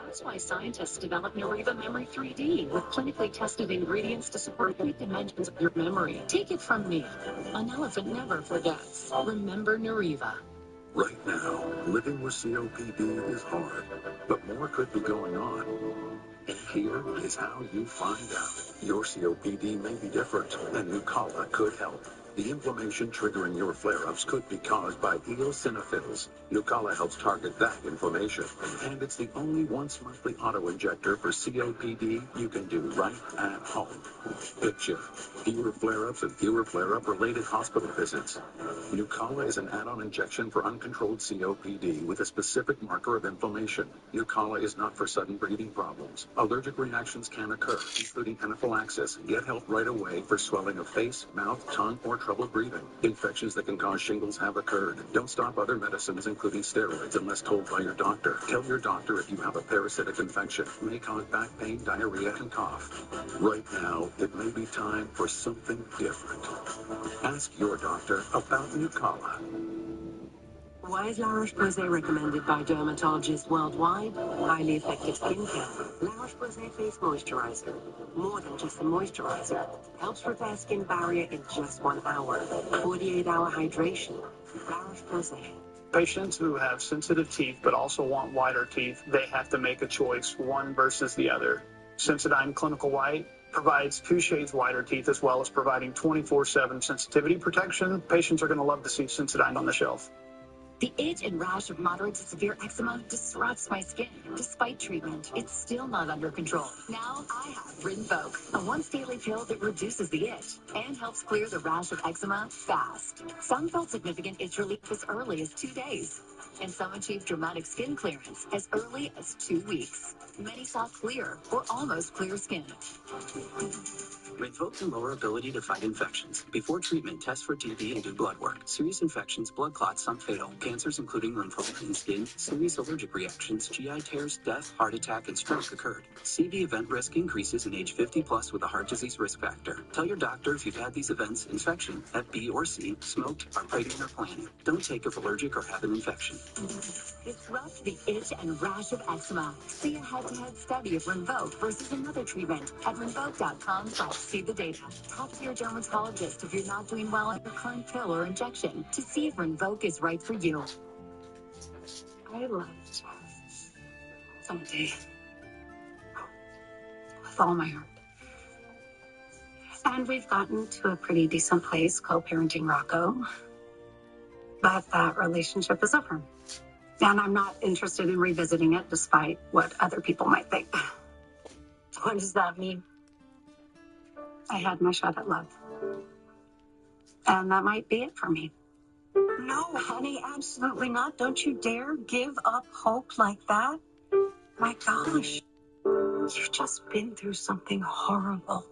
That's why scientists developed Neuriva Memory 3D with clinically tested ingredients to support 3 dimensions of your memory. Take it from me. An elephant never forgets. Remember Neuriva. Right now, living with COPD is hard, but more could be going on. And here is how you find out. Your COPD may be different, and Nucala could help. The inflammation triggering your flare-ups could be caused by eosinophils. Nucala helps target that inflammation, and it's the only once-monthly auto-injector for COPD you can do right at home. Picture fewer flare-ups and fewer flare-up-related hospital visits. Nucala is an add-on injection for uncontrolled COPD with a specific marker of inflammation. Nucala is not for sudden breathing problems. Allergic reactions can occur, including anaphylaxis. Get help right away for swelling of face, mouth, tongue, or trouble breathing. Infections that can cause shingles have occurred. Don't stop other medicines, including steroids, unless told by your doctor. Tell your doctor if you have a parasitic infection. May cause back pain, diarrhea, and cough. Right now, it may be time for something different. Ask your doctor about Nucala. Why is La Roche-Posay recommended by dermatologists worldwide? Highly effective skincare. La Roche-Posay Face Moisturizer. More than just a moisturizer. Helps repair skin barrier in just 1 hour. 48-hour hydration. La Roche-Posay. Patients who have sensitive teeth but also want whiter teeth, they have to make a choice, one versus the other. Sensodyne Clinical White provides 2 shades whiter teeth as well as providing 24/7 sensitivity protection. Patients are going to love to see Sensodyne on the shelf. The itch and rash of moderate to severe eczema disrupts my skin. Despite treatment, it's still not under control. Now I have Rinvoq, a once-daily pill that reduces the itch and helps clear the rash of eczema fast. Some felt significant itch relief as early as 2 days, and some achieved dramatic skin clearance as early as 2 weeks. Many saw clear or almost clear skin. Rinvoq can lower ability to fight infections. Before treatment, test for TB and do blood work. Serious infections, blood clots, some fatal. Cancers including lymphoma and skin, serious allergic reactions, GI tears, death, heart attack, and stroke occurred. CV event risk increases in age 50 plus with a heart disease risk factor. Tell your doctor if you've had these events, infection, Hep B or C, smoked, are pregnant or planning. Don't take if allergic or have an infection. Disrupt the itch and rash of eczema. See a head-to-head study of Rinvoq versus another treatment at Rinvoq.com/see the data. Talk to your dermatologist if you're not doing well on your current pill or injection to see if Rinvoq is right for you. I loved someday with all my heart. And we've gotten to a pretty decent place co-parenting Rocco. But that relationship is over. And I'm not interested in revisiting it despite what other people might think. What does that mean? I had my shot at love. And that might be it for me. No, honey, absolutely not. Don't you dare give up hope like that. My gosh, you've just been through something horrible.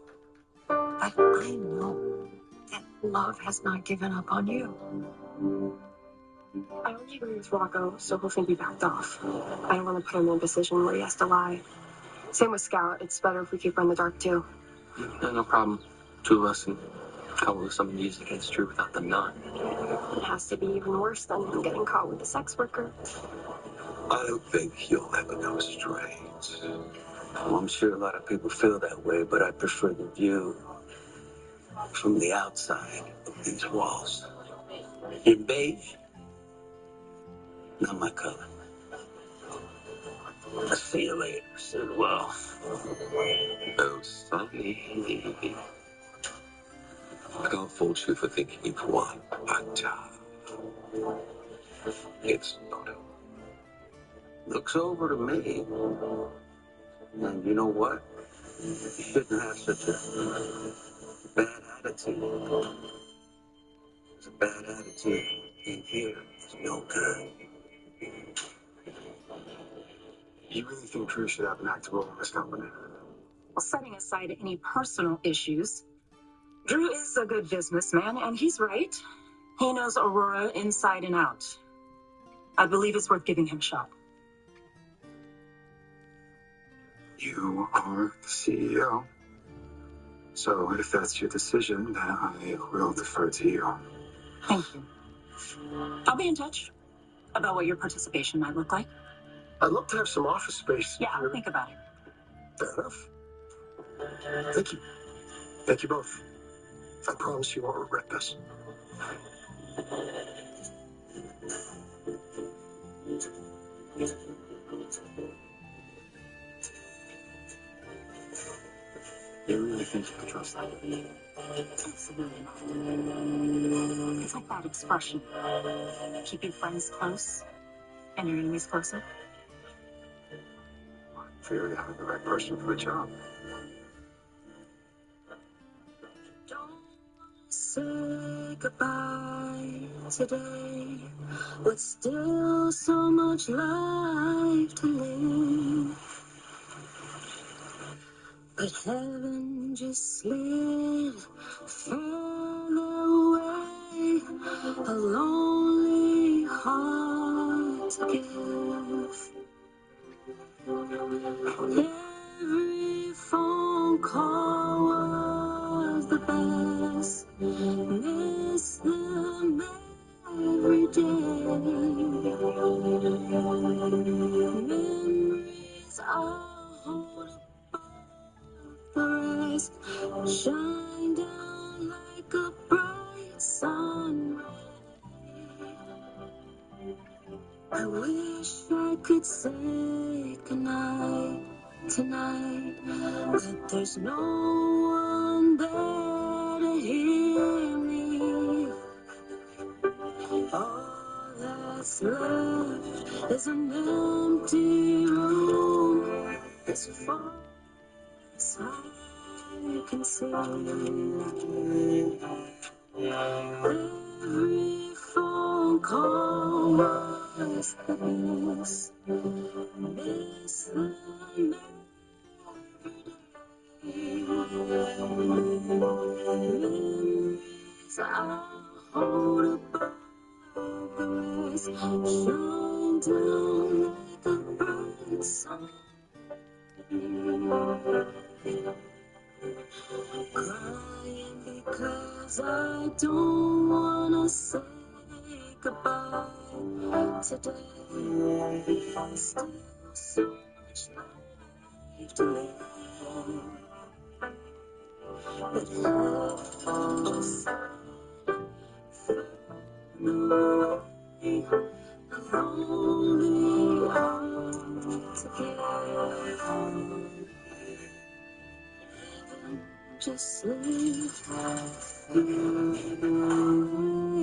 But I know that love has not given up on you. I already agree with Rocco, so he'll think we backed off. I don't want to put him in a position where he has to lie. Same with Scout. It's better if we keep her in the dark, too. No problem. 2 of us and couple of some music against Drew without the nut. It has to be even worse than getting caught with a sex worker. I don't think you'll ever go straight. Well, I'm sure a lot of people feel that way, but I prefer the view from the outside of these walls. In beige? Not my color. I'll see you later, Sidwell. Oh, Sonny. I can't fault you for thinking you've won, but it's not over. Looks over to me. And you know what? You shouldn't have such a bad attitude. It's a bad attitude. in here is no good. You really think Drew should have an active role in this company? Well, setting aside any personal issues, Drew is a good businessman, and he's right. He knows Aurora inside and out. I believe it's worth giving him a shot. You are the CEO. So if that's your decision, then I will defer to you. Thank you. I'll be in touch about what your participation might look like. I'd love to have some office space. Yeah, I'll think about it. Fair enough. Thank you. Thank you both. I promise you won't regret this. You really think you can trust that? Absolutely not. It's like that expression. Keep your friends close and your enemies closer. I feel you have the right person for the job. Don't say goodbye today, with still so much life to live. But heaven just slid further away, a lonely heart to give. Every phone call was the best. Miss them every day. Memories are hold above the rest, shine down like a bright sun ray. I wish I could say goodnight tonight, but there's no one there to hear me. All that's left is an empty room as far as I can see. Every phone call was the best. Miss them every day. Memories I'll hold above the rest, shine down like a bright sun. Crying because I don't wanna say goodbye today. Still so much life to live, but heaven just no, a lonely heart to give. Just leave a lonely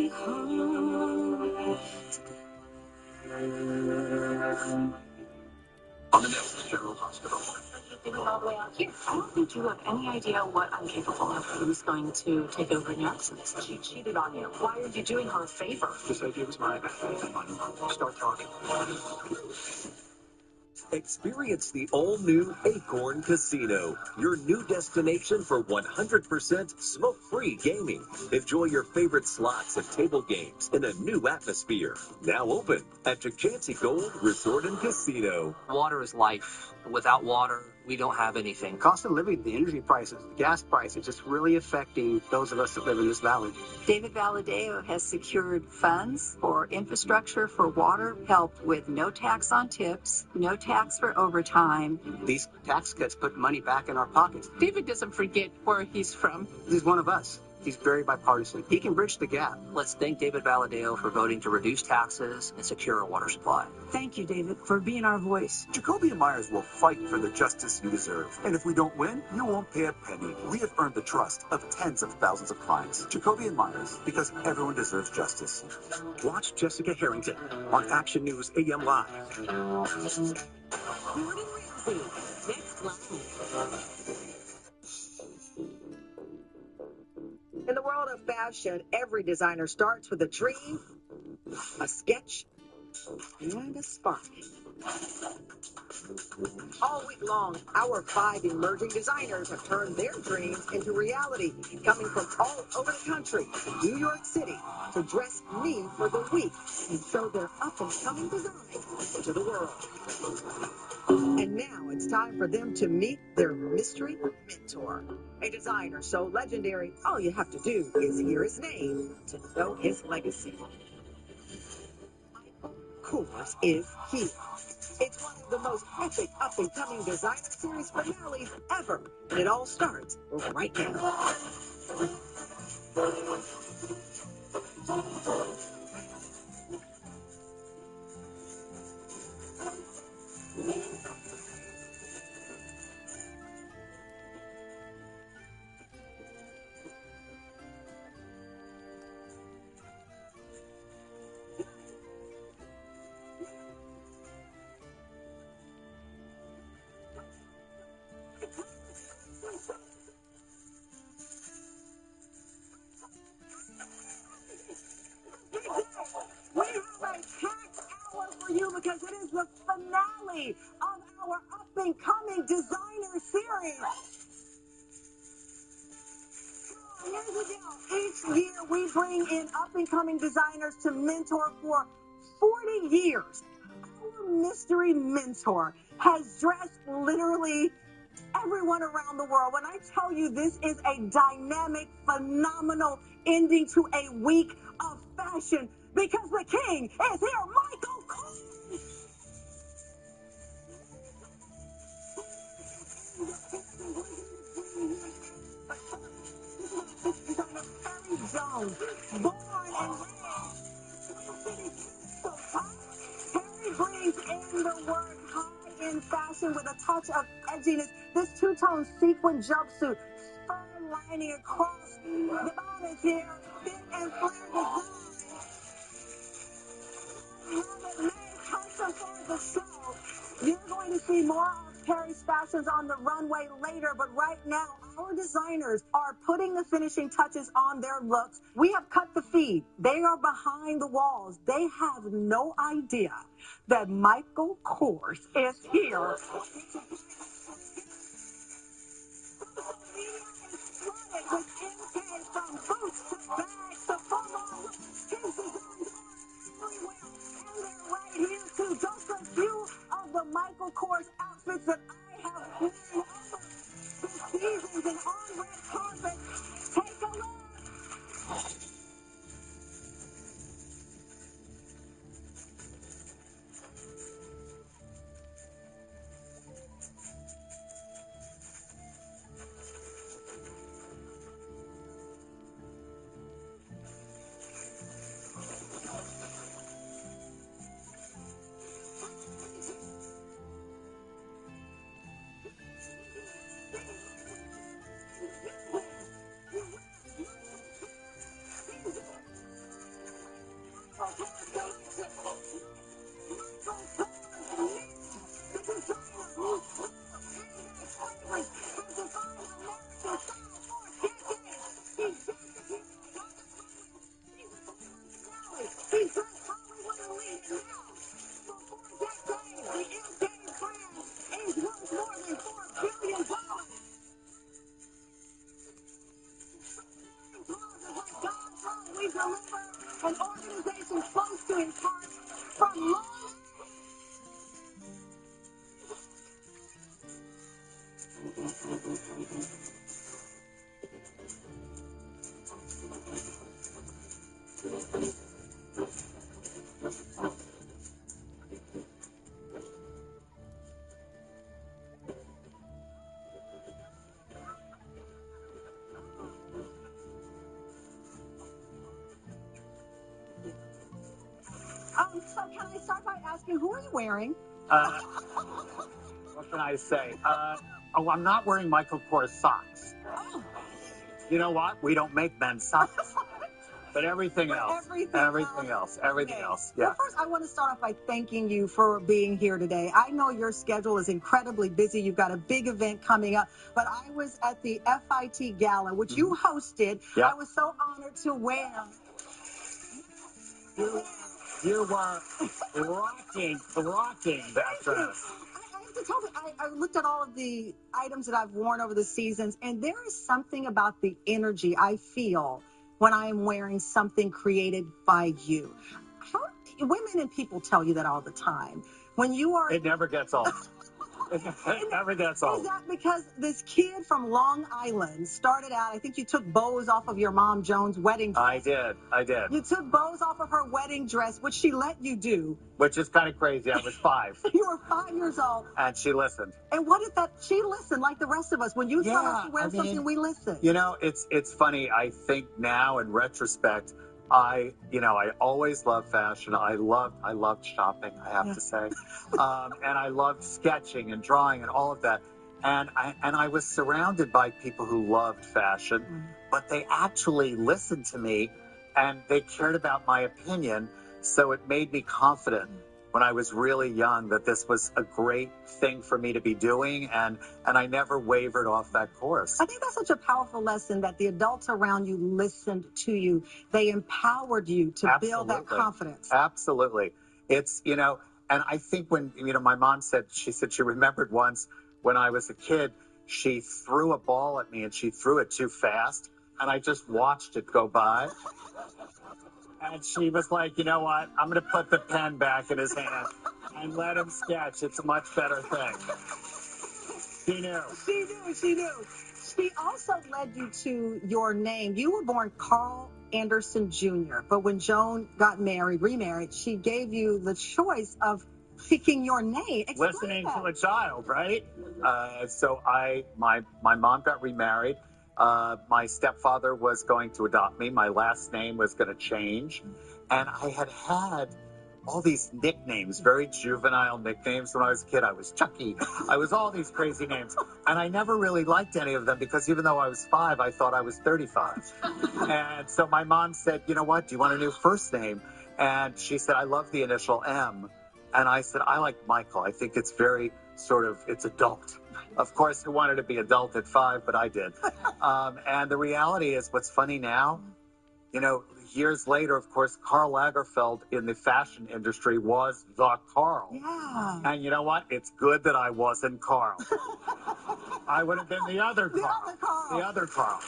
heart to give. On the next General Hospital. All the way out here. I don't think you have any idea what I'm capable of. Who's going to take over in your absence? She cheated on you. Why are you doing her a favor? This idea was mine. Start talking. Experience the all-new Acorn Casino, your new destination for 100% smoke-free gaming. Enjoy your favorite slots and table games in a new atmosphere. Now open at Tehachapi Gold Resort and Casino. Water is life. Without water, we don't have anything. Cost of living, the energy prices, the gas prices, just really affecting those of us that live in this valley. David Valadeo has secured funds for infrastructure for water, help with no tax on tips, no tax for overtime. These tax cuts put money back in our pockets. David doesn't forget where he's from. He's one of us. He's very bipartisan. He can bridge the gap. Let's thank David Valadeo for voting to reduce taxes and secure a water supply. Thank you, David, for being our voice. Jacoby and Myers will fight for the justice you deserve. And if we don't win, you won't pay a penny. We have earned the trust of tens of thousands of clients. Jacoby and Myers, because everyone deserves justice. Watch Jessica Harrington on Action News AM Live. Gordon Ramsay, next live. In the world world of fashion, every designer starts with a dream, a sketch, and a spark. All week long, our 5 emerging designers have turned their dreams into reality, coming from all over the country, New York City, to dress me for the week and show their up-and-coming designs to the world. And now it's time for them to meet their mystery mentor. A designer so legendary, all you have to do is hear his name to know his legacy. Michael Kors is here. It's one of the most epic up-and-coming designer series finales ever, and it all starts right now. We have a packed hour for you because it is the finale of our up-and-coming designer series. Here's the deal. Each year we bring in up-and-coming designers to mentor for 40 years. Our mystery mentor has dressed literally everyone around the world. When I tell you this is a dynamic, phenomenal ending to a week of fashion, because the king is here, Michael Kors. Perry Jones, born and raised so Perry brings in the word high-end fashion with a touch of edginess. This two-tone sequin jumpsuit, fur lining across the bottoms here, fit and flare design. Have it made custom for the show. You're going to see more of Perry's fashions on the runway later, but right now, our designers are putting the finishing touches on their looks. We have cut the feed. They are behind the walls. They have no idea that Michael Kors is here. With MK from boots to bags to full-on looks, his designs are everywhere, and they're right here too. Just a few of the Michael Kors outfits that I have worn over the seasons and on red carpet. Take a look. An organization close to his heart from long. So can I start by asking, who are you wearing? What can I say? I'm not wearing Michael Kors socks. Oh. You know what? We don't make men's socks. But everything else. Everything else. Yeah. Well, first, I want to start off by thanking you for being here today. I know your schedule is incredibly busy. You've got a big event coming up, but I was at the FIT Gala, which you hosted. Yeah. I was so honored to wear. You were rocking that dress. I have to tell you, I looked at all of the items that I've worn over the seasons, and there is something about the energy I feel when I am wearing something created by you. Women and people tell you that all the time. When you are... It never gets old. It never gets old. Is that because this kid from Long Island started out, I think you took bows off of your mom Joan's wedding dress. I did. You took bows off of her wedding dress, which she let you do. Which is kind of crazy. I was 5. You were 5 years old. And she listened. And what did that... She listened like the rest of us. When you tell us to wear something, we listen. You know, it's funny. I think now in retrospect, I always loved fashion. I loved shopping, I have to say. And I loved sketching and drawing and all of that. And I was surrounded by people who loved fashion, but they actually listened to me and they cared about my opinion. So it made me confident when I was really young that this was a great thing for me to be doing, and I never wavered off that course. I think that's such a powerful lesson, that the adults around you listened to you. They empowered you to build that confidence. Absolutely. It's, and I think when, my mom said she remembered once when I was a kid, she threw a ball at me and she threw it too fast, and I just watched it go by. And she was like, you know what? I'm going to put the pen back in his hand and let him sketch. It's a much better thing. She knew. She knew. She also led you to your name. You were born Carl Anderson Jr., but when Joan got remarried, she gave you the choice of picking your name. Listening to a child, right? So my mom got remarried. My stepfather was going to adopt me. My last name was going to change. And I had all these nicknames, very juvenile nicknames. When I was a kid, I was Chucky. I was all these crazy names. And I never really liked any of them because even though I was 5, I thought I was 35. And so my mom said, you know what, do you want a new first name? And she said, I love the initial M. And I said, I like Michael. I think it's very it's adult. Of course, who wanted to be adult at 5, but I did. And the reality is, what's funny now, years later, of course, Karl Lagerfeld in the fashion industry was the Karl. Yeah. And you know what? It's good that I wasn't Karl. I would have been the other Karl. The other Karl.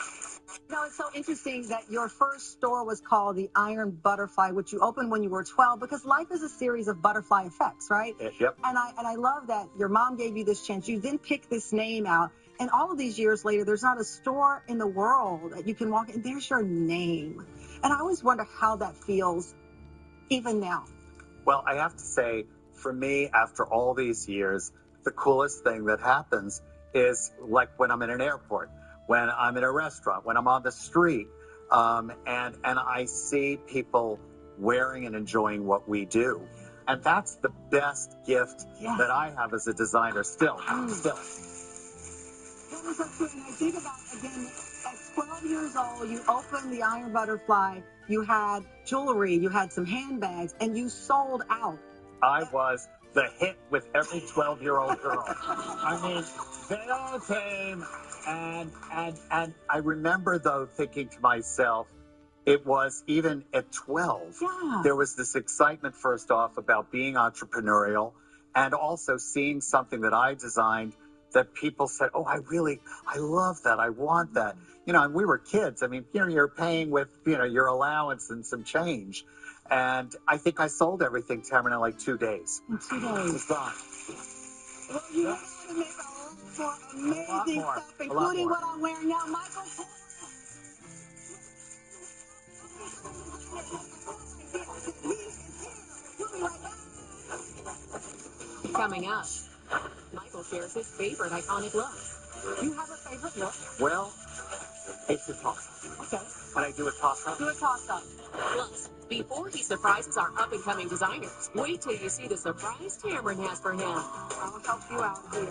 It's so interesting that your first store was called the Iron Butterfly, which you opened when you were 12, because life is a series of butterfly effects, right? Yep. And I love that your mom gave you this chance. You then picked this name out, and all of these years later, there's not a store in the world that you can walk in. There's your name. And I always wonder how that feels even now. Well, I have to say, for me, after all these years, the coolest thing that happens is like when I'm in an airport, when I'm in a restaurant, when I'm on the street, and I see people wearing and enjoying what we do. And that's the best gift that I have as a designer still. That was so true. And I think about, again, at 12 years old, you opened the Iron Butterfly, you had jewelry, you had some handbags, and you sold out. I was the hit with every 12-year-old girl. I mean, they all came, and I remember, though, thinking to myself, it was even at 12, there was this excitement, first off, about being entrepreneurial, and also seeing something that I designed that people said, oh, I love that, I want that. And we were kids. I mean, you're paying with, your allowance and some change. And I think I sold everything, Tamara, in like 2 days. In 2 days. It was gone. Well, you know how to make a lot more amazing stuff, including what I'm wearing now. Michael. Coming up, Michael shares his favorite iconic look. You have a favorite look? Well, it's a toss-up. Okay. Can I do a toss-up? Do a toss-up. Plus, before he surprises our up-and-coming designers, wait till you see the surprise Cameron has for him. I'll help you out here.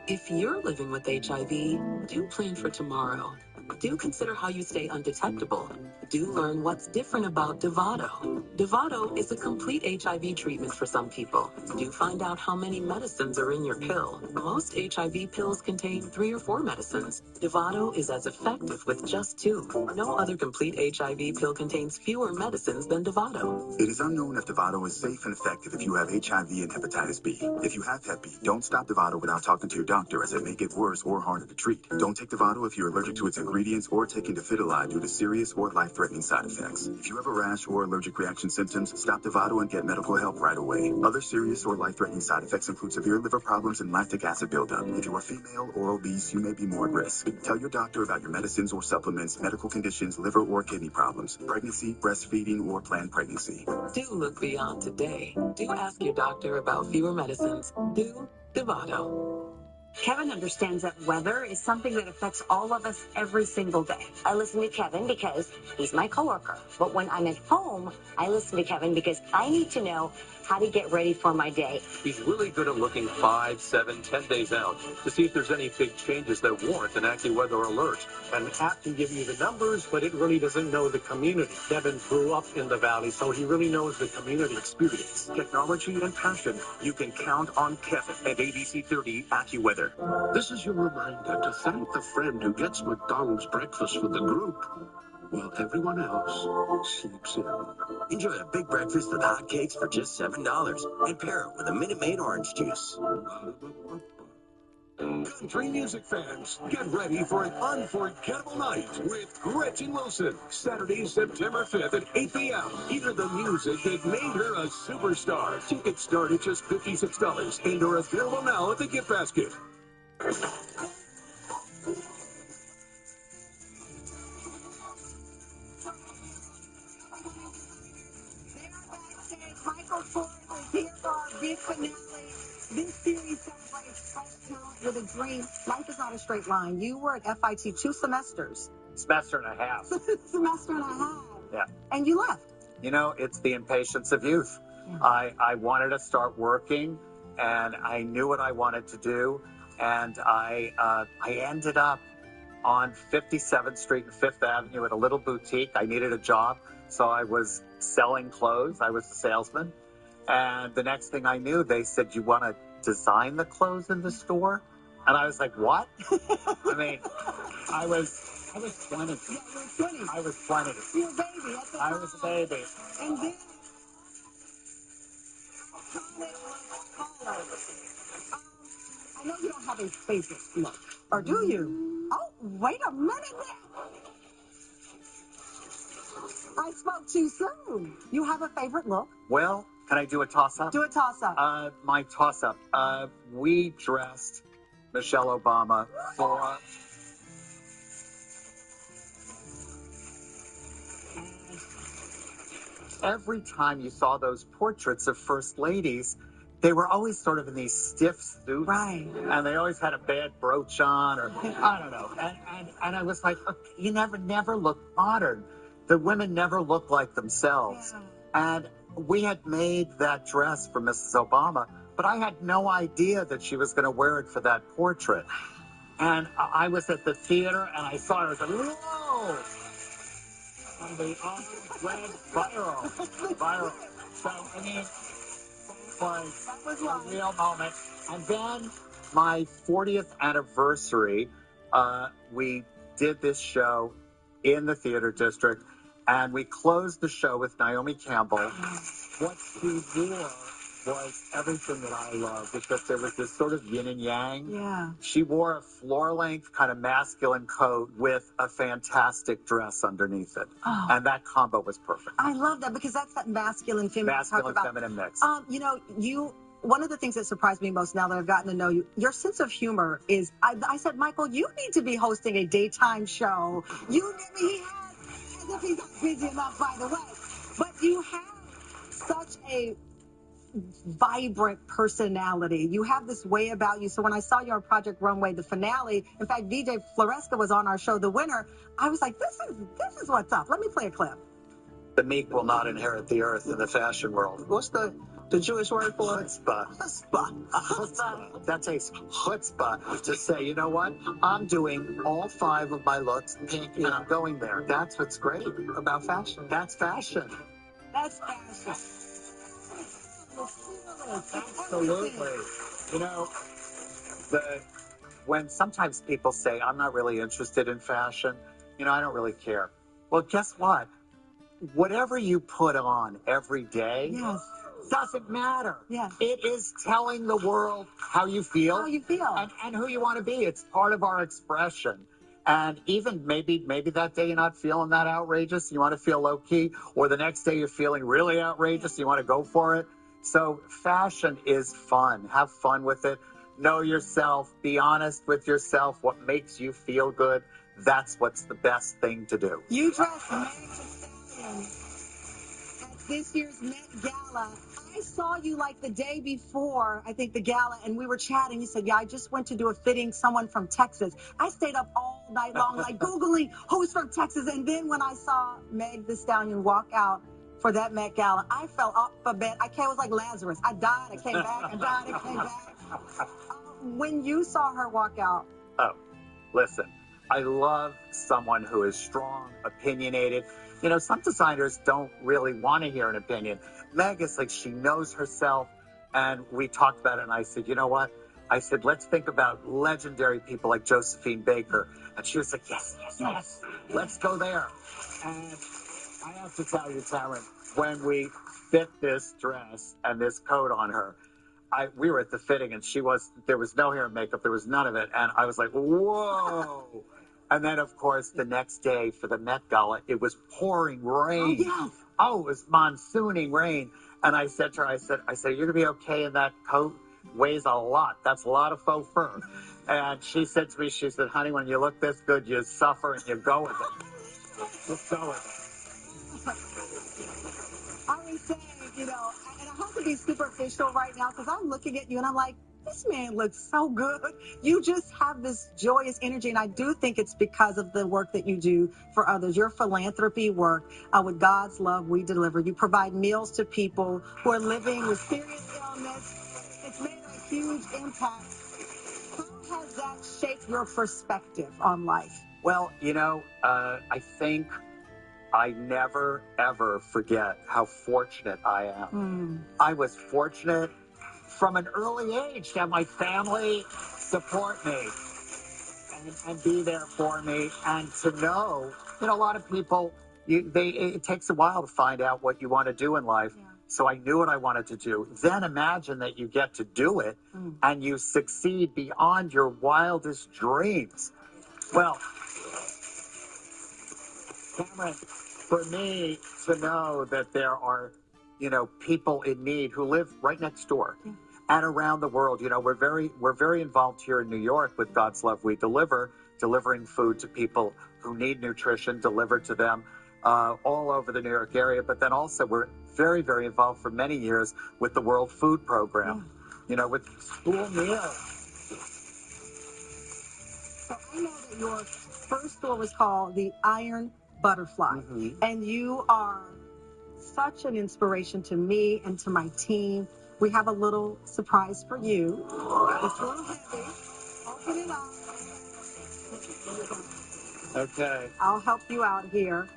If you're living with HIV, do plan for tomorrow. Do consider how you stay undetectable. Do learn what's different about Dovato. Dovato is a complete HIV treatment for some people. Do find out how many medicines are in your pill. Most HIV pills contain 3 or 4 medicines. Dovato is as effective with just 2. No other complete HIV pill contains fewer medicines than Dovato. It is unknown if Dovato is safe and effective if you have HIV and hepatitis B. If you have Hep B, don't stop Dovato without talking to your doctor, as it may get worse or harder to treat. Don't take Dovato if you're allergic to its ingredients or taking Dofetilide due to serious or life-threatening side effects. If you have a rash or allergic reaction symptoms, stop Dovato and get medical help right away. Other serious or life-threatening side effects include severe liver problems and lactic acid buildup. If you are female or obese, you may be more at risk. Tell your doctor about your medicines or supplements, medical conditions, liver or kidney problems, pregnancy, breastfeeding, or planned pregnancy. Do look beyond today. Do ask your doctor about fewer medicines. Do Dovato. Kevin understands that weather is something that affects all of us every single day. I listen to Kevin because he's my coworker. But when I'm at home, I listen to Kevin because I need to know how to get ready for my day. He's really good at looking 5, 7, 10 days out to see if there's any big changes that warrant an AccuWeather alert. An app can give you the numbers, but it really doesn't know the community. Kevin grew up in the Valley, so he really knows the community experience. Technology and passion. You can count on Kevin at ABC 30 AccuWeather. This is your reminder to thank the friend who gets McDonald's breakfast with the group while everyone else sleeps in. Enjoy a big breakfast with hot cakes for just $7 and pair it with a Minute Maid orange juice. Country music fans, get ready for an unforgettable night with Gretchen Wilson. Saturday, September 5th at 8 p.m. Hear the music that made her a superstar. Tickets start at just $56 and are available now at the gift basket. Michael Ford is here for our big finale. This series celebrates talent with a dream. Life is not a straight line. You were at FIT 2 semesters. Semester and a half. Semester and a half. Yeah. And you left. You know, it's the impatience of youth. Yeah. I wanted to start working, and I knew what I wanted to do, and I ended up on 57th Street and 5th Avenue at a little boutique. I needed a job, so I was selling clothes. I was a salesman. And the next thing I knew, they said, "You want to design the clothes in the store?" And I was like, "What?" I mean, I was 20. Yeah, you were 20. I was 20. You were a baby. That's I was a baby. And then, I know you don't have a favorite look, or do you? Oh, wait a minute now. I spoke too soon. You have a favorite look? Well, can I do a toss-up? Do a toss-up. My toss-up. We dressed Michelle Obama for... Every time you saw those portraits of first ladies, they were always sort of in these stiff suits. Right. And they always had a bad brooch on, or I don't know. And I was like, you never look modern. The women never look like themselves. Yeah. And we had made that dress for Mrs. Obama, but I had no idea that she was going to wear it for that portrait. And I was at the theater, and I saw her, I was like, whoa! And the orange went viral. So, I mean, it was a real moment. And then my 40th anniversary, we did this show in the theater district, and we closed the show with Naomi Campbell. What she wore was everything that I love, because there was this sort of yin and yang. Yeah. She wore a floor-length kind of masculine coat with a fantastic dress underneath it. Oh. And that combo was perfect. I love that, because that's that masculine, feminine. Masculine, feminine mix. You know, one of the things that surprised me most now that I've gotten to know you, your sense of humor is, I said, Michael, you need to be hosting a daytime show. He has, as if he's not busy enough, by the way. But you have such a vibrant personality. You have this way about you. So when I saw you on Project Runway, the finale, in fact, VJ Floresca was on our show, the winner. I was like, this is what's up. Let me play a clip. The meek will not inherit the earth in the fashion world. The Jewish word for it? Chutzpah. Chutzpah. That takes chutzpah to say, you know what? I'm doing all 5 of my looks pink, and I'm going there. That's what's great About fashion. That's fashion. That's fashion. Absolutely. You know, when sometimes people say, I'm not really interested in fashion, you know, I don't really care. Well, guess what? Whatever you put on every day doesn't matter. Yes. It is telling the world how you feel. How you feel. And who you want to be. It's part of our expression. And even maybe that day you're not feeling that outrageous, you want to feel low-key, or the next day you're feeling really outrageous, you want to go for it. So fashion is fun. Have fun with it. Know yourself. Be honest with yourself. What makes you feel good, that's what's the best thing to do. You dressed Meg Thee Stallion at this year's Met Gala. I saw you like the day before, I think, the gala, and we were chatting. You said, yeah, I just went to do a fitting, someone from Texas. I stayed up all night long, like Googling who's from Texas. And then when I saw Meg Thee Stallion walk out for that Met Gala, I fell off a bed. I was like Lazarus. I died, I came back, I died, I came back. When you saw her walk out. Oh, listen, I love someone who is strong, opinionated. You know, some designers don't really want to hear an opinion. Meg is like, she knows herself. And we talked about it, and I said, you know what? I said, let's think about legendary people like Josephine Baker. And she was like, yes, let's go there. And I have to tell you, Taryn, when we fit this dress and this coat on her, we were at the fitting, and there was no hair and makeup, there was none of it. And I was like, whoa. And then, of course, the next day for the Met Gala, it was pouring rain. Oh, yes. Oh, it was monsooning rain. And I said to her, I said, you're going to be okay in that coat? Weighs a lot. That's a lot of faux fur. And she said to me, she said, honey, when you look this good, you suffer and you go with it. Just go with it. I was saying, you know, and I have to be superficial right now because I'm looking at you and I'm like, this man looks so good. You just have this joyous energy, and I do think it's because of the work that you do for others. Your philanthropy work, with God's Love We Deliver. You provide meals to people who are living with serious illness. It's made a huge impact. How has that shaped your perspective on life? Well, you know, I think I never, ever forget how fortunate I am. I was fortunate from an early age to have my family support me and be there for me, and to know, you know, a lot of people, it takes a while to find out what you want to do in life. Yeah. So I knew what I wanted to do. Then imagine that you get to do it and you succeed beyond your wildest dreams. Well, Cameron, for me to know that there are, you know, people in need who live right next door. Yeah. And around the world, you know, we're very involved here in New York with God's Love We Deliver, delivering food to people who need nutrition, delivered to them all over the New York area. But then also we're very, very involved for many years with the World Food Program, you know, with school meals. So I know that your first store was called the Iron Butterfly, and you are such an inspiration to me and to my team. We have a little surprise for you. It's a little heavy. Open it up. Okay. I'll help you out here.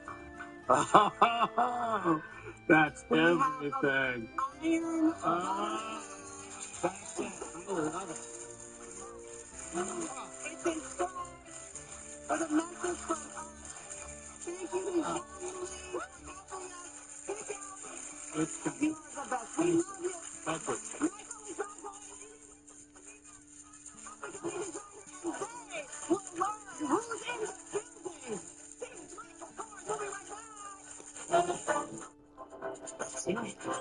Oh, that's everything. Iron Butterfly. That's it. I love it. It's inspired with a message from us. Thank you to John Lee for helping us pick out. You are the best. We love you. Thank you.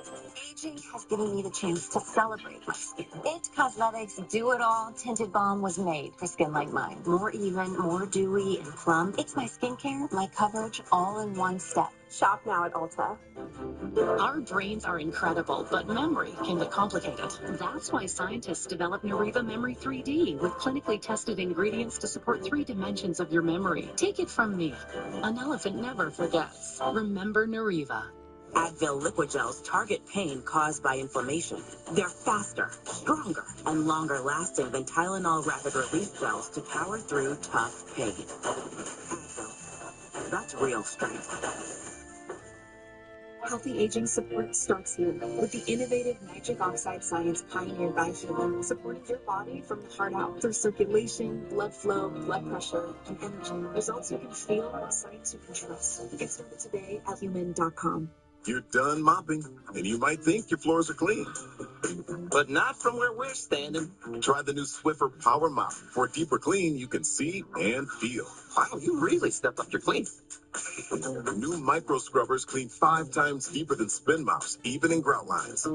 Aging has given me the chance to celebrate my skin. It Cosmetics Do-It-All Tinted Balm was made for skin like mine. More even, more dewy and plump. It's my skincare, my coverage, all in one step. Shop now at Ulta. Our brains are incredible, but memory can get complicated. That's why scientists developed Nariva Memory 3D with clinically tested ingredients to support 3 dimensions of your memory. Take it from me. An elephant never forgets. Remember Nariva. Advil liquid gels target pain caused by inflammation. They're faster, stronger, and longer lasting than Tylenol rapid release gels to power through tough pain. Advil. That's real strength. Healthy aging support starts here with the innovative nitric oxide science pioneered by Human, supporting your body from the heart out through circulation, blood flow, blood pressure, and energy. Results you can feel and science you can trust. Get started today at human.com. You're done mopping, and you might think your floors are clean. But not from where we're standing. Try the new Swiffer Power Mop. For a deeper clean you can see and feel. Wow, you really stepped up your clean. New micro scrubbers clean 5 times deeper than spin mops, even in grout lines.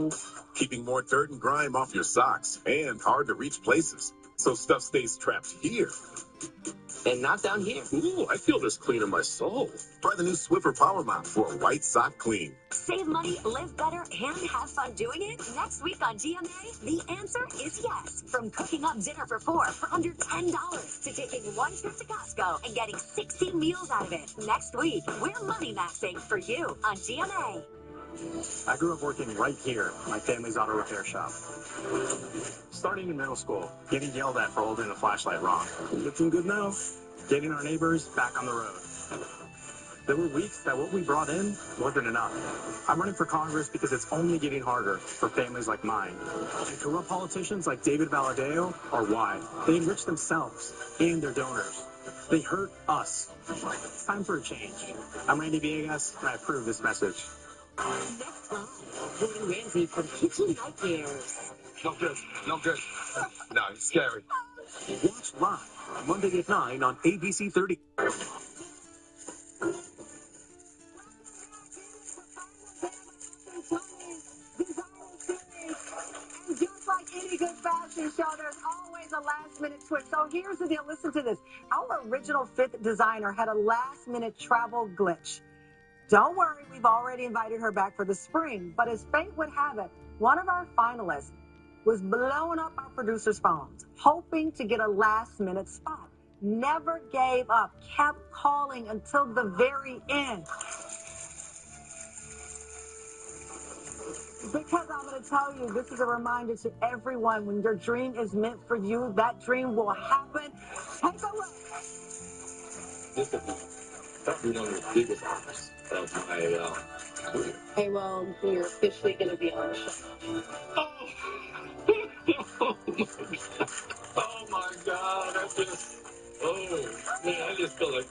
Keeping more dirt and grime off your socks and hard to reach places. So stuff stays trapped here. And not down here. Ooh, I feel this clean in my soul. Try the new Swiffer Power Mop for a white sock clean. Save money, live better, and have fun doing it? Next week on GMA, the answer is yes. From cooking up dinner for 4 for under $10 to taking 1 trip to Costco and getting 16 meals out of it. Next week, we're money maxing for you on GMA. I grew up working right here, my family's auto repair shop. Starting in middle school, getting yelled at for holding the flashlight wrong. Looking good now, getting our neighbors back on the road. There were weeks that what we brought in wasn't enough. I'm running for Congress because it's only getting harder for families like mine. And corrupt politicians like David Valadao are why. They enrich themselves and their donors. They hurt us. It's time for a change. I'm Randy Villegas, and I approve this message. Next live, Gordon Ramsay from Kitchen Nightmares. No good. No good. No, it's scary. Watch live Monday at 9 on ABC 30. And just like any good fashion show, there's always a last-minute twist. So here's the deal. Listen to this. Our original 5th designer had a last-minute travel glitch. Don't worry, we've already invited her back for the spring. But as fate would have it, one of our finalists was blowing up our producers' phones, hoping to get a last-minute spot. Never gave up, kept calling until the very end. Because I'm going to tell you, this is a reminder to everyone, when your dream is meant for you, that dream will happen. Take a look. This is probably one of the biggest honors of my career. Hey, well, you're officially going to be on the show. Oh my God, I just feel like,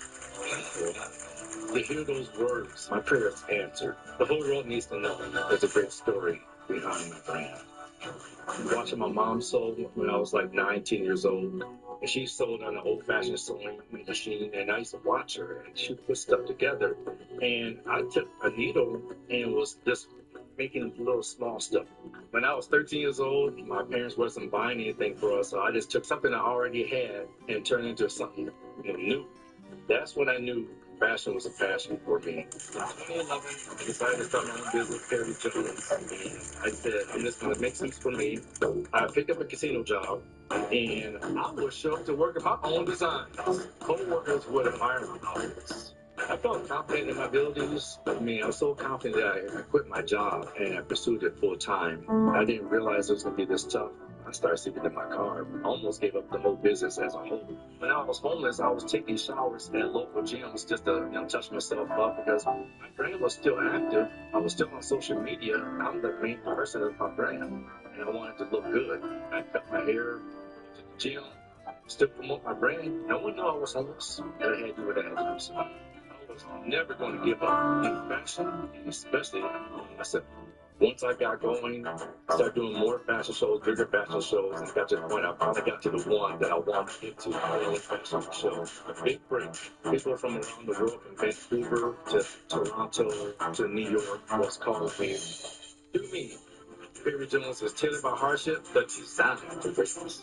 to hear those words, my prayers answered. The whole world needs to know there's a great story behind my brand. Watching my mom sew when I was like 19 years old, and she sewed on an old-fashioned sewing machine, and I used to watch her, and she put stuff together, and I took a needle and was just making little small stuff. When I was 13 years old, my parents wasn't buying anything for us, so I just took something I already had and turned it into something new. That's when I knew fashion was a passion for me. In 2011, I decided to start my own business, Perry Jones. I said, I'm just going to make sense for me. I picked up a casino job, and I would show up to work with my own designs. Co-workers would admire my outfits. I felt confident in my abilities. I was so confident that I quit my job and I pursued it full time. I didn't realize it was going to be this tough. I started sleeping in my car. I almost gave up the whole business as a whole. When I was homeless, I was taking showers at local gyms just to touch myself up because my brand was still active. I was still on social media. I'm the main person of my brand, and I wanted to look good. I cut my hair, to the gym, still promote my brand. No one knew I was homeless, and I had to do what I had to do. So I was never going to give up in fashion, and especially myself. Once I got going, started doing more fashion shows, bigger fashion shows, and got to the point I finally got to the one that I wanted to get to, my own fashion show. A big break. People from around the world, from Vancouver to Toronto to New York, was calling me. Do me. Perry Jones is tailored by hardship, but designed for greatness.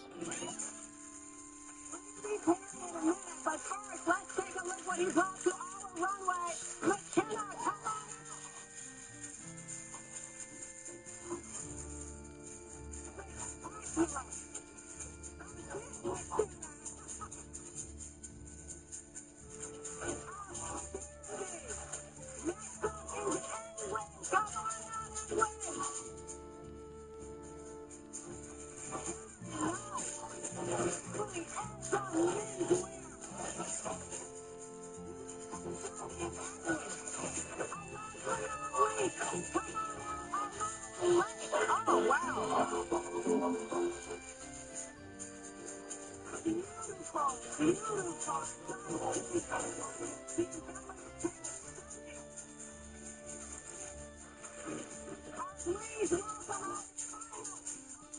But first, let's take a look what he brought to our runway. McKenna, come on. Please welcome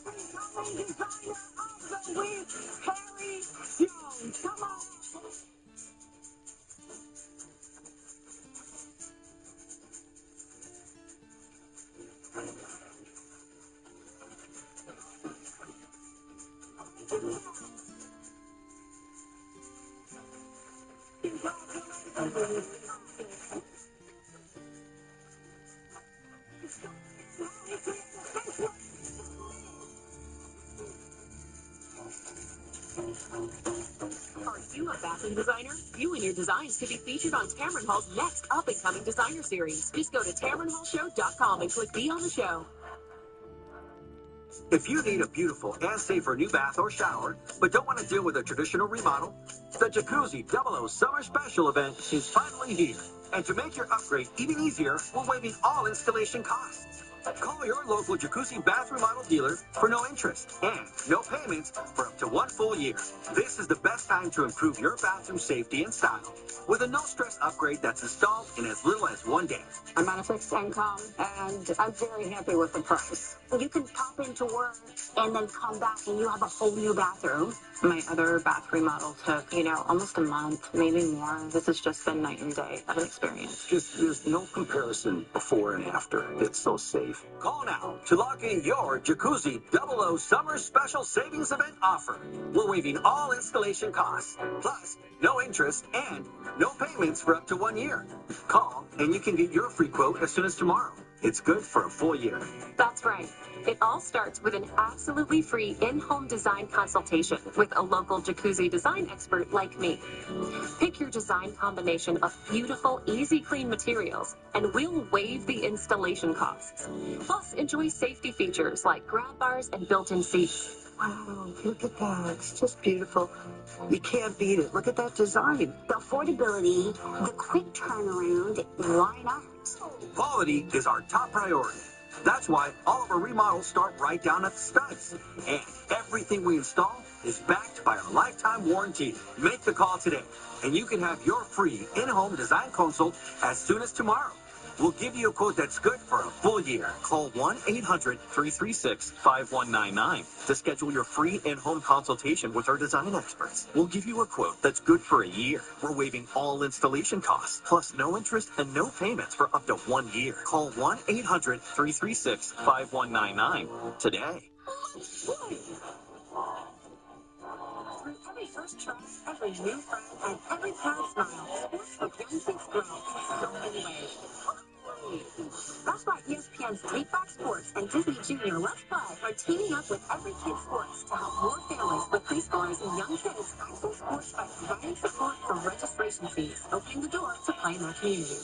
incoming designer of the week, Harry Jones. Come on. Are you a bathroom designer? You and your designs could be featured on Tamron Hall's next up-and-coming designer series. Just go to TamronHallShow.com and click Be on the Show. If you need a beautiful and safer new bath or shower, but don't want to deal with a traditional remodel, the Jacuzzi 00 Summer Special event is finally here. And to make your upgrade even easier, we're waiving all installation costs. Call your local Jacuzzi bath remodel dealer for no interest and no payments for up to 1 full year. This is the best time to improve your bathroom safety and style with a no-stress upgrade that's installed in as little as 1 day. I'm on a fixed income, and I'm very happy with the price. You can pop into work and then come back and you have a whole new bathroom. My other bath remodel took, almost a month, maybe more. This has just been night and day of an experience. There's no comparison before and after. It's so safe. Call now to lock in your Jacuzzi 00 Summer Special Savings Event offer. We're waiving all installation costs, plus no interest and no payments for up to 1 year. Call and you can get your free quote as soon as tomorrow. It's good for a full year. That's right. It all starts with an absolutely free in-home design consultation with a local jacuzzi design expert like me. Pick your design combination of beautiful, easy clean materials, and we'll waive the installation costs. Plus, enjoy safety features like grab bars and built-in seats. Wow, look at that. It's just beautiful. You can't beat it. Look at that design. The affordability, the quick turnaround, why not? Quality is our top priority. That's why all of our remodels start right down at the studs. And everything we install is backed by our lifetime warranty. Make the call today, and you can have your free in-home design consult as soon as tomorrow. We'll give you a quote that's good for a full year. Call 1-800-336-5199 to schedule your free in-home consultation with our design experts. We'll give you a quote that's good for a year. We're waiving all installation costs, plus no interest and no payments for up to 1 year. Call 1-800-336-5199 today. Through every first try, every new friend, and every proud smile, sports with young kids grow in so many ways. That's why ESPN's Takeback Sports and Disney Junior Let's Play are teaming up with Every Kid Sports to help more families with preschoolers and young kids access sports by providing support for registration fees, opening the door to play in their community.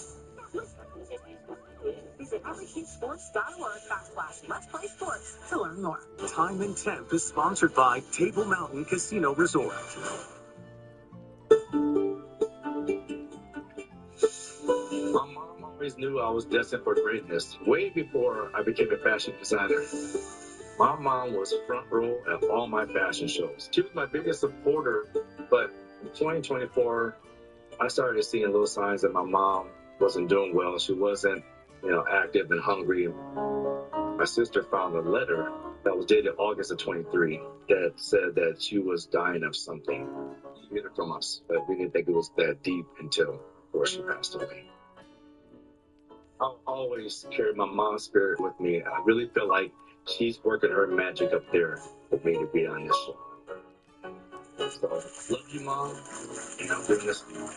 Visit everykidsports.org/Let's Play Sports to learn more. Time and Temp is sponsored by Table Mountain Casino Resort. My mom always knew I was destined for greatness, way before I became a fashion designer. My mom was front row at all my fashion shows. She was my biggest supporter, but in 2024, I started seeing little signs that my mom wasn't doing well. She wasn't, active and hungry. My sister found a letter that was dated August of 23 that said that she was dying of something. She hid it from us, but we didn't think it was that deep until, of course, she passed away. I'll always carry my mom's spirit with me. I really feel like she's working her magic up there for me to be on this show. So, love you, Mom, and I'm doing this for you.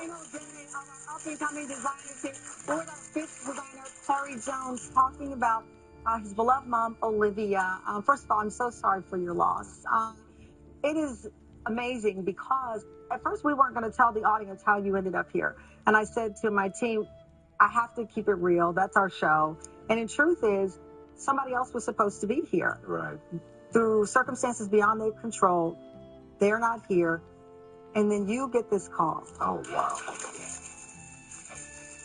Final day of our up-and-coming designers here. We're with our fifth designer, Harry Jones, talking about his beloved mom, Olivia. First of all, I'm so sorry for your loss. It is amazing because at first we weren't going to tell the audience how you ended up here. And I said to my team, I have to keep it real. That's our show. And in truth is, somebody else was supposed to be here. Right. Through circumstances beyond their control, they're not here. And then you get this call. Oh, wow.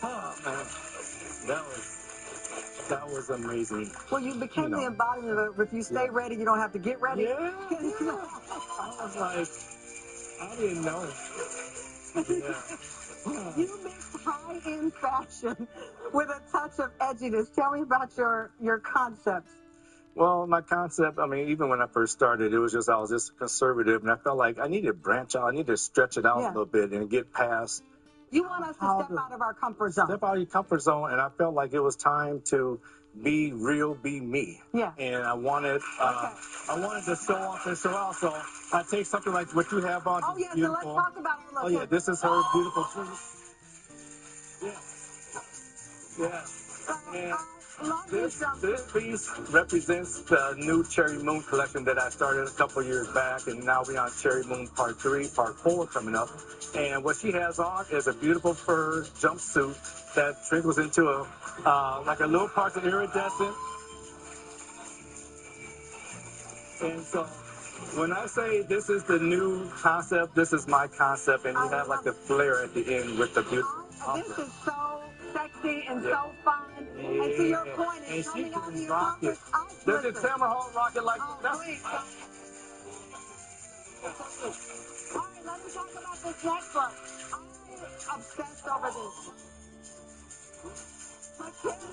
Oh, man. That was That was amazing. Well, you became the embodiment of if you stay ready, you don't have to get ready. Yeah. I was like, I didn't know. Yeah. You mix high-end fashion with a touch of edginess. Tell me about your concepts. Well, my concept, I mean, even when I first started, it was just, I was just conservative, and I felt like I needed to branch out. I needed to stretch it out a little bit and get past. You want us to step out of our comfort zone. Step out of your comfort zone, and I felt like it was time to be real, be me. Yeah. And I wanted to show off and show out. So I take something like what you have on. Oh, yeah, so let's talk about it. Oh, yeah, this is her beautiful shoes. Yeah. Yeah. And this piece represents the new Cherry Moon collection that I started a couple years back, and now we're on Cherry Moon Part 3, Part 4 coming up. And what she has on is a beautiful fur jumpsuit that trickles into a like a little part of iridescent. And so when I say this is the new concept, this is my concept, and you have like the flare at the end with the beautiful. This is so sexy and so fun. Yeah. And to your point, and it's she coming out of can your rock it. comfort. Does it Tamara Hall rock it like that? Please. All right, let me talk about this next one. I'm obsessed over this. McKenna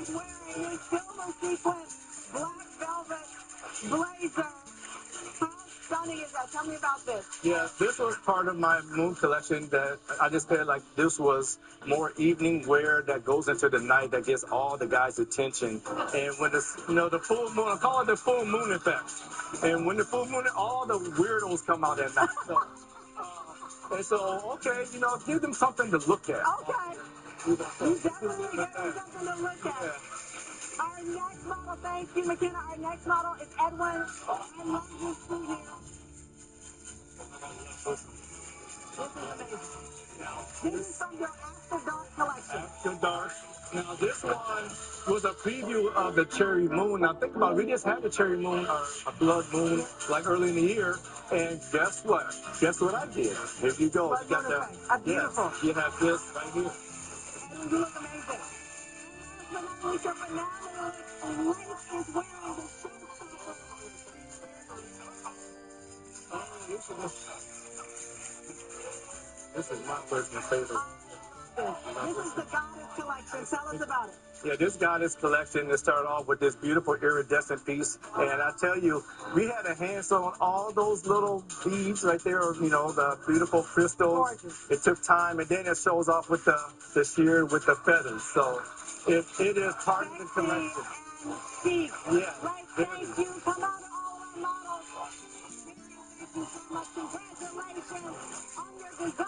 is wearing a silver sequin black velvet blazer. How stunning is that? Tell me about this. Yeah, this was part of my moon collection that I just felt like this was more evening wear that goes into the night that gets all the guys' attention. And when the full moon, I call it the full moon effect. And when the full moon, all the weirdos come out at night. Okay, give them something to look at. Okay. You definitely give them something to look at. Our next model, thank you, McKenna. Our next model is Edwin. I love this thing here. This is from your After Dark collection. After Dark. Now, this one was a preview of the Cherry Moon. Now, think about it. We just had the Cherry Moon, a blood moon, like early in the year. And guess what? Guess what I did? Here you go. You got the, beautiful. You have this right here. And you look amazing. And last but not least, your banana lace is wearing the This is my personal favorite. This is the Goddess collection. Tell us about it. Yeah, this Goddess collection, it started off with this beautiful iridescent piece. And I tell you, we had a hands on all those little beads right there, the beautiful crystals. Gorgeous. It took time, and then it shows off with the sheer with the feathers. So it is part of the collection. Yeah. Right, thank you. Come out, all our models. Thank you so much. Congratulations on your design.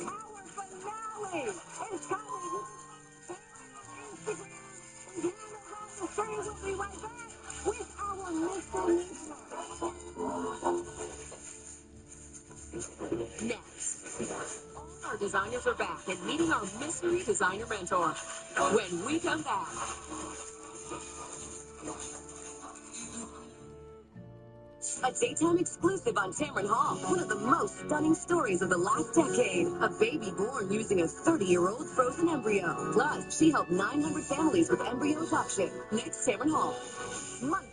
Our finale is coming. We'll be right back with our mystery. Next, all our designers are back and meeting our mystery designer mentor. When we come back. A daytime exclusive on Tamron Hall. One of the most stunning stories of the last decade. A baby born using a 30-year-old frozen embryo. Plus, she helped 900 families with embryo adoption. Next, Tamron Hall. Month.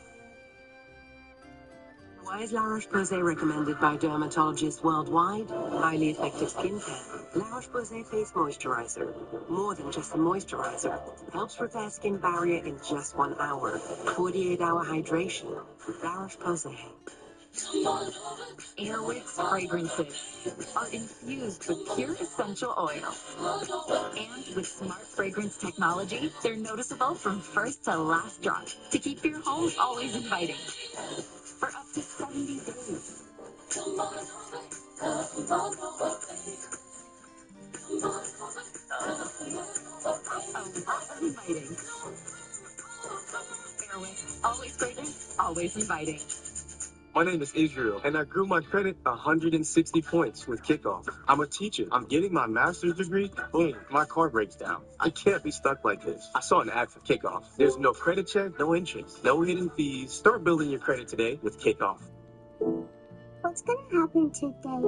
Why is La Roche-Posay recommended by dermatologists worldwide? Highly effective skincare. La Roche-Posay Face Moisturizer. More than just a moisturizer. Helps repair skin barrier in just 1 hour. 48-hour hydration. La Roche-Posay. Airwick's fragrances are infused with pure essential oil. And with smart fragrance technology, they're noticeable from first to last drop to keep your home always inviting. For up to 70 days. Inviting. Airwick, always fragrant, always inviting. My name is Israel, and I grew my credit 160 points with Kickoff. I'm a teacher. I'm getting my master's degree. Boom, my car breaks down. I can't be stuck like this. I saw an ad for Kickoff. There's no credit check, no interest, no hidden fees. Start building your credit today with Kickoff. What's going to happen today?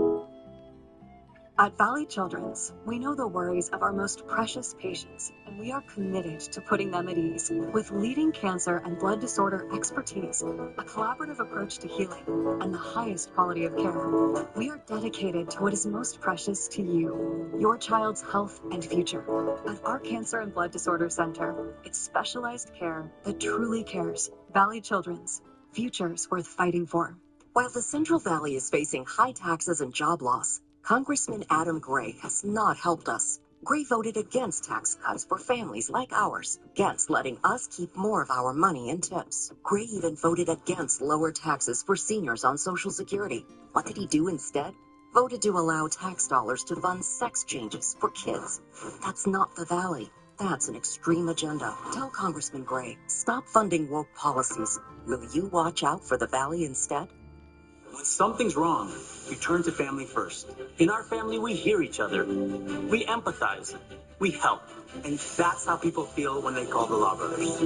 At Valley Children's, we know the worries of our most precious patients, and we are committed to putting them at ease. With leading cancer and blood disorder expertise, a collaborative approach to healing, and the highest quality of care, we are dedicated to what is most precious to you, your child's health and future. At our Cancer and Blood Disorder Center, it's specialized care that truly cares. Valley Children's, futures worth fighting for. While the Central Valley is facing high taxes and job loss, Congressman Adam Gray has not helped us. Gray voted against tax cuts for families like ours, against letting us keep more of our money in tips. Gray even voted against lower taxes for seniors on Social Security. What did he do instead? Voted to allow tax dollars to fund sex changes for kids. That's not the Valley. That's an extreme agenda. Tell Congressman Gray, stop funding woke policies. Will you watch out for the Valley instead? When something's wrong, you turn to family first. In our family, we hear each other. We empathize. We help. And that's how people feel when they call the Law Brothers.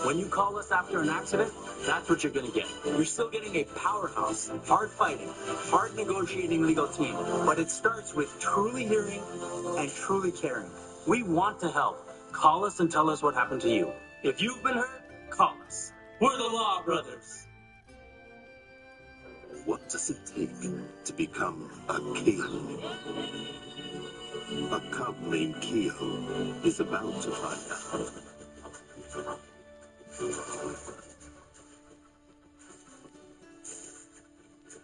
When you call us after an accident, that's what you're going to get. You're still getting a powerhouse, hard-fighting, hard-negotiating legal team. But it starts with truly hearing and truly caring. We want to help. Call us and tell us what happened to you. If you've been hurt, call us. We're the Law Brothers. What does it take to become a king? A cub named Keo is about to find out.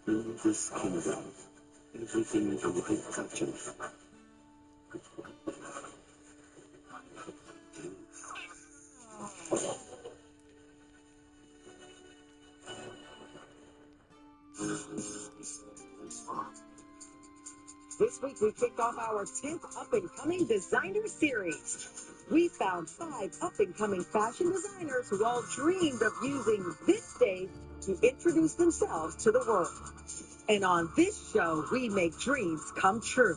In this kingdom, everything the light touches This week, we kicked off our 10th up-and-coming designer series. We found 5 up-and-coming fashion designers who all dreamed of using this stage to introduce themselves to the world. And on this show, we make dreams come true.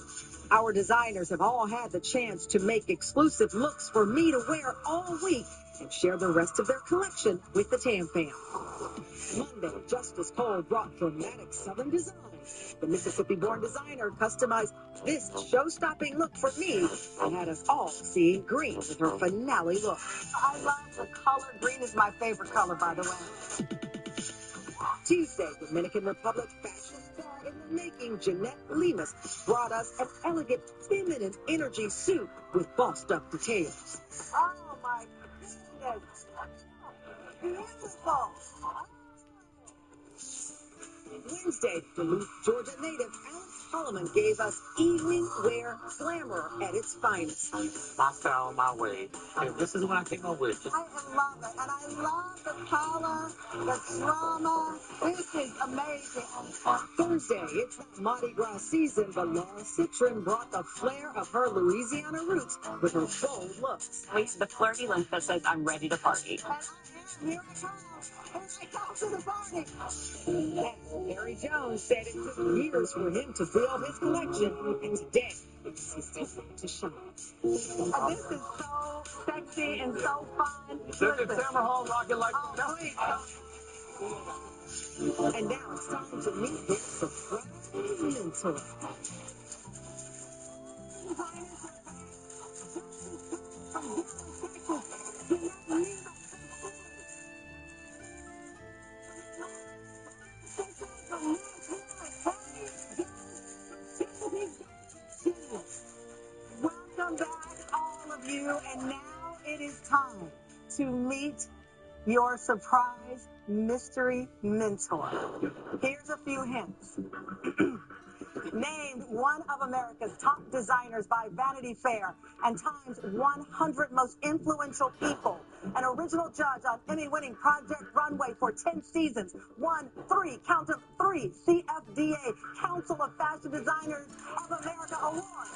Our designers have all had the chance to make exclusive looks for me to wear all week and share the rest of their collection with the Tam Fam. Monday, Justice Cole brought dramatic Southern design. The Mississippi-born designer customized this show-stopping look for me and had us all seeing green with her finale look. I love the color. Green is my favorite color, by the way. Tuesday, Dominican Republic fashion star in the making, Jeanette Lemus, brought us an elegant, feminine energy suit with bossed-up details. Oh, my goodness. Beautiful. Wednesday, Duluth, Georgia native Alex Holloman gave us evening wear glamour at its finest. My style, my way. And this is what I came up with. I love it. And I love the color, the drama. This is amazing. On Thursday, it's not Mardi Gras season, but Laura Citron brought the flair of her Louisiana roots with her bold looks. The flirty lymph that says, I'm ready to party. Here I come. Here I come to the party. And Harry Jones said it took years for him to build his collection, and today it's his time to shine. This is so sexy and so fun. This is Summer Hall rocking like And now it's time to meet his surprise mentor. Welcome back, all of you, and now it is time to meet your surprise mystery mentor. Here's a few hints. Named one of America's top designers by Vanity Fair and Time's 100 most influential people. An original judge on Emmy-winning Project Runway for 10 seasons. Won 3 CFDA Council of Fashion Designers of America awards.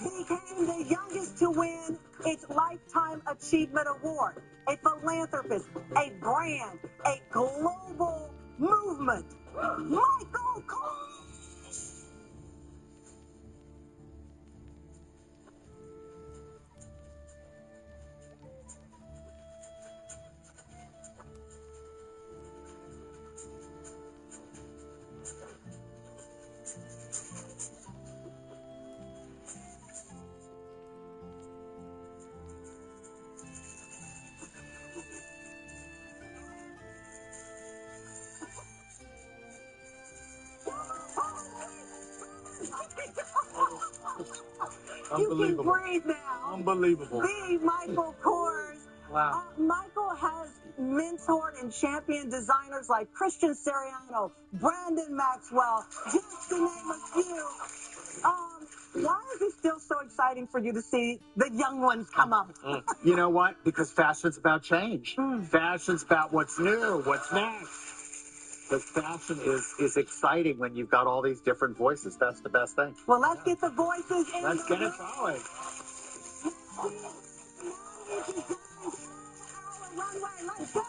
Became the youngest to win its Lifetime Achievement Award. A philanthropist, a brand, a global movement. Michael Kors! You can Unbelievable. breathe now. Unbelievable. The Michael Kors. Wow. Michael has mentored and championed designers like Christian Siriano, Brandon Maxwell, just to name a few. Why is it still so exciting for you to see the young ones come up? You know what? Because fashion's about change. Fashion's about what's new, what's next. But fashion is exciting when you've got all these different voices. That's the best thing. Well, let's get the voices in. Let's get it going. Runway, let's go.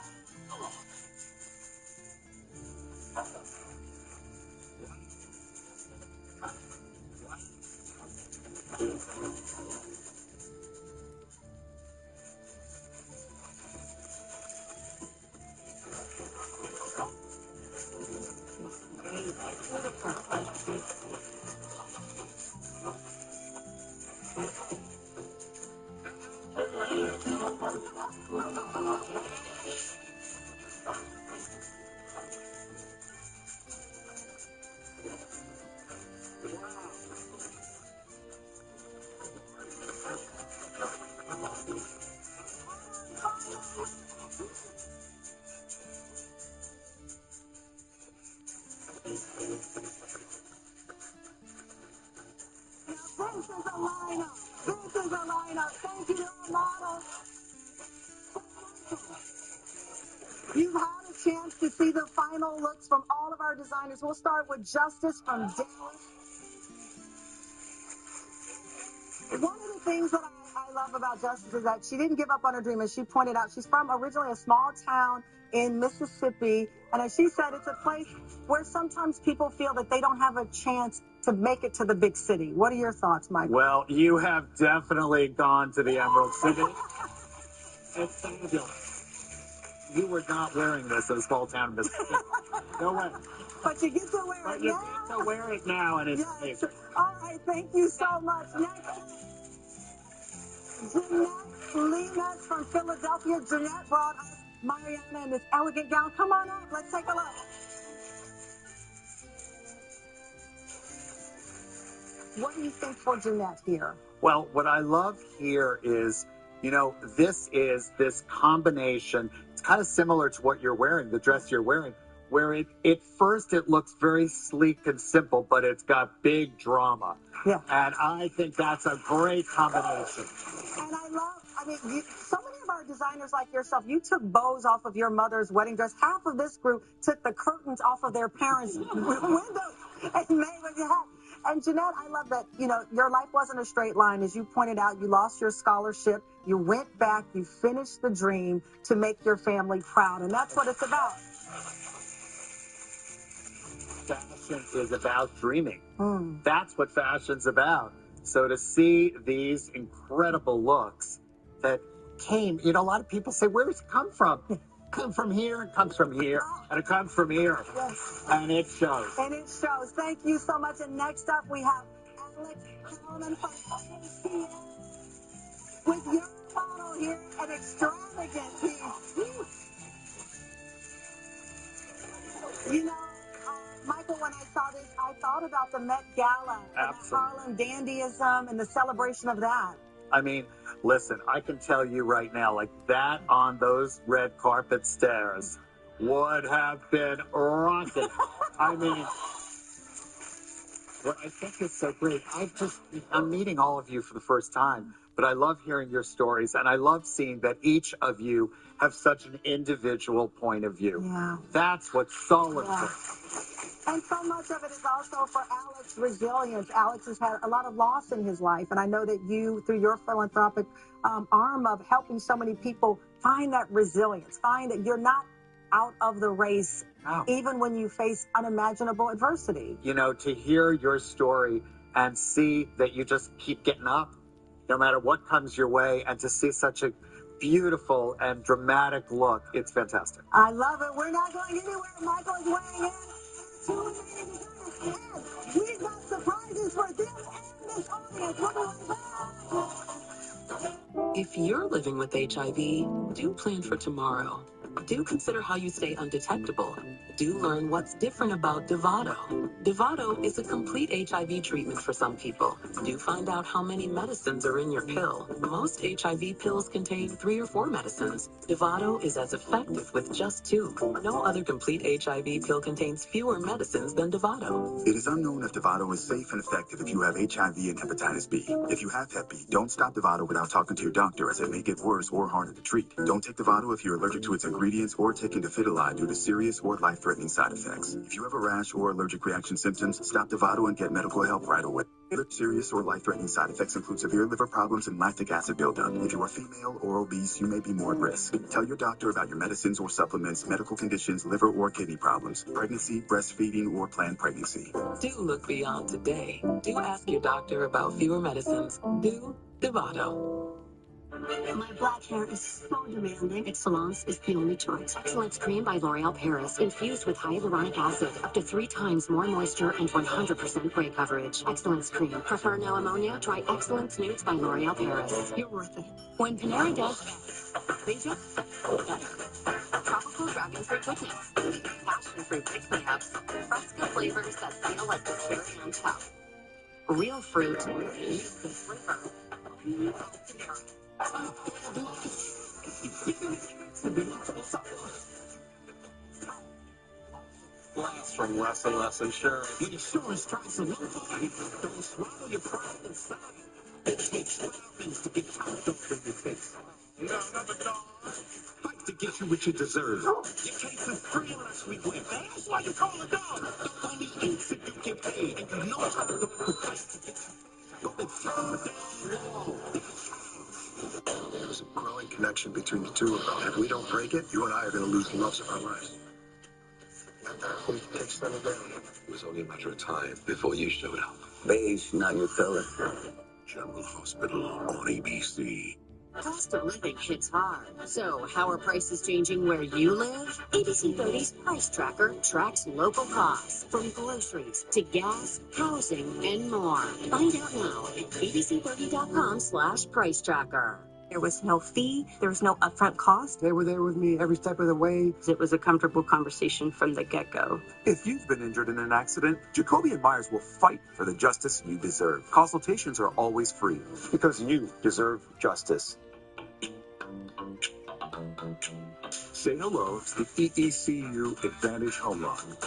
This is a lineup. This is a lineup. Thank you to our models. You've had a chance to see the final looks from all of our designers. We'll start with Justice from Dallas. One of the things that I love about Justice is that she didn't give up on her dream. As she pointed out, she's from originally a small town in Mississippi. And as she said, it's a place where sometimes people feel that they don't have a chance to make it to the big city. What are your thoughts, Michael? Well, you have definitely gone to the Emerald City. It's fabulous. You were not wearing this in a small town in Mississippi. No way. But you get to wear But it you now. get to wear it now, and it's Yes. amazing. All right, thank you so much. Next, Jeanette Lemus from Philadelphia. Jeanette brought us Mariana in this elegant gown. Come on up. Let's take a look. What do you think for Jeanette here? Well, what I love here is, you know, this is this combination. It's kind of similar to what you're wearing, the dress you're wearing, where at first it looks very sleek and simple, but it's got big drama. Yeah. And I think that's a great combination. And so many of our designers like yourself, you took bows off of your mother's wedding dress. Half of this group took the curtains off of their parents' windows and made what you had. And Jeanette, I love that, you know, your life wasn't a straight line. As you pointed out, you lost your scholarship. You went back, you finished the dream to make your family proud. And that's what it's about. Fashion is about dreaming. That's what fashion's about. So to see these incredible looks that came, you know, a lot of people say, where does it come from? Come from here, it comes from here, and it comes from here. Yes. And it shows. And it shows. Thank you so much. And next up, we have Alex Coleman from ACS with your model here, an extravagant piece. You know, Michael, when I saw this, I thought about the Met Gala and the Harlem dandyism and the celebration of that. I mean, listen, I can tell you right now, like that on those red carpet stairs would have been rocking. I mean, what I think is so great, I'm meeting all of you for the first time, but I love hearing your stories, and I love seeing that each of you have such an individual point of view. Yeah. That's what's so important. And so much of it is also for Alex's resilience. Alex has had a lot of loss in his life, and I know that you, through your philanthropic arm of helping so many people, find that resilience, find that you're not out of the race, even when you face unimaginable adversity. You know, to hear your story and see that you just keep getting up, no matter what comes your way, and to see such a beautiful and dramatic look, it's fantastic. I love it. We're not going anywhere. Michael is weighing in. We've got surprises for them and this audience. We'll be right back. If you're living with HIV, do plan for tomorrow. Do consider how you stay undetectable. do learn what's different about Dovato. Dovato is a complete HIV treatment for some people. Do find out how many medicines are in your pill. Most HIV pills contain 3 or 4 medicines. Dovato is as effective with just 2. No other complete HIV pill contains fewer medicines than Dovato. It is unknown if Dovato is safe and effective if you have HIV and hepatitis B. If you have Hep B, don't stop Dovato without talking to your doctor, as it may get worse or harder to treat. Don't take Dovato if you're allergic to its ingredients or taking Dofetilide due to serious or life-threatening side effects. If you have a rash or allergic reaction symptoms, stop Dovato and get medical help right away. Serious or life-threatening side effects include severe liver problems and lactic acid buildup. If you are female or obese, you may be more at risk. Tell your doctor about your medicines or supplements, medical conditions, liver or kidney problems, pregnancy, breastfeeding, or planned pregnancy. Do look beyond today. Do ask your doctor about fewer medicines. Do Dovato. My black hair is so demanding. Excellence is the only choice. Excellence Cream by L'Oreal Paris, infused with hyaluronic acid, up to 3 times more moisture and 100% gray coverage. Excellence Cream. Prefer no ammonia? Try Excellence Nudes by L'Oreal Paris. You're worth it. When Panera does better, they just better. Tropical dragon fruit goodness, passion fruit pick-me-ups, fresca flavors that feel like the cherry on top. Real fruit, the flavor. Blast from less and sure. The insurance tries to look for you. Don't swallow your pride inside. It takes 12 things to get chopped off in your face. No, another dog. Fight to get you what you deserve. Your case is free unless we win. That's why you call a dog. The money eats if you get paid. And you know how to go to fight to get you. Go and throw it down. There's a growing connection between the two of them. If we don't break it, you and I are going to lose the loves of our lives. We can take some down. It was only a matter of time before you showed up. Beige, not your color. General Hospital on ABC. Cost of living hits hard. So, how are prices changing where you live? ABC 30's Price Tracker tracks local costs, from groceries to gas, housing, and more. Find out now at abc30.com/price tracker. There was no fee. There was no upfront cost. They were there with me every step of the way. It was a comfortable conversation from the get-go. If you've been injured in an accident, Jacoby & Myers will fight for the justice you deserve. Consultations are always free. Because you deserve justice. Say hello to the EECU Advantage Home Loan.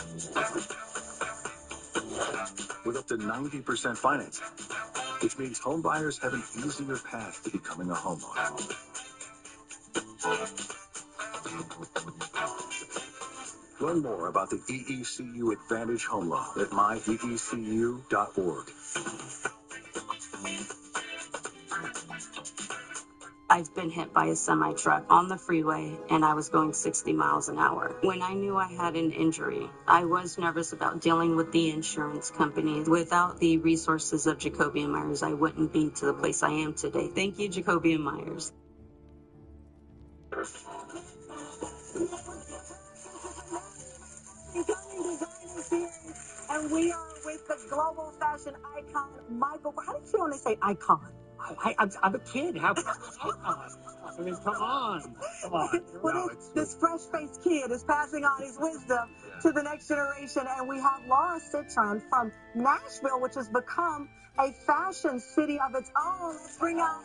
With up to 90% financing, which means home buyers have an easier path to becoming a homeowner. Learn more about the EECU Advantage Home Loan at myeecu.org. I've been hit by a semi-truck on the freeway, and I was going 60 miles an hour. When I knew I had an injury, I was nervous about dealing with the insurance company. Without the resources of Jacoby & Myers, I wouldn't be to the place I am today. Thank you, Jacoby & Myers. And we are with the global fashion icon, Michael. How did you only say icon? I'm a kid. How can I mean, come on. Well, this fresh-faced kid is passing on his wisdom to the next generation. And we have Laura Citron from Nashville, which has become a fashion city of its own. Let's bring out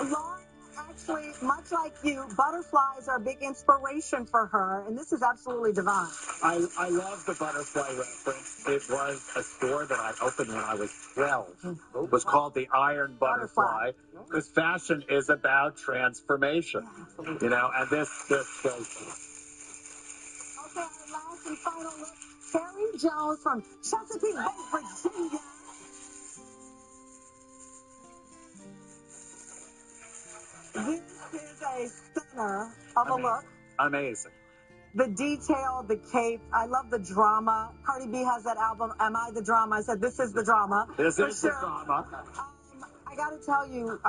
Laura. Actually, much like you, butterflies are a big inspiration for her, and this is absolutely divine. I love the butterfly reference. It was a store that I opened when I was 12. It was called the Iron Butterfly, because fashion is about transformation. You know, and this goes. Okay, our last and final look, Terry Jones from Chesapeake Bay, Virginia. This is a stunner of a look. Amazing. The detail, the cape. I love the drama. Cardi B has that album, Am I the Drama? I said, this is the drama. This is the drama. I got to tell you,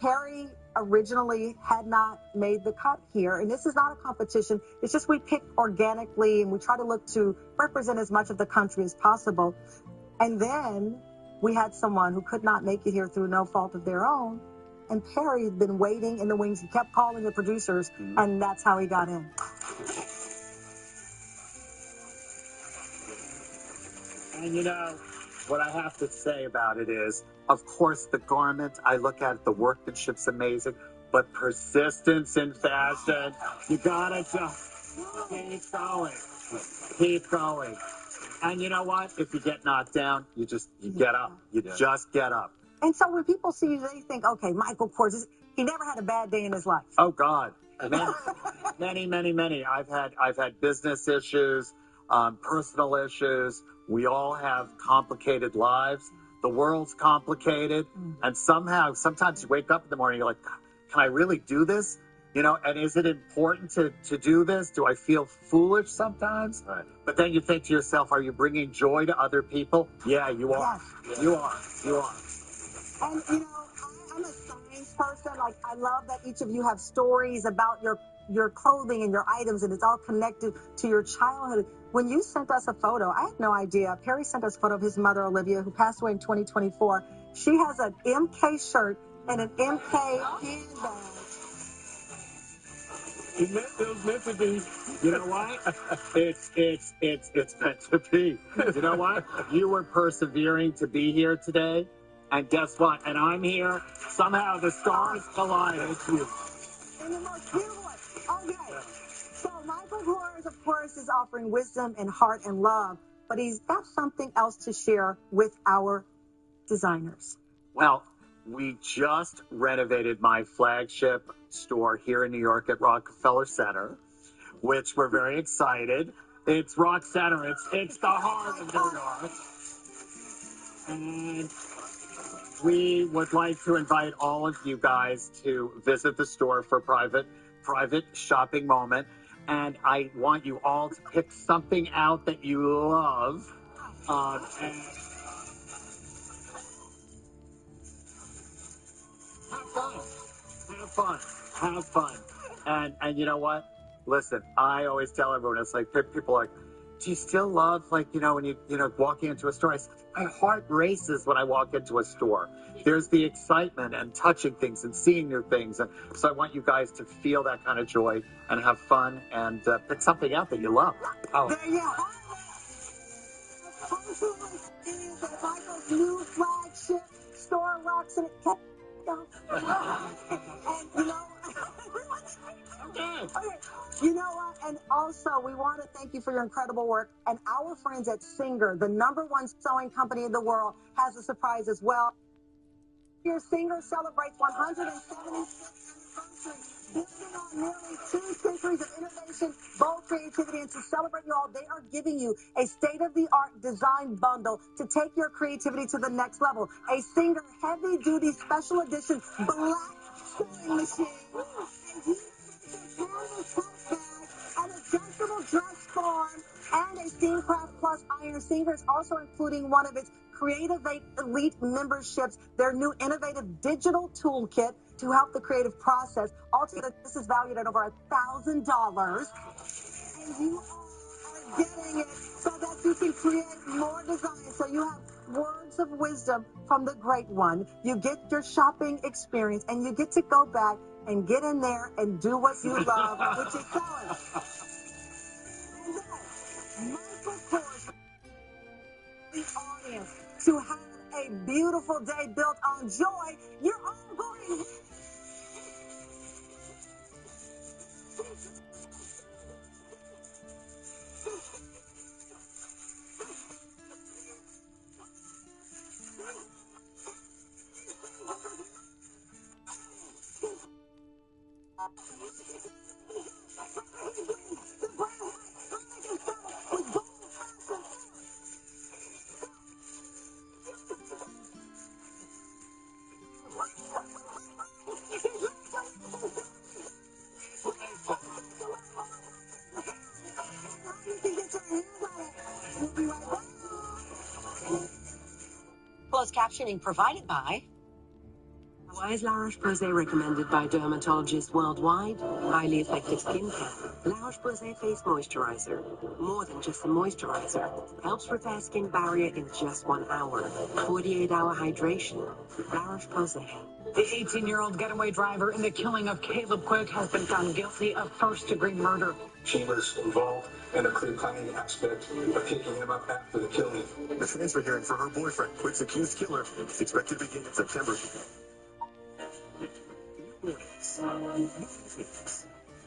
Perry originally had not made the cut here. And this is not a competition. It's just we pick organically and we try to look to represent as much of the country as possible. And then we had someone who could not make it here through no fault of their own. and Perry had been waiting in the wings. He kept calling the producers, and that's how he got in. And you know, what I have to say about it is, of course, the garment, I look at it, the workmanship's amazing, but persistence in fashion, you gotta just keep going. Keep going. And you know what? If you get knocked down, you get up. You just get up. And so when people see you, they think, okay, Michael Kors, he never had a bad day in his life. Oh God, many. I've had business issues, personal issues. We all have complicated lives. The world's complicated, and sometimes you wake up in the morning, you're like, can I really do this? You know, and is it important to do this? Do I feel foolish sometimes? Right. But then you think to yourself, are you bringing joy to other people? Yeah, you are. Yes. You are. And, you know, I'm a science person. Like, I love that each of you have stories about your clothing and your items, and it's all connected to your childhood. When you sent us a photo, I had no idea. Perry sent us a photo of his mother, Olivia, who passed away in 2024. She has an MK shirt and an MK handbag. It was meant to be. You know what? It's meant to be. You know what? You were persevering to be here today, and guess what? And I'm here. Somehow the stars collided. It's you. And the most beautiful. Okay. So Michael Kors, of course, is offering wisdom and heart and love, but he's got something else to share with our designers. Well, we just renovated my flagship store here in New York at Rockefeller Center, which we're very excited. It's Rock Center. It's the heart of New York. And we would like to invite all of you guys to visit the store for a private shopping moment. And I want you all to pick something out that you love. And have fun. And you know what? Listen, I always tell everyone, it's like, people are like, do you still love, like, you know, when you walking into a store? I say, my heart races when I walk into a store. There's the excitement and touching things and seeing new things. And so I want you guys to feel that kind of joy and have fun and pick something out that you love. Oh. There you have it. Is Michael's new flagship store, Rocks and and you know, okay. You know what? And also, we want to thank you for your incredible work. And our friends at Singer, the #1 sewing company in the world, has a surprise as well. Your Singer celebrates 176th anniversary, building on nearly 2 centuries of innovation, bold creativity, and to celebrate you all, they are giving you a state-of-the-art design bundle to take your creativity to the next level. A Singer heavy-duty special edition black sewing machine, a canvas tote bag, an adjustable dress form, and a Steamcraft Plus iron. Singer is also including one of its Creative Elite memberships, their new innovative digital toolkit to help the creative process. Altogether, this is valued at over $1,000. And you are getting it so that you can create more designs. So you have words of wisdom from the great one. You get your shopping experience, and you get to go back and get in there and do what you love, which is selling. And then, Michael Kors, the audience, to have a beautiful day built on joy, you're all going. Closed captioning provided by... Why is La Roche-Posay recommended by dermatologists worldwide? Highly effective skincare. La Roche-Posay Face Moisturizer. More than just a moisturizer. Helps repair skin barrier in just 1 hour. 48-hour hydration. La Roche-Posay. The 18-year-old getaway driver in the killing of Caleb Quick has been found guilty of first-degree murder. She was involved in a clear planning aspect of picking him up after the killing. The transfer hearing for her boyfriend, Quick's accused killer, is expected to begin in September.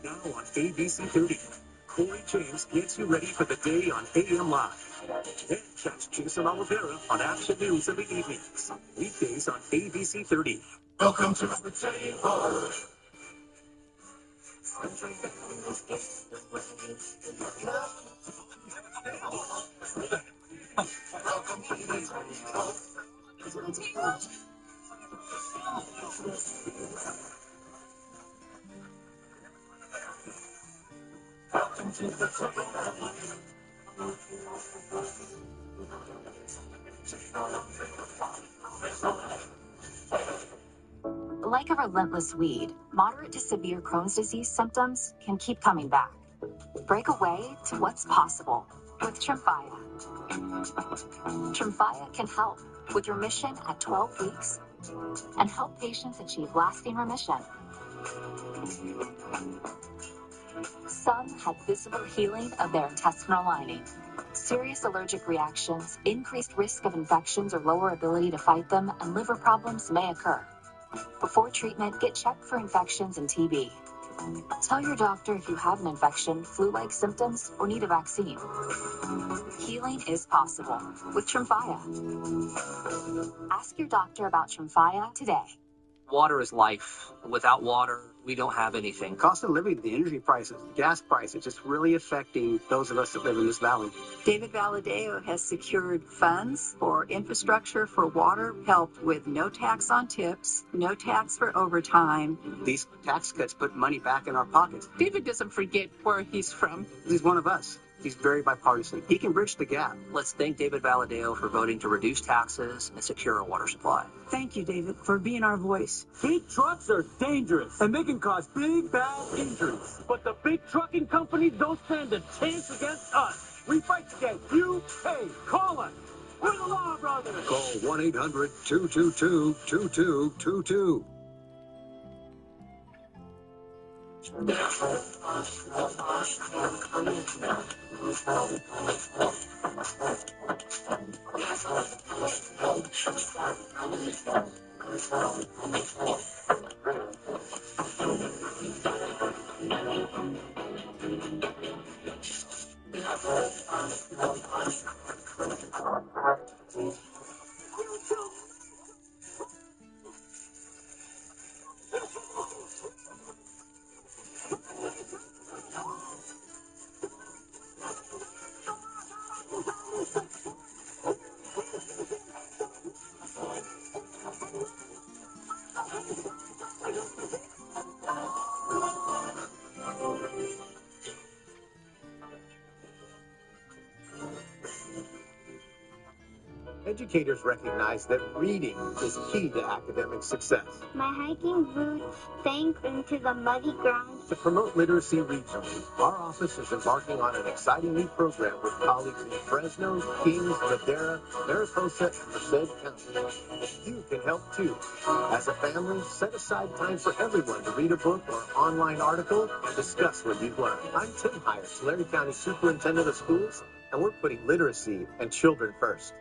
Now on ABC 30, Corey James gets you ready for the day on AM Live. Then catch Jason Oliveira on Action News in the evenings. Weekdays on ABC 30. Welcome to the table. Like a relentless weed, moderate to severe Crohn's disease symptoms can keep coming back. Break away to what's possible with Tremfya. Tremfya can help with remission at 12 weeks and help patients achieve lasting remission. Some had visible healing of their intestinal lining. Serious allergic reactions, increased risk of infections or lower ability to fight them, and liver problems may occur. Before treatment, get checked for infections and TB. Tell your doctor if you have an infection, flu-like symptoms, or need a vaccine. Healing is possible with Tremfya. Ask your doctor about Tremfya today. Water is life. Without water, we don't have anything. Cost of living, the energy prices, the gas prices, just really affecting those of us that live in this valley. David Valadeo has secured funds for infrastructure for water, helped with no tax on tips, no tax for overtime. These tax cuts put money back in our pockets. David doesn't forget where he's from. He's one of us. He's very bipartisan. He can bridge the gap. Let's thank David Valadeo for voting to reduce taxes and secure our water supply. Thank you, David, for being our voice. Big trucks are dangerous, and they can cause big, bad injuries. But the big trucking companies don't stand a chance against us. We fight against you. Hey, call us. We're the Law Brothers. Call 1-800-222-2222. Educators recognize that reading is key to academic success. My hiking boots sank into the muddy ground. To promote literacy regionally, our office is embarking on an exciting new program with colleagues in Fresno, Kings, Madera, Mariposa, and Merced County. You can help too. As a family, set aside time for everyone to read a book or online article and discuss what you've learned. I'm Tim Hires, Tulare County Superintendent of Schools, and we're putting literacy and children first.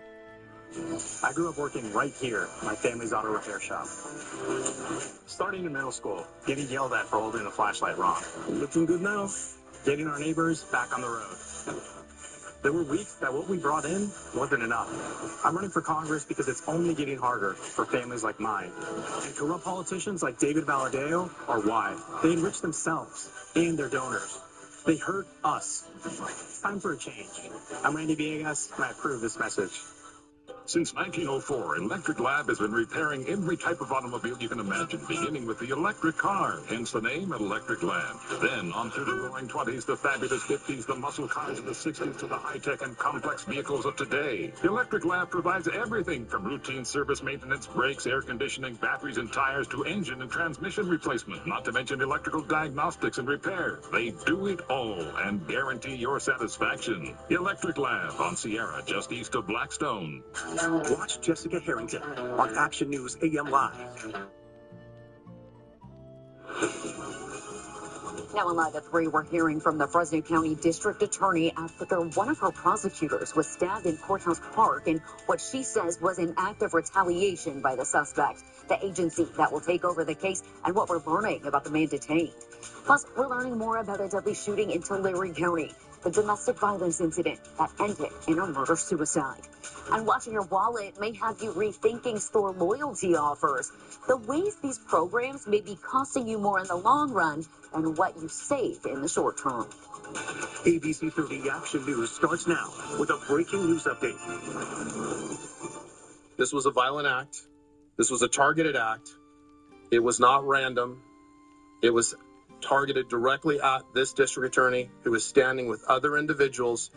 I grew up working right here, my family's auto repair shop. Starting in middle school, getting yelled at for holding the flashlight wrong. Looking good now. Getting our neighbors back on the road. There were weeks that what we brought in wasn't enough. I'm running for Congress because it's only getting harder for families like mine. And corrupt politicians like David Valadeo are why. They enrich themselves and their donors. They hurt us. It's time for a change. I'm Randy Villegas, and I approve this message. Since 1904, Electric Lab has been repairing every type of automobile you can imagine, beginning with the electric car, hence the name Electric Lab. Then, on through the roaring 20s, the fabulous 50s, the muscle cars of the 60s, to the high-tech and complex vehicles of today. The Electric Lab provides everything from routine service maintenance, brakes, air conditioning, batteries and tires, to engine and transmission replacement, not to mention electrical diagnostics and repair. They do it all and guarantee your satisfaction. The Electric Lab on Sierra, just east of Blackstone. Watch Jessica Harrington on Action News AM Live. Now in Live at 3, we're hearing from the Fresno County District Attorney after one of her prosecutors was stabbed in Courthouse Park in what she says was an act of retaliation by the suspect. The agency that will take over the case and what we're learning about the man detained. Plus, we're learning more about a deadly shooting in Tulare County, the domestic violence incident that ended in a murder-suicide. And watching your wallet may have you rethinking store loyalty offers. The ways these programs may be costing you more in the long run than what you save in the short term. ABC 30 Action News starts now with a breaking news update. This was a violent act. This was a targeted act. It was not random. It was targeted directly at this district attorney who was standing with other individuals.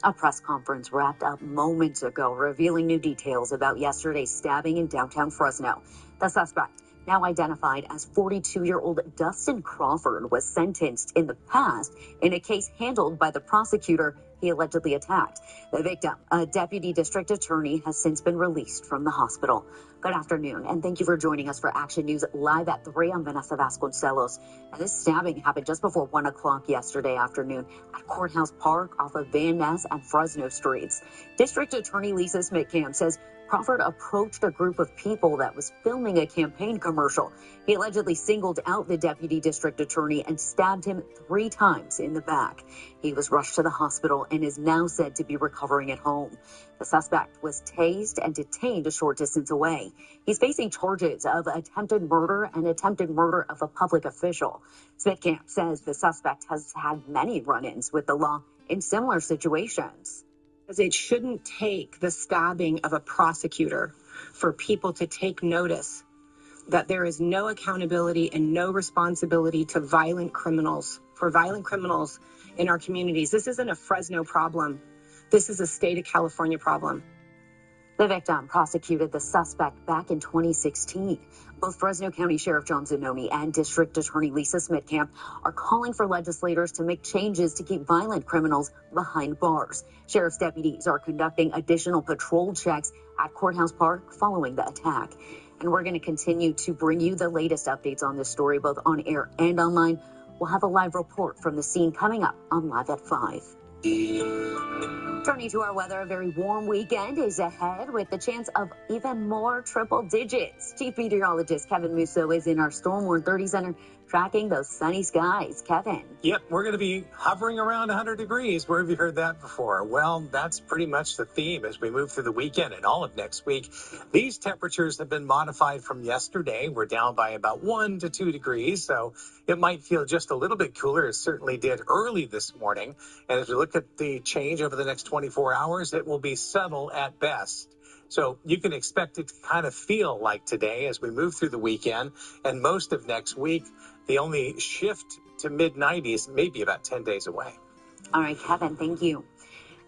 A press conference wrapped up moments ago, revealing new details about yesterday's stabbing in downtown Fresno. The suspect, now identified as 42-year-old Dustin Crawford, was sentenced in the past in a case handled by the prosecutor he allegedly attacked. The victim, a deputy district attorney, has since been released from the hospital. Good afternoon, and thank you for joining us for Action News Live at 3. I'm Vanessa Vasconcelos. And this stabbing happened just before 1 o'clock yesterday afternoon at Courthouse Park off of Van Ness and Fresno Streets. District Attorney Lisa Smitkamp says Crawford approached a group of people that was filming a campaign commercial. He allegedly singled out the deputy district attorney and stabbed him 3 times in the back. He was rushed to the hospital and is now said to be recovering at home. The suspect was tased and detained a short distance away. He's facing charges of attempted murder and attempted murder of a public official. Smitkamp says the suspect has had many run-ins with the law in similar situations. It shouldn't take the stabbing of a prosecutor for people to take notice that there is no accountability and no responsibility to violent criminals, for violent criminals in our communities. This isn't a Fresno problem. This is a state of California problem. The victim prosecuted the suspect back in 2016. Both Fresno County Sheriff John Zanoni and District Attorney Lisa Smitkamp are calling for legislators to make changes to keep violent criminals behind bars. Sheriff's deputies are conducting additional patrol checks at Courthouse Park following the attack. And we're going to continue to bring you the latest updates on this story, both on air and online. We'll have a live report from the scene coming up on Live at 5. Turning to our weather, a very warm weekend is ahead with the chance of even more triple digits. Chief Meteorologist Kevin Musso is in our Storm Warn 30 Center tracking those sunny skies. Kevin. Yep, we're going to be hovering around 100 degrees. Where have you heard that before? Well, that's pretty much the theme as we move through the weekend and all of next week. These temperatures have been modified from yesterday. We're down by about 1 to 2 degrees, so it might feel just a little bit cooler. It certainly did early this morning. And as we look at the change over the next 24 hours, it will be subtle at best. So you can expect it to kind of feel like today as we move through the weekend and most of next week. The only shift to mid-90s may be about 10 days away. All right, Kevin, thank you.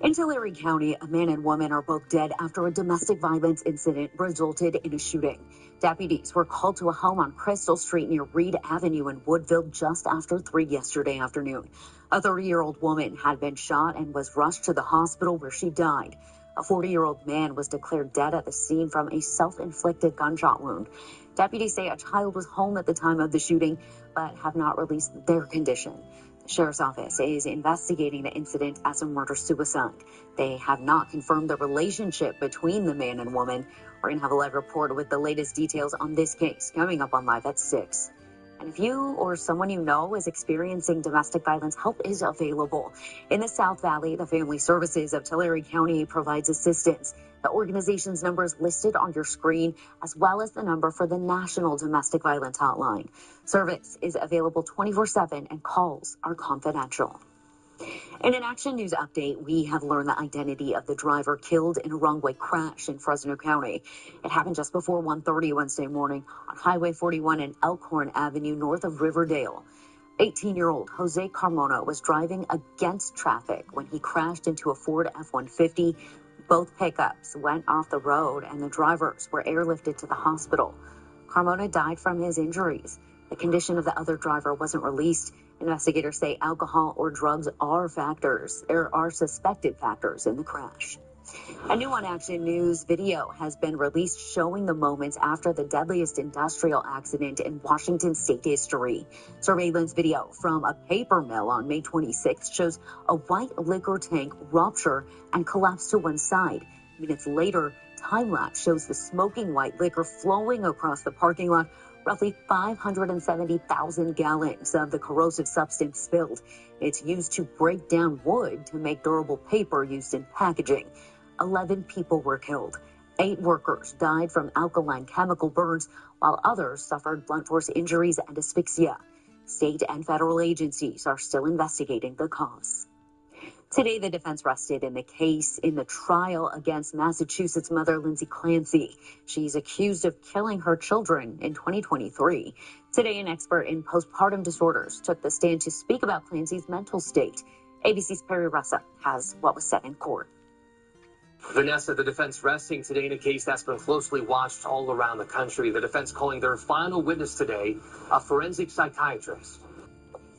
In Tulare County, a man and woman are both dead after a domestic violence incident resulted in a shooting. Deputies were called to a home on Crystal Street near Reed Avenue in Woodville just after 3 yesterday afternoon. A 30-year-old woman had been shot and was rushed to the hospital where she died. A 40-year-old man was declared dead at the scene from a self-inflicted gunshot wound. Deputies say a child was home at the time of the shooting, but have not released their condition. The sheriff's office is investigating the incident as a murder-suicide. They have not confirmed the relationship between the man and woman. We're going to have a live report with the latest details on this case coming up on Live at 6. And if you or someone you know is experiencing domestic violence, help is available. In the South Valley, the Family Services of Tulare County provides assistance. The organization's number is listed on your screen, as well as the number for the National Domestic Violence Hotline. Service is available 24/7 and calls are confidential. In an Action News update, we have learned the identity of the driver killed in a wrong-way crash in Fresno County. It happened just before 1:30 Wednesday morning on Highway 41 and Elkhorn Avenue north of Riverdale. 18-year-old Jose Carmona was driving against traffic when he crashed into a Ford F-150. Both pickups went off the road and the drivers were airlifted to the hospital. Carmona died from his injuries. The condition of the other driver wasn't released. Investigators say alcohol or drugs are suspected factors in the crash. A new On Action News video has been released showing the moments after the deadliest industrial accident in Washington state history. Surveillance video from a paper mill on May 26th shows a white liquor tank rupture and collapse to one side. Minutes later, time-lapse shows the smoking white liquor flowing across the parking lot. Roughly 570,000 gallons of the corrosive substance spilled. It's used to break down wood to make durable paper used in packaging. 11 people were killed. 8 workers died from alkaline chemical burns, while others suffered blunt force injuries and asphyxia. State and federal agencies are still investigating the cause. Today, the defense rested in the case in the trial against Massachusetts mother Lindsay Clancy. She's accused of killing her children in 2023. Today, an expert in postpartum disorders took the stand to speak about Clancy's mental state. ABC's Perry Russa has what was said in court. Vanessa, the defense resting today in a case that's been closely watched all around the country. The defense calling their final witness today a forensic psychiatrist.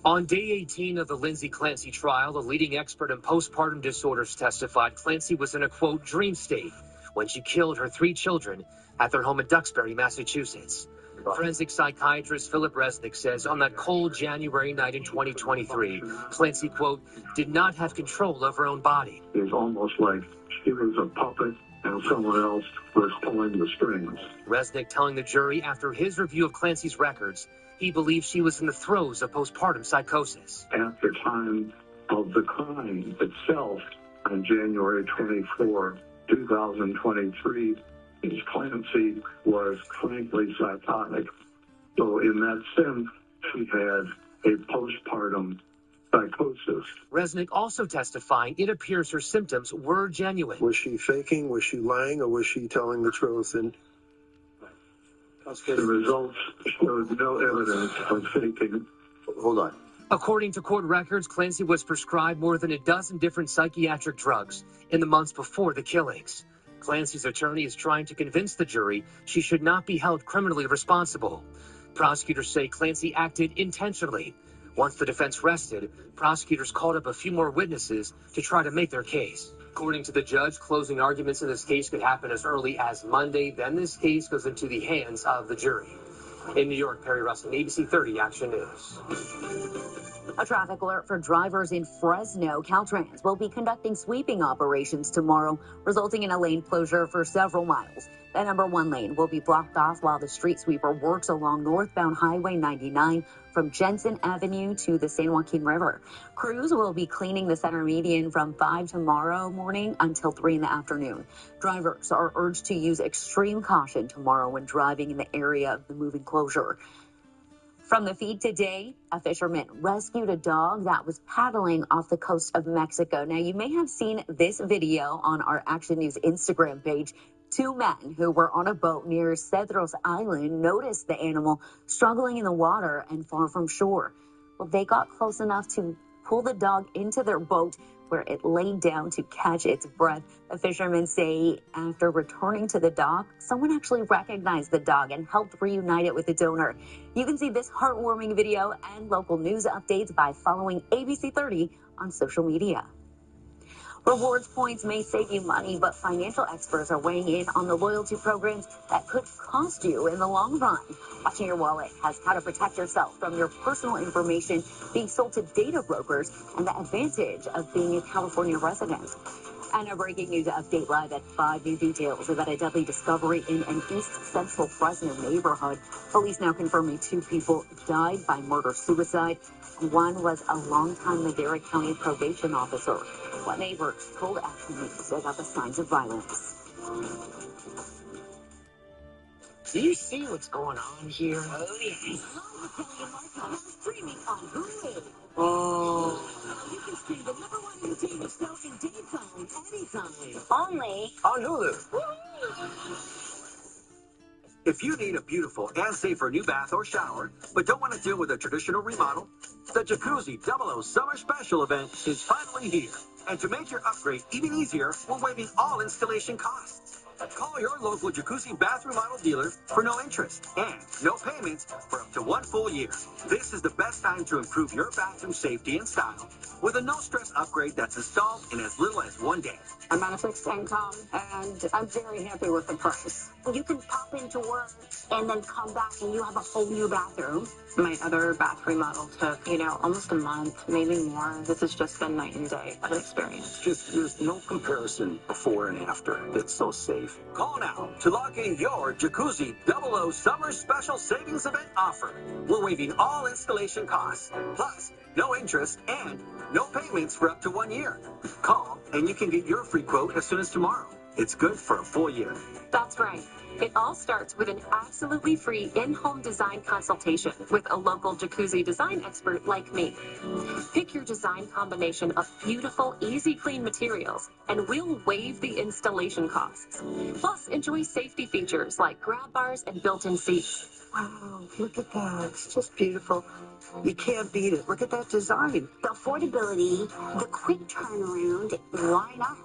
On day 18 of the Lindsay Clancy trial, a leading expert in postpartum disorders testified Clancy was in a, quote, dream state when she killed her 3 children at their home in Duxbury, Massachusetts. Forensic psychiatrist Philip Resnick says on that cold January night in 2023, Clancy, quote, did not have control of her own body. It was almost like she was a puppet and someone else was pulling the strings. Resnick telling the jury after his review of Clancy's records, he believes she was in the throes of postpartum psychosis. At the time of the crime itself, on January 24, 2023, Ms. Clancy was frankly psychotic. So in that sense, she had a postpartum psychosis. Resnick also testifying it appears her symptoms were genuine. Was she faking? Was she lying? Or was she telling the truth? And the results showed no evidence of faking. Hold on. According to court records, Clancy was prescribed more than a dozen different psychiatric drugs in the months before the killings. Clancy's attorney is trying to convince the jury she should not be held criminally responsible. Prosecutors say Clancy acted intentionally. Once the defense rested, prosecutors called up a few more witnesses to try to make their case. According to the judge, closing arguments in this case could happen as early as Monday. Then this case goes into the hands of the jury. In New York, Perry Russell, ABC 30 Action News. A traffic alert for drivers in Fresno. Caltrans will be conducting sweeping operations tomorrow, resulting in a lane closure for several miles. The number 1 lane will be blocked off while the street sweeper works along northbound Highway 99 from Jensen Avenue to the San Joaquin River. Crews will be cleaning the center median from 5 tomorrow morning until 3 in the afternoon. Drivers are urged to use extreme caution tomorrow when driving in the area of the moving closure. From the feed today, a fisherman rescued a dog that was paddling off the coast of Mexico. Now, you may have seen this video on our Action News Instagram page. 2 men who were on a boat near Cedros Island noticed the animal struggling in the water and far from shore. Well, they got close enough to pull the dog into their boat where it laid down to catch its breath. The fishermen say after returning to the dock, someone actually recognized the dog and helped reunite it with its owner. You can see this heartwarming video and local news updates by following ABC 30 on social media. Rewards points may save you money, but financial experts are weighing in on the loyalty programs that could cost you in the long run. Watching Your Wallet has how to protect yourself from your personal information being sold to data brokers and the advantage of being a California resident. And a breaking news update live at 5. New details about a deadly discovery in an East Central Fresno neighborhood. Police now confirming 2 people died by murder-suicide. One was a longtime Madera County probation officer. What neighbors told Action News about the signs of violence. Do you see what's going on here? Oh, yes. Streaming on Hulu. Oh. You can stream the #1 entertainment show in daytime, anytime. Only on Hulu. If you need a beautiful and safer new bath or shower, but don't want to deal with a traditional remodel, the Jacuzzi 00 Summer Special event is finally here. And to make your upgrade even easier, we're waiving all installation costs. Call your local jacuzzi bathroom model dealer for no interest and no payments for up to 1 full year. This is the best time to improve your bathroom safety and style with a no-stress upgrade that's installed in as little as 1 day. I'm on a fixed income, and I'm very happy with the price. You can pop into work and then come back and you have a whole new bathroom. My other bath remodel took, almost a month, maybe more. This has just been night and day of an experience. There's no comparison before and after. It's so safe. Call now to lock in your Jacuzzi 00 Summer Special Savings Event offer. We're waiving all installation costs, plus no interest and no payments for up to 1 year. Call and you can get your free quote as soon as tomorrow. It's good for a full year. That's right. It all starts with an absolutely free in-home design consultation with a local jacuzzi design expert like me. Pick your design combination of beautiful, easy clean materials, and we'll waive the installation costs. Plus, enjoy safety features like grab bars and built-in seats. Wow, look at that. It's just beautiful. You can't beat it. Look at that design. The affordability, the quick turnaround, why not?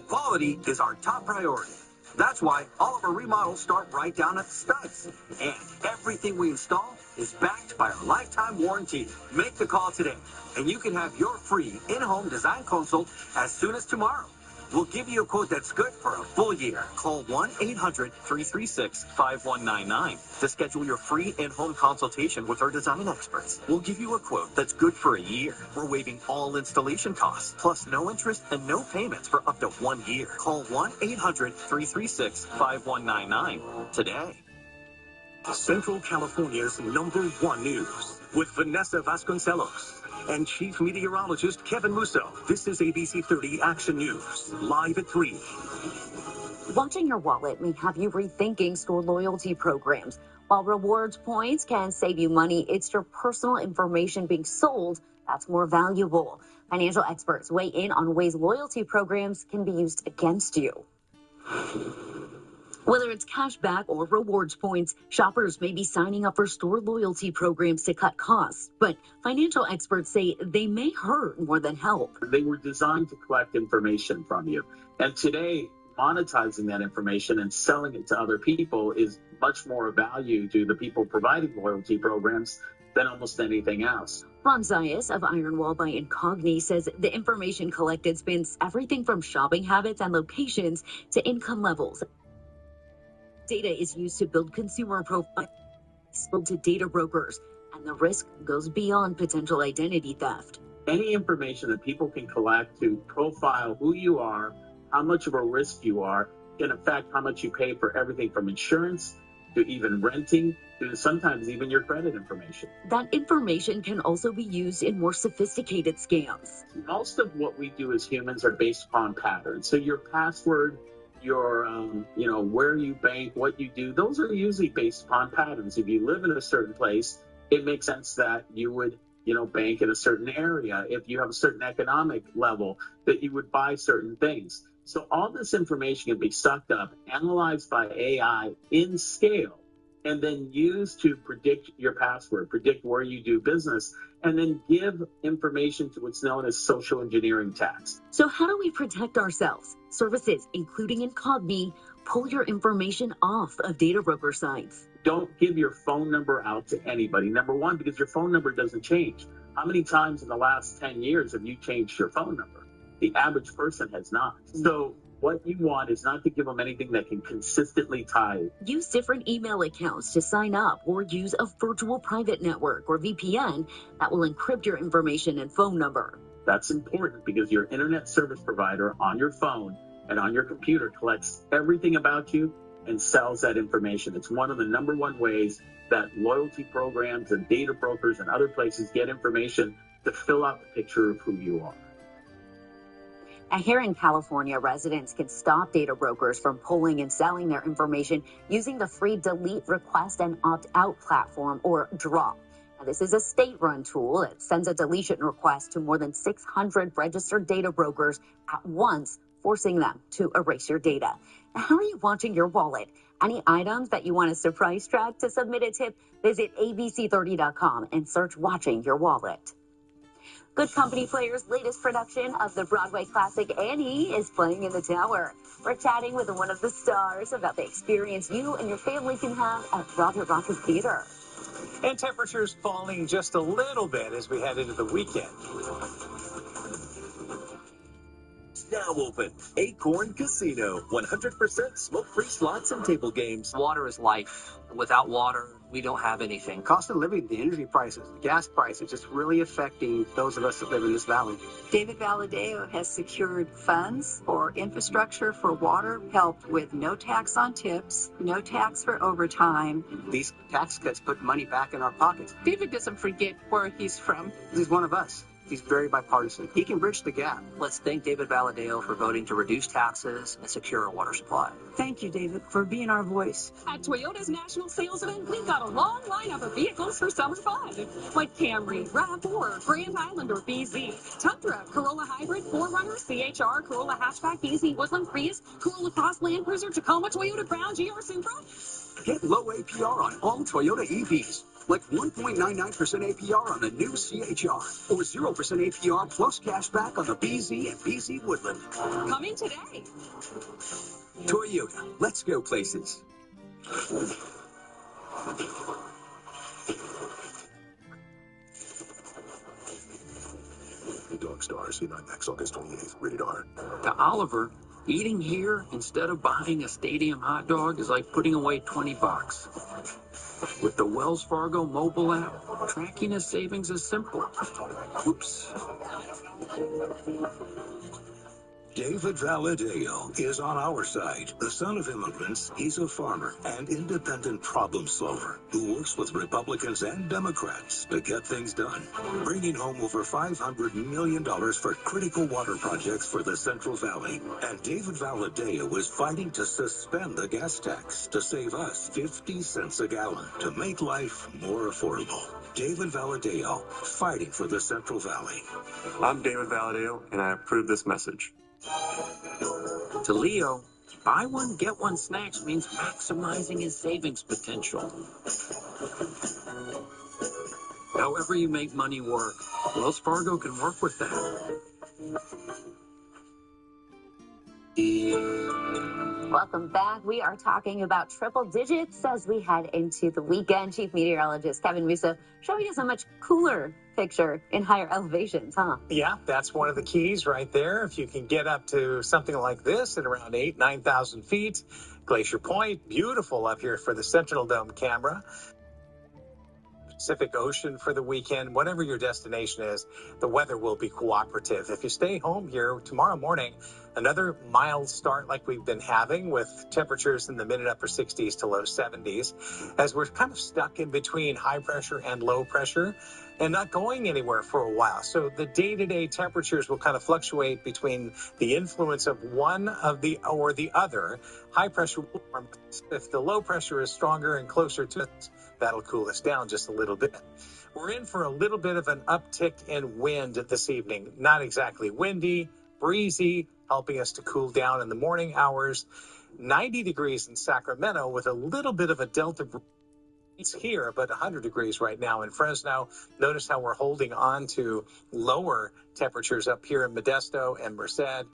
Quality is our top priority. That's why all of our remodels start right down at the studs. And everything we install is backed by our lifetime warranty. Make the call today, and you can have your free in-home design consult as soon as tomorrow. We'll give you a quote that's good for a full year. Call 1-800-336-5199 to schedule your free in-home consultation with our design experts. We'll give you a quote that's good for a year. We're waiving all installation costs, plus no interest and no payments for up to 1 year. Call 1-800-336-5199 today. Central California's #1 news with Vanessa Vasconcelos and Chief Meteorologist Kevin Musso. This is ABC 30 Action News, live at 3. Watching your wallet may have you rethinking store loyalty programs. While rewards points can save you money, it's your personal information being sold that's more valuable. Financial experts weigh in on ways loyalty programs can be used against you. Whether it's cash back or rewards points, shoppers may be signing up for store loyalty programs to cut costs, but financial experts say they may hurt more than help. They were designed to collect information from you. And today, monetizing that information and selling it to other people is much more value to the people providing loyalty programs than almost anything else. Ron Zayas of Ironwall by Incogni says the information collected spans everything from shopping habits and locations to income levels. Data is used to build consumer profiles, sold to data brokers, and the risk goes beyond potential identity theft. Any information that people can collect to profile who you are, how much of a risk you are, can affect how much you pay for everything from insurance to even renting to sometimes even your credit information. That information can also be used in more sophisticated scams. Most of what we do as humans are based upon patterns. So your password, your, where you bank, what you do, those are usually based upon patterns. If you live in a certain place, it makes sense that you would, bank in a certain area. If you have a certain economic level, that you would buy certain things. So all this information can be sucked up, analyzed by AI in scale, and then used to predict your password, predict where you do business, and then give information to what's known as social engineering attacks. So how do we protect ourselves? Services, including Incogni, pull your information off of data broker sites. Don't give your phone number out to anybody. Number one, because your phone number doesn't change. How many times in the last 10 years have you changed your phone number? The average person has not. So what you want is not to give them anything that can consistently tie. Use different email accounts to sign up or use a virtual private network or VPN that will encrypt your information and phone number. That's important because your internet service provider on your phone and on your computer collects everything about you and sells that information. It's one of the #1 ways that loyalty programs and data brokers and other places get information to fill out the picture of who you are. And here in California, residents can stop data brokers from pulling and selling their information using the free Delete Request and Opt-out platform, or DROP. Now, this is a state-run tool that sends a deletion request to more than 600 registered data brokers at once, forcing them to erase your data. Now, how are you watching your wallet? Any items that you want a surprise track? To submit a tip, visit abc30.com and search Watching Your Wallet. Good Company Players' latest production of the Broadway classic Annie is playing in the Tower. We're chatting with one of the stars about the experience you and your family can have at Rocket Rocket Theater. And temperatures falling just a little bit as we head into the weekend. Now open, Acorn Casino, 100% smoke-free slots and table games. Water is life. Without water, we don't have anything. Cost of living, the energy prices, the gas prices, just really affecting those of us that live in this valley. David Valadeo has secured funds for infrastructure for water, helped with no tax on tips, no tax for overtime. These tax cuts put money back in our pockets. David doesn't forget where he's from. He's one of us. He's very bipartisan. He can bridge the gap. Let's thank David Valadeo for voting to reduce taxes and secure a water supply. Thank you, David, for being our voice. At Toyota's national sales event, we've got a long lineup of vehicles for summer fun, like Camry, RAV4, Grand Islander, BZ, Tundra, Corolla Hybrid, 4Runner, CHR, Corolla Hatchback, BZ, Woodland, Prius, Corolla Cross, Land Cruiser, Tacoma, Toyota Crown, GR Supra. Get low APR on all Toyota EVs, like 1.99% APR on the new CHR, or 0% APR plus cash back on the BZ and BZ Woodland. Coming today. Toyota, let's go places. Dog Stars, C9X, August 28th, rated R. To Oliver, eating here instead of buying a stadium hot dog is like putting away $20. With the Wells Fargo mobile app, tracking his savings is simple. Oops. David Valadeo is on our side. The son of immigrants, he's a farmer and independent problem solver who works with Republicans and Democrats to get things done, bringing home over $500 million for critical water projects for the Central Valley. And David Valadeo is fighting to suspend the gas tax to save us 50 cents a gallon to make life more affordable. David Valadeo, fighting for the Central Valley. I'm David Valadeo, and I approve this message. To Leo, buy one, get one snacks means maximizing his savings potential. However you make money work, Wells Fargo can work with that. Welcome back. We are talking about triple digits as we head into the weekend. Chief Meteorologist Kevin Musa showing us a much cooler picture in higher elevations, huh? Yeah, that's one of the keys right there. If you can get up to something like this at around 9,000 feet, Glacier Point, beautiful up here for the Sentinel Dome camera. Pacific Ocean for the weekend, whatever your destination is, the weather will be cooperative. If you stay home here tomorrow morning, another mild start like we've been having with temperatures in the mid and upper 60s to low 70s, as we're kind of stuck in between high pressure and low pressure and not going anywhere for a while. So the day-to-day temperatures will kind of fluctuate between the influence of one of the or the other. High pressure will warm. If the low pressure is stronger and closer to it, that'll cool us down just a little bit. We're in for a little bit of an uptick in wind this evening. Not exactly windy, breezy, helping us to cool down in the morning hours. 90 degrees in Sacramento with a little bit of a delta breeze. It's here, but 100 degrees right now in Fresno. Notice how we're holding on to lower temperatures up here in Modesto and Merced.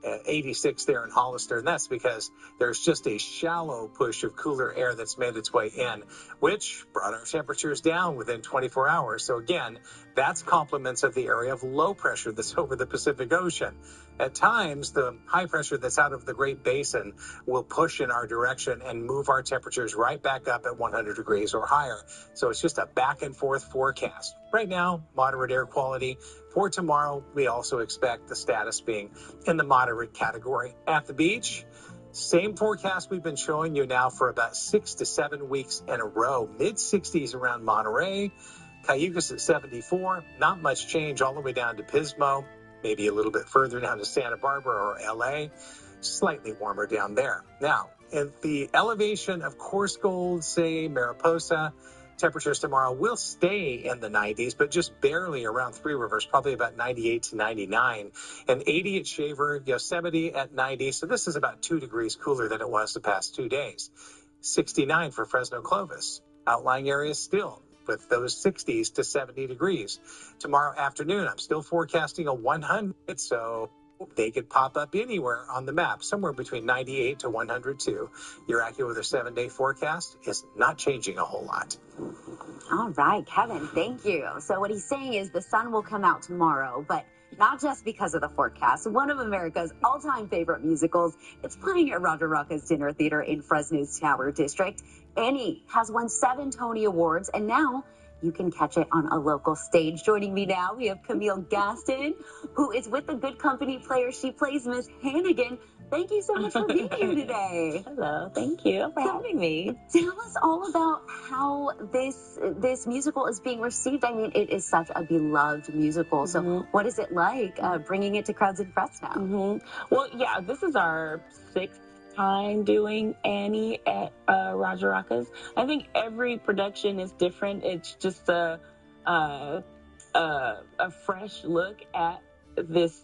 86 there in Hollister, and that's because there's just a shallow push of cooler air that's made its way in, which brought our temperatures down within 24 hours. So again, that's compliments of the area of low pressure that's over the Pacific Ocean. At times, the high pressure that's out of the Great Basin will push in our direction and move our temperatures right back up at 100 degrees or higher. So it's just a back and forth forecast. Right now, moderate air quality. For tomorrow, we also expect the status being in the moderate category. At the beach, same forecast we've been showing you now for about 6 to 7 weeks in a row. Mid-60s around Monterey, Cayugas at 74. Not much change all the way down to Pismo. Maybe a little bit further down to Santa Barbara or LA. Slightly warmer down there. Now, in the elevation of Coarse Gold, say Mariposa, temperatures tomorrow will stay in the 90s, but just barely around Three Rivers, probably about 98 to 99. And 80 at Shaver, Yosemite at 90. So this is about 2 degrees cooler than it was the past 2 days. 69 for Fresno Clovis. Outlying areas still with those 60s to 70 degrees. Tomorrow afternoon, I'm still forecasting a 100, so they could pop up anywhere on the map, somewhere between 98 to 102. Your AccuWeather 7-day forecast is not changing a whole lot. All right, Kevin, thank you. So what he's saying is the sun will come out tomorrow, but not just because of the forecast. One of America's all-time favorite musicals, it's playing at Roger Rocca's Dinner Theater in Fresno's Tower District. Annie has won 7 Tony Awards, and now you can catch it on a local stage. Joining me now, we have Camille Gaston, who is with the Good Company Players. She plays Miss Hannigan. Thank you so much for being here today. Hello, thank you for having me. Tell us all about how this musical is being received. I mean, it is such a beloved musical. So what is it like bringing it to crowds in Fresno? Well, yeah, this is our 6th time doing Annie at Roger Rocca's. I think every production is different. It's just a fresh look at this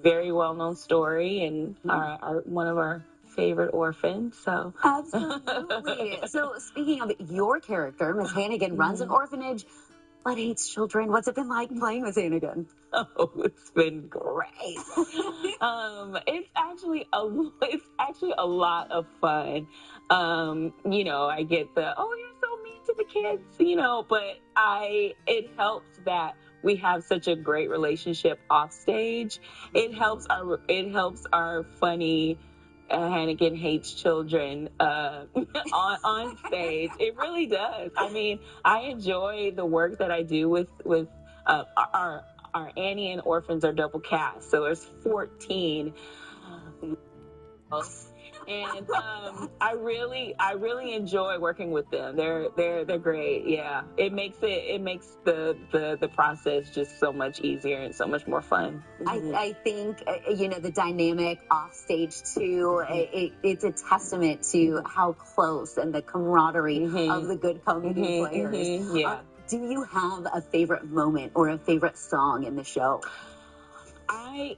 very well-known story and our one of our favorite orphans. So absolutely. So speaking of your character, Miss Hannigan runs an orphanage but hates children. What's it been like playing Miss Hannigan? Oh, it's been great. It's actually a lot of fun. You know, I get the, oh, you're so mean to the kids, you know, but it helps that we have such a great relationship off stage. It helps our funny Hannigan hates children on stage. It really does. I mean, I enjoy the work that I do with our Annie and Orphans are double cast, so there's 14. And I really enjoy working with them. They're great. Yeah, it makes the process just so much easier and so much more fun. I think you know the dynamic off stage too. It's a testament to how close and the camaraderie of the Good Company players. Yeah. Do you have a favorite moment or a favorite song in the show? I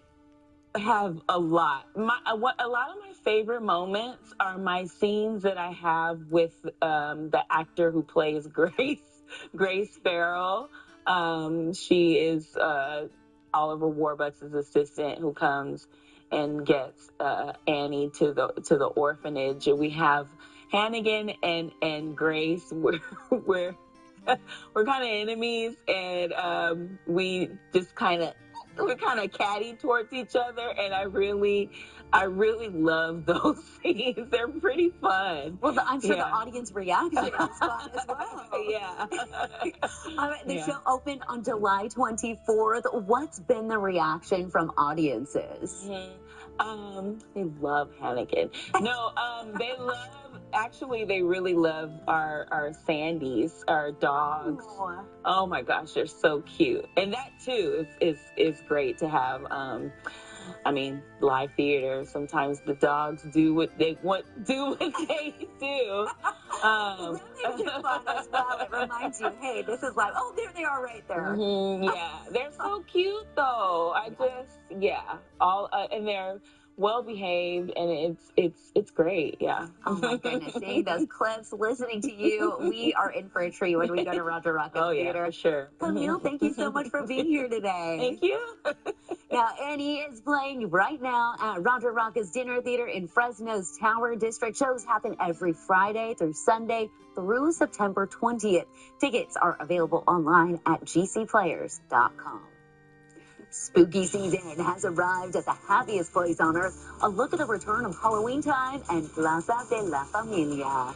have a lot. A lot of my favorite moments are my scenes that I have with the actor who plays Grace Farrell. She is Oliver Warbucks' assistant who comes and gets Annie to the orphanage. And we have Hannigan and Grace. We're kind of enemies, and we're kind of catty towards each other, and I really love those scenes. They're pretty fun. Well, I'm sure the audience reaction is fun as well. Yeah. The show opened on July 24th. What's been the reaction from audiences? They love Hannigan. No, they really love our Sandys, our dogs. Aww. Oh my gosh, they're so cute. And that too is great to have. I mean, live theater, sometimes the dogs do what they do. Fun as well. It reminds you, hey, this is live. Oh, there they are right there. Yeah, they're so cute though. And they're well behaved, and it's great. Yeah. Oh my goodness, seeing those clips, listening to you, we are in for a treat when we go to Roger Rocca's Theater. For sure. Camille, thank you so much for being here today. Thank you. Now, Annie is playing right now at Roger Rocca's Dinner Theater in Fresno's Tower District. Shows happen every Friday through Sunday through September 20th. Tickets are available online at gcplayers.com. Spooky season has arrived at the happiest place on earth. A look at the return of Halloween time and Plaza de la Familia.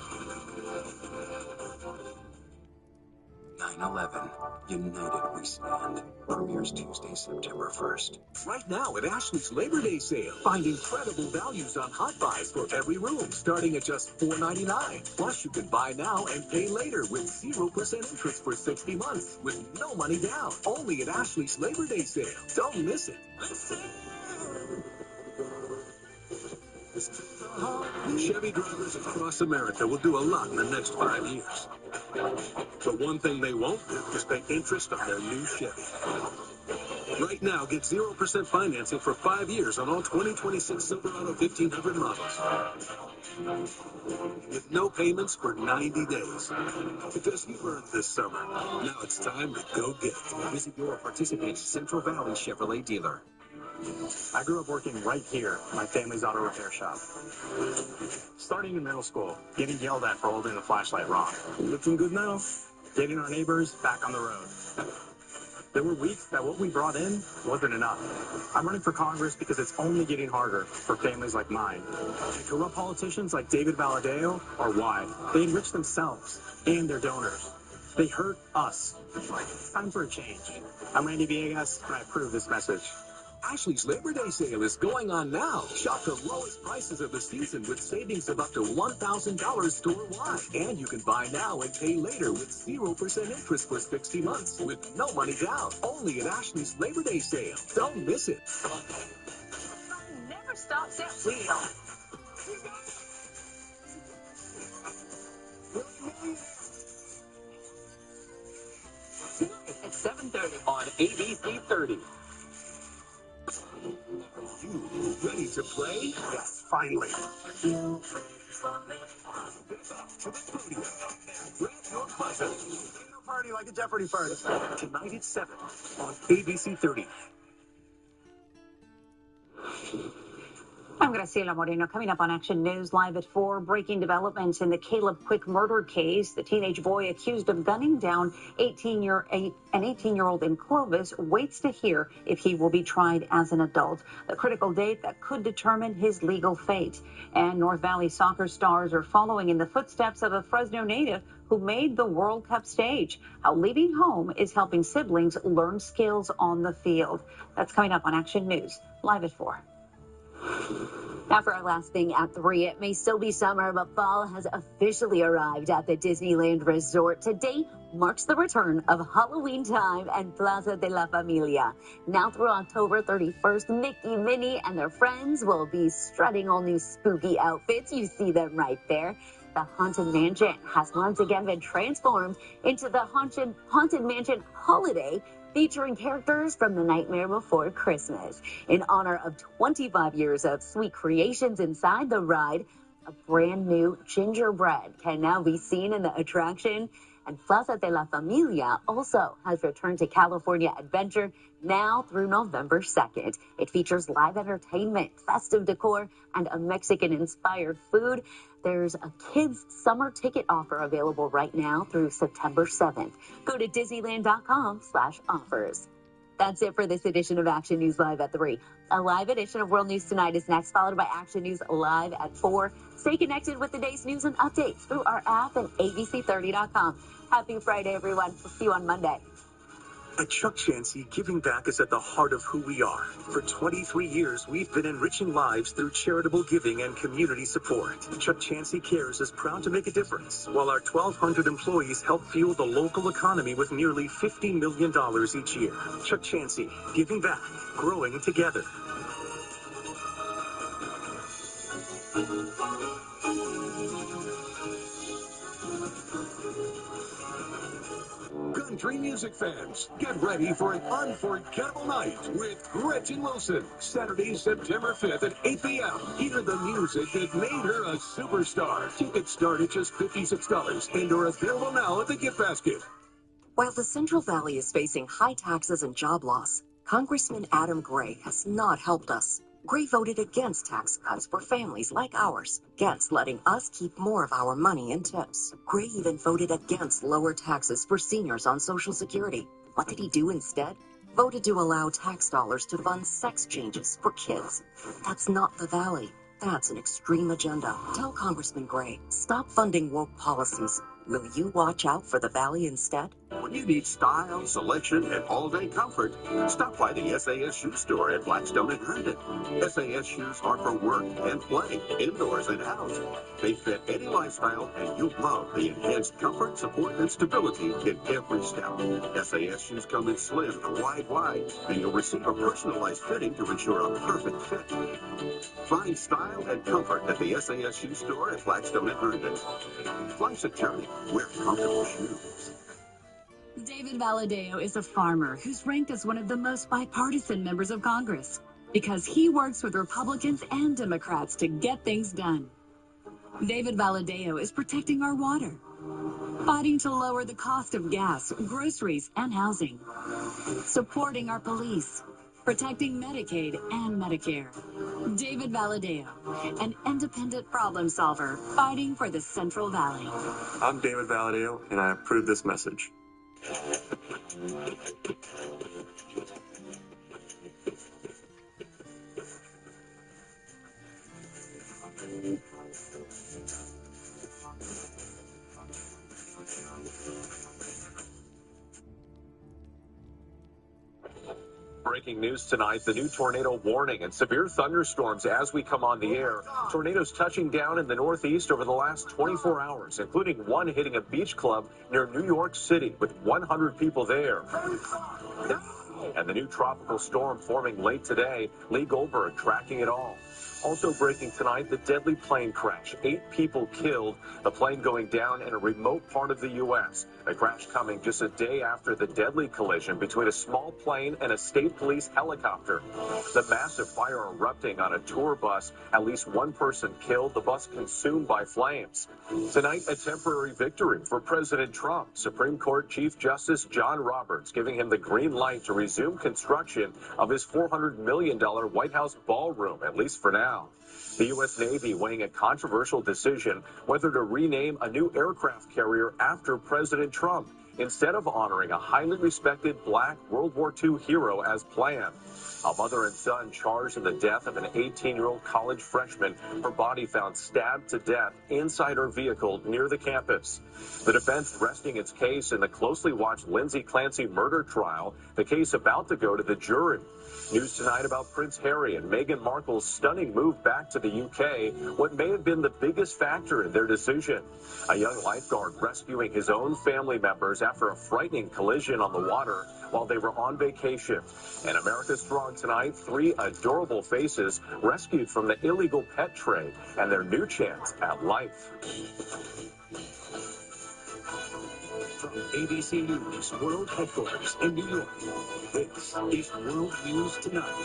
9/11. United we stand. Premieres Tuesday, September 1st. Right now at Ashley's Labor Day sale, find incredible values on hot buys for every room, starting at just $4.99. Plus, you can buy now and pay later with 0% interest for 60 months with no money down. Only at Ashley's Labor Day sale. Don't miss it. Chevy drivers across America will do a lot in the next 5 years. But one thing they won't do is pay interest on their new Chevy. Right now, get 0% financing for 5 years on all 2026 Silverado 1500 models. with no payments for 90 days. Because you earned this summer. Now it's time to go get it. Visit your participating Central Valley Chevrolet dealer. I grew up working right here at my family's auto repair shop. Starting in middle school, getting yelled at for holding the flashlight wrong. Looking good now. Getting our neighbors back on the road. There were weeks that what we brought in wasn't enough. I'm running for Congress because it's only getting harder for families like mine. And corrupt politicians like David Valadao are why. They enrich themselves and their donors. They hurt us. It's time for a change. I'm Randy Villegas, and I approve this message. Ashley's Labor Day sale is going on now. Shop the lowest prices of the season with savings of up to $1,000 store-wide. And you can buy now and pay later with 0% interest for 60 months with no money down. Only at Ashley's Labor Day sale. Don't miss it. Never stops at wheel. At 7:30 on ABC 30. Are you ready to play? Yes, finally. To the podium and grab your buzzer. Ain't no party like a Jeopardy party. Tonight at 7 on ABC 30. I'm Graciela Moreno. Coming up on Action News Live at 4, breaking developments in the Caleb Quick murder case. The teenage boy accused of gunning down an 18-year-old in Clovis waits to hear if he will be tried as an adult. The critical date that could determine his legal fate. And North Valley soccer stars are following in the footsteps of a Fresno native who made the World Cup stage. How leaving home is helping siblings learn skills on the field. That's coming up on Action News Live at 4. Now for our last thing at 3, it may still be summer, but fall has officially arrived at the Disneyland Resort. Today marks the return of Halloween time and Plaza de la Familia. Now through October 31st, Mickey, Minnie, and their friends will be strutting all new spooky outfits. You see them right there. The Haunted Mansion has once again been transformed into the Haunted Mansion Holiday, featuring characters from The Nightmare Before Christmas. In honor of 25 years of sweet creations inside the ride, a brand new gingerbread can now be seen in the attraction. And Plaza de la Familia also has returned to California Adventure now through November 2nd. It features live entertainment, festive decor, and a Mexican-inspired food. There's a kids' summer ticket offer available right now through September 7th. Go to Disneyland.com/offers. That's it for this edition of Action News Live at 3. A live edition of World News Tonight is next, followed by Action News Live at 4. Stay connected with the day's news and updates through our app and ABC30.com. Happy Friday, everyone. We'll see you on Monday. At Chuck Chansey, giving back is at the heart of who we are. For 23 years, we've been enriching lives through charitable giving and community support. Chuck Chansey Cares is proud to make a difference, while our 1,200 employees help fuel the local economy with nearly $50 million each year. Chuck Chansey, giving back, growing together. Country music fans, get ready for an unforgettable night with Gretchen Wilson. Saturday, September 5th at 8 p.m. Hear the music that made her a superstar. Tickets start at just $56 and are available now at the gift basket. While the Central Valley is facing high taxes and job loss, Congressman Adam Gray has not helped us. Gray voted against tax cuts for families like ours, against letting us keep more of our money in tips. Gray even voted against lower taxes for seniors on Social Security. What did he do instead? Voted to allow tax dollars to fund sex changes for kids. That's not the Valley. That's an extreme agenda. Tell Congressman Gray, stop funding woke policies. Will you watch out for the Valley instead? When you need style, selection, and all-day comfort, stop by the SAS Shoe Store at Blackstone and Herndon. SAS shoes are for work and play, indoors and out. They fit any lifestyle, and you'll love the enhanced comfort, support, and stability in every step. SAS shoes come in slim to wide, and you'll receive a personalized fitting to ensure a perfect fit. Find style and comfort at the SAS Shoe Store at Blackstone and Herndon. Life's a journey. Wear comfortable shoes. David Valadao is a farmer who's ranked as one of the most bipartisan members of Congress because he works with Republicans and Democrats to get things done. David Valadeo is protecting our water, fighting to lower the cost of gas, groceries, and housing, supporting our police, protecting Medicaid and Medicare. David Valadeo, an independent problem solver fighting for the Central Valley. I'm David Valadeo, and I approve this message. Breaking news tonight, the new tornado warning and severe thunderstorms as we come on the air. Tornadoes touching down in the Northeast over the last 24 hours, including one hitting a beach club near New York City with 100 people there. And the new tropical storm forming late today, Lee Goldberg tracking it all. Also breaking tonight, the deadly plane crash. 8 people killed, the plane going down in a remote part of the U.S. The crash coming just a day after the deadly collision between a small plane and a state police helicopter. The massive fire erupting on a tour bus. At least one person killed, the bus consumed by flames. Tonight, a temporary victory for President Trump. Supreme Court Chief Justice John Roberts giving him the green light to resume construction of his $400 million White House ballroom, at least for now. The U.S. Navy weighing a controversial decision whether to rename a new aircraft carrier after President Trump, instead of honoring a highly respected black World War II hero as planned. A mother and son charged in the death of an 18-year-old college freshman, her body found stabbed to death inside her vehicle near the campus. The defense resting its case in the closely watched Lindsay Clancy murder trial, the case about to go to the jury. News tonight about Prince Harry and Meghan Markle's stunning move back to the UK, what may have been the biggest factor in their decision. A young lifeguard rescuing his own family members after a frightening collision on the water while they were on vacation. And America's Strong tonight, 3 adorable faces rescued from the illegal pet trade and their new chance at life. From ABC News World Headquarters in New York, this is World News Tonight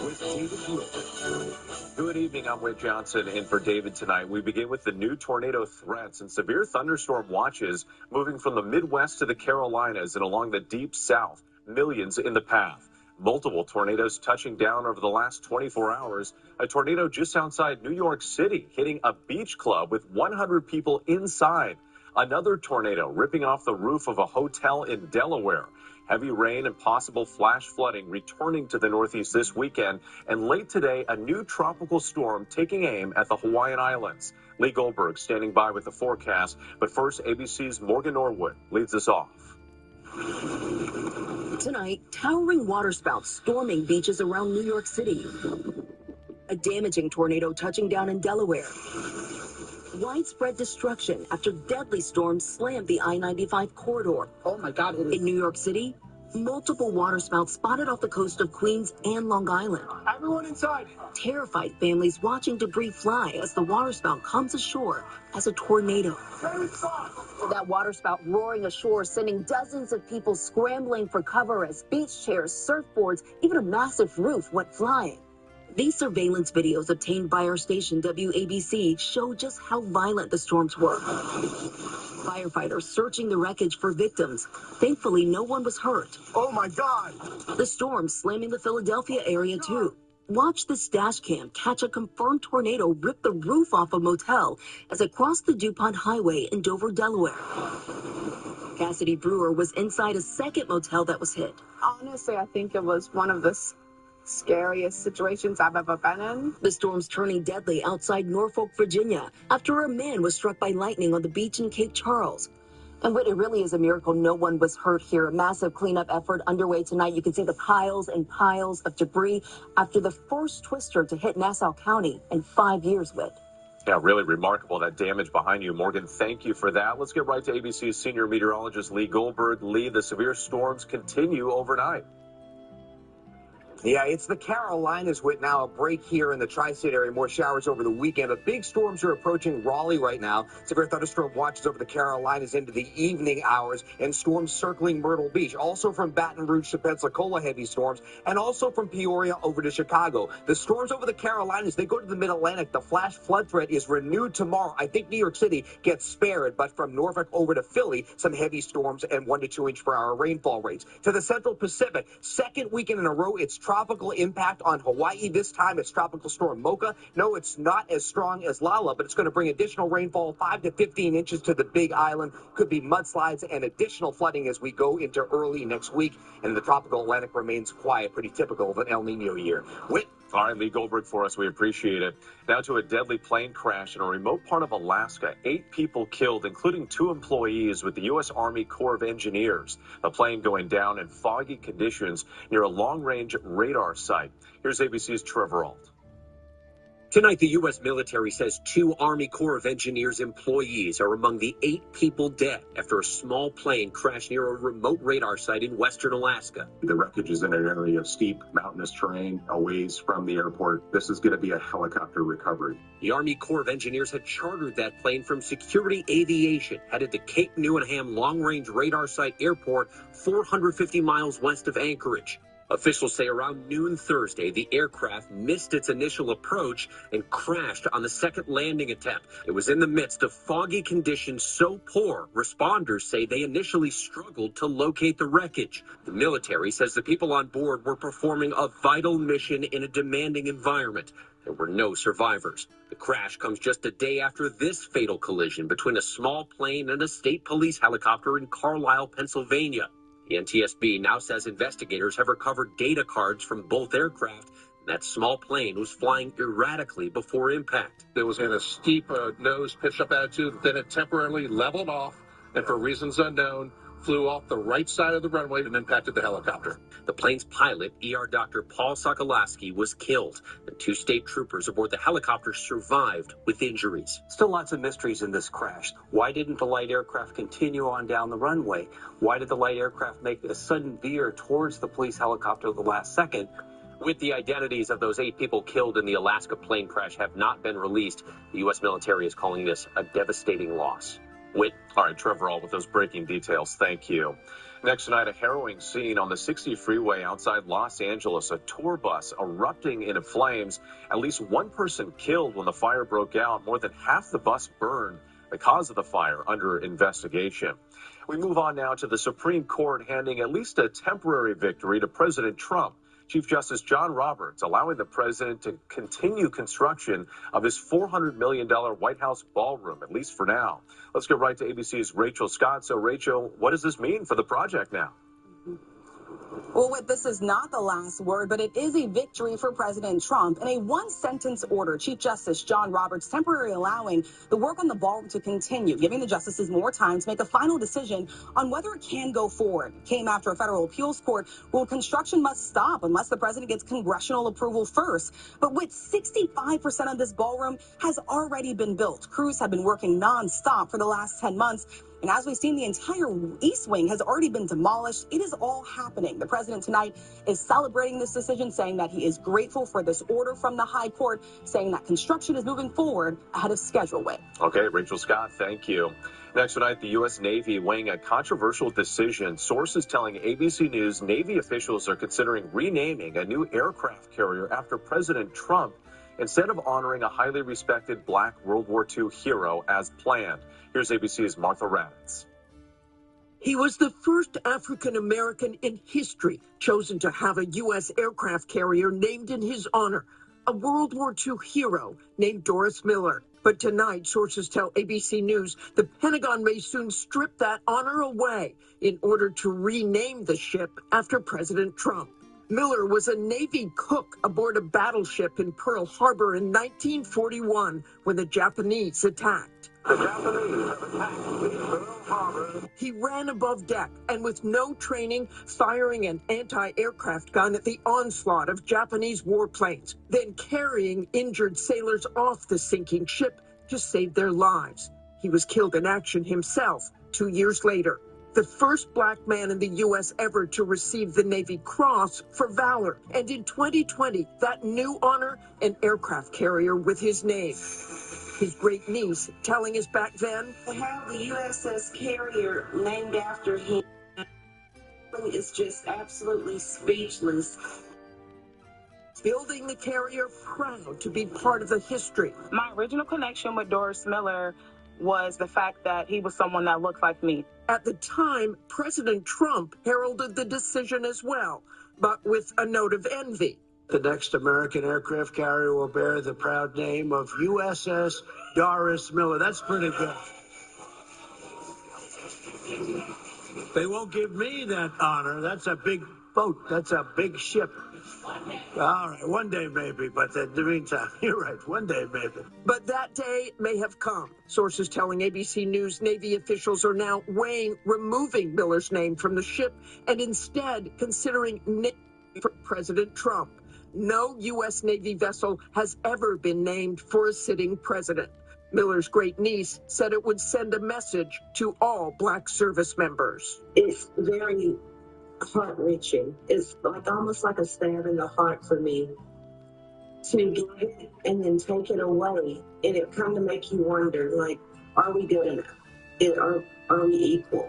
with David Wilson. Good evening, I'm Whit Johnson in for David tonight. We begin with the new tornado threats and severe thunderstorm watches moving from the Midwest to the Carolinas and along the deep south. Millions in the path. Multiple tornadoes touching down over the last 24 hours. A tornado just outside New York City hitting a beach club with 100 people inside. Another tornado ripping off the roof of a hotel in Delaware. Heavy rain and possible flash flooding returning to the Northeast this weekend. And late today, a new tropical storm taking aim at the Hawaiian Islands. Lee Goldberg standing by with the forecast. But first, ABC's Morgan Norwood leads us off. Tonight, towering waterspouts storming beaches around New York City. A damaging tornado touching down in Delaware. Widespread destruction after deadly storms slammed the I-95 corridor. Oh my God. In New York City, multiple waterspouts spotted off the coast of Queens and Long Island. Everyone inside. Terrified families watching debris fly as the waterspout comes ashore as a tornado. That waterspout roaring ashore, sending dozens of people scrambling for cover as beach chairs, surfboards, even a massive roof went flying. These surveillance videos obtained by our station WABC show just how violent the storms were. Firefighters searching the wreckage for victims. Thankfully, no one was hurt. Oh my God. The storm slamming the Philadelphia area too. Watch this dash cam catch a confirmed tornado rip the roof off a motel as it crossed the DuPont Highway in Dover, Delaware. Cassidy Brewer was inside a second motel that was hit. Honestly, I think it was one of the scariest situations I've ever been in. The storm's turning deadly outside Norfolk, Virginia, after a man was struck by lightning on the beach in Cape Charles. And it really is a miracle no one was hurt here. A massive cleanup effort underway tonight. You can see the piles and piles of debris after the first twister to hit Nassau County in 5 years, Whit. Yeah, really remarkable, that damage behind you. Morgan, thank you for that. Let's get right to ABC's senior meteorologist Lee Goldberg. Lee, the severe storms continue overnight. Yeah, it's the Carolinas with now a break here in the tri-state area. More showers over the weekend. But big storms are approaching Raleigh right now. Severe thunderstorm watches over the Carolinas into the evening hours, and storms circling Myrtle Beach. Also from Baton Rouge to Pensacola, heavy storms, and also from Peoria over to Chicago. The storms over the Carolinas, they go to the mid-Atlantic. The flash flood threat is renewed tomorrow. I think New York City gets spared, but from Norfolk over to Philly, some heavy storms and 1 to 2 inch per hour rainfall rates. To the Central Pacific, second weekend in a row, it's tropical impact on Hawaii. This time it's Tropical Storm Mocha. No, it's not as strong as Lala, but it's going to bring additional rainfall, 5 to 15 inches to the Big Island. Could be mudslides and additional flooding as we go into early next week. And the tropical Atlantic remains quiet, pretty typical of an El Nino year. All right, Lee Goldberg for us. We appreciate it. Now to a deadly plane crash in a remote part of Alaska. 8 people killed, including 2 employees with the U.S. Army Corps of Engineers. The plane going down in foggy conditions near a long-range radar site. Here's ABC's Trevor Ault. Tonight, the U.S. military says 2 Army Corps of Engineers employees are among the 8 people dead after a small plane crashed near a remote radar site in western Alaska. The wreckage is in an area of steep, mountainous terrain, a ways from the airport. This is going to be a helicopter recovery. The Army Corps of Engineers had chartered that plane from Security Aviation, headed to Cape Newenham Long-Range Radar Site Airport, 450 miles west of Anchorage. Officials say around noon Thursday, the aircraft missed its initial approach and crashed on the second landing attempt. It was in the midst of foggy conditions so poor, responders say they initially struggled to locate the wreckage. The military says the people on board were performing a vital mission in a demanding environment. There were no survivors. The crash comes just a day after this fatal collision between a small plane and a state police helicopter in Carlisle, Pennsylvania. The NTSB now says investigators have recovered data cards from both aircraft. That small plane was flying erratically before impact. It was in a steep nose pitch-up attitude, then it temporarily leveled off, and for reasons unknown, flew off the right side of the runway and impacted the helicopter. The plane's pilot, ER Dr. Paul Sokolowski, was killed, and 2 state troopers aboard the helicopter survived with injuries. Still lots of mysteries in this crash. Why didn't the light aircraft continue on down the runway? Why did the light aircraft make a sudden veer towards the police helicopter at the last second? With the identities of those 8 people killed in the Alaska plane crash have not been released, the U.S. military is calling this a devastating loss. All right, Trevor Ault with those breaking details. Thank you. Next tonight, a harrowing scene on the 60 freeway outside Los Angeles. A tour bus erupting into flames. At least 1 person killed when the fire broke out. More than half the bus burned. The cause of the fire under investigation. We move on now to the Supreme Court handing at least a temporary victory to President Trump. Chief Justice John Roberts allowing the president to continue construction of his $400 million White House ballroom, at least for now. Let's get right to ABC's Rachel Scott. So, Rachel, what does this mean for the project now? Well, this is not the last word, but it is a victory for President Trump. In a 1-sentence order, Chief Justice John Roberts temporarily allowing the work on the ballroom to continue, giving the justices more time to make a final decision on whether it can go forward. It came after a federal appeals court ruled construction must stop unless the president gets congressional approval first. But with 65% of this ballroom has already been built. Crews have been working nonstop for the last 10 months. And as we've seen, the entire East Wing has already been demolished. It is all happening. The president tonight is celebrating this decision, saying that he is grateful for this order from the high court, saying that construction is moving forward ahead of schedule. Okay, Rachel Scott, thank you. Next tonight, the U.S. Navy weighing a controversial decision. Sources telling ABC News Navy officials are considering renaming a new aircraft carrier after President Trump instead of honoring a highly respected Black World War II hero as planned. Here's ABC's Martha Raddatz. He was the first African-American in history chosen to have a U.S. aircraft carrier named in his honor, a World War II hero named Doris Miller. But tonight, sources tell ABC News the Pentagon may soon strip that honor away in order to rename the ship after President Trump. Miller was a Navy cook aboard a battleship in Pearl Harbor in 1941 when the Japanese attacked. The Japanese have attacked Pearl Harbor. He ran above deck and with no training, firing an anti-aircraft gun at the onslaught of Japanese warplanes, then carrying injured sailors off the sinking ship to save their lives. He was killed in action himself 2 years later. the first black man in the U.S. ever to receive the Navy Cross for valor. And in 2020, that new honor, an aircraft carrier with his name. His great niece telling us back then, to have the USS Carrier named after him is just absolutely speechless. Building the carrier, proud to be part of the history. My original connection with Doris Miller was the fact that he was someone that looked like me. At the time, President Trump heralded the decision as well, but with a note of envy. The next American aircraft carrier will bear the proud name of USS Doris Miller. That's pretty good. They won't give me that honor. That's a big boat. That's a big ship. All right, one day maybe, but in the meantime, you're right, one day maybe. But that day may have come. Sources telling ABC News Navy officials are now weighing removing Miller's name from the ship and instead considering name for President Trump. No U.S. Navy vessel has ever been named for a sitting president. Miller's great niece said it would send a message to all black service members. It's very heart-wrenching. It's like almost like a stab in the heart for me to give it and then take it away. And it kind of make you wonder, like, are we good enough? Are we equal?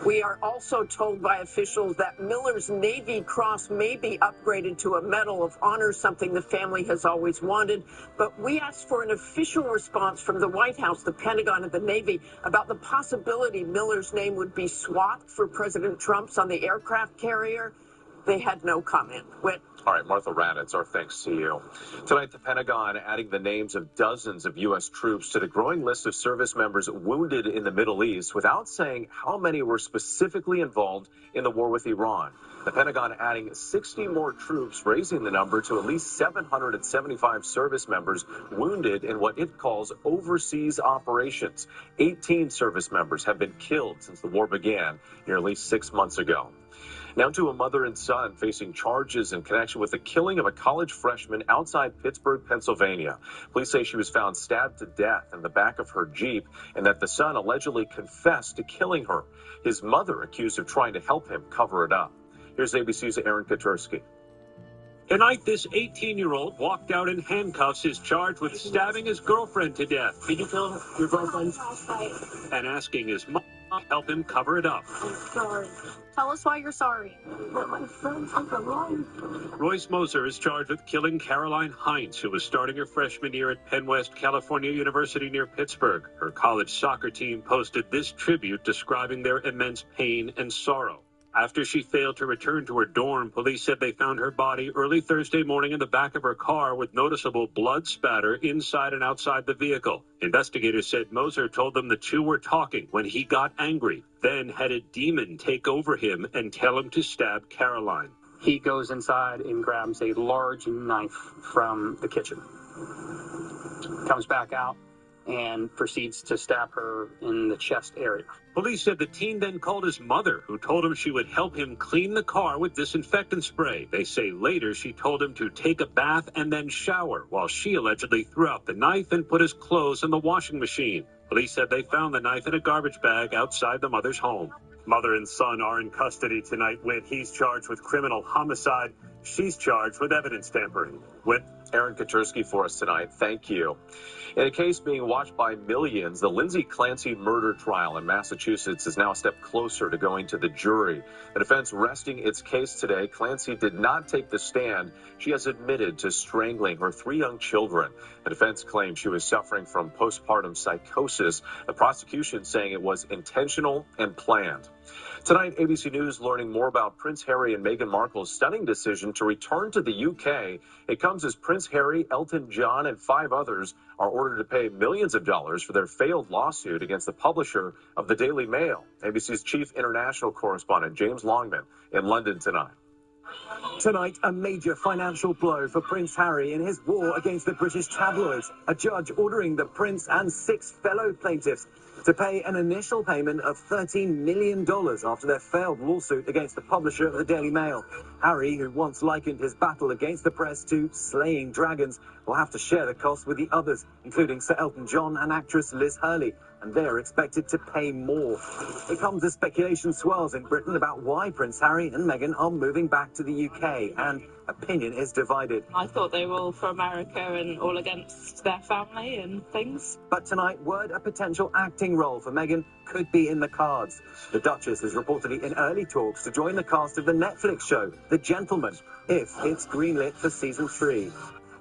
We are also told by officials that Miller's Navy Cross may be upgraded to a Medal of Honor, something the family has always wanted. But we asked for an official response from the White House, the Pentagon, and the Navy about the possibility Miller's name would be swapped for President Trump's on the aircraft carrier. They had no comment. Whit. All right, Martha Raddatz, our thanks to you. Tonight, the Pentagon adding the names of dozens of U.S. troops to the growing list of service members wounded in the Middle East without saying how many were specifically involved in the war with Iran. The Pentagon adding 60 more troops, raising the number to at least 775 service members wounded in what it calls overseas operations. 18 service members have been killed since the war began nearly 6 months ago. Now to a mother and son facing charges in connection with the killing of a college freshman outside Pittsburgh, Pennsylvania. Police say she was found stabbed to death in the back of her Jeep and that the son allegedly confessed to killing her. His mother accused of trying to help him cover it up. Here's ABC's Aaron Katursky. Tonight, this 18-year-old walked out in handcuffs is charged with stabbing his girlfriend to death. Did you kill your girlfriend? And asking his mom to help him cover it up. I'm sorry. Tell us why you're sorry. But my friend took a life. Royce Moser is charged with killing Caroline Heinz, who was starting her freshman year at Penn West California University near Pittsburgh. Her college soccer team posted this tribute describing their immense pain and sorrow. After she failed to return to her dorm, police said they found her body early Thursday morning in the back of her car with noticeable blood spatter inside and outside the vehicle. Investigators said Moser told them the two were talking when he got angry, then had a demon take over him and tell him to stab Caroline. He goes inside and grabs a large knife from the kitchen, comes back out, and proceeds to stab her in the chest area. Police said the teen then called his mother, who told him she would help him clean the car with disinfectant spray. They say later she told him to take a bath and then shower, while she allegedly threw out the knife and put his clothes in the washing machine. Police said they found the knife in a garbage bag outside the mother's home. Mother and son are in custody tonight. He's charged with criminal homicide. She's charged with evidence tampering. Aaron Katursky for us tonight. Thank you. In a case being watched by millions, the Lindsay Clancy murder trial in Massachusetts is now a step closer to going to the jury. The defense resting its case today. Clancy did not take the stand. She has admitted to strangling her 3 young children. The defense claims she was suffering from postpartum psychosis. The prosecution saying it was intentional and planned. Tonight, ABC News learning more about Prince Harry and Meghan Markle's stunning decision to return to the UK. It comes as Prince Harry, Elton John, and 5 others are ordered to pay millions of dollars for their failed lawsuit against the publisher of the Daily Mail. ABC's chief international correspondent James Longman in London tonight. Tonight, a major financial blow for Prince Harry in his war against the British tabloids. A judge ordering the Prince and 6 fellow plaintiffs to pay an initial payment of $13 million after their failed lawsuit against the publisher of the Daily Mail. Harry, who once likened his battle against the press to slaying dragons, will have to share the cost with the others, including Sir Elton John and actress Liz Hurley, and they're expected to pay more. It comes as speculation swirls in Britain about why Prince Harry and Meghan are moving back to the UK, and opinion is divided. I thought they were all for America and all against their family and things. But tonight, word a potential acting role for Meghan could be in the cards. The Duchess is reportedly in early talks to join the cast of the Netflix show, The Gentleman, if it's greenlit for season 3.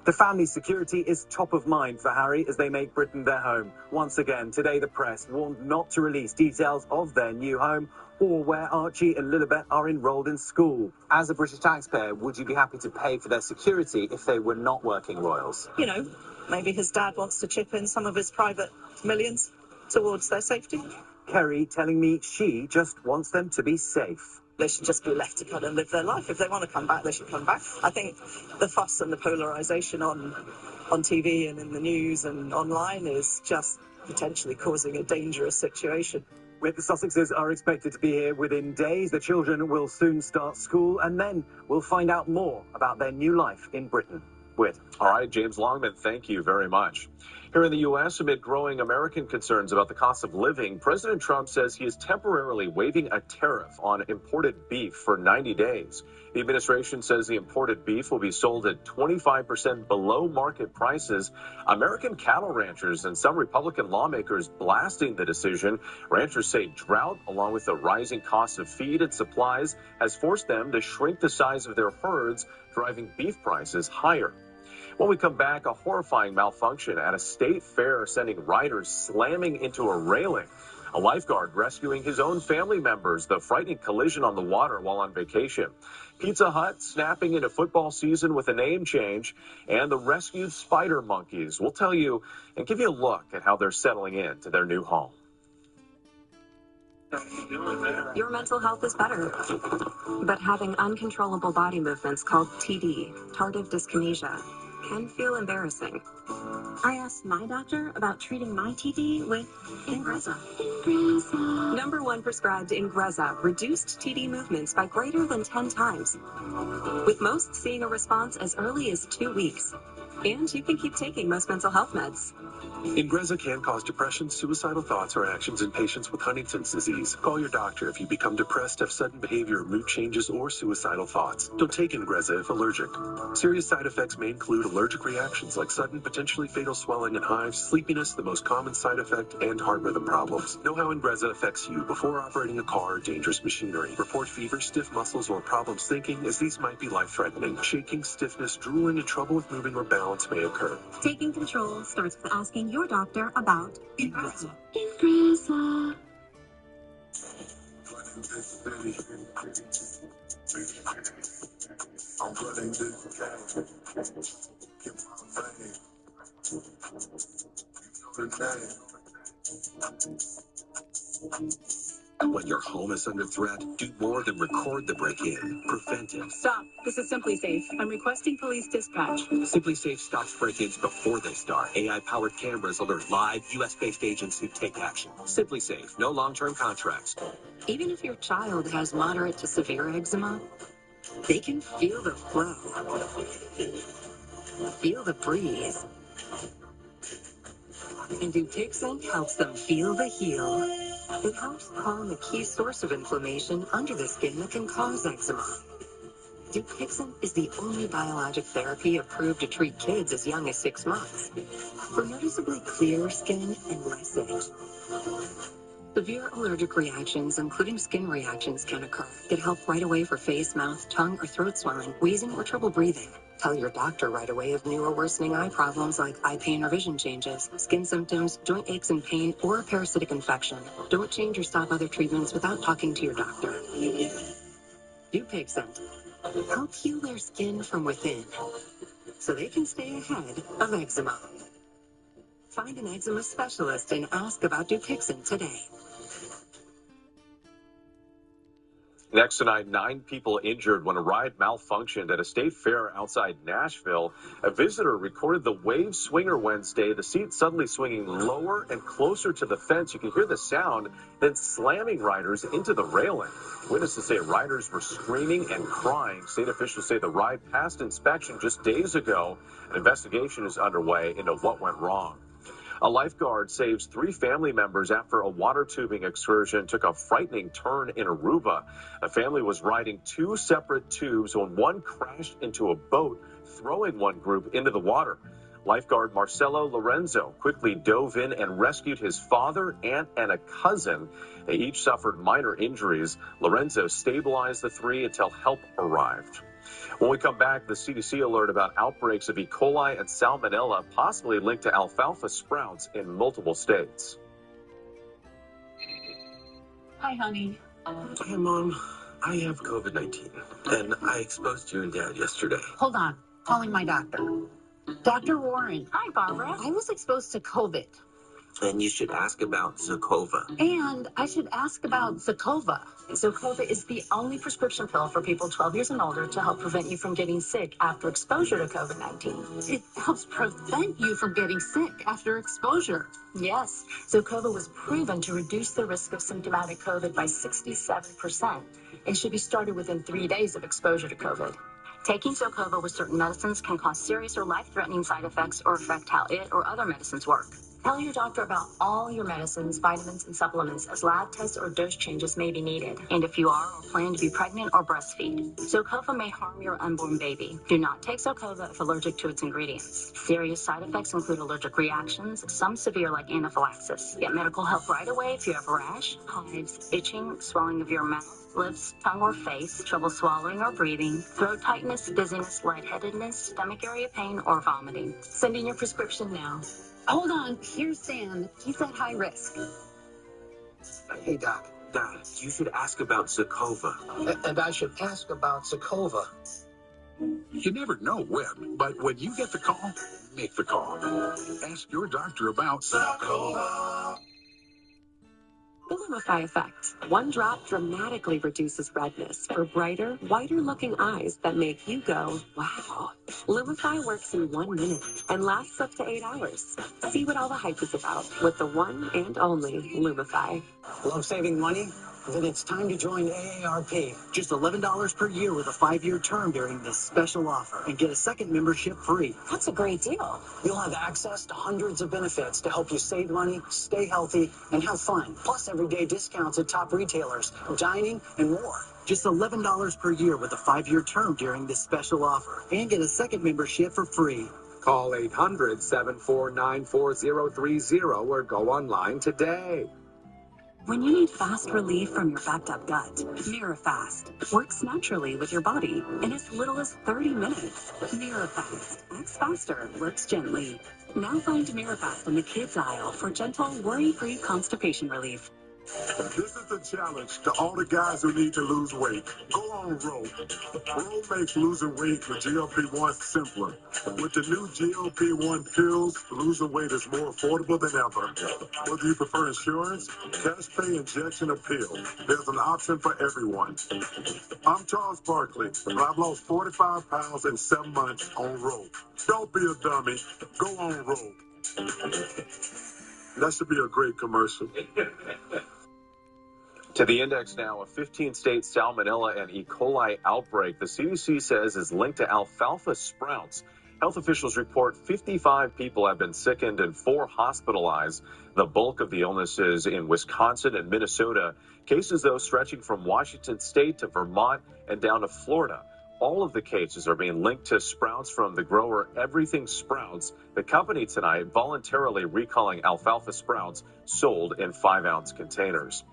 The family's security is top of mind for Harry as they make Britain their home. Once again, today the press warned not to release details of their new home or where Archie and Lilibet are enrolled in school. As a British taxpayer, would you be happy to pay for their security if they were not working royals? You know, maybe his dad wants to chip in some of his private millions towards their safety. Kerry telling me she just wants them to be safe. They should just be left to kind of live their life. If they want to come back, they should come back. I think the fuss and the polarisation on TV and in the news and online is just potentially causing a dangerous situation. The Sussexes are expected to be here within days. The children will soon start school, and then we'll find out more about their new life in Britain. All right, James Longman, thank you very much. Here in the U.S., amid growing American concerns about the cost of living, President Trump says he is temporarily waiving a tariff on imported beef for 90 days. The administration says the imported beef will be sold at 25% below market prices. American cattle ranchers and some Republican lawmakers blasting the decision. Ranchers say drought, along with the rising cost of feed and supplies, has forced them to shrink the size of their herds, driving beef prices higher. When we come back, a horrifying malfunction at a state fair sending riders slamming into a railing. A lifeguard rescuing his own family members, the frightening collision on the water while on vacation. Pizza Hut snapping into football season with a name change, and the rescued spider monkeys. We'll tell you and give you a look at how they're settling into their new home. Your mental health is better, but having uncontrollable body movements called TD, tardive dyskinesia, can feel embarrassing. I asked my doctor about treating my TD with Ingrezza. #1 prescribed Ingrezza reduced TD movements by greater than 10 times, with most seeing a response as early as 2 weeks. And you can keep taking most mental health meds. Ingrezza can cause depression, suicidal thoughts, or actions in patients with Huntington's disease. Call your doctor if you become depressed, have sudden behavior or mood changes, or suicidal thoughts. Don't take Ingrezza if allergic. Serious side effects may include allergic reactions like sudden, potentially fatal swelling and hives, sleepiness, the most common side effect, and heart rhythm problems. Know how Ingrezza affects you before operating a car or dangerous machinery. Report fever, stiff muscles, or problems thinking, as these might be life-threatening. Shaking, stiffness, drooling, and trouble with moving or balance may occur. Taking control starts with asking your doctor about Ingrezza. Ingrezza. I'm running this When your home is under threat, do more than record the break-in. Prevent it. Stop. This is Simply Safe. I'm requesting police dispatch. Simply Safe stops break-ins before they start. AI-powered cameras alert live U.S.-based agents who take action. Simply Safe. No long-term contracts. Even if your child has moderate to severe eczema, they can feel the flow, feel the breeze. And Dupixent helps them feel the heal. It helps calm the key source of inflammation under the skin that can cause eczema. Dupixent is the only biologic therapy approved to treat kids as young as 6 months for noticeably clearer skin and less itch. Severe allergic reactions, including skin reactions, can occur. Get help right away for face, mouth, tongue, or throat swelling, wheezing, or trouble breathing. Tell your doctor right away of new or worsening eye problems like eye pain or vision changes, skin symptoms, joint aches and pain, or a parasitic infection. Don't change or stop other treatments without talking to your doctor. Dupixent. Help heal their skin from within so they can stay ahead of eczema. Find an eczema specialist and ask about Dupixent today. Next tonight, 9 people injured when a ride malfunctioned at a state fair outside Nashville. A visitor recorded the wave swinger Wednesday, the seat suddenly swinging lower and closer to the fence. You can hear the sound, then slamming riders into the railing. Witnesses say riders were screaming and crying. State officials say the ride passed inspection just days ago. An investigation is underway into what went wrong. A lifeguard saves 3 family members after a water tubing excursion took a frightening turn in Aruba. A family was riding 2 separate tubes when one crashed into a boat, throwing one group into the water. Lifeguard Marcelo Lorenzo quickly dove in and rescued his father, aunt, and a cousin. They each suffered minor injuries. Lorenzo stabilized the 3 until help arrived. When we come back, the CDC alert about outbreaks of E. coli and salmonella possibly linked to alfalfa sprouts in multiple states. Hi, honey. Hey, Mom. I have COVID-19, and I exposed you and Dad yesterday. Hold on. Calling my doctor. Dr. Warren. Hi, Barbara. I was exposed to COVID. And you should ask about Zocova. And I should ask about Zocova. Zocova is the only prescription pill for people 12 years and older to help prevent you from getting sick after exposure to COVID-19. It helps prevent you from getting sick after exposure. Yes, Zocova was proven to reduce the risk of symptomatic COVID by 67% and should be started within 3 days of exposure to COVID. Taking Zocova with certain medicines can cause serious or life-threatening side effects or affect how it or other medicines work. Tell your doctor about all your medicines, vitamins, and supplements, as lab tests or dose changes may be needed. And if you are or plan to be pregnant or breastfeed, Zocova may harm your unborn baby. Do not take Zocova if allergic to its ingredients. Serious side effects include allergic reactions, some severe like anaphylaxis. Get medical help right away if you have rash, hives, itching, swelling of your mouth, lips, tongue, or face, trouble swallowing or breathing, throat tightness, dizziness, lightheadedness, stomach area pain, or vomiting. Send in your prescription now. Hold on. Here's Sam. He's at high risk. Hey, Doc. Dad, you should ask about Zocova. And I should ask about Zocova. You never know when, but when you get the call, make the call. Ask your doctor about Zocova. The Lumify effect. One drop dramatically reduces redness for brighter, whiter-looking eyes that make you go, wow. Lumify works in 1 minute and lasts up to 8 hours. See what all the hype is about with the one and only Lumify. Love saving money? Then it's time to join AARP. Just $11 per year with a 5-year term during this special offer and get a second membership free. That's a great deal. You'll have access to hundreds of benefits to help you save money, stay healthy, and have fun. Plus everyday discounts at top retailers, dining, and more. Just $11 per year with a 5-year term during this special offer and get a second membership for free. Call 800-749-4030 or go online today. When you need fast relief from your backed up gut, MiraFast works naturally with your body in as little as 30 minutes. MiraFast acts faster, works gently. Now find MiraFast in the kids aisle for gentle, worry-free constipation relief. This is the challenge to all the guys who need to lose weight. Go on Roll. Roll makes losing weight with GLP-1 simpler. With the new GLP-1 pills, losing weight is more affordable than ever. Whether you prefer insurance, cash pay, injection, or pill, there's an option for everyone. I'm Charles Barkley, and I've lost 45 pounds in 7 months on Roll. Don't be a dummy. Go on Roll. That should be a great commercial. To the index now, a 15-state salmonella and E. coli outbreak the CDC says is linked to alfalfa sprouts. Health officials report 55 people have been sickened and 4 hospitalized. The bulk of the illnesses in Wisconsin and Minnesota. Cases, though, stretching from Washington State to Vermont and down to Florida. All of the cases are being linked to sprouts from the grower Everything Sprouts, the company tonight voluntarily recalling alfalfa sprouts sold in 5-ounce containers.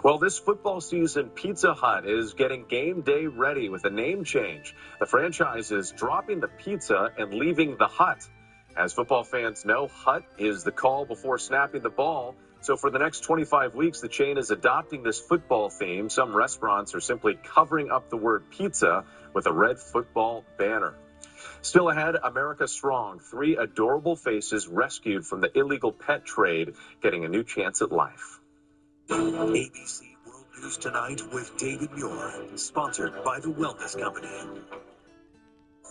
Well, this football season, Pizza Hut is getting game day ready with a name change. The franchise is dropping the pizza and leaving the hut. As football fans know, hut is the call before snapping the ball. So for the next 25 weeks, the chain is adopting this football theme. Some restaurants are simply covering up the word pizza with a red football banner. Still ahead, America Strong. 3 adorable faces rescued from the illegal pet trade, getting a new chance at life. ABC World News Tonight with David Muir, sponsored by the Wellness Company.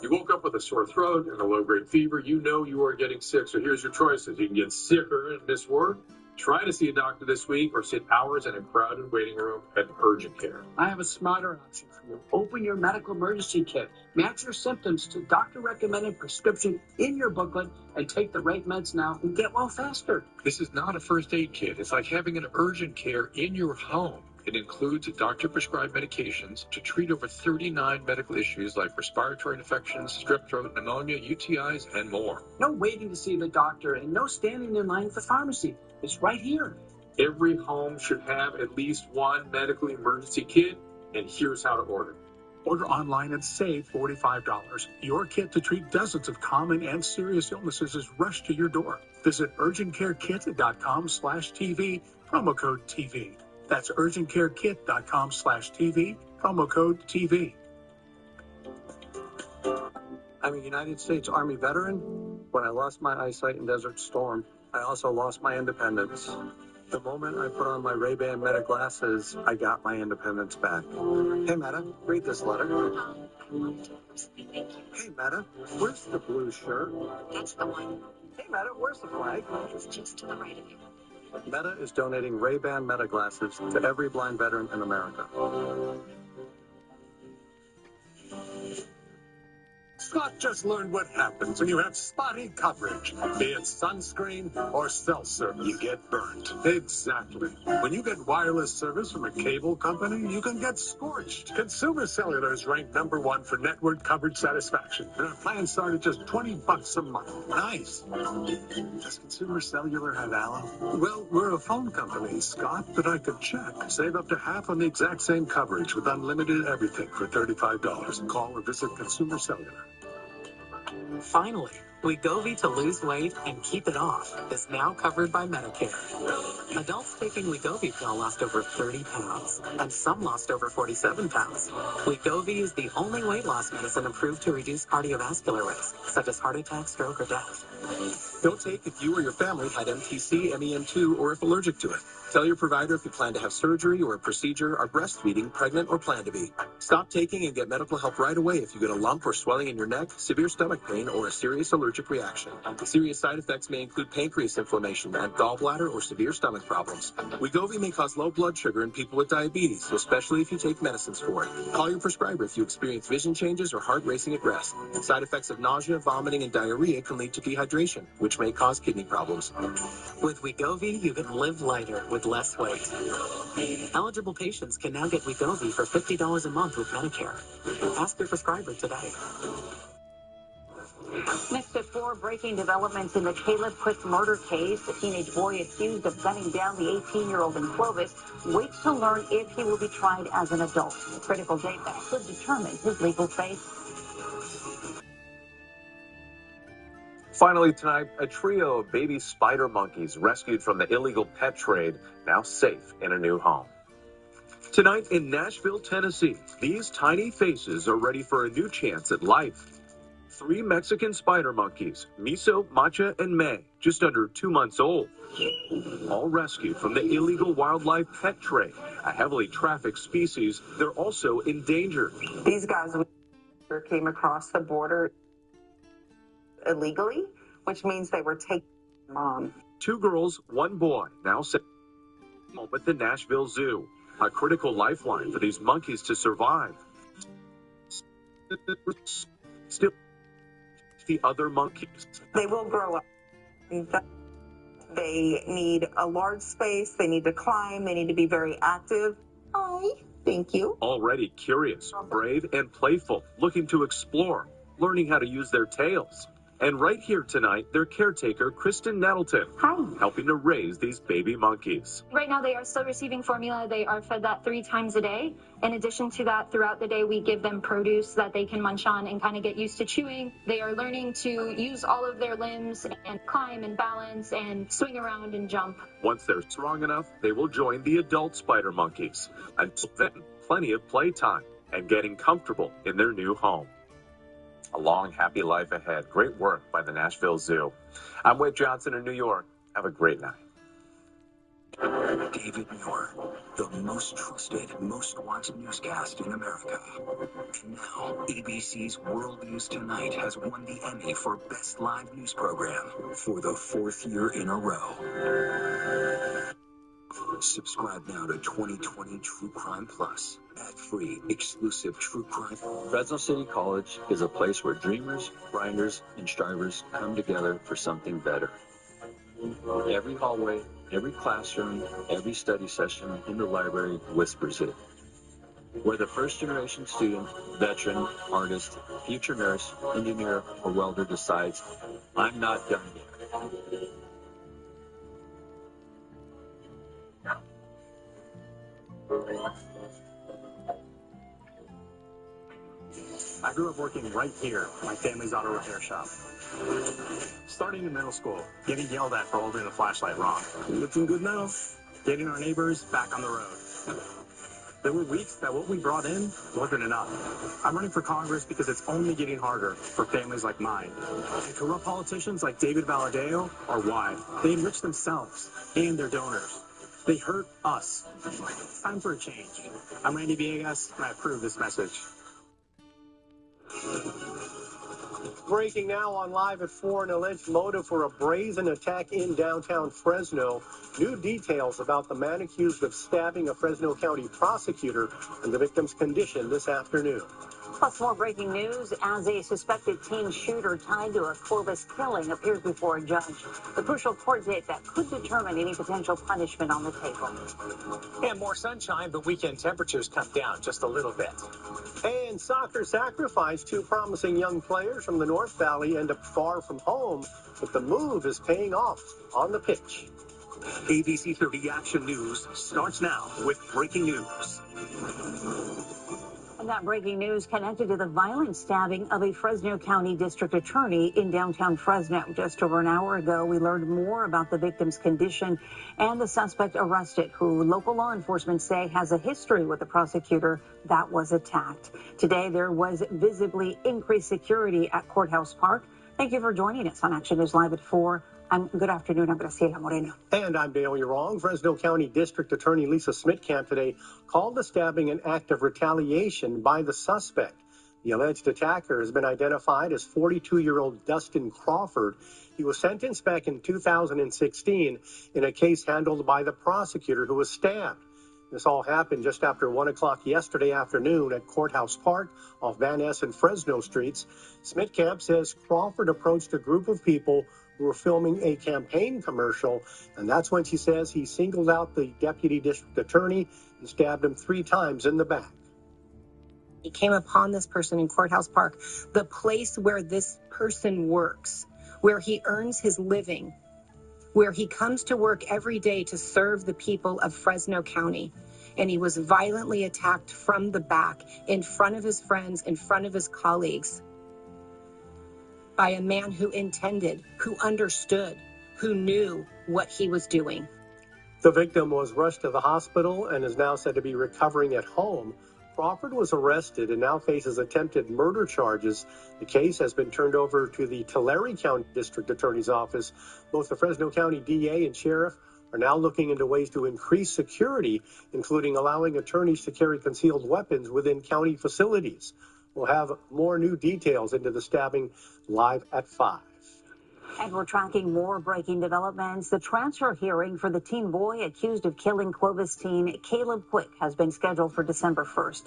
You woke up with a sore throat and a low-grade fever. You know you are getting sick, so here's your choices. You can get sicker and miss work, Try to see a doctor this week or sit hours in a crowded waiting room at urgent care. I have a smarter option for you. Open your medical emergency kit. Match your symptoms to doctor-recommended prescription in your booklet and take the right meds now and get well faster. This is not a first aid kit. It's like having an urgent care in your home. It includes doctor-prescribed medications to treat over 39 medical issues like respiratory infections, strep throat, pneumonia, UTIs, and more. No waiting to see the doctor and no standing in line for pharmacy. It's right here. Every home should have at least one medical emergency kit, and here's how to order. Order online and save $45. Your kit to treat dozens of common and serious illnesses is rushed to your door. Visit urgentcarekit.com/TV, promo code TV. That's urgentcarekit.com/TV, promo code TV. I'm a United States Army veteran. When I lost my eyesight in Desert Storm, I also lost my independence. The moment I put on my Ray-Ban Meta glasses, I got my independence back. Hey, Meta, read this letter. Hey, Meta, where's the blue shirt? That's the one. Hey, Meta, where's the flag? It's just to the right of you. Meta is donating Ray-Ban Meta glasses to every blind veteran in America. Scott just learned what happens when you have spotty coverage. Be it sunscreen or cell service, you get burnt. Exactly. When you get wireless service from a cable company, you can get scorched. Consumer Cellular is ranked #1 for network coverage satisfaction. And our plans start at just $20 a month. Nice. Does Consumer Cellular have Allo? Well, we're a phone company, Scott, but I could check. Save up to half on the exact same coverage with unlimited everything for $35. Call or visit Consumer Cellular. Finally, Wegovy to lose weight and keep it off is now covered by Medicare. Adults taking Wegovy pill lost over 30 pounds, and some lost over 47 pounds. Wegovy is the only weight loss medicine approved to reduce cardiovascular risk, such as heart attack, stroke, or death. Don't take if you or your family had MTC, MEN2, or if allergic to it. Tell your provider if you plan to have surgery or a procedure, are breastfeeding, pregnant, or plan to be. Stop taking and get medical help right away if you get a lump or swelling in your neck, severe stomach pain, or a serious allergic reaction. Serious side effects may include pancreas inflammation and gallbladder or severe stomach problems. Wegovy may cause low blood sugar in people with diabetes, especially if you take medicines for it. Call your prescriber if you experience vision changes or heart racing at rest. Side effects of nausea, vomiting, and diarrhea can lead to dehydration, which may cause kidney problems. With Wegovy, you can live lighter with less weight. Eligible patients can now get Wegovy for $50 a month with Medicare. Ask your prescriber today. Next to 4 breaking developments in the Caleb Quick murder case, the teenage boy accused of gunning down the 18-year-old in Clovis waits to learn if he will be tried as an adult. A critical date that could determine his legal fate. Finally tonight, a trio of baby spider monkeys rescued from the illegal pet trade, now safe in a new home. Tonight in Nashville, Tennessee, these tiny faces are ready for a new chance at life. 3 Mexican spider monkeys, Miso, Macha, and May, just under 2 months old, all rescued from the illegal wildlife pet trade, a heavily trafficked species. They're also endangered. These guys came across the border illegally, which means they were taking mom. 2 girls, 1 boy, now safe at the Nashville Zoo, a critical lifeline for these monkeys to survive. Still, the other monkeys. They will grow up. They need a large space. They need to climb. They need to be very active. Hi, thank you. Already curious, brave, and playful, looking to explore, learning how to use their tails. And right here tonight, their caretaker, Kristen Nettleton, helping to raise these baby monkeys. Right now, they are still receiving formula. They are fed that 3 times a day. In addition to that, throughout the day, we give them produce that they can munch on and kind of get used to chewing. They are learning to use all of their limbs and climb and balance and swing around and jump. Once they're strong enough, they will join the adult spider monkeys. Until then, plenty of playtime and getting comfortable in their new home. A long, happy life ahead. Great work by the Nashville Zoo. I'm Wade Johnson in New York. Have a great night. David Muir, the most trusted, most watched newscast in America. And now, ABC's World News Tonight has won the Emmy for Best Live News Program for the 4th year in a row. Subscribe now to 2020 True Crime Plus. Ad-free, exclusive true crime. Fresno City College is a place where dreamers, grinders, and strivers come together for something better. Every hallway, every classroom, every study session in the library whispers it. Whether first-generation student, veteran, artist, future nurse, engineer, or welder decides, I'm not done yet. I grew up working right here at my family's auto repair shop. Starting in middle school, getting yelled at for holding the flashlight wrong. Looking good now. Getting our neighbors back on the road. There were weeks that what we brought in wasn't enough. I'm running for Congress because it's only getting harder for families like mine. And corrupt politicians like David Valadao are why. They enrich themselves and their donors. They hurt us. It's time for a change. I'm Randy Villegas, and I approve this message. Breaking now on Live at 4, an alleged motive for a brazen attack in downtown Fresno. New details about the man accused of stabbing a Fresno County prosecutor and the victim's condition this afternoon. Plus, more breaking news as a suspected teen shooter tied to a Clovis killing appears before a judge. The crucial court date that could determine any potential punishment on the table. And more sunshine, but weekend temperatures come down just a little bit. And soccer sacrifice. Two promising young players from the North Valley end up far from home, but the move is paying off on the pitch. ABC 30 Action News starts now with breaking news. And that breaking news connected to the violent stabbing of a Fresno County district attorney in downtown Fresno. Just over an hour ago, we learned more about the victim's condition and the suspect arrested, who local law enforcement say has a history with the prosecutor that was attacked. Today, there was visibly increased security at Courthouse Park. Thank you for joining us on Action News Live at 4. Good afternoon. I'm Graciela Moreno. And I'm Dale Urong. Fresno County District Attorney Lisa Smitkamp today called the stabbing an act of retaliation by the suspect. The alleged attacker has been identified as 42-year-old Dustin Crawford. He was sentenced back in 2016 in a case handled by the prosecutor who was stabbed. This all happened just after 1 o'clock yesterday afternoon at Courthouse Park off Van Ness and Fresno Streets. Smitkamp says Crawford approached a group of people who were filming a campaign commercial, and that's when she says he singled out the deputy district attorney and stabbed him 3 times in the back. He came upon this person in Courthouse Park, the place where this person works, where he earns his living, where he comes to work every day to serve the people of Fresno County. And he was violently attacked from the back, in front of his friends, in front of his colleagues, by a man who intended, who understood, who knew what he was doing. The victim was rushed to the hospital and is now said to be recovering at home. Crawford was arrested and now faces attempted murder charges. The case has been turned over to the Tulare County District Attorney's Office. Both the Fresno County DA and Sheriff are now looking into ways to increase security, including allowing attorneys to carry concealed weapons within county facilities. We'll have more new details into the stabbing live at 5. And we're tracking more breaking developments. The transfer hearing for the teen boy accused of killing Clovis teen Caleb Quick has been scheduled for December 1st.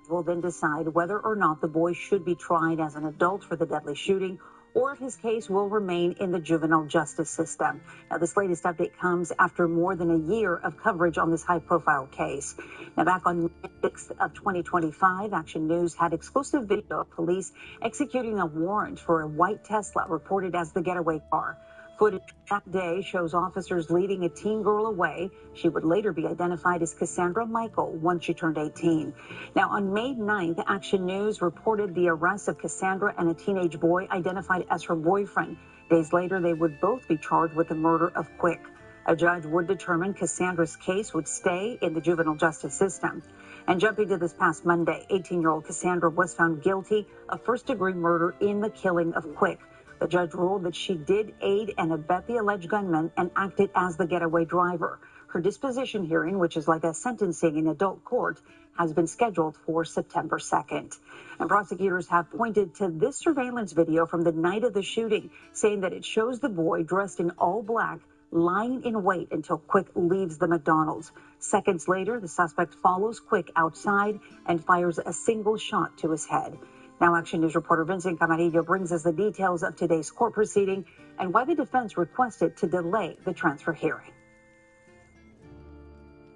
We'll then decide whether or not the boy should be tried as an adult for the deadly shooting, or if his case will remain in the juvenile justice system. Now, this latest update comes after more than a year of coverage on this high-profile case. Now, back on May 6th of 2025, Action News had exclusive video of police executing a warrant for a white Tesla reported as the getaway car. Footage that day shows officers leading a teen girl away. She would later be identified as Cassandra Michael once she turned 18. Now, on May 9th, Action News reported the arrest of Cassandra and a teenage boy identified as her boyfriend. Days later, they would both be charged with the murder of Quick. A judge would determine Cassandra's case would stay in the juvenile justice system. And jumping to this past Monday, 18-year-old Cassandra was found guilty of first-degree murder in the killing of Quick. The judge ruled that she did aid and abet the alleged gunman and acted as the getaway driver. Her disposition hearing, which is like a sentencing in adult court, has been scheduled for September 2nd. And prosecutors have pointed to this surveillance video from the night of the shooting, saying that it shows the boy dressed in all black lying in wait until Quick leaves the McDonald's. Seconds later, the suspect follows Quick outside and fires a single shot to his head. Now, Action News reporter Vincent Camarillo brings us the details of today's court proceeding and why the defense requested to delay the transfer hearing.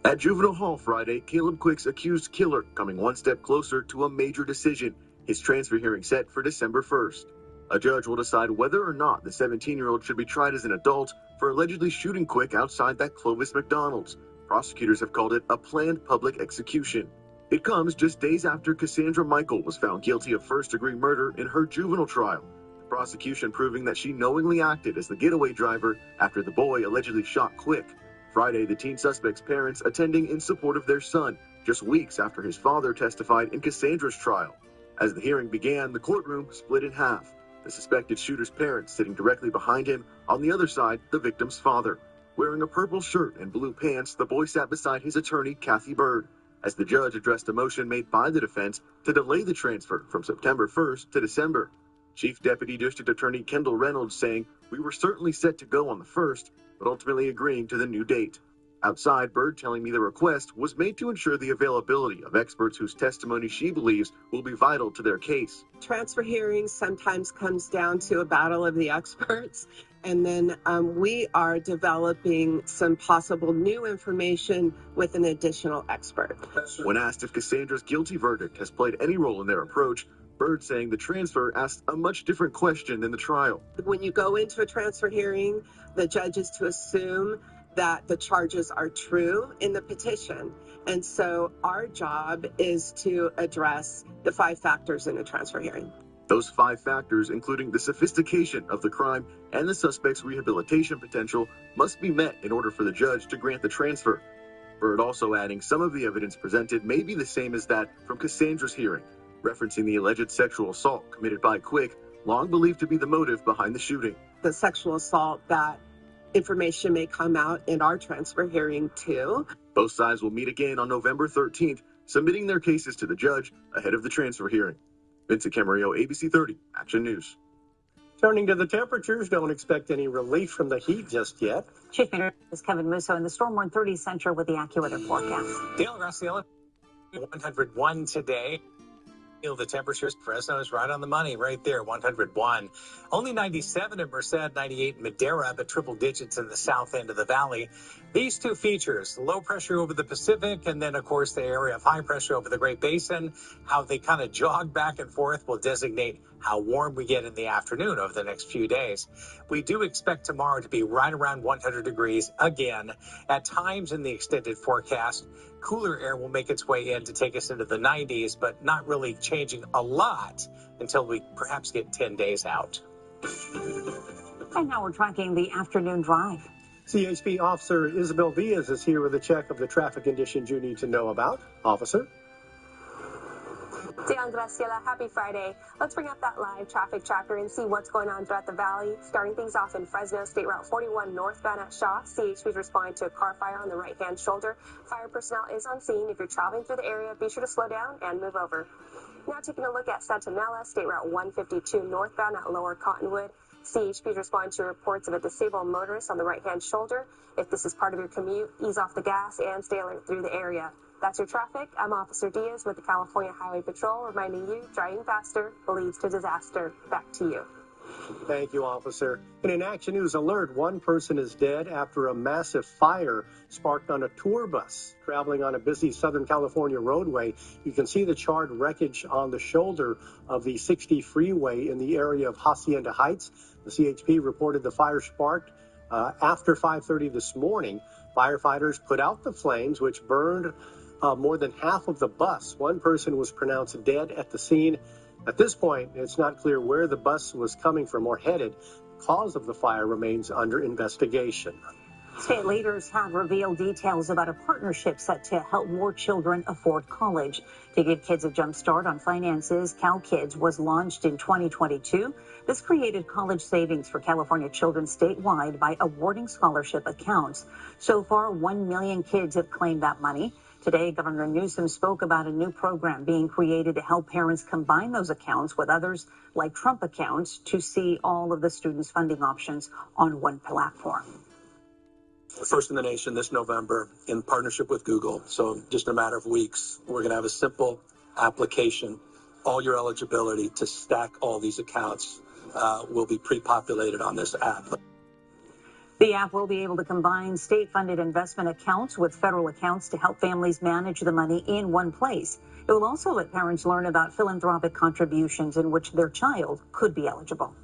At Juvenile Hall Friday, Caleb Quick's accused killer coming one step closer to a major decision, his transfer hearing set for December 1st. A judge will decide whether or not the 17-year-old should be tried as an adult for allegedly shooting Quick outside that Clovis McDonald's. Prosecutors have called it a planned public execution. It comes just days after Cassandra Michael was found guilty of first-degree murder in her juvenile trial. The prosecution proving that she knowingly acted as the getaway driver after the boy allegedly shot Quick. Friday, the teen suspect's parents attending in support of their son, just weeks after his father testified in Cassandra's trial. As the hearing began, the courtroom split in half. The suspected shooter's parents sitting directly behind him, on the other side, the victim's father. Wearing a purple shirt and blue pants, the boy sat beside his attorney, Kathy Bird, as the judge addressed a motion made by the defense to delay the transfer from September 1st to December. Chief Deputy District Attorney Kendall Reynolds saying, "We were certainly set to go on the 1st, but ultimately agreeing to the new date." Outside, Bird telling me the request was made to ensure the availability of experts whose testimony she believes will be vital to their case. Transfer hearings sometimes comes down to a battle of the experts, and then we are developing some possible new information with an additional expert. When asked if Cassandra's guilty verdict has played any role in their approach, Bird saying the transfer asked a much different question than the trial. When you go into a transfer hearing, the judge is to assume that the charges are true in the petition. And so our job is to address the 5 factors in a transfer hearing. Those 5 factors, including the sophistication of the crime and the suspect's rehabilitation potential, must be met in order for the judge to grant the transfer. Bird also adding some of the evidence presented may be the same as that from Cassandra's hearing, referencing the alleged sexual assault committed by Quick, long believed to be the motive behind the shooting. The sexual assault, that information may come out in our transfer hearing too. Both sides will meet again on November 13th, submitting their cases to the judge ahead of the transfer hearing. Vincent Camarillo, ABC 30, Action News. Turning to the temperatures, don't expect any relief from the heat just yet. Chief Meteorologist Kevin Musso in the Storm Warn 30 Center with the AccuWeather forecast. Dale Graciela, 101 today. The temperatures, Fresno is right on the money right there, 101. Only 97 in Merced, 98 in Madera, but triple digits in the south end of the valley. These two features, low pressure over the Pacific, and then, of course, the area of high pressure over the Great Basin, how they kind of jog back and forth will designate how warm we get in the afternoon over the next few days. We do expect tomorrow to be right around 100 degrees again. At times in the extended forecast, cooler air will make its way in to take us into the 90s, but not really changing a lot until we perhaps get 10 days out. And now we're tracking the afternoon drive. CHP Officer Isabel Diaz is here with a check of the traffic conditions you need to know about. Officer? Dale Graciela, happy Friday. Let's bring up that live traffic tracker and see what's going on throughout the valley. Starting things off in Fresno, State Route 41 northbound at Shaw. CHP is responding to a car fire on the right-hand shoulder. Fire personnel is on scene. If you're traveling through the area, be sure to slow down and move over. Now taking a look at Centinela, State Route 152 northbound at Lower Cottonwood. CHP is responding to reports of a disabled motorist on the right-hand shoulder. If this is part of your commute, ease off the gas and stay alert through the area. That's your traffic. I'm Officer Diaz with the California Highway Patrol, reminding you driving faster leads to disaster. Back to you. Thank you, Officer. In an Action News alert, one person is dead after a massive fire sparked on a tour bus traveling on a busy Southern California roadway. You can see the charred wreckage on the shoulder of the 60 freeway in the area of Hacienda Heights. The CHP reported the fire sparked after 5:30 this morning. Firefighters put out the flames, which burned more than half of the bus. One person was pronounced dead at the scene. At this point, it's not clear where the bus was coming from or headed. The cause of the fire remains under investigation. State leaders have revealed details about a partnership set to help more children afford college. To give kids a jump start on finances, CalKids was launched in 2022. This created college savings for California children statewide by awarding scholarship accounts. So far, 1 million kids have claimed that money. Today, Governor Newsom spoke about a new program being created to help parents combine those accounts with others like Trump accounts to see all of the students' funding options on one platform. First in the nation this November in partnership with Google. So just in a matter of weeks, we're going to have a simple application. All your eligibility to stack all these accounts will be pre-populated on this app. The app will be able to combine state-funded investment accounts with federal accounts to help families manage the money in one place. It will also let parents learn about philanthropic contributions in which their child could be eligible.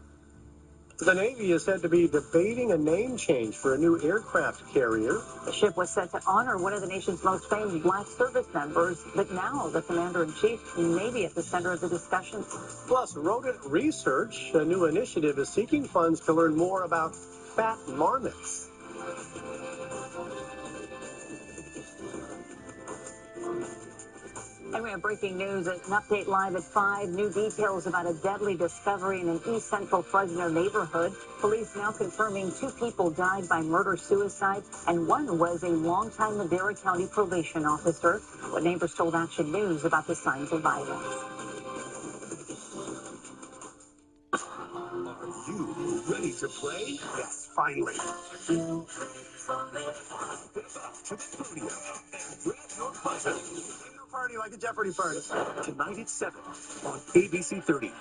The Navy is said to be debating a name change for a new aircraft carrier. The ship was set to honor one of the nation's most famed black service members, but now the commander-in-chief may be at the center of the discussion. Plus, Rodent Research, a new initiative, is seeking funds to learn more about fat marmots. And we have breaking news at an update live at 5. New details about a deadly discovery in an East Central Fresno neighborhood. Police now confirming 2 people died by murder-suicide, and one was a longtime Madera County probation officer. What neighbors told Action News about the signs of violence. Are you ready to play? Yes, finally. To the podium and grab your buzzer. Party like a Jeopardy party. Tonight at 7 on ABC 30.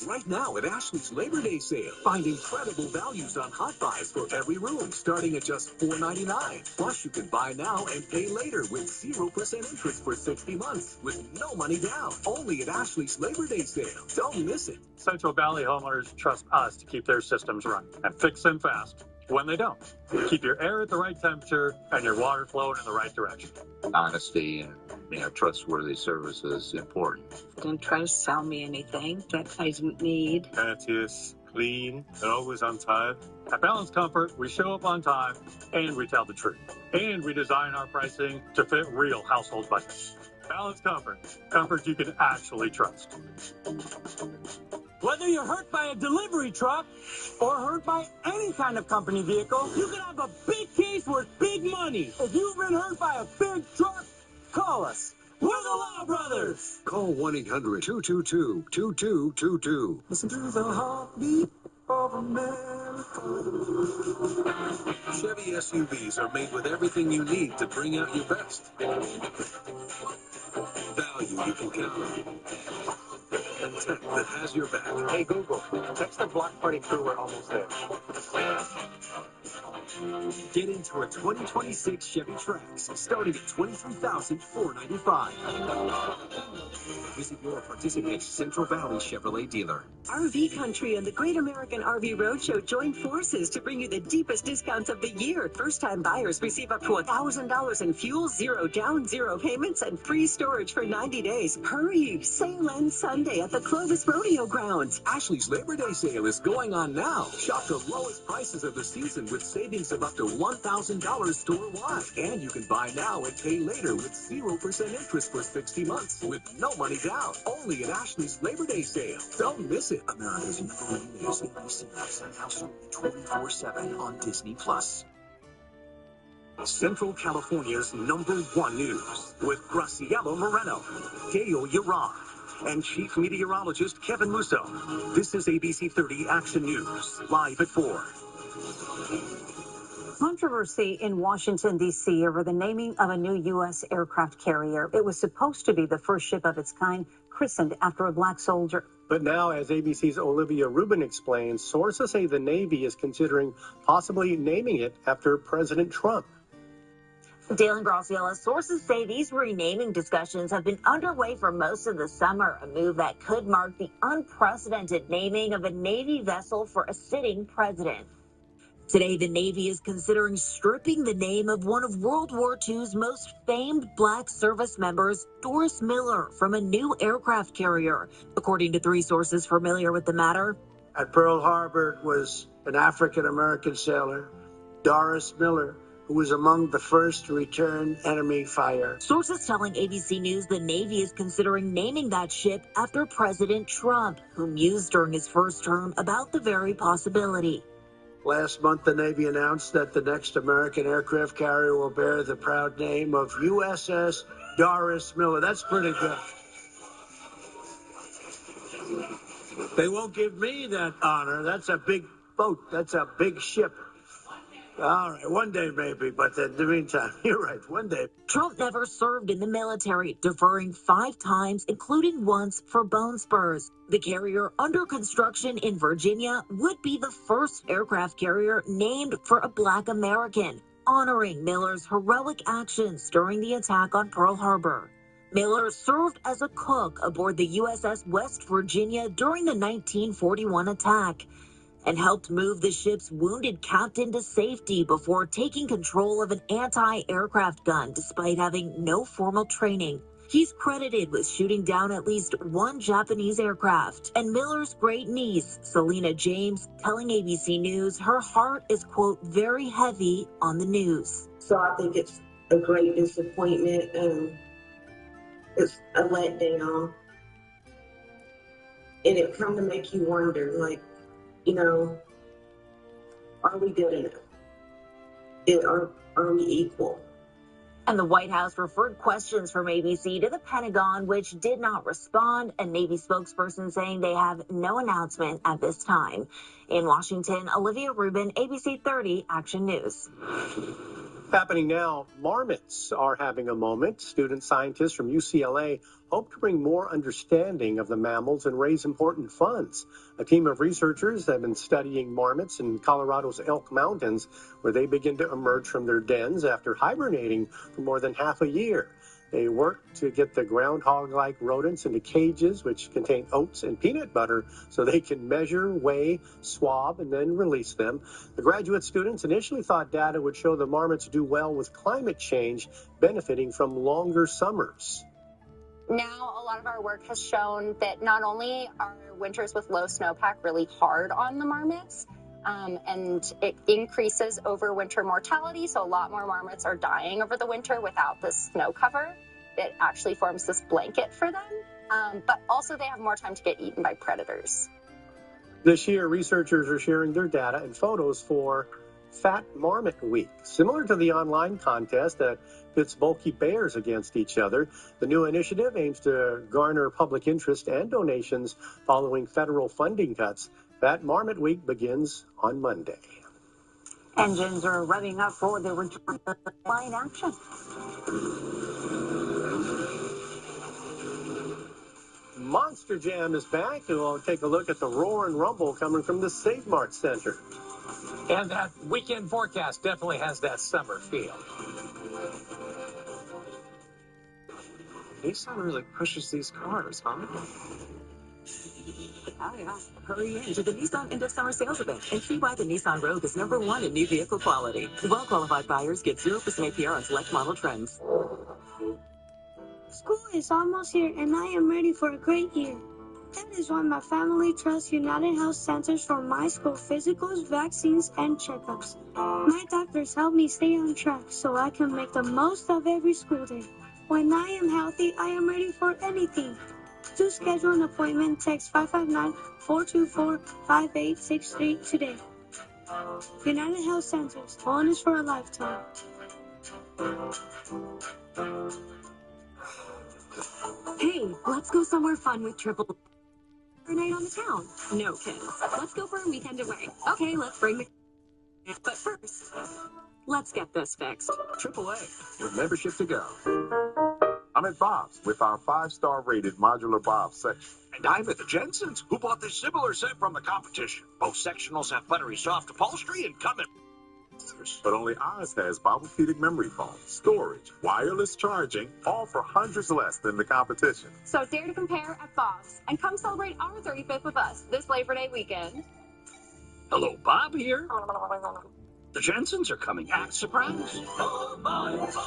Right now at Ashley's Labor Day sale, find incredible values on hot buys for every room, starting at just $4.99. Plus, you can buy now and pay later with 0% interest for 60 months with no money down. Only at Ashley's Labor Day sale. Don't miss it. Central Valley homeowners trust us to keep their systems running and fix them fast when they don't. Keep your air at the right temperature and your water flowing in the right direction. Honesty and trustworthy service is important. Don't try to sell me anything that I don't need. Courteous, clean, and always on time. At Balance Comfort, we show up on time and we tell the truth. And we design our pricing to fit real household budgets. Balance Comfort. Comfort you can actually trust. Whether you're hurt by a delivery truck or hurt by any kind of company vehicle, you can have a big case worth big money. If you've been hurt by a big truck, call us. We're the Law Brothers. Call 1-800-222-2222. Listen to the heartbeat of America. Chevy SUVs are made with everything you need to bring out your best. Value you can count on. And tech that has your back. Hey, Google, text the Block Party crew. We're almost there. Get into a 2026 Chevy Trax, starting at $23,495. Visit your participating Central Valley Chevrolet dealer. RV Country and the Great American RV Roadshow join forces to bring you the deepest discounts of the year. First-time buyers receive up to $1,000 in fuel, 0 down, 0 payments, and free storage for 90 days. Hurry! Sale ends Sunday at the Clovis Rodeo Grounds. Ashley's Labor Day sale is going on now. Shop the lowest prices of the season with savings of up to $1,000 store-wide. And you can buy now and pay later with 0% interest for 60 months with no money down. Only at Ashley's Labor Day sale. Don't miss it. America's #1 news, ABC House 24/7 on Disney+. Central California's #1 news with Graciela Moreno, Gail Yaron, and Chief Meteorologist Kevin Musso. This is ABC 30 Action News, live at 4. Controversy in Washington, D.C. over the naming of a new U.S. aircraft carrier. It was supposed to be the first ship of its kind christened after a black soldier. But now, as ABC's Olivia Rubin explains, sources say the Navy is considering possibly naming it after President Trump. Dale and Graciela, sources say these renaming discussions have been underway for most of the summer, a move that could mark the unprecedented naming of a Navy vessel for a sitting president. Today, the Navy is considering stripping the name of one of World War II's most famed black service members, Doris Miller, from a new aircraft carrier. According to 3 sources familiar with the matter, at Pearl Harbor was an African-American sailor Doris Miller, who was among the first to return enemy fire. Sources telling ABC News the Navy is considering naming that ship after President Trump, who mused during his first term about the very possibility. Last month, the Navy announced that the next American aircraft carrier will bear the proud name of USS Doris Miller. That's pretty good. They won't give me that honor. That's a big boat. That's a big ship. All right, one day maybe, but in the meantime, you're right, one day. Trump never served in the military, deferring 5 times, including once for bone spurs. The carrier under construction in Virginia would be the first aircraft carrier named for a Black American, honoring Miller's heroic actions during the attack on Pearl Harbor. Miller served as a cook aboard the USS West Virginia during the 1941 attack, and helped move the ship's wounded captain to safety before taking control of an anti-aircraft gun despite having no formal training. He's credited with shooting down at least 1 Japanese aircraft. And Miller's great niece, Selena James, telling ABC News her heart is, quote, very heavy on the news. So I think it's a great disappointment. It's a letdown. And it kind of makes you wonder, like, you know, are we good enough? Are we equal? And the White House referred questions from ABC to the Pentagon, which did not respond, a Navy spokesperson saying they have no announcement at this time. In Washington, Olivia Rubin, ABC 30 Action News. Happening now, marmots are having a moment. Student scientists from UCLA hope to bring more understanding of the mammals and raise important funds. A team of researchers have been studying marmots in Colorado's Elk Mountains, where they begin to emerge from their dens after hibernating for more than half a year. They work to get the groundhog-like rodents into cages which contain oats and peanut butter so they can measure, weigh, swab, and then release them. The graduate students initially thought data would show the marmots do well with climate change, benefiting from longer summers. Now, a lot of our work has shown that not only are winters with low snowpack really hard on the marmots, and it increases overwinter mortality, so a lot more marmots are dying over the winter without this snow cover. It actually forms this blanket for them, but also they have more time to get eaten by predators. This year, researchers are sharing their data and photos for Fat Marmot Week. Similar to the online contest that pits bulky bears against each other, the new initiative aims to garner public interest and donations following federal funding cuts. Fat Marmot Week begins on Monday. Engines are revving up for the return of flying action. Monster Jam is back, and we'll take a look at the roar and rumble coming from the Save Mart Center. And that weekend forecast definitely has that summer feel. Nissan really pushes these cars, huh? Oh, yeah. Hurry in to the Nissan End of Summer Sales Event and see why the Nissan Rogue is #1 in new vehicle quality. Well-qualified buyers get 0% APR on select model trends. School is almost here, and I am ready for a great year. That is why my family trusts United Health Centers for my school physicals, vaccines, and checkups. My doctors help me stay on track so I can make the most of every school day. When I am healthy, I am ready for anything. To schedule an appointment, text 559-424-5863 today. United Health Centers, wellness for a lifetime. Hey, let's go somewhere fun with Triple night on the town. No, kids. Let's go for a weekend away. Okay, let's bring the... But first, let's get this fixed. AAA, with membership to go. I'm at Bob's with our 5-star rated modular Bob's section. And I'm at the Jensen's, who bought this similar set from the competition. Both sectionals have buttery soft upholstery and come in. But only ours has Bobopedic memory foam, storage, wireless charging, all for hundreds less than the competition. So dare to compare at Bob's and come celebrate our 35th with us this Labor Day weekend. Hello, Bob here. The Jensens are coming back. Surprise. Bob's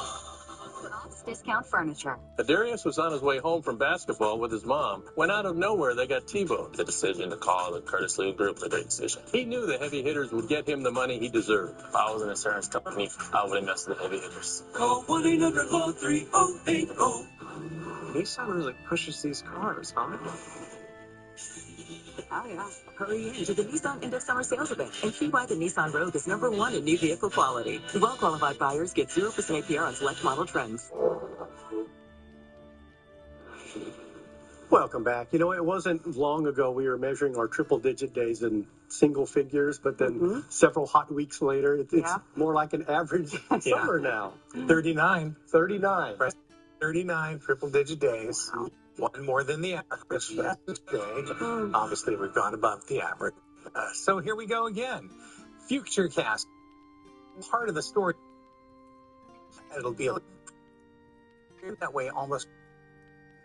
Discount Furniture. Adarius was on his way home from basketball with his mom when out of nowhere they got T-boned. The decision to call the Curtis Lee Group a great decision. He knew the heavy hitters would get him the money he deserved. If I was an insurance company, I would invest in the heavy hitters. Call 1-800-LAW-3080. Nissan really pushes these cars, huh? Oh, yeah. Hurry in to the Nissan End of Summer Sales Event and see why the Nissan Rogue is #1 in new vehicle quality. Well-qualified buyers get 0% APR on select model trends. Welcome back. You know, it wasn't long ago we were measuring our triple-digit days in single figures, but then several hot weeks later, it's more like an average summer now. 39. 39 triple-digit days. One more than the average day. Obviously, we've gone above the average. So here we go again. Futurecast. Part of the story. It'll be that way almost.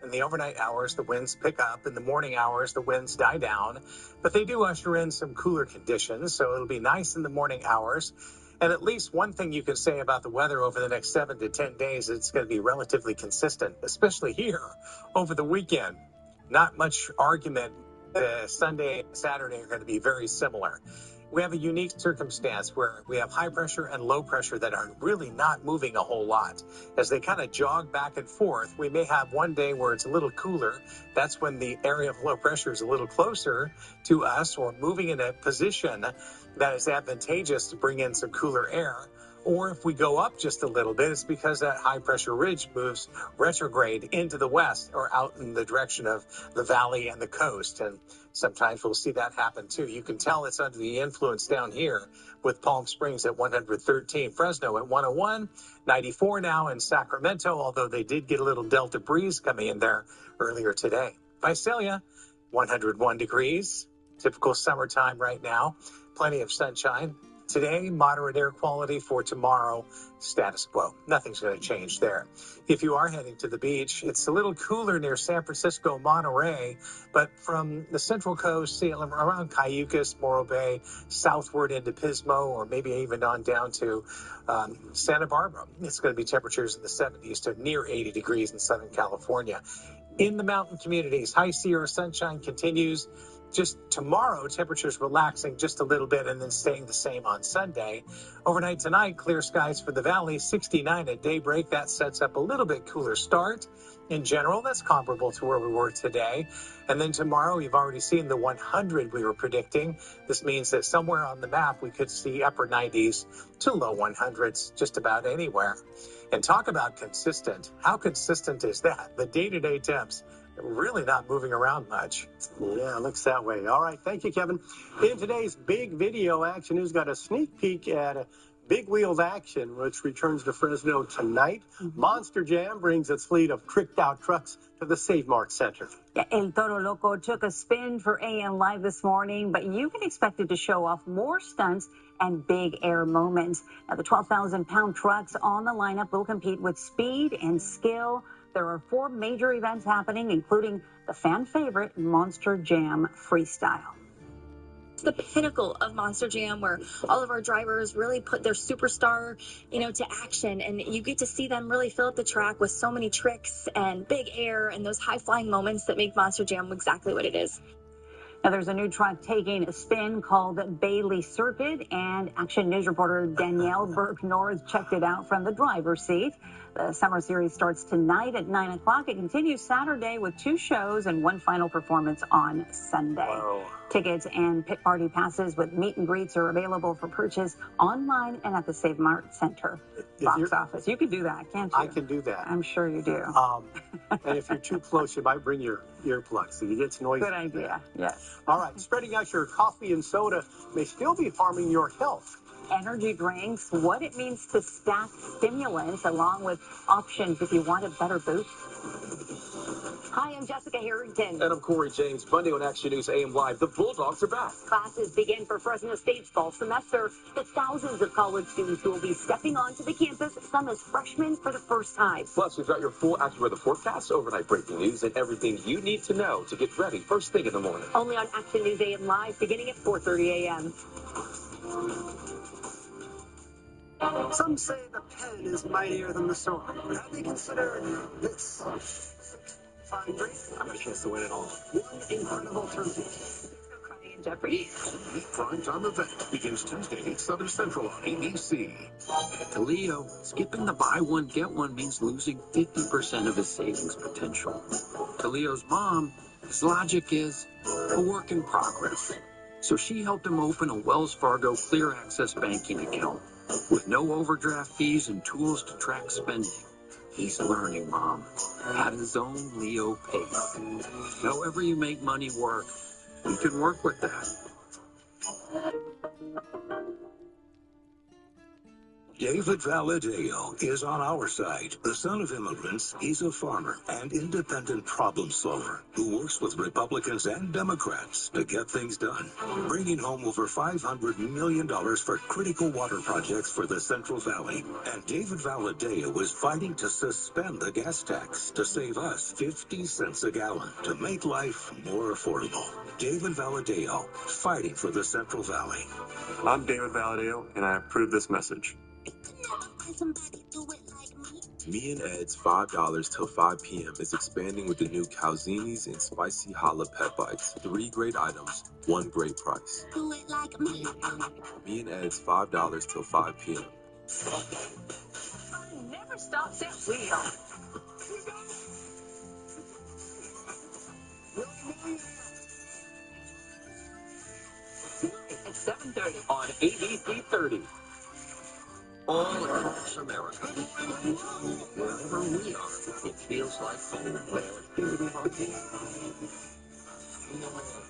In the overnight hours, the winds pick up. In the morning hours, the winds die down. But they do usher in some cooler conditions, so it'll be nice in the morning hours. And at least one thing you can say about the weather over the next 7 to 10 days, it's going to be relatively consistent, especially here over the weekend. Not much argument. Sunday and Saturday are going to be very similar. We have a unique circumstance where we have high pressure and low pressure that are really not moving a whole lot. As they kind of jog back and forth, we may have one day where it's a little cooler. That's when the area of low pressure is a little closer to us or moving in a position that is advantageous to bring in some cooler air. Or if we go up just a little bit, it's because that high pressure ridge moves retrograde into the west or out in the direction of the valley and the coast. And sometimes we'll see that happen too. You can tell it's under the influence down here with Palm Springs at 113, Fresno at 101, 94 now in Sacramento, although they did get a little delta breeze coming in there earlier today. Visalia, 101 degrees, typical summertime right now, plenty of sunshine. Today, moderate air quality. For tomorrow, status quo. Nothing's going to change there. If you are heading to the beach, it's a little cooler near San Francisco, Monterey, but from the Central Coast, see around Cayucas, Morro Bay, southward into Pismo, or maybe even on down to Santa Barbara. It's going to be temperatures in the 70s to near 80 degrees in Southern California. In the mountain communities, high Sierra sunshine continues. Just tomorrow, temperatures relaxing just a little bit and then staying the same on Sunday. Overnight tonight, clear skies for the valley, 69 at daybreak. That sets up a little bit cooler start. In general, that's comparable to where we were today. And then tomorrow, you've already seen the 100 we were predicting. This means that somewhere on the map, we could see upper 90s to low 100s just about anywhere. And talk about consistent. How consistent is that? The day-to-day temps really not moving around much. Yeah, it looks that way. All right, thank you, Kevin. In today's big video, Action News got a sneak peek at Big Wheels Action, which returns to Fresno tonight. Monster Jam brings its fleet of tricked-out trucks to the Save Mart Center. Yeah, El Toro Loco took a spin for AM Live this morning, but you can expect it to show off more stunts and big air moments. Now, the 12,000-pound trucks on the lineup will compete with speed and skill. There are 4 major events happening, including the fan favorite Monster Jam Freestyle. It's the pinnacle of Monster Jam, where all of our drivers really put their superstar, to action, and you get to see them really fill up the track with so many tricks and big air and those high-flying moments that make Monster Jam exactly what it is. Now, there's a new truck taking a spin called Bailey Circuit, and Action News reporter Danielle Burke-North checked it out from the driver's seat. The summer series starts tonight at 9 o'clock. It continues Saturday with 2 shows and 1 final performance on Sunday. Wow. Tickets and pit party passes with meet and greets are available for purchase online and at the Save Mart Center box office. You can do that, can't you? I can do that. I'm sure you do. And if you're too close, you might bring your earplugs so you get noise. Good idea, yes. All right, spreading out your coffee and soda may still be harming your health. Energy drinks, what it means to stack stimulants along with options if you want a better boost. Hi, I'm Jessica Harrington. And I'm Corey James. Monday on Action News AM Live, the Bulldogs are back. Classes begin for Fresno State's fall semester. The thousands of college students who will be stepping onto the campus, some as freshmen for the first time. Plus, we've got your full AccuWeather forecast, overnight breaking news, and everything you need to know to get ready first thing in the morning. Only on Action News AM Live, beginning at 4:30 a.m. Some say the pen is mightier than the sword. Have they considered this? Fine drink. I have a chance to win it all. One incredible turkey. In Jeopardy. Primetime event begins Tuesday, 8, 7 Central on ABC. To Leo, skipping the buy one, get one means losing 50% of his savings potential. To Leo's mom, his logic is a work in progress. So she helped him open a Wells Fargo Clear Access banking account with no overdraft fees and tools to track spending. He's learning, Mom, at his own Leo pace. However you make money work, you can work with that. David Valadeo is on our side. The son of immigrants, he's a farmer and independent problem solver who works with Republicans and Democrats to get things done, bringing home over $500 million for critical water projects for the Central Valley. And David Valadeo is fighting to suspend the gas tax to save us 50 cents a gallon to make life more affordable. David Valadeo, fighting for the Central Valley. I'm David Valadeo, and I approve this message. Me and Ed's $5 till 5 p.m. is expanding with the new Calzini's and Spicy Challah Pet Bites. 3 great items, 1 great price. Do it like me. Me and Ed's $5 till 5 p.m. Never stops at wheel. At 7:30 on ABC 30. All across America. Wherever we are, it feels like home.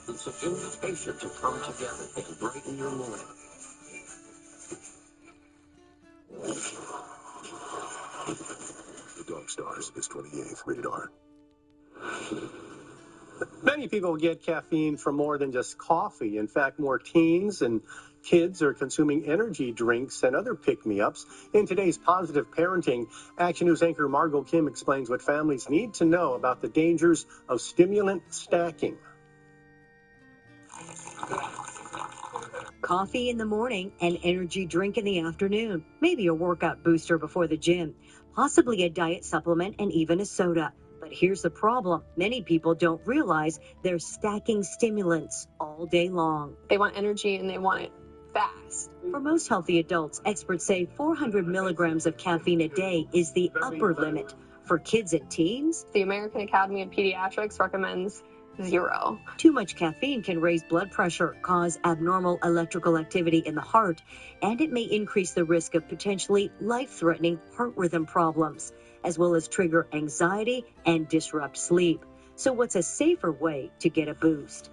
It's an invitation to come together and brighten your morning. The Dog Stars is 28th, rated R. Many people get caffeine from more than just coffee. In fact, more teens and kids are consuming energy drinks and other pick-me-ups. In today's Positive Parenting, Action News anchor Margot Kim explains what families need to know about the dangers of stimulant stacking. Coffee in the morning, an energy drink in the afternoon, maybe a workout booster before the gym, possibly a diet supplement, and even a soda. But here's the problem. Many people don't realize they're stacking stimulants all day long. They want energy and they want it fast. For most healthy adults, experts say 400 milligrams of caffeine a day is the upper limit. For kids and teens, the American Academy of Pediatrics recommends 0. Too much caffeine can raise blood pressure, cause abnormal electrical activity in the heart, and it may increase the risk of potentially life-threatening heart rhythm problems, as well as trigger anxiety and disrupt sleep. So what's a safer way to get a boost?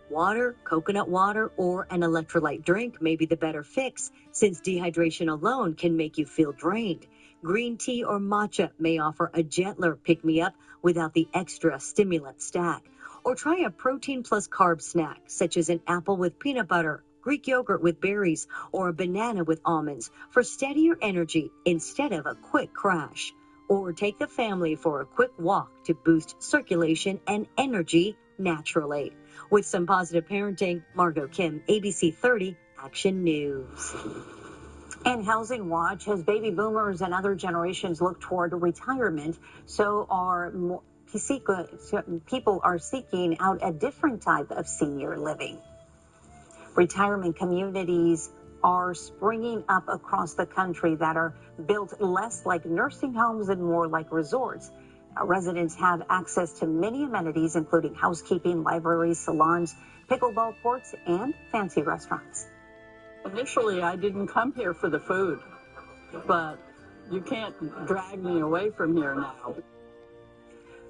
Water, coconut water, or an electrolyte drink may be the better fix, since dehydration alone can make you feel drained. Green tea or matcha may offer a gentler pick-me-up without the extra stimulant stack. Or try a protein plus carb snack, such as an apple with peanut butter, Greek yogurt with berries, or a banana with almonds for steadier energy instead of a quick crash. Or take the family for a quick walk to boost circulation and energy naturally. With some positive parenting, Margot Kim, ABC 30, Action News. And Housing Watch, as baby boomers and other generations look toward retirement, so are people are seeking out a different type of senior living. Retirement communities are springing up across the country that are built less like nursing homes and more like resorts. Residents have access to many amenities, including housekeeping, libraries, salons, pickleball courts, and fancy restaurants. Initially, I didn't come here for the food, but you can't drag me away from here now.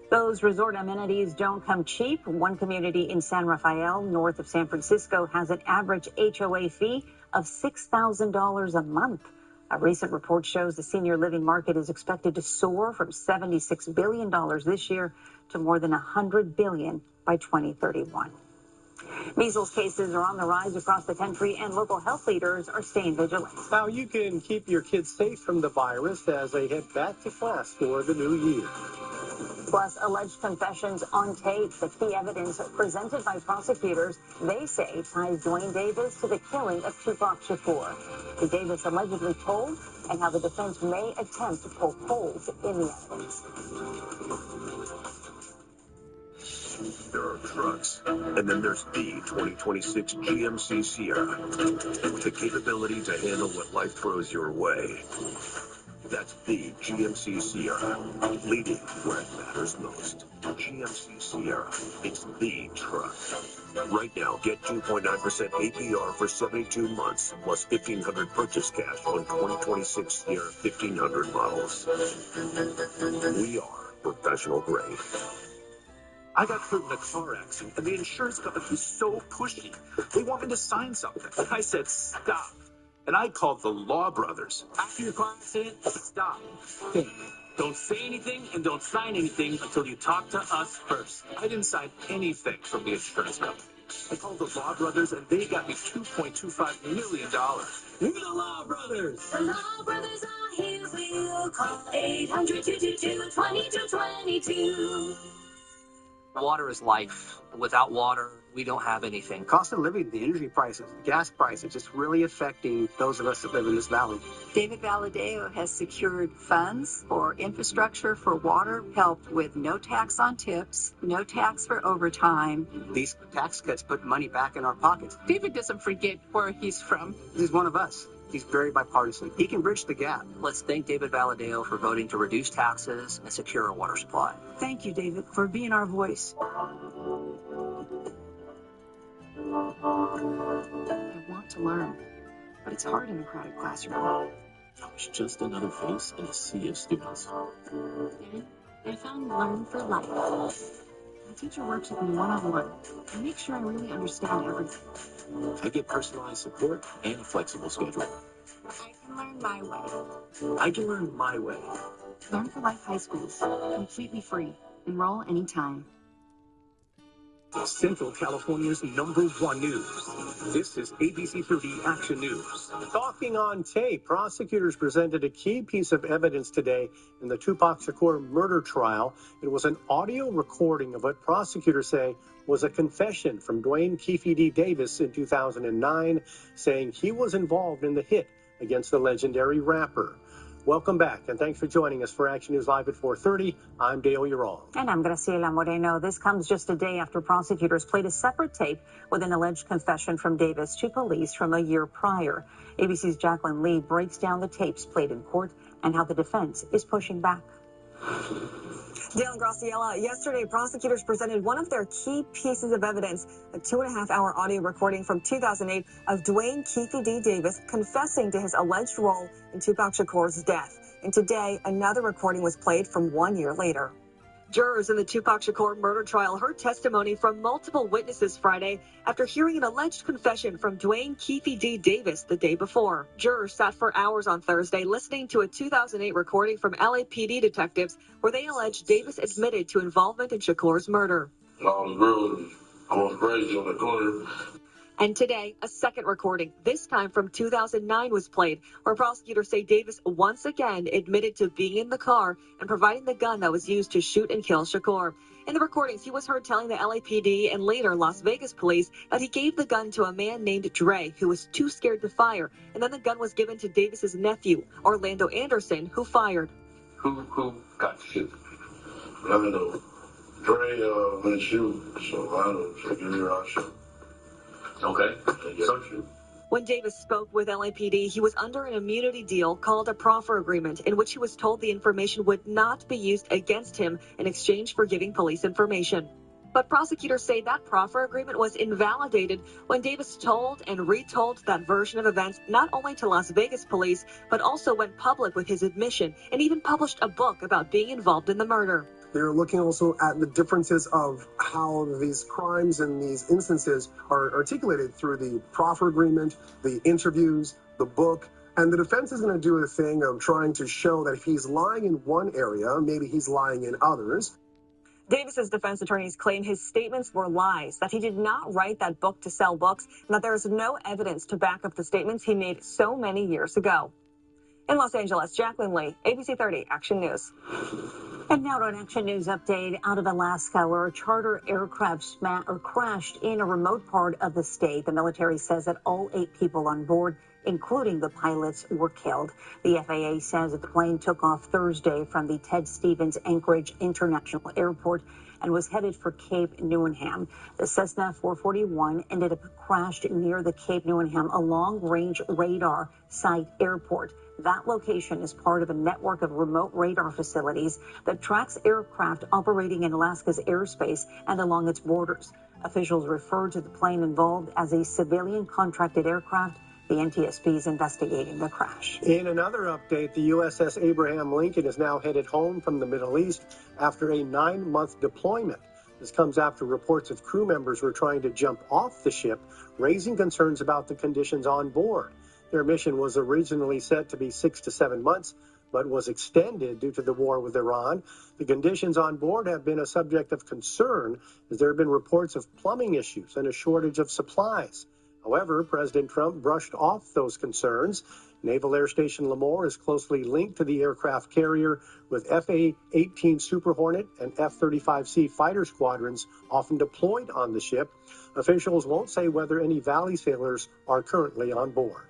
Those resort amenities don't come cheap. One community in San Rafael, north of San Francisco, has an average HOA fee of $6,000 a month. A recent report shows the senior living market is expected to soar from $76 billion this year to more than $100 billion by 2031. Measles cases are on the rise across the country, and local health leaders are staying vigilant. Now you can keep your kids safe from the virus as they head back to class for the new year. Plus, alleged confessions on tape, the key evidence presented by prosecutors, they say ties Dwayne Davis to the killing of Tupac Shakur. The Davis allegedly told, and how the defense may attempt to poke holes in the evidence. There are trucks, and then there's the 2026 GMC Sierra, with the capability to handle what life throws your way. That's the GMC Sierra, leading where it matters most. GMC Sierra, it's the truck. Right now, get 2.9% APR for 72 months, plus $1,500 purchase cash on 2026 Sierra 1500 models. We are professional grade. I got hurt in a car accident, and the insurance company was so pushy. They want me to sign something. And I said, stop. And I called the Law Brothers. After your car accident, stop. Think. Don't say anything and don't sign anything until you talk to us first. I didn't sign anything from the insurance company. I called the Law Brothers, and they got me $2.25 million. We're the Law Brothers. The Law Brothers are here for you. Call 800-222-2222. Water is life. Without water, we don't have anything. Cost of living, the energy prices, the gas prices, it's really affecting those of us that live in this valley. David Valadeo has secured funds for infrastructure for water, helped with no tax on tips, no tax for overtime. These tax cuts put money back in our pockets. David doesn't forget where he's from. He's one of us. He's very bipartisan. He can bridge the gap. Let's thank David Valadeo for voting to reduce taxes and secure a water supply. Thank you, David, for being our voice. I want to learn, but it's hard in a crowded classroom. I was just another face in a sea of students. I found Learn for Life. The teacher works with me one-on-one and makes sure I really understand everything. I get personalized support and a flexible schedule. I can learn my way. I can learn my way. Learn for Life High Schools, completely free. Enroll anytime. Central California's #1 news. This is ABC 30 Action News. Talking on tape, prosecutors presented a key piece of evidence today in the Tupac Shakur murder trial. It was an audio recording of what prosecutors say was a confession from Dwayne Keefe D. Davis in 2009, saying he was involved in the hit against the legendary rapper. Welcome back, and thanks for joining us for Action News Live at 4:30. I'm Dale Urong. And I'm Graciela Moreno. This comes just a day after prosecutors played a separate tape with an alleged confession from Davis to police from a year prior. ABC's Jacqueline Lee breaks down the tapes played in court and how the defense is pushing back. Dale and Graciela, yesterday prosecutors presented one of their key pieces of evidence, a 2.5-hour audio recording from 2008 of Dwayne Keefe D. Davis confessing to his alleged role in Tupac Shakur's death. And today, another recording was played from 1 year later. Jurors in the Tupac Shakur murder trial heard testimony from multiple witnesses Friday after hearing an alleged confession from Dwayne Keefe D. Davis the day before. Jurors sat for hours on Thursday listening to a 2008 recording from LAPD detectives where they alleged Davis admitted to involvement in Shakur's murder. All the girls, I was crazy on the corner. And today, a second recording, this time from 2009, was played, where prosecutors say Davis once again admitted to being in the car and providing the gun that was used to shoot and kill Shakur. In the recordings, he was heard telling the LAPD and later Las Vegas police that he gave the gun to a man named Dre, who was too scared to fire, and then the gun was given to Davis's nephew, Orlando Anderson, who fired. Who got shit? I don't know. Dre went shoot, so I don't know. So give me a shot. Okay. When Davis spoke with LAPD, he was under an immunity deal called a proffer agreement, in which he was told the information would not be used against him in exchange for giving police information. But prosecutors say that proffer agreement was invalidated when Davis told and retold that version of events not only to Las Vegas police, but also went public with his admission and even published a book about being involved in the murder. They're looking also at the differences of how these crimes and these instances are articulated through the proffer agreement, the interviews, the book. And the defense is going to do a thing of trying to show that if he's lying in one area, maybe he's lying in others. Davis's defense attorneys claim his statements were lies, that he did not write that book to sell books, and that there is no evidence to back up the statements he made so many years ago. In Los Angeles, Jacqueline Lee, ABC 30 Action News. And now to an Action News update out of Alaska, where a charter aircraft crashed in a remote part of the state. The military says that all 8 people on board, including the pilots, were killed. The FAA says that the plane took off Thursday from the Ted Stevens Anchorage International Airport and was headed for Cape Newenham. The Cessna 441 ended up crashed near the Cape Newenham, a long-range radar site airport. That location is part of a network of remote radar facilities that tracks aircraft operating in Alaska's airspace and along its borders. Officials refer to the plane involved as a civilian contracted aircraft. The NTSB is investigating the crash. In another update, the USS Abraham Lincoln is now headed home from the Middle East after a 9-month deployment. This comes after reports of crew members were trying to jump off the ship, raising concerns about the conditions on board. Their mission was originally set to be 6 to 7 months, but was extended due to the war with Iran. The conditions on board have been a subject of concern as there have been reports of plumbing issues and a shortage of supplies. However, President Trump brushed off those concerns. Naval Air Station Lemoore is closely linked to the aircraft carrier, with F/A-18 Super Hornet and F-35C fighter squadrons often deployed on the ship. Officials won't say whether any Valley sailors are currently on board.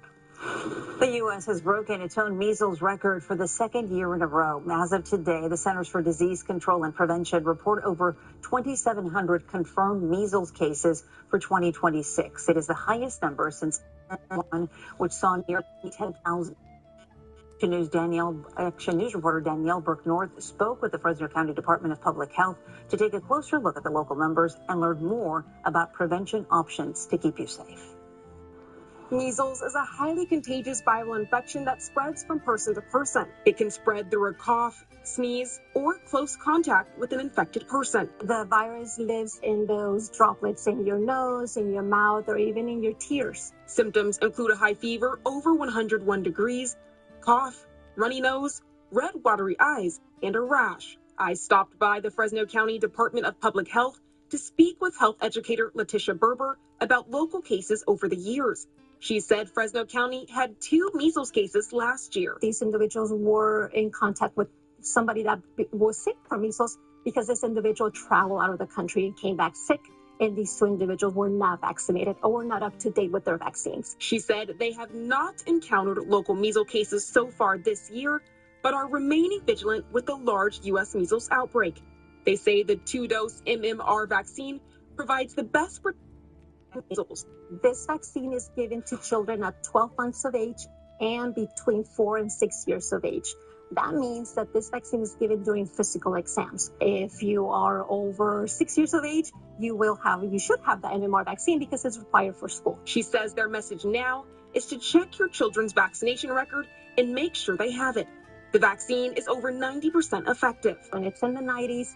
The U.S. has broken its own measles record for the second year in a row. As of today, the Centers for Disease Control and Prevention report over 2,700 confirmed measles cases for 2026. It is the highest number since 2001, which saw nearly 10,000. Action News reporter Danielle Burke-North spoke with the Fresno County Department of Public Health to take a closer look at the local numbers and learn more about prevention options to keep you safe. Measles is a highly contagious viral infection that spreads from person to person. It can spread through a cough, sneeze, or close contact with an infected person. The virus lives in those droplets in your nose, in your mouth, or even in your tears. Symptoms include a high fever over 101 degrees, cough, runny nose, red watery eyes, and a rash. I stopped by the Fresno County Department of Public Health to speak with health educator Letitia Berber about local cases over the years. She said Fresno County had 2 measles cases last year. These individuals were in contact with somebody that was sick from measles because this individual traveled out of the country and came back sick, and these 2 individuals were not vaccinated or were not up to date with their vaccines. She said they have not encountered local measles cases so far this year, but are remaining vigilant with the large U.S. measles outbreak. They say the 2-dose MMR vaccine provides the best protection. This vaccine is given to children at 12 months of age and between 4 and 6 years of age. That means that this vaccine is given during physical exams. If you are over 6 years of age, you should have the MMR vaccine because it's required for school. She says their message now is to check your children's vaccination record and make sure they have it. The vaccine is over 90% effective. When it's in the 90s,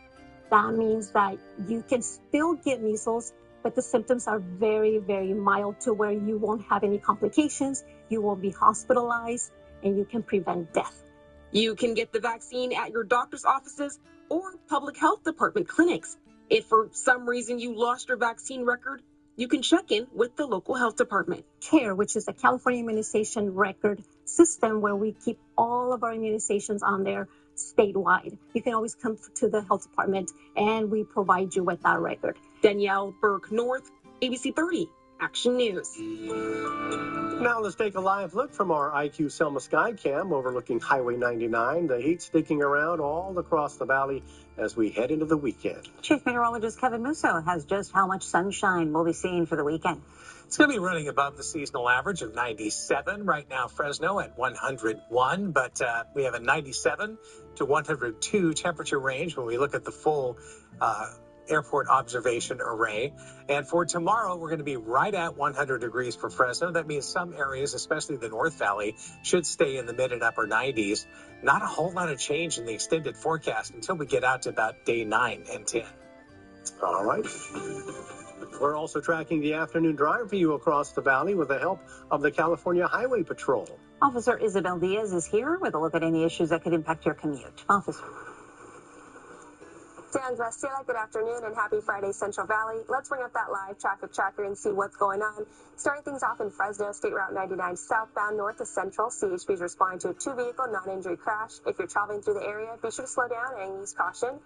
that means that you can still get measles, but the symptoms are very, very mild to where you won't have any complications, you won't be hospitalized, and you can prevent death. You can get the vaccine at your doctor's offices or public health department clinics. If for some reason you lost your vaccine record, you can check in with the local health department. CARE, which is a California immunization record system where we keep all of our immunizations on there statewide. You can always come to the health department and we provide you with that record. Danielle Burke-North, ABC 30, Action News. Now let's take a live look from our IQ Selma Skycam overlooking Highway 99. The heat sticking around all across the valley as we head into the weekend. Chief Meteorologist Kevin Musso has just how much sunshine we'll be seeing for the weekend. It's going to be running above the seasonal average of 97. Right now, Fresno at 101, but we have a 97 to 102 temperature range when we look at the full airport observation array. And for tomorrow, we're going to be right at 100 degrees for Fresno. That means some areas, especially the North Valley, should stay in the mid and upper 90s. Not a whole lot of change in the extended forecast until we get out to about day 9 and 10. All right. We're also tracking the afternoon drive for you across the valley with the help of the California Highway Patrol. Officer Isabel Diaz is here with a look at any issues that could impact your commute. Officer. Stan's Vestila, good afternoon and happy Friday, Central Valley. Let's bring up that live traffic tracker and see what's going on. Starting things off in Fresno, State Route 99 southbound north of Central. CHP is responding to a two-vehicle non-injury crash. If you're traveling through the area, be sure to slow down and use caution.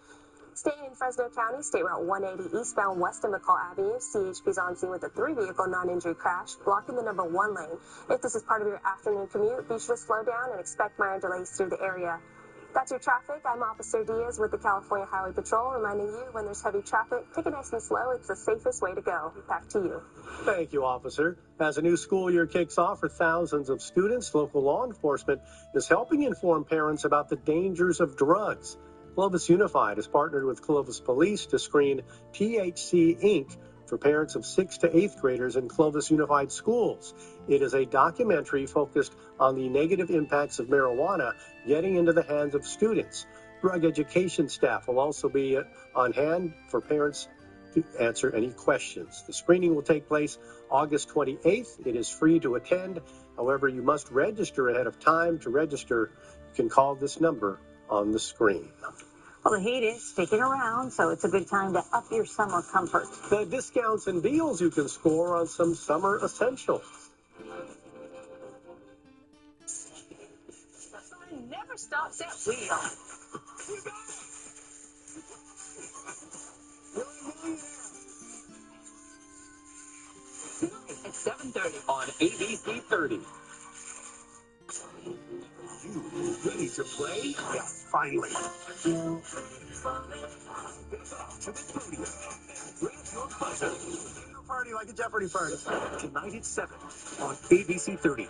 Staying in Fresno County, State Route 180 eastbound west of McCall Avenue. CHP is on scene with a three-vehicle non-injury crash, blocking the number 1 lane. If this is part of your afternoon commute, be sure to slow down and expect minor delays through the area. That's your traffic. I'm Officer Diaz with the California Highway Patrol, reminding you when there's heavy traffic, take it nice and slow. It's the safest way to go. Back to you. Thank you, Officer. As a new school year kicks off for thousands of students, local law enforcement is helping inform parents about the dangers of drugs. Clovis Unified has partnered with Clovis Police to screen THC Inc. for parents of 6th to 8th graders in Clovis Unified schools. It is a documentary focused on the negative impacts of marijuana getting into the hands of students. Drug education staff will also be on hand for parents to answer any questions. The screening will take place August 28th. It is free to attend. However, you must register ahead of time. To register, you can call this number on the screen. Well, the heat is sticking around, so it's a good time to up your summer comfort. The discounts and deals you can score on some summer essentials. The sun never stops at wheel. Tonight at 7:30 on ABC 30. You ready to play? Yes, finally. To the podium. Raise your buzzer. Party like a Jeopardy party. Tonight at 7 on ABC 30.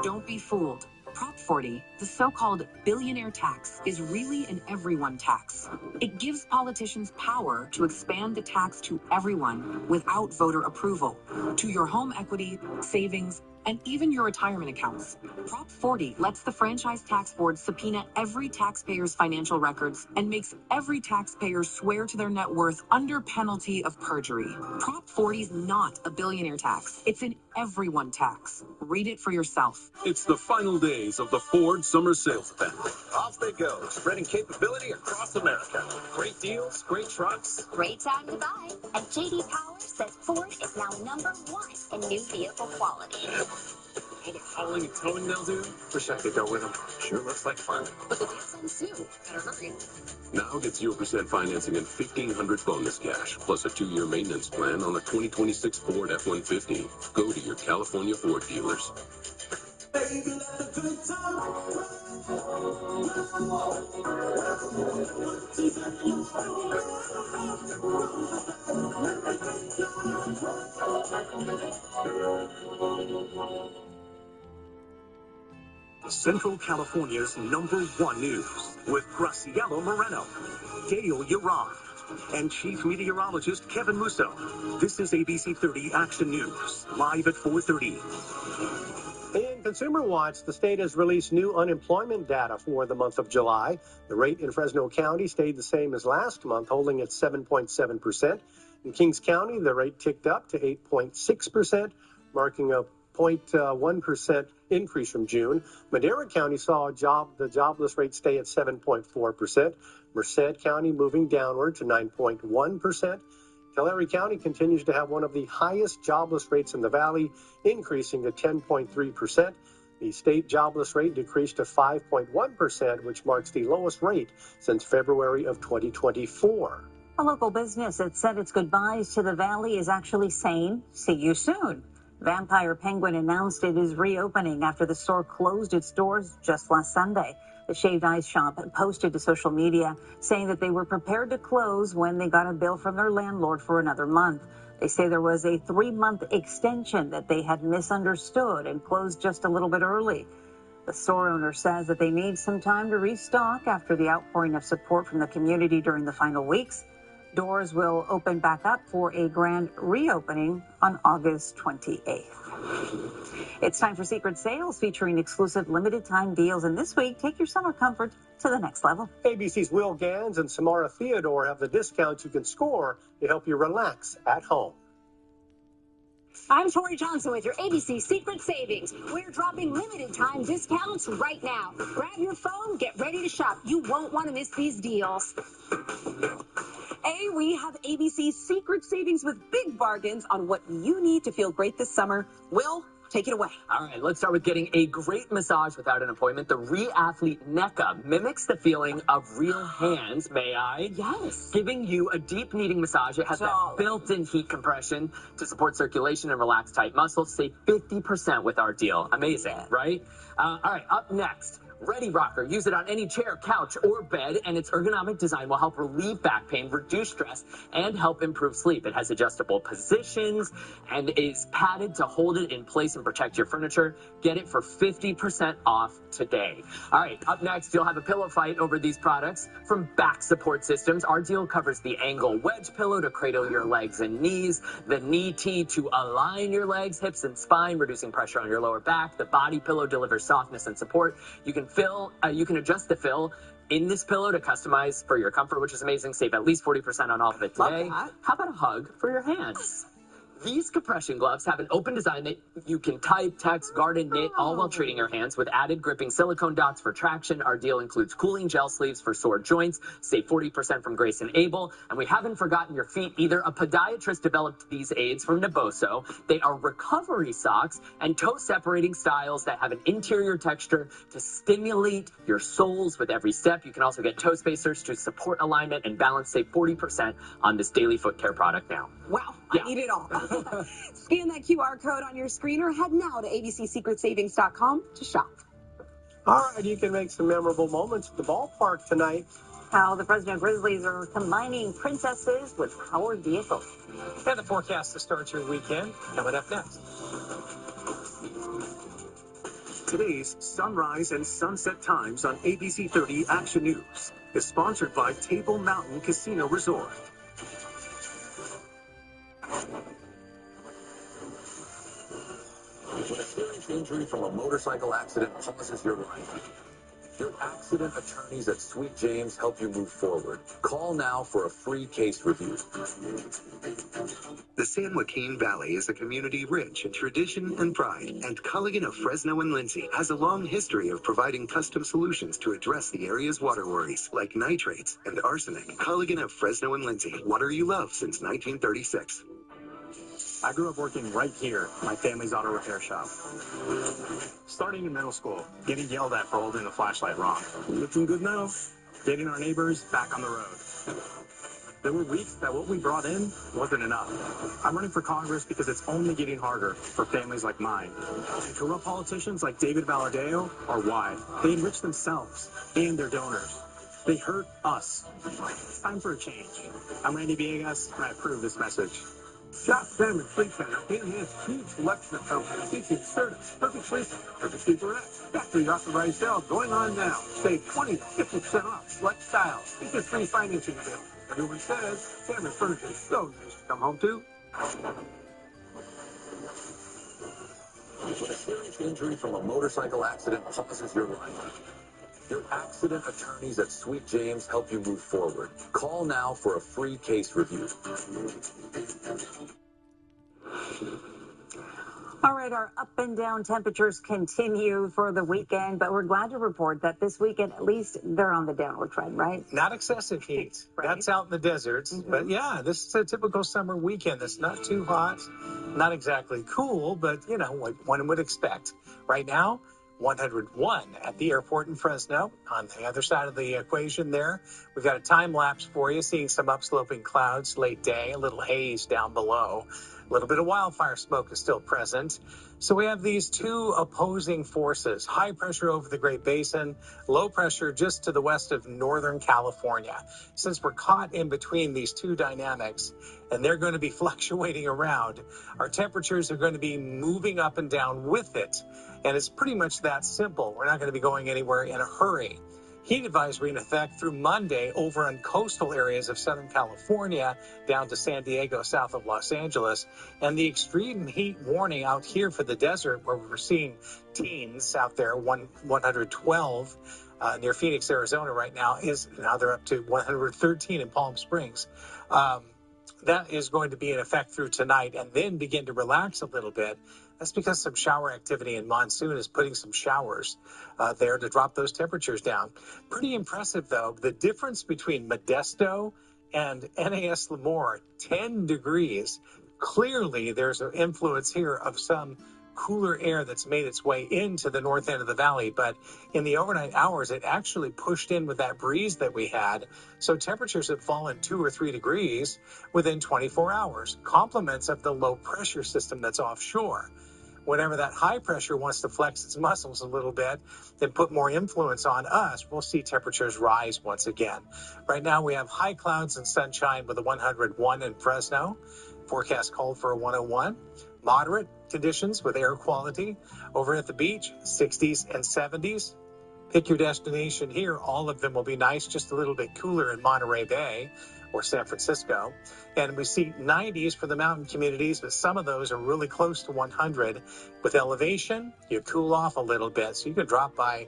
Don't be fooled. Prop 40, the so-called billionaire tax, is really an everyone tax. It gives politicians power to expand the tax to everyone without voter approval, to your home equity, savings, and even your retirement accounts. Prop 40 lets the Franchise Tax Board subpoena every taxpayer's financial records and makes every taxpayer swear to their net worth under penalty of perjury. Prop 40 is not a billionaire tax. It's an everyone tax. Read it for yourself. It's the final days of the Ford Summer Sales Event. Off they go, spreading capability across America. Great deals, great trucks. Great time to buy. And J.D. Power says Ford is now #1 in new vehicle quality. All the hauling and towing they'll do. Wish I could go with them. Sure looks like fun. But the deal's ends soon. Better hurry. Now get 0% financing and $1,500 bonus cash, plus a 2-year maintenance plan on a 2026 Ford F-150. Go to your California Ford dealers. Central California's #1 news with Graciela Moreno, Gail Yaron, and Chief Meteorologist Kevin Musso. This is ABC 30 Action News, live at 4:30. In Consumer Watch, the state has released new unemployment data for the month of July. The rate in Fresno County stayed the same as last month, holding at 7.7%. In Kings County, the rate ticked up to 8.6%, marking a 0.1% increase from June. Madera County saw the jobless rate stay at 7.4%. Merced County moving downward to 9.1%. Tulare County continues to have one of the highest jobless rates in the valley, increasing to 10.3%. The state jobless rate decreased to 5.1%, which marks the lowest rate since February of 2024. A local business that said its goodbyes to the valley is actually saying, see you soon. Vampire Penguin announced it is reopening after the store closed its doors just last Sunday. The shaved ice shop posted to social media saying that they were prepared to close when they got a bill from their landlord for another month. They say there was a 3-month extension that they had misunderstood and closed just a little bit early. The store owner says that they need some time to restock after the outpouring of support from the community during the final weeks. Doors will open back up for a grand reopening on August 28th. It's time for Secret Sales featuring exclusive limited time deals. And this week, take your summer comfort to the next level. ABC's Will Gans and Samara Theodore have the discounts you can score to help you relax at home. I'm Tori Johnson with your ABC Secret Savings. We're dropping limited time discounts right now. Grab your phone, get ready to shop. You won't want to miss these deals. We have ABC Secret Savings with big bargains on what you need to feel great this summer. Will, take it away. All right, let's start with getting a great massage without an appointment. The Reathlete NECA mimics the feeling of real hands, may I? Yes. Giving you a deep kneading massage. It has that built-in heat compression to support circulation and relax tight muscles. Save 50% with our deal. Amazing, right? All right, up next. Ready Rocker. Use it on any chair, couch, or bed, and its ergonomic design will help relieve back pain, reduce stress, and help improve sleep. It has adjustable positions and is padded to hold it in place and protect your furniture. Get it for 50% off today. All right, up next, you'll have a pillow fight over these products from Back Support Systems. Our deal covers the angle wedge pillow to cradle your legs and knees, the knee tee to align your legs, hips, and spine, reducing pressure on your lower back. The body pillow delivers softness and support. You can adjust the fill in this pillow to customize for your comfort, which is amazing. Save at least 40% on all of it today. How about a hug for your hands? These compression gloves have an open design that you can type, text, garden, knit, all while treating your hands with added gripping silicone dots for traction. Our deal includes cooling gel sleeves for sore joints. Save 40% from Grace and Able. And we haven't forgotten your feet either. A podiatrist developed these aids from Naboso. They are recovery socks and toe-separating styles that have an interior texture to stimulate your soles with every step. You can also get toe spacers to support alignment and balance. Save 40% on this daily foot care product now. Wow, I need it all. Scan that QR code on your screen or head now to abcsecretsavings.com to shop. All right, you can make some memorable moments at the ballpark tonight. How the Fresno Grizzlies are combining princesses with powered vehicles. And the forecast to start your weekend coming up next. Today's sunrise and sunset times on ABC 30 Action News is sponsored by Table Mountain Casino Resort. When a serious injury from a motorcycle accident pauses your life, your accident attorneys at Sweet James help you move forward. Call now for a free case review. The San Joaquin Valley is a community rich in tradition and pride, and Culligan of Fresno and Lindsay has a long history of providing custom solutions to address the area's water worries, like nitrates and arsenic. Culligan of Fresno and Lindsay, water you love since 1936. I grew up working right here, my family's auto repair shop. Starting in middle school, getting yelled at for holding the flashlight wrong. Looking good now. Getting our neighbors back on the road. There were weeks that what we brought in wasn't enough. I'm running for Congress because it's only getting harder for families like mine. And corrupt politicians like David Valadeo are why. They enrich themselves and their donors. They hurt us. It's time for a change. I'm Randy Villegas, and I approve this message. Shop Salmon Fleet Center has a huge selection of companies featuring service, perfect choice, perfect direct, factory authorized sales going on now. Save 20 to 50% off select styles. Feature free financing available. Everyone says Salmon Furniture is so nice to come home to. When a serious injury from a motorcycle accident pauses your life, your accident attorneys at Sweet James help you move forward. Call now for a free case review. All right, our up and down temperatures continue for the weekend, but we're glad to report that this weekend, at least, they're on the downward trend, right? Not excessive heat. Right. That's out in the deserts. But yeah, this is a typical summer weekend. It's not too hot, not exactly cool, but you know what one would expect. Right now, 101 at the airport in Fresno. On the other side of the equation there, we've got a time lapse for you, seeing some upsloping clouds late day, a little haze down below. A little bit of wildfire smoke is still present. So we have these two opposing forces, high pressure over the Great Basin, low pressure just to the west of Northern California. Since we're caught in between these two dynamics, and they're going to be fluctuating around, our temperatures are going to be moving up and down with it. And it's pretty much that simple. We're not going to be going anywhere in a hurry. Heat advisory in effect through Monday over on coastal areas of Southern California down to San Diego, south of Los Angeles. And the extreme heat warning out here for the desert, where we're seeing teens out there, 112 near Phoenix, Arizona right now, is now they're up to 113 in Palm Springs. That is going to be in effect through tonight and then begin to relax a little bit. That's because some shower activity in monsoon is putting some showers there to drop those temperatures down. Pretty impressive, though. The difference between Modesto and NAS Lemoore, 10 degrees. Clearly, there's an influence here of some cooler air that's made its way into the north end of the valley, but in the overnight hours, it actually pushed in with that breeze that we had. So temperatures have fallen 2 or 3 degrees within 24 hours, compliments of the low pressure system that's offshore. Whenever that high pressure wants to flex its muscles a little bit and put more influence on us, we'll see temperatures rise once again. Right now, we have high clouds and sunshine with a 101 in Fresno. Forecast called for a 101. Moderate conditions with air quality over at the beach, 60s and 70s. Pick your destination here. All of them will be nice, just a little bit cooler in Monterey Bay or San Francisco. And we see 90s for the mountain communities, but some of those are really close to 100. With elevation, you cool off a little bit, so you can drop by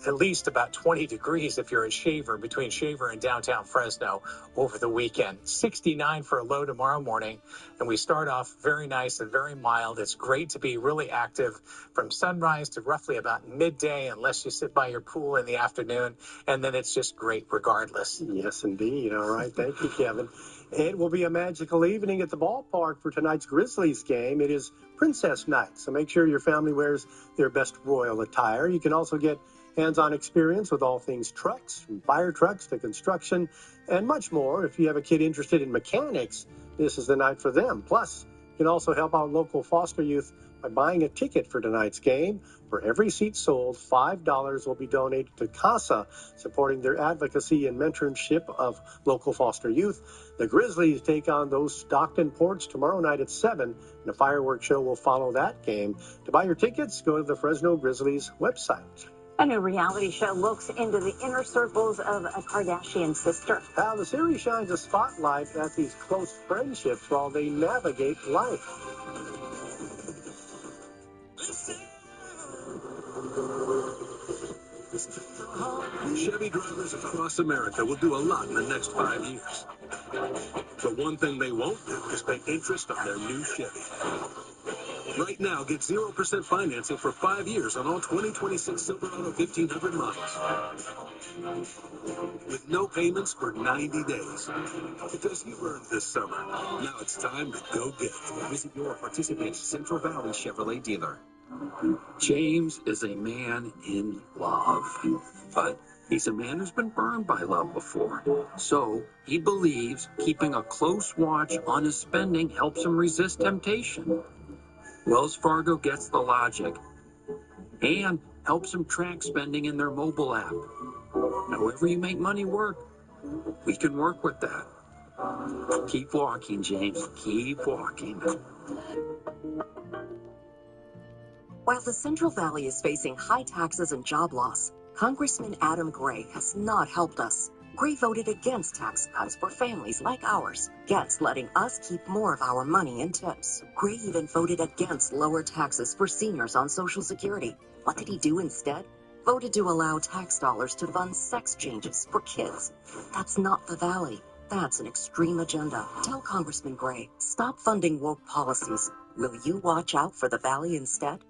at least about 20 degrees if you're at Shaver, between Shaver and downtown Fresno over the weekend. 69 for a low tomorrow morning, and we start off very nice and very mild. It's great to be really active from sunrise to roughly about midday, unless you sit by your pool in the afternoon, and then it's just great regardless. Yes, indeed. All right. Thank you, Kevin. It will be a magical evening at the ballpark for tonight's Grizzlies game. It is Princess Night, so make sure your family wears their best royal attire. You can also get hands-on experience with all things trucks, from fire trucks to construction, and much more. If you have a kid interested in mechanics, this is the night for them. Plus, you can also help out local foster youth by buying a ticket for tonight's game. For every seat sold, $5 will be donated to CASA, supporting their advocacy and mentorship of local foster youth. The Grizzlies take on those Stockton Ports tomorrow night at 7, and a fireworks show will follow that game. To buy your tickets, go to the Fresno Grizzlies website. A new reality show looks into the inner circles of a Kardashian sister. Now, the series shines a spotlight at these close friendships while they navigate life. Chevy drivers across America will do a lot in the next 5 years. But one thing they won't do is pay interest on their new Chevy. Right now, get 0% financing for 5 years on all 2026 Silverado 1500 models. With no payments for 90 days. Because you earned this summer. Now it's time to go get it. Visit your participating Central Valley Chevrolet dealer. James is a man in love, but he's a man who's been burned by love before. So he believes keeping a close watch on his spending helps him resist temptation. Wells Fargo gets the logic and helps him track spending in their mobile app. However you make money work, we can work with that. Keep walking, James. Keep walking. While the Central Valley is facing high taxes and job loss, Congressman Adam Gray has not helped us. Gray voted against tax cuts for families like ours, gets letting us keep more of our money in tips. Gray even voted against lower taxes for seniors on Social Security. What did he do instead? Voted to allow tax dollars to fund sex changes for kids. That's not the Valley. That's an extreme agenda. Tell Congressman Gray, stop funding woke policies. Will you watch out for the Valley instead?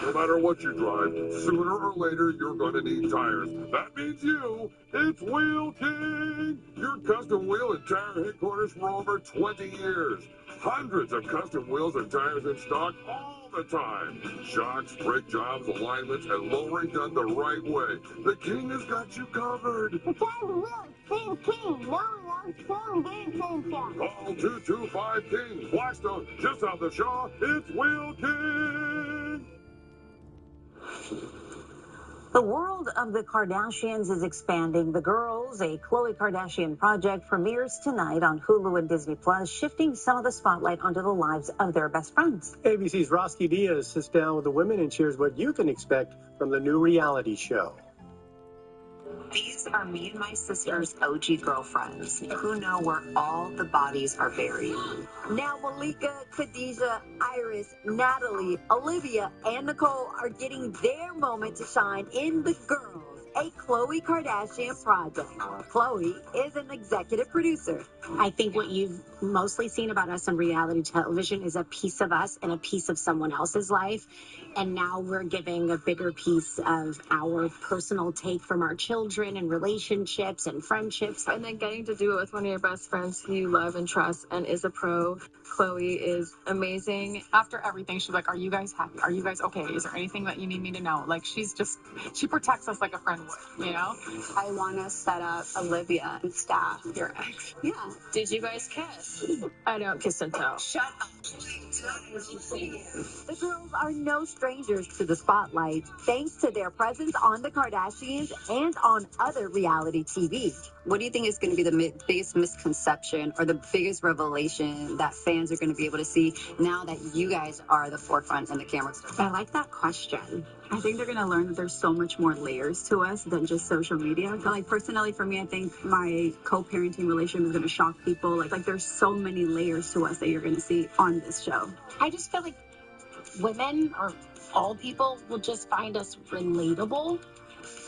No matter what you drive, sooner or later you're going to need tires. That means you. It's Wheel King, your custom wheel and tire headquarters for over 20 years. Hundreds of custom wheels and tires in stock all the time. Shocks, brake jobs, alignments, and lowering done the right way. The King has got you covered. The time Wheel King. No one strong game changer. Call 225 King, Blackstone, just off the Shaw. It's Wheel King. The world of the Kardashians is expanding. The Girls, a Khloe Kardashian project, premieres tonight on Hulu and Disney+, shifting some of the spotlight onto the lives of their best friends. ABC's Roski Diaz sits down with the women and shares what you can expect from the new reality show. These are me and my sister's OG girlfriends who know where all the bodies are buried. Now Malika, Khadijah, Iris, Natalie, Olivia, and Nicole are getting their moment to shine in The Girls, a Khloe Kardashian project. Khloe is an executive producer. I think what you've mostly seen about us on reality television is a piece of us and a piece of someone else's life. And now we're giving a bigger piece of our personal take from our children and relationships and friendships. And then getting to do it with one of your best friends who you love and trust and is a pro. Khloe is amazing. After everything, she's like, are you guys happy? Are you guys okay? Is there anything that you need me to know? Like, she protects us like a friend would, you know? I want to set up Olivia and staff. Your ex. Yeah. Did you guys kiss? I don't kiss and tell. Shut up. The girls are no strangers to the spotlight, thanks to their presence on The Kardashians and on other reality TV. What do you think is going to be the biggest misconception or the biggest revelation that fans are going to be able to see now that you guys are the forefront and the camera? I like that question. I think they're going to learn that there's so much more layers to us than just social media. Like, personally, for me, I think my co-parenting relationship is going to shock people. Like there's so many layers to us that you're going to see on this show. I just feel like women or all people will just find us relatable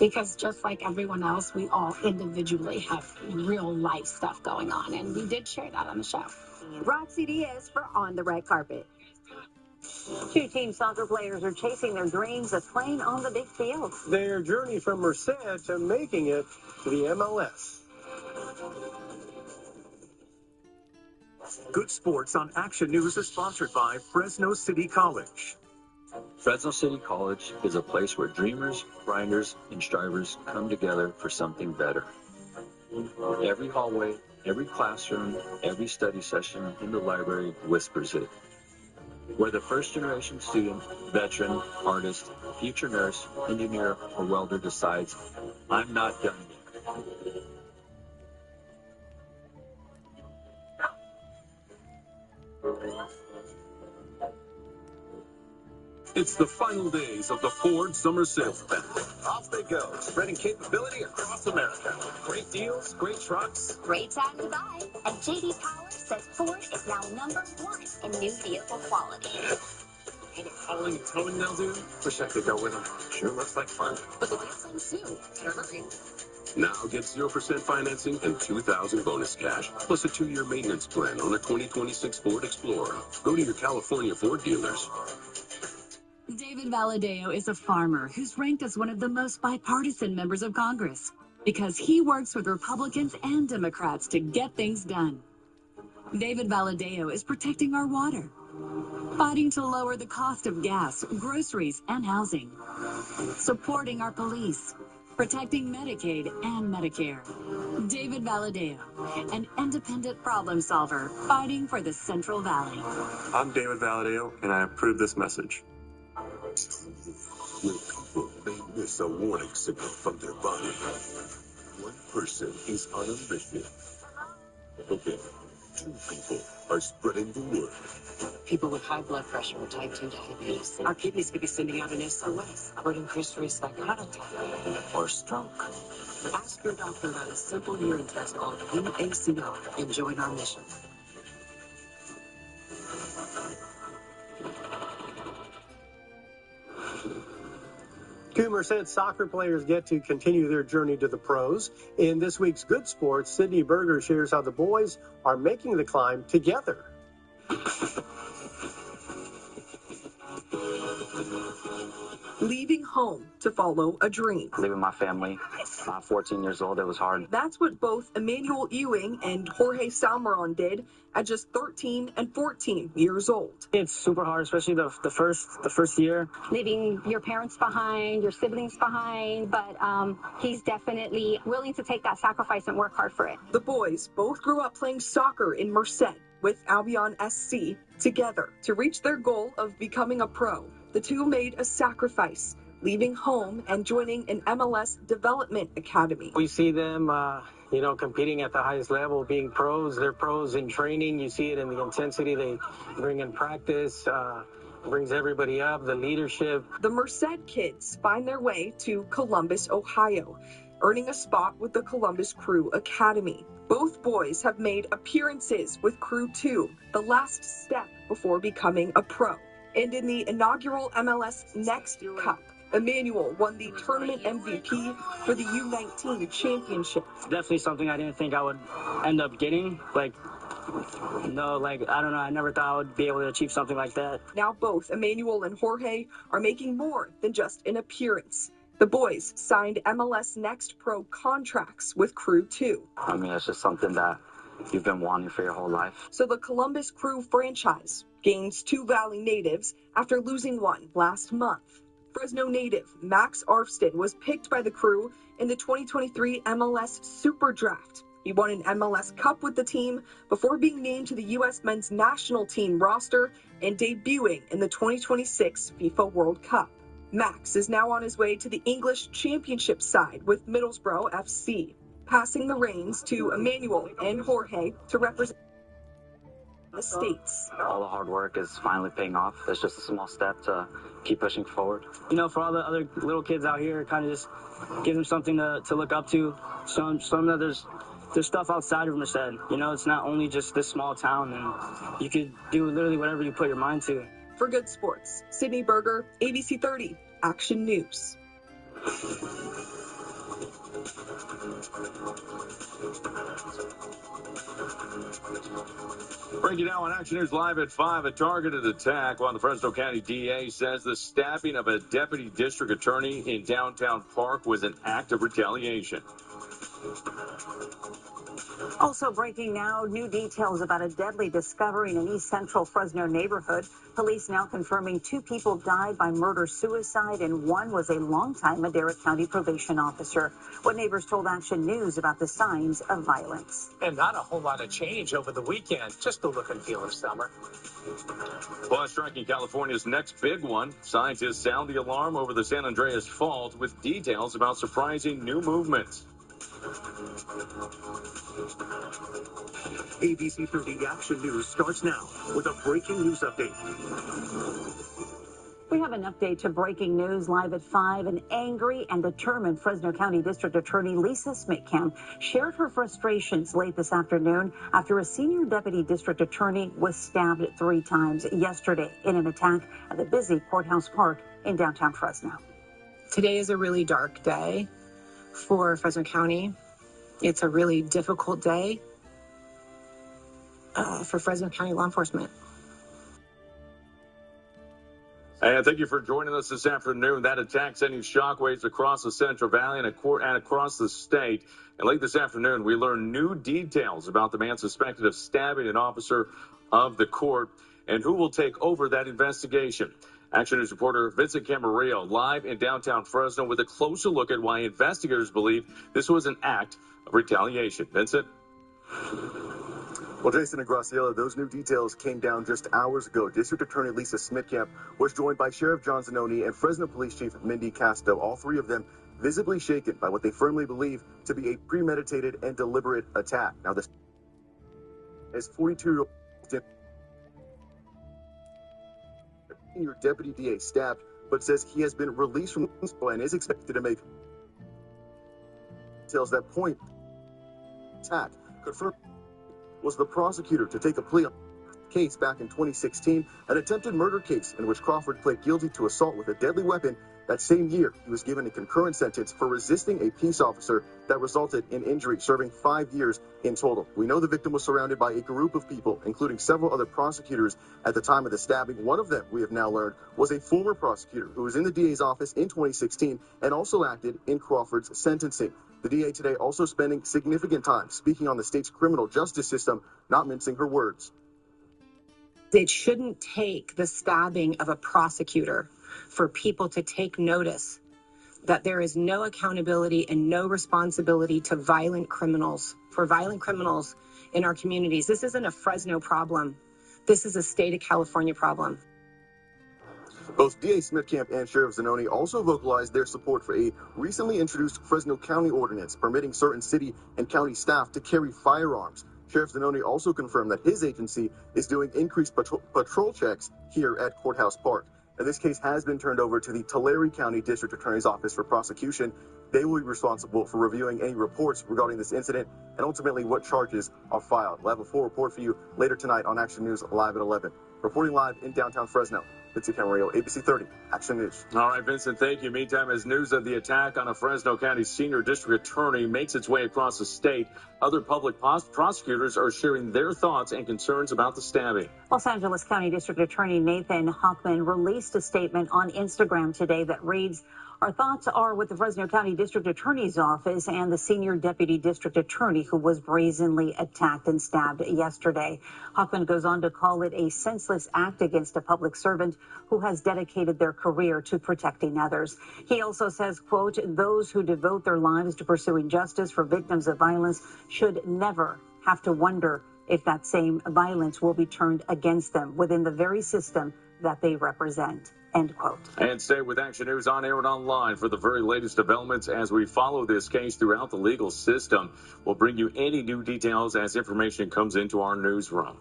because just like everyone else, we all individually have real life stuff going on. And we did share that on the show. Roxy Diaz for On the Red Carpet. Two team soccer players are chasing their dreams of playing on the big field. Their journey from Merced to making it to the MLS. Good Sports on Action News is sponsored by Fresno City College. Fresno City College is a place where dreamers, grinders, and strivers come together for something better. Every hallway, every classroom, every study session in the library whispers it. Where the first-generation student, veteran, artist, future nurse, engineer, or welder decides, I'm not done yet. It's the final days of the Ford Summer Sales Event. Off they go, spreading capability across America. Great deals, great trucks. Great time to buy. And JD Power says Ford is now #1 in new vehicle quality. All the hauling and towing they'll do. Wish I could go with them. Sure looks like fun. But the deal's in soon. Better hurry. Now get 0% financing and $2,000 bonus cash, plus a 2-year maintenance plan on a 2026 Ford Explorer. Go to your California Ford dealers. David Valadeo is a farmer who's ranked as one of the most bipartisan members of Congress because he works with Republicans and Democrats to get things done. David Valadeo is protecting our water, fighting to lower the cost of gas, groceries, and housing, supporting our police, protecting Medicaid and Medicare. David Valadeo, an independent problem solver fighting for the Central Valley. I'm David Valadeo, and I approve this message. Where people may miss a warning signal from their body. One person is on a mission. Okay, 2 people are spreading the word. People with high blood pressure or type 2 diabetes. Our kidneys could be sending out an SOS, or an increased risk like heart attack or stroke. Ask your doctor about a simple urine test called NaCO and join our mission. Two Merced soccer players get to continue their journey to the pros. In this week's Good Sports, Sydney Berger shares how the boys are making the climb together. Leaving home to follow a dream. Leaving my family, 14 years old, it was hard. That's what both Emmanuel Ewing and Jorge Salmeron did at just 13 and 14 years old. It's super hard, especially the first year. Leaving your parents behind, your siblings behind, but he's definitely willing to take that sacrifice and work hard for it. The boys both grew up playing soccer in Merced with Albion SC together to reach their goal of becoming a pro. The two made a sacrifice, leaving home and joining an MLS development academy. We see them, competing at the highest level, being pros. They're pros in training. You see it in the intensity they bring in practice, brings everybody up, the leadership. The Merced kids find their way to Columbus, Ohio. earning a spot with the Columbus Crew Academy. Both boys have made appearances with Crew 2, the last step before becoming a pro. And in the inaugural MLS Next Cup, Emmanuel won the tournament MVP for the U19 championship. Definitely something I didn't think I would end up getting. I don't know, I never thought I would be able to achieve something like that. Now both Emmanuel and Jorge are making more than just an appearance. The boys signed MLS Next Pro contracts with Crew 2. I mean, it's just something that you've been wanting for your whole life. So the Columbus Crew franchise gains 2 Valley natives after losing one last month. Fresno native Max Arfston was picked by the Crew in the 2023 MLS Super Draft. He won an MLS Cup with the team before being named to the U.S. men's national team roster and debuting in the 2026 FIFA World Cup. Max is now on his way to the English Championship side with Middlesbrough FC, passing the reins to Emmanuel and Jorge to represent the States. All the hard work is finally paying off. It's just a small step to keep pushing forward. You know, for all the other little kids out here, kind of just give them something to look up to. Show them that there's stuff outside of Merced. You know, it's not only just this small town, and you could do literally whatever you put your mind to. For Good Sports, Sydney Berger, ABC 30, Action News. Breaking now on Action News Live at 5, a targeted attack while the Fresno County DA says the stabbing of a deputy district attorney in downtown Park was an act of retaliation. Also breaking now, new details about a deadly discovery in an East Central Fresno neighborhood. Police now confirming 2 people died by murder-suicide and one was a longtime Madera County probation officer. What neighbors told Action News about the signs of violence. And not a whole lot of change over the weekend, just the look and feel of summer. Plus, striking California's next big one, scientists sound the alarm over the San Andreas Fault with details about surprising new movements. ABC 30 Action News starts now with a breaking news update. We have an update to breaking news live at 5. An angry and determined Fresno County District Attorney Lisa Smitkamp shared her frustrations late this afternoon after a senior deputy district attorney was stabbed 3 times yesterday in an attack at the busy Courthouse Park in downtown Fresno. Today is a really dark day for Fresno County. It's a really difficult day for Fresno County law enforcement. And thank you for joining us this afternoon. That attack sending shockwaves across the Central Valley and across the state. And late this afternoon, we learned new details about the man suspected of stabbing an officer of the court and who will take over that investigation. Action News reporter Vincent Camarillo live in downtown Fresno with a closer look at why investigators believe this was an act of retaliation. Vincent? Well, Jason and Graciela, those new details came down just hours ago. District Attorney Lisa Smitkamp was joined by Sheriff John Zanoni and Fresno Police Chief Mindy Casto, all 3 of them visibly shaken by what they firmly believe to be a premeditated and deliberate attack. Now, this is 42-year-old senior deputy DA stabbed, but says he has been released from the hospital and is expected to make details that point attack. Confirmed was the prosecutor to take a plea on the case back in 2016, an attempted murder case in which Crawford pled guilty to assault with a deadly weapon. That same year, he was given a concurrent sentence for resisting a peace officer that resulted in injury, serving 5 years in total. We know the victim was surrounded by a group of people, including several other prosecutors at the time of the stabbing. One of them, we have now learned, was a former prosecutor who was in the DA's office in 2016 and also acted in Crawford's sentencing. The DA today also spending significant time speaking on the state's criminal justice system, not mincing her words. It shouldn't take the stabbing of a prosecutor for people to take notice that there is no accountability and no responsibility to violent criminals, for violent criminals in our communities. This isn't a Fresno problem. This is a state of California problem. Both DA Smitkamp and Sheriff Zanoni also vocalized their support for a recently introduced Fresno County ordinance permitting certain city and county staff to carry firearms. Sheriff Zanoni also confirmed that his agency is doing increased patrol checks here at Courthouse Park. And this case has been turned over to the Tulare County District Attorney's Office for prosecution. They will be responsible for reviewing any reports regarding this incident and ultimately what charges are filed. We'll have a full report for you later tonight on Action News Live at 11. Reporting live in downtown Fresno, Vincent Camarillo, ABC 30, Action News. All right, Vincent, thank you. Meantime, as news of the attack on a Fresno County senior district attorney makes its way across the state, other public prosecutors are sharing their thoughts and concerns about the stabbing. Los Angeles County District Attorney Nathan Hochman released a statement on Instagram today that reads, "Our thoughts are with the Fresno County District Attorney's Office and the senior deputy district attorney who was brazenly attacked and stabbed yesterday." Hochman goes on to call it a senseless act against a public servant who has dedicated their career to protecting others. He also says, quote, "Those who devote their lives to pursuing justice for victims of violence should never have to wonder if that same violence will be turned against them within the very system that they represent." End quote. And stay with Action News on air and online for the very latest developments as we follow this case throughout the legal system. We'll bring you any new details as information comes into our newsroom.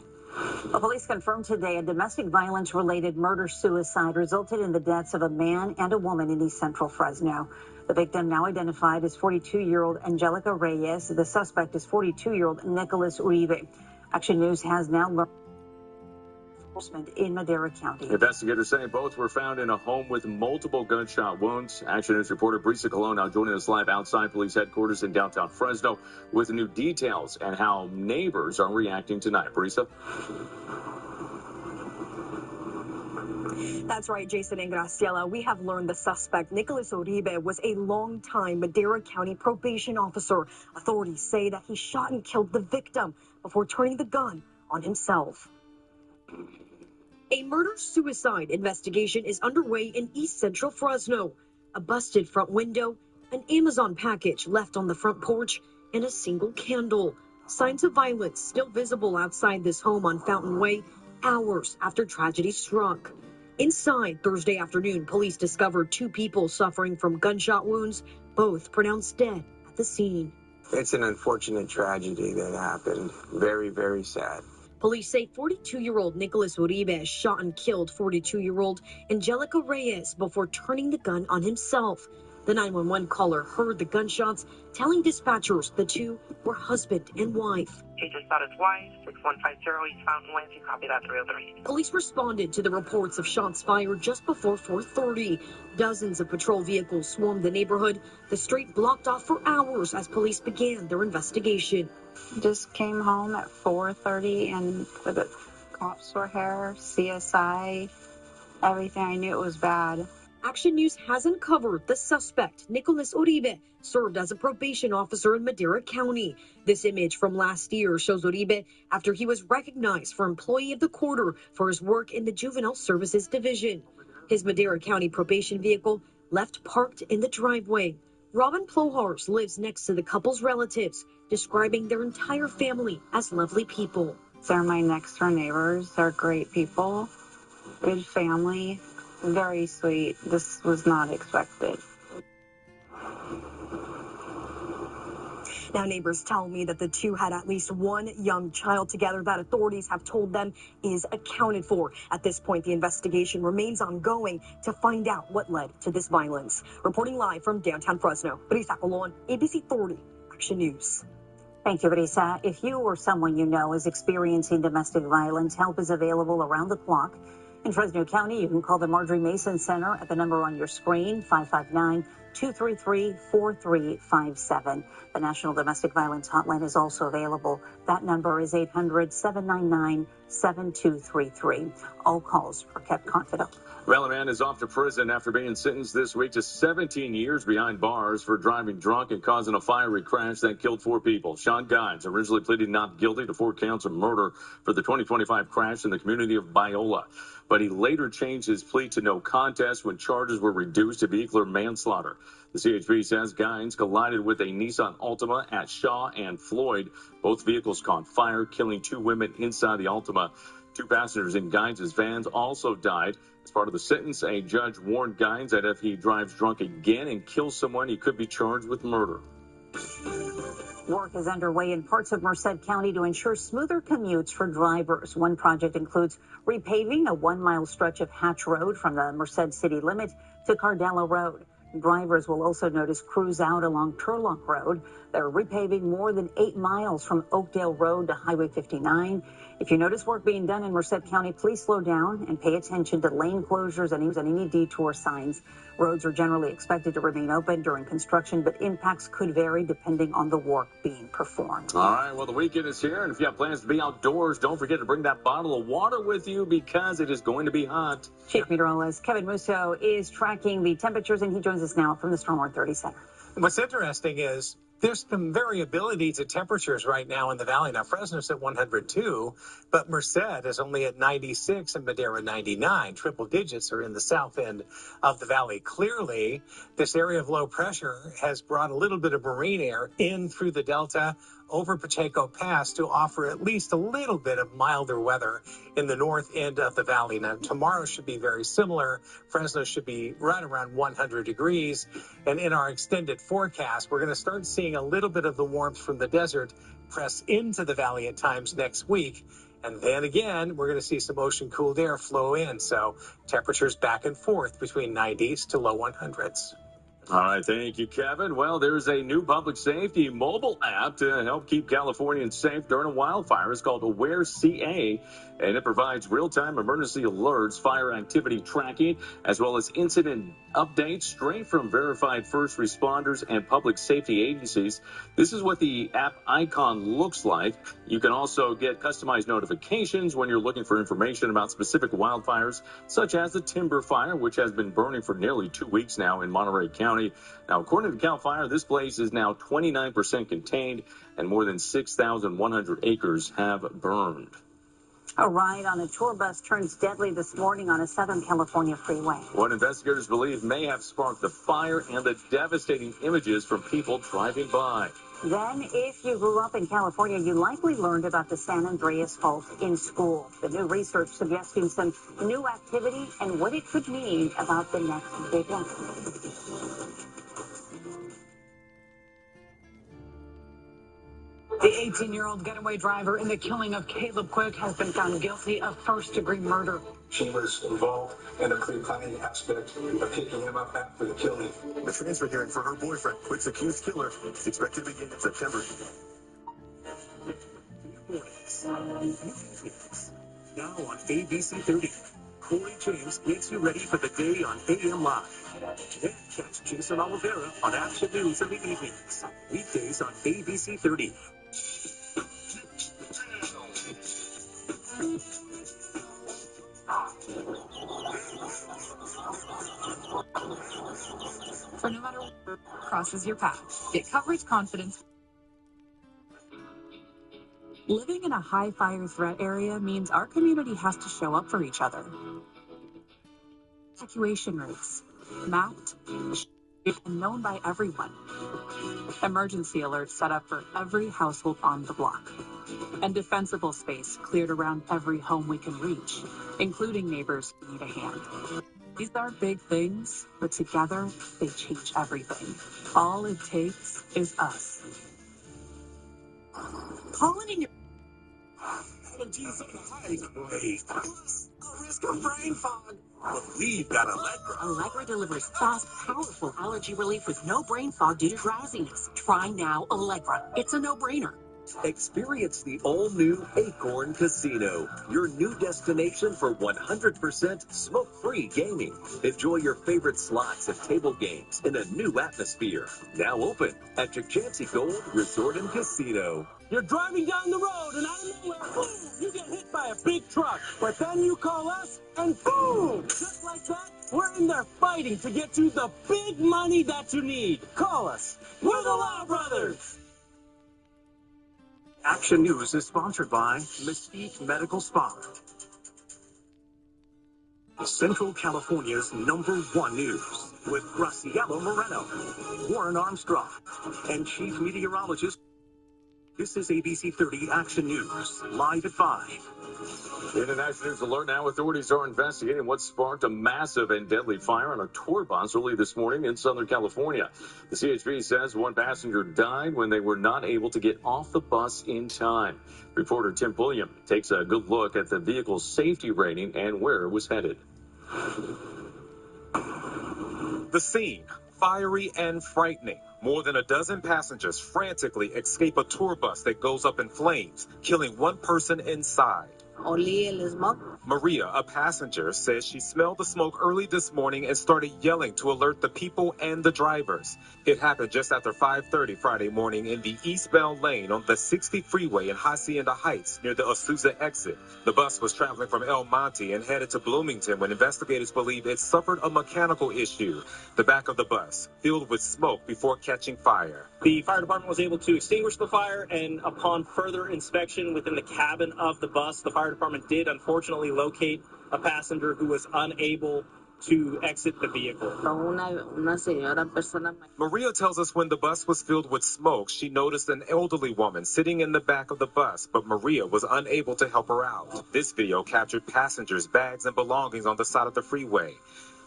Well, police confirmed today a domestic violence-related murder-suicide resulted in the deaths of a man and a woman in East Central Fresno. The victim, now identified as 42-year-old Angelica Reyes. The suspect is 42-year-old Nicholas Uribe. Action News has now learned in Madera County. Investigators say both were found in a home with multiple gunshot wounds. Action News reporter Brisa Colon now joining us live outside police headquarters in downtown Fresno with new details and how neighbors are reacting tonight. Brisa? That's right, Jason and Graciela. We have learned the suspect, Nicholas Uribe, was a longtime Madera County probation officer. Authorities say that he shot and killed the victim before turning the gun on himself. A murder-suicide investigation is underway in East Central Fresno. A busted front window, an Amazon package left on the front porch, and a single candle. Signs of violence still visible outside this home on Fountain Way, hours after tragedy struck. Inside Thursday afternoon, police discovered two people suffering from gunshot wounds, both pronounced dead at the scene. It's an unfortunate tragedy that happened. Very, very sad. Police say 42-year-old Nicholas Uribe shot and killed 42-year-old Angelica Reyes before turning the gun on himself. The 911 caller heard the gunshots, telling dispatchers the two were husband and wife. He just shot his wife, 6150 East Fountain Way. You copy that 303. Police responded to the reports of shots fired just before 4:30. Dozens of patrol vehicles swarmed the neighborhood. The street blocked off for hours as police began their investigation. Just came home at 4:30 and the cops were here, CSI, everything. I knew it was bad. Action News has uncovered the suspect, Nicholas Uribe, served as a probation officer in Madera County. This image from last year shows Uribe after he was recognized for Employee of the Quarter for his work in the Juvenile Services Division. His Madera County probation vehicle left parked in the driveway. Robin Plohars lives next to the couple's relatives, describing their entire family as lovely people. They're my next door neighbors. They're great people, good family, very sweet. This was not expected. Now, neighbors tell me that the two had at least one young child together that authorities have told them is accounted for. At this point, the investigation remains ongoing to find out what led to this violence. Reporting live from downtown Fresno, Brisa Colon, ABC 30, Action News. Thank you, Brisa. If you or someone you know is experiencing domestic violence, help is available around the clock. In Fresno County, you can call the Marjorie Mason Center at the number on your screen, 559-233-4357. The National Domestic Violence Hotline is also available. That number is 800-799-7233. All calls are kept confidential. Well, a man is off to prison after being sentenced this week to 17 years behind bars for driving drunk and causing a fiery crash that killed 4 people. Sean Gines originally pleaded not guilty to 4 counts of murder for the 2025 crash in the community of Biola. But he later changed his plea to no contest when charges were reduced to vehicular manslaughter. The CHP says Gines collided with a Nissan Altima at Shaw and Floyd. Both vehicles caught fire, killing 2 women inside the Altima. 2 passengers in Gines' vans also died. As part of the sentence, a judge warned Gines that if he drives drunk again and kills someone, he could be charged with murder. Work is underway in parts of Merced County to ensure smoother commutes for drivers. One project includes repaving a 1-mile stretch of Hatch Road from the Merced city limit to Cardella Road. Drivers will also notice crews out along Turlock Road. They're repaving more than 8 miles from Oakdale Road to Highway 59. If you notice work being done in Merced County, please slow down and pay attention to lane closures and any detour signs. Roads are generally expected to remain open during construction, but impacts could vary depending on the work being performed. All right, well, the weekend is here, and if you have plans to be outdoors, don't forget to bring that bottle of water with you because it is going to be hot. Chief Meteorologist Kevin Musso is tracking the temperatures, and he joins us now from the Storm 30 Center. What's interesting is there's some variability to temperatures right now in the valley. Now, Fresno's at 102, but Merced is only at 96 and Madera 99. Triple digits are in the south end of the valley. Clearly, this area of low pressure has brought a little bit of marine air in through the delta over Pacheco Pass to offer at least a little bit of milder weather in the north end of the valley. Now, tomorrow should be very similar. Fresno should be right around 100 degrees. And in our extended forecast, we're going to start seeing a little bit of the warmth from the desert press into the valley at times next week. And then again, we're going to see some ocean cooled air flow in. So temperatures back and forth between 90s to low 100s. All right, thank you, Kevin. Well, there's a new public safety mobile app to help keep Californians safe during a wildfire. It's called Aware CA, and it provides real-time emergency alerts, fire activity tracking, as well as incident updates straight from verified first responders and public safety agencies. This is what the app icon looks like. You can also get customized notifications when you're looking for information about specific wildfires, such as the Timber Fire, which has been burning for nearly 2 weeks now in Monterey County. Now, according to CAL FIRE, this blaze is now 29% contained, and more than 6,100 acres have burned. A ride on a tour bus turns deadly this morning on a Southern California freeway. What investigators believe may have sparked the fire and the devastating images from people driving by. Then, if you grew up in California, you likely learned about the San Andreas Fault in school. The new research suggesting some new activity and what it could mean about the next big one. The 18-year-old getaway driver in the killing of Caleb Quick has been found guilty of first-degree murder. She was involved in the pre-planning aspect of picking him up after the killing. The transfer hearing for her boyfriend, Quick's accused killer, is expected to begin in September. Now on ABC 30, Corey James gets you ready for the day on AM Live. Then catch Jason Oliveira on Action News in the evenings. Weekdays on ABC 30. For no matter what crosses your path, get coverage confidence. Living in a high fire threat area means our community has to show up for each other. Evacuation routes, mapped and known by everyone. Emergency alerts set up for every household on the block. And defensible space cleared around every home we can reach, including neighbors who need a hand. These are big things, but together they change everything. All it takes is us. Calling in your allergies on the high grade. Plus, a risk of brain fog. But we've got Allegra. Allegra delivers fast, powerful allergy relief with no brain fog due to drowsiness. Try now Allegra. It's a no-brainer. Experience the all-new Acorn Casino, your new destination for 100% smoke-free gaming. Enjoy your favorite slots and table games in a new atmosphere. Now open at Chukchansi Gold Resort and Casino. You're driving down the road and out of nowhere, boom, you get hit by a big truck. But then you call us and boom, just like that, we're in there fighting to get you the big money that you need. Call us. We're the Law Brothers. Action News is sponsored by Mesquite Medical Spa. Central California's #1 news with Graciela Moreno, Warren Armstrong, and Chief Meteorologist This is ABC 30 Action News, live at 5. International news alert now. Authorities are investigating what sparked a massive and deadly fire on a tour bus early this morning in Southern California. The CHP says one passenger died when they were not able to get off the bus in time. Reporter Tim Pulliam takes a good look at the vehicle's safety rating and where it was headed. The scene, fiery and frightening. More than a dozen passengers frantically escape a tour bus that goes up in flames, killing one person inside. Maria, a passenger, says she smelled the smoke early this morning and started yelling to alert the people and the drivers. It happened just after 5:30 Friday morning in the eastbound lane on the 60 freeway in Hacienda Heights near the Azusa exit. The bus was traveling from El Monte and headed to Bloomington when investigators believe it suffered a mechanical issue. The back of the bus filled with smoke before catching fire. The fire department was able to extinguish the fire, and upon further inspection within the cabin of the bus, the fire department did unfortunately locate a passenger who was unable to exit the vehicle. Maria tells us when the bus was filled with smoke, she noticed an elderly woman sitting in the back of the bus, but Maria was unable to help her out. This video captured passengers' bags and belongings on the side of the freeway.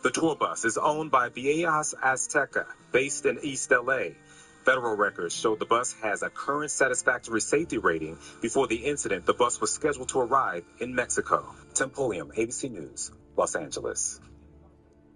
The tour bus is owned by Viejas Azteca, based in East LA. Federal records show the bus has a current satisfactory safety rating. Before the incident, the bus was scheduled to arrive in Mexico. Tim Pulliam, ABC News, Los Angeles.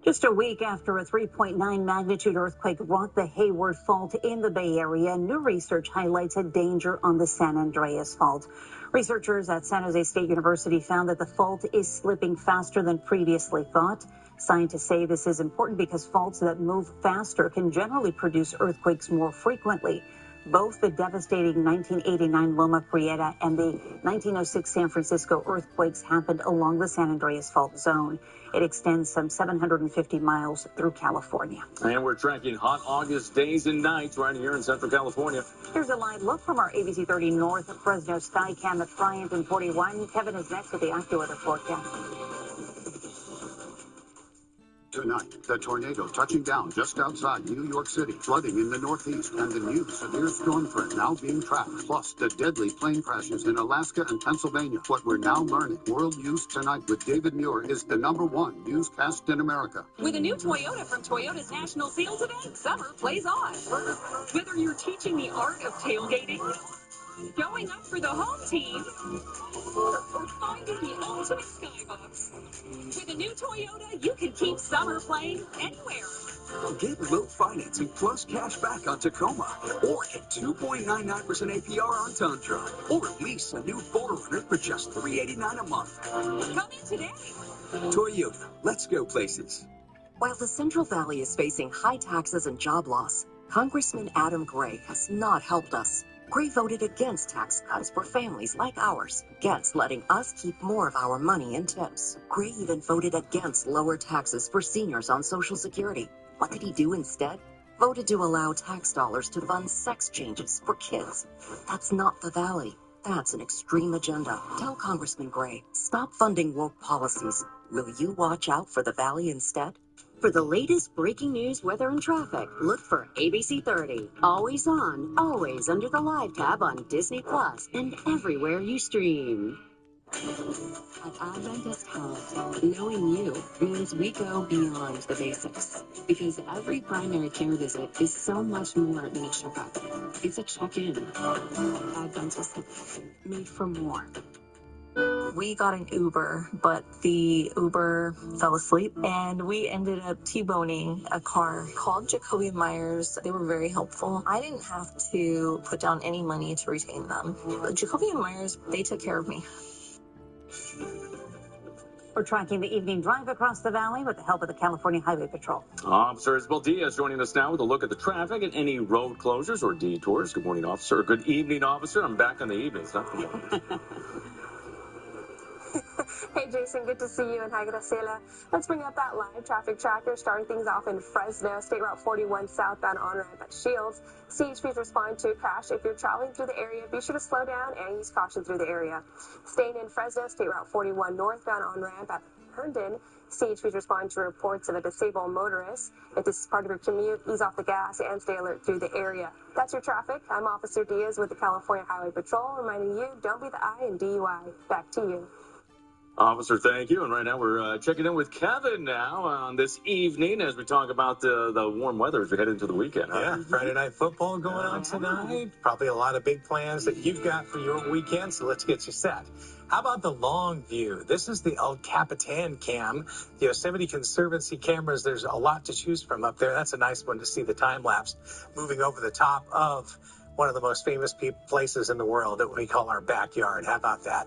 Just a week after a 3.9 magnitude earthquake rocked the Hayward Fault in the Bay Area, new research highlights a danger on the San Andreas Fault. Researchers at San Jose State University found that the fault is slipping faster than previously thought. Scientists say this is important because faults that move faster can generally produce earthquakes more frequently. Both the devastating 1989 Loma Prieta and the 1906 San Francisco earthquakes happened along the San Andreas Fault zone. It extends some 750 miles through California. And we're tracking hot August days and nights right here in Central California. Here's a live look from our ABC 30 North Fresno Skycam at Bryant and 41. Kevin is next with the AccuWeather forecast. Tonight, the tornado touching down just outside New York City, flooding in the northeast, and the new severe storm threat now being tracked, plus the deadly plane crashes in Alaska and Pennsylvania. What we're now learning, World News Tonight with David Muir is the #1 newscast in America. With a new Toyota from Toyota's National Sales Event, summer plays on. Whether you're teaching the art of tailgating, going up for the home team, or finding the ultimate skybox. With a new Toyota, you can keep summer playing anywhere. Get low financing plus cash back on Tacoma, or get 2.99% APR on Tundra, or lease a new 4Runner for just $389 a month. Come in today. Toyota, let's go places. While the Central Valley is facing high taxes and job loss, Congressman Adam Gray has not helped us. Gray voted against tax cuts for families like ours, against letting us keep more of our money in tips. Gray even voted against lower taxes for seniors on Social Security. What did he do instead? Voted to allow tax dollars to fund sex changes for kids. That's not the Valley. That's an extreme agenda. Tell Congressman Gray, stop funding woke policies. Will you watch out for the Valley instead? For the latest breaking news, weather, and traffic, look for ABC 30. Always on, always under the Live tab on Disney Plus and everywhere you stream. At Adventist Health, knowing you means we go beyond the basics. Because every primary care visit is so much more than a checkup. It's a check-in. Adventist Health, made for more. We got an Uber, but the Uber fell asleep, and we ended up T-boning a car. Called Jacoby Myers. They were very helpful. I didn't have to put down any money to retain them. But Jacoby Myers, they took care of me. We're tracking the evening drive across the valley with the help of the California Highway Patrol. Officer Isabel Diaz joining us now with a look at the traffic and any road closures or detours. Good morning, officer. Good evening, officer. I'm back on the evenings. Not the morning. Hey Jason, good to see you in Hi Graciela. Let's bring up that live traffic tracker, starting things off in Fresno, State Route 41 southbound on-ramp at Shields. CHPs respond to a crash. If you're traveling through the area, be sure to slow down and use caution through the area. Staying in Fresno, State Route 41 northbound on-ramp at Herndon. CHPs respond to reports of a disabled motorist. If this is part of your commute, ease off the gas and stay alert through the area. That's your traffic. I'm Officer Diaz with the California Highway Patrol, reminding you, don't be the I in DUI. Back to you. Officer, thank you. And right now we're checking in with Kevin now on this evening as we talk about the warm weather as we head into the weekend. Huh? Yeah, Friday night football going on tonight. Probably a lot of big plans that you've got for your weekend, so let's get you set. How about the long view? This is the El Capitan cam. The Yosemite Conservancy cameras, there's a lot to choose from up there. That's a nice one to see the time lapse moving over the top of one of the most famous places in the world that we call our backyard. How about that?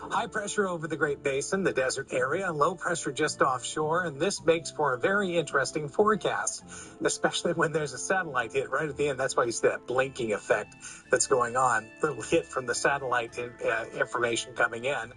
High pressure over the Great Basin, the desert area, low pressure just offshore, and this makes for a very interesting forecast, especially when there's a satellite hit right at the end. That's why you see that blinking effect that's going on, little hit from the satellite information coming in.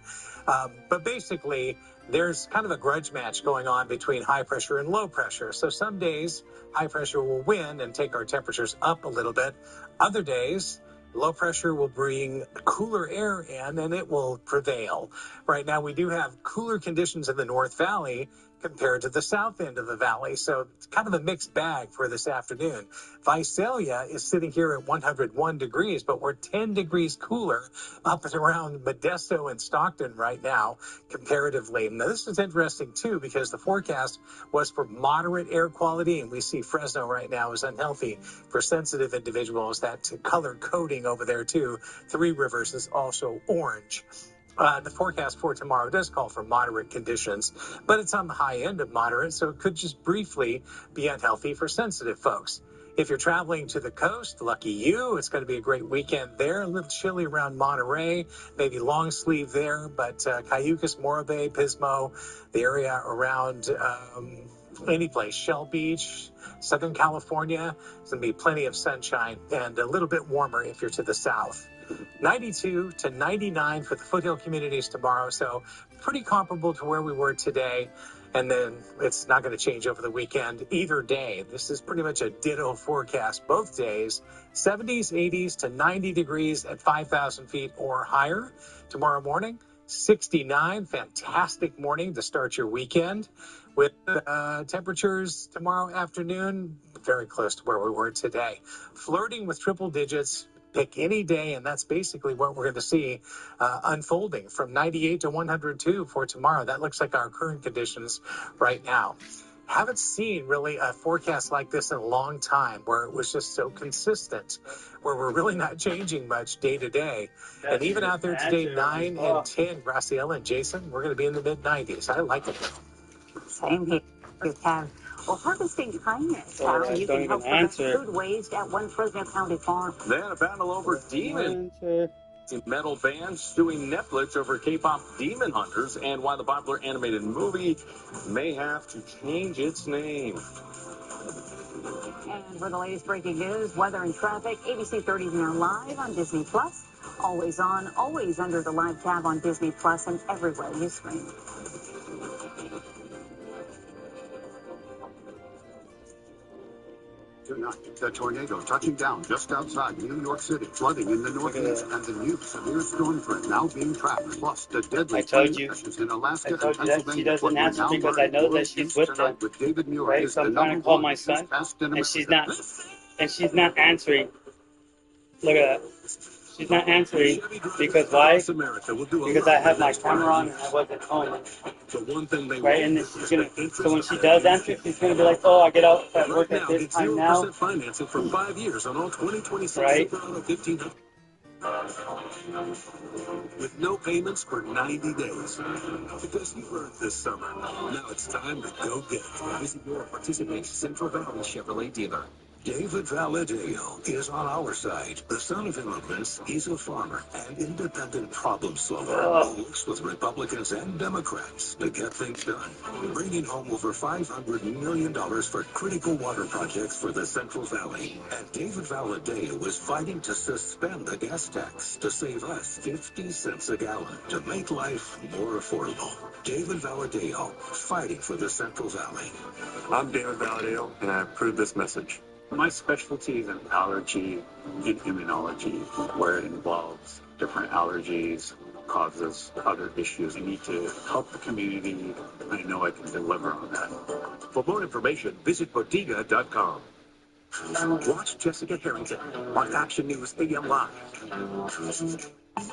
But basically, there's kind of a grudge match going on between high pressure and low pressure. So some days, high pressure will win and take our temperatures up a little bit. Other days, low pressure will bring cooler air in and it will prevail. Right now, we do have cooler conditions in the North Valley compared to the south end of the valley. So it's kind of a mixed bag for this afternoon. Visalia is sitting here at 101 degrees, but we're 10 degrees cooler up and around Modesto and Stockton right now, comparatively. Now, this is interesting, too, because the forecast was for moderate air quality, and we see Fresno right now is unhealthy for sensitive individuals. That color coding over there, too. Three Rivers is also orange. The forecast for tomorrow does call for moderate conditions, but it's on the high end of moderate, so it could just briefly be unhealthy for sensitive folks. If you're traveling to the coast, lucky you, it's going to be a great weekend there. A little chilly around Monterey, maybe long sleeve there, but Cayucas, Morro-Bay, Pismo, the area around any place, Shell Beach, Southern California, there's going to be plenty of sunshine and a little bit warmer if you're to the south. 92 to 99 for the foothill communities tomorrow, so pretty comparable to where we were today. And then it's not going to change over the weekend either day. This is pretty much a ditto forecast both days. 70s, 80s to 90 degrees at 5,000 feet or higher. Tomorrow morning, 69. Fantastic morning to start your weekend. With temperatures tomorrow afternoon, very close to where we were today. Flirting with triple digits. Pick any day, and that's basically what we're going to see unfolding from 98 to 102 for tomorrow. That looks like our current conditions right now. Haven't seen really a forecast like this in a long time where it was just so consistent, where we're really not changing much day to day. And even out there today, 9 and 10, Graciela and Jason, we're going to be in the mid-90s. I like it. Same here, Kev. Well, harvesting kindness, how you can help prevent food waste at one Fresno County farm. Then a battle over demon. Metal band suing Netflix over K-pop Demon Hunters and why the popular animated movie may have to change its name. And for the latest breaking news, weather and traffic, ABC 30 is now live on Disney Plus. Always on, always under the live tab on Disney Plus and everywhere you stream. Tonight, the tornado touching down just outside New York City, flooding in the northeast, and the new severe storm threat now being tracked. Plus, the deadly plane crashes in Alaska and Pennsylvania. She doesn't answer because I know that she's with them. Right? So I'm trying to call my son, and she's not answering. Look at that. She's not answering because why? Because I have my camera on and I wasn't home. Right, and then she's gonna. So when she does answer, she's gonna be like, "Oh, I get out at work at this time now." Financing for 5 years on all 2026 right. Silverado 1500. With no payments for 90 days. Because you earned this summer. Now it's time to go get it. Visit your participating Central Valley Chevrolet dealer. David Valadeo is on our side. The son of immigrants, he's a farmer and independent problem solver who works with Republicans and Democrats to get things done, bringing home over $500 million for critical water projects for the Central Valley. And David Valadeo is fighting to suspend the gas tax to save us 50 cents a gallon to make life more affordable. David Valadeo, fighting for the Central Valley. I'm David Valadeo, and I approve this message. My specialty is in allergy and immunology, where it involves different allergies, causes other issues. We need to help the community. I know I can deliver on that. For more information, visit Bodega.com. Watch Jessica Harrington on Action News AM Live.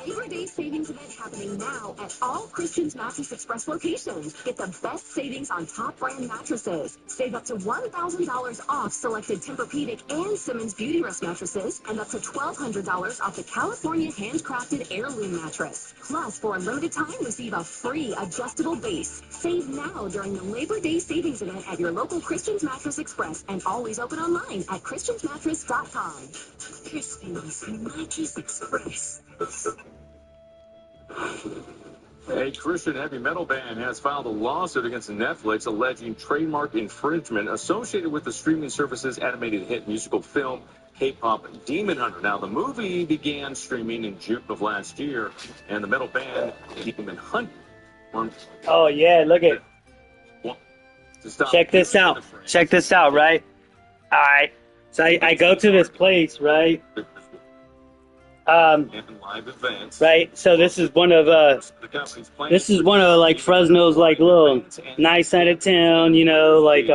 Labor Day savings event happening now at all Christian's Mattress Express locations. Get the best savings on top brand mattresses. Save up to $1,000 off selected Tempur-Pedic and Simmons Beauty Rest mattresses, and up to $1,200 off the California handcrafted heirloom mattress. Plus, for a limited time, receive a free adjustable base. Save now during the Labor Day savings event at your local Christian's Mattress Express, and always open online at christiansmattress.com. Christian's Mattress Express. A Christian heavy metal band has filed a lawsuit against Netflix alleging trademark infringement associated with the streaming service's animated hit musical film K-pop Demon Hunter. Now, the movie began streaming in June of last year, and the metal band Demon Hunter. Oh yeah, look at. Check this out. Check this out, right? All right. So I go to this place, right? Right. So this is one of like Fresno's like little nice side of town, you know, like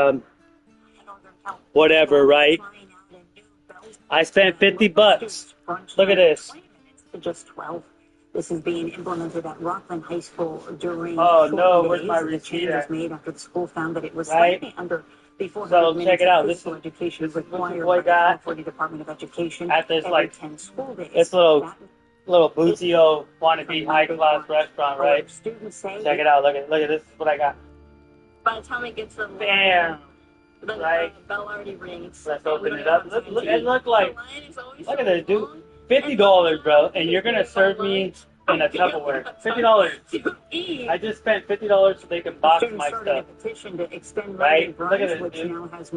whatever, right? I spent $50. Look at this. Just 12. This is being implemented at Rockland High School during where's my the receipt change was at? made after the school found that it was Right. slightly under before So check it out. This is education what required boy by the got California Department of Education at this every like 10 school days. this little boozy old wannabe high class restaurant, right? Students say Check it out. Look at this is what I got. By the time it gets to the Bam. the Right. bell already rings. Let's open it up. Look, it looked like. Look at this, dude. $50, bro, and you're gonna serve me in a Tupperware. $50. I just spent $50 so they can box my stuff. Right? Look at this, dude.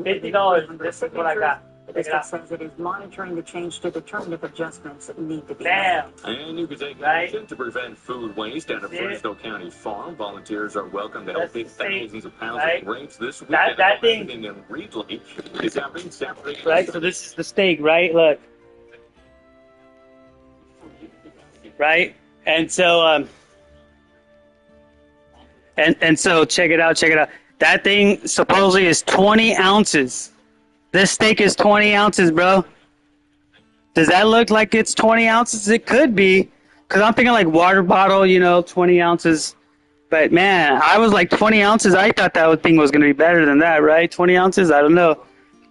$50. This is what I got. The Check it district out. says it is monitoring the change to determine if adjustments need to be Bam. And you can take action to prevent food waste at a Fresno County farm. Volunteers are welcome to help pick thousands of pounds of grapes this weekend. That thing in Reedley is happening Saturday. Right, so this is the steak, right? Look. Right? And so and so check it out. That thing supposedly is 20 ounces. This steak is 20 ounces, bro. Does that look like it's 20 ounces? It could be. Because I'm thinking like water bottle, 20 ounces. But man, I was like 20 ounces. I thought that thing was going to be better than that, right? 20 ounces? I don't know.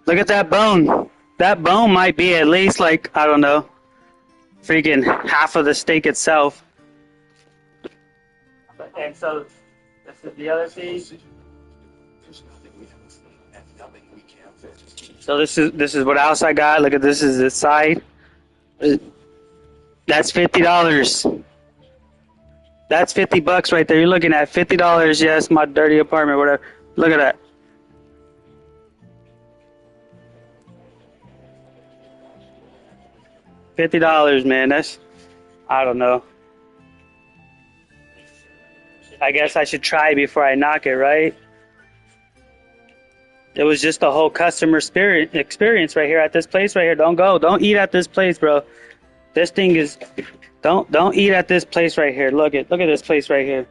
Look at that bone. That bone might be at least like, I don't know, freaking half of the steak itself. And so this is the other piece. So this is what else I got. Look at this is the side. That's $50. That's $50 right there. You're looking at $50. Yes, my dirty apartment, whatever. Look at that. $50, man. That's, I don't know. I guess I should try before I knock it, right? It was just the whole customer experience right here at this place right here. Don't eat at this place, bro. This thing is, don't eat at this place right here. Look at this place right here.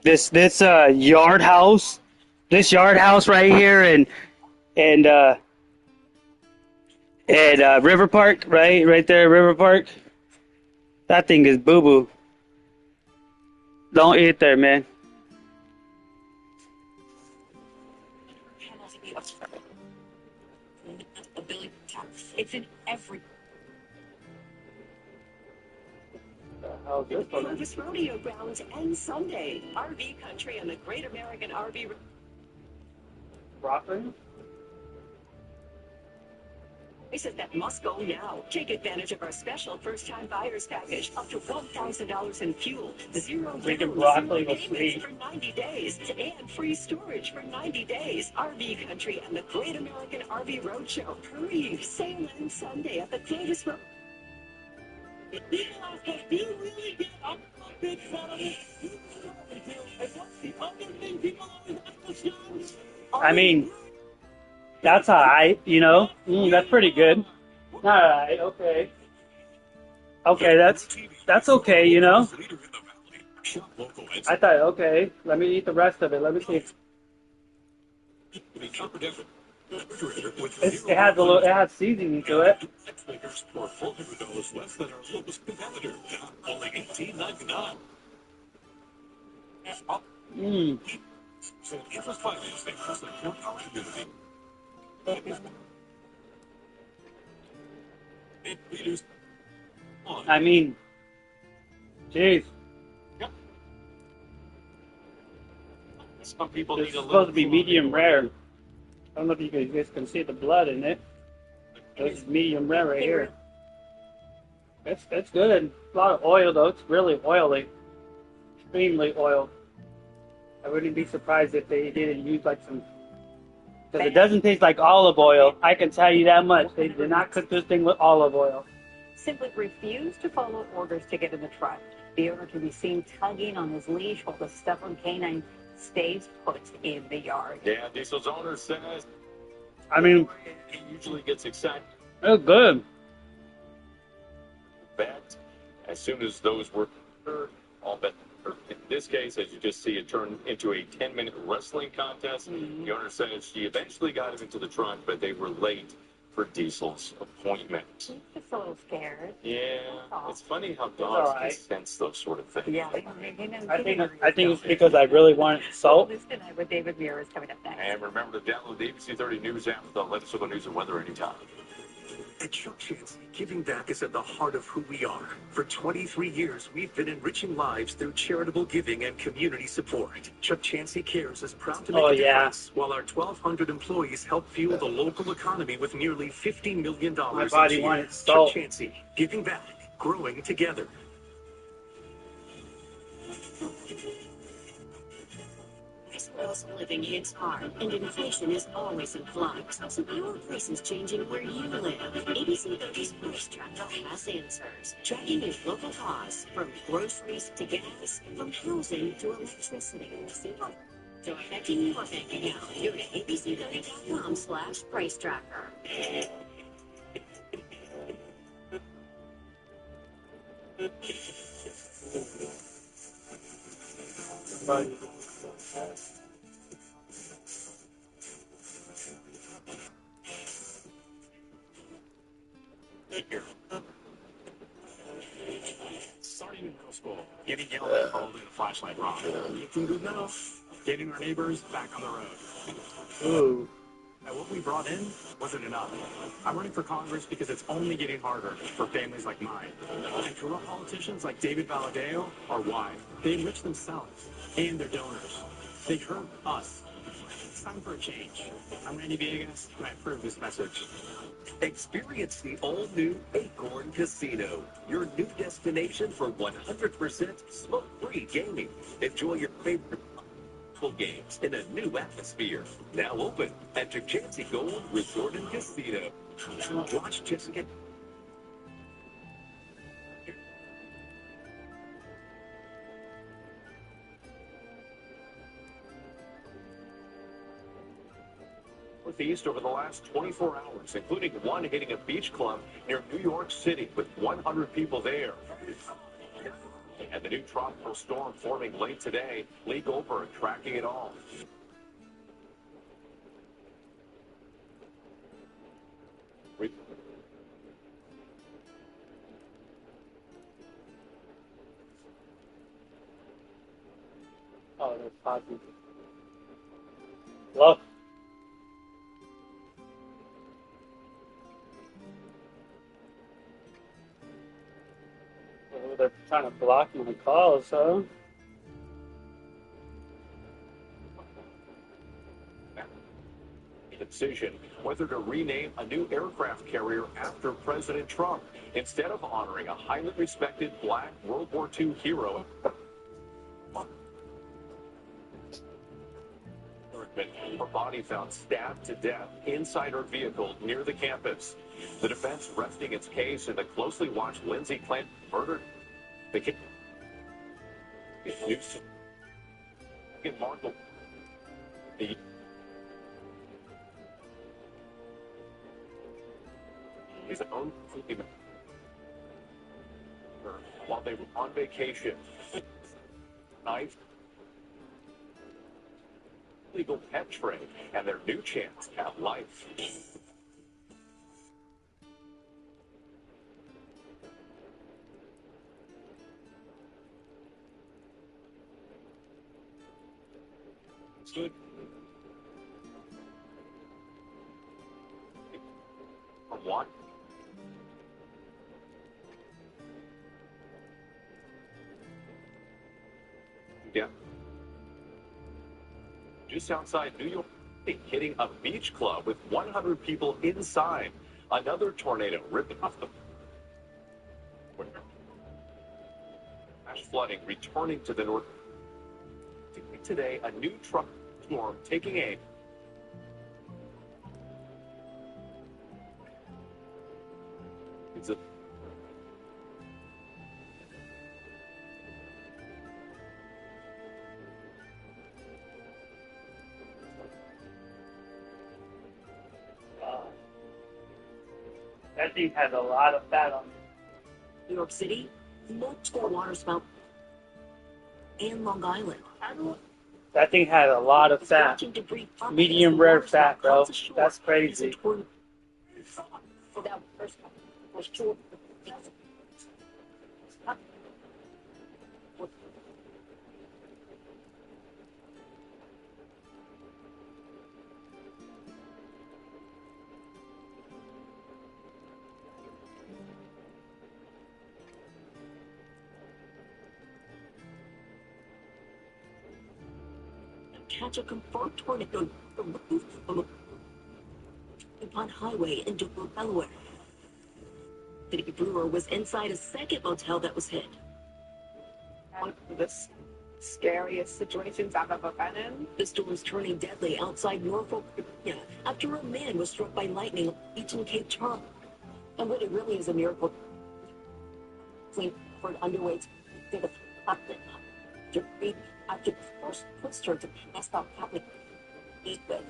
This yard house right here and River Park, right there, River Park. That thing is boo boo. Don't eat there, man. It's in every. Columbus Rodeo Grounds and Sunday. RV Country and the Great American RV. Rockland? Prices that must go now. Take advantage of our special first-time buyers package. Up to $1,000 in fuel. Zero down, zero payments for 90 days. And free storage for 90 days. RV Country and the Great American RV Roadshow. Hurry! Sale ends Sunday at the Columbus Rodeo. I mean, That's all right, you know. That's pretty good. All right, okay. Okay, that's okay, you know. I thought, okay, let me eat the rest of it. Let me see. It has a little, it has seasoning to it. I mean, jeez. Some people This need is a supposed to be little medium rare. I don't know if you guys can see the blood in it. This is medium rare right here. It's good. A lot of oil though. It's really oily. Extremely oil. I wouldn't be surprised if they didn't use like some. Because it doesn't taste like olive oil. I can tell you that much. They did not cook this thing with olive oil. Simply refused to follow orders to get in the truck. The owner can be seen tugging on his leash while the stubborn canine stays put in the yard. Yeah, Diesel's owner says. I mean, he usually gets excited. It's good. Bet as soon as those were heard, all bet. In this case, as you just see, it turned into a 10-minute wrestling contest. The owner says she eventually got him into the truck, but they were late for Diesel's appointment. Just a little scared. Yeah, it's funny how dogs can sense those sort of things. Yeah, I think it's because I really want salt. This tonight with David Muir is coming up next. And remember to download the ABC 30 News app for the latest of the news and weather anytime. At Chuck Chansey, giving back is at the heart of who we are. For 23 years, we've been enriching lives through charitable giving and community support. Chuck Chansey Cares is proud to make a difference, while our 1,200 employees help fuel the local economy with nearly $50 million My body each year. wanted Chuck salt. Chansey, giving back, growing together. This world's living hits hard, and inflation is always in flux. So how are prices changing where you live? ABC 30's Price Tracker has answers, tracking your local costs from groceries to gas, from housing to electricity. So affecting your bank account, go to abc30.com/price tracker. Starting in middle school, getting yelled at for holding a flashlight wrong. Looking good now. Getting our neighbors back on the road. Ooh. And what we brought in wasn't enough. I'm running for Congress because it's only getting harder for families like mine. And corrupt politicians like David Valadeo are why. They enrich themselves and their donors. They hurt us. It's time for a change. I'm Randy Villegas, and I approve this message. Experience the all-new Acorn Casino, your new destination for 100% smoke-free gaming. Enjoy your favorite games in a new atmosphere. Now open at Chansey Gold Resort and Casino. Watch Jessica. Northeast over the last 24 hours, including one hitting a beach club near New York City with 100 people there. And the new tropical storm forming late today. Lee Goldberg tracking it all. Oh, that's positive. Look. Oh, they're trying to block my calls, huh? Decision whether to rename a new aircraft carrier after President Trump instead of honoring a highly respected black World War II hero. Her body found stabbed to death inside her vehicle near the campus. The defense resting its case in the closely watched Lindsay Clanton murder. The his own family while they were on vacation. Knife, legal pet trade, and their new chance at life. Good. From what? Yeah. Just outside New York, hitting a beach club with 100 people inside. Another tornado ripping off the flash flooding returning to the north. Today, a new tropical storm taking aim. It's a That thing has a lot of fat on it. New York City, multiple waterspout, and Long Island. That thing had a lot of fat. Medium rare fat, bro. That's crazy. Catch a confirmed tornado upon highway in Delaware. City Brewer was inside a second motel that was hit. One of the scariest situations I've ever been in. The storm's turning deadly outside Norfolk, Virginia, after a man was struck by lightning on the beach in Cape Charles. And what it really is a miracle. Clean for an underweight did a debris after the first twister to pass out Catholic Ethan.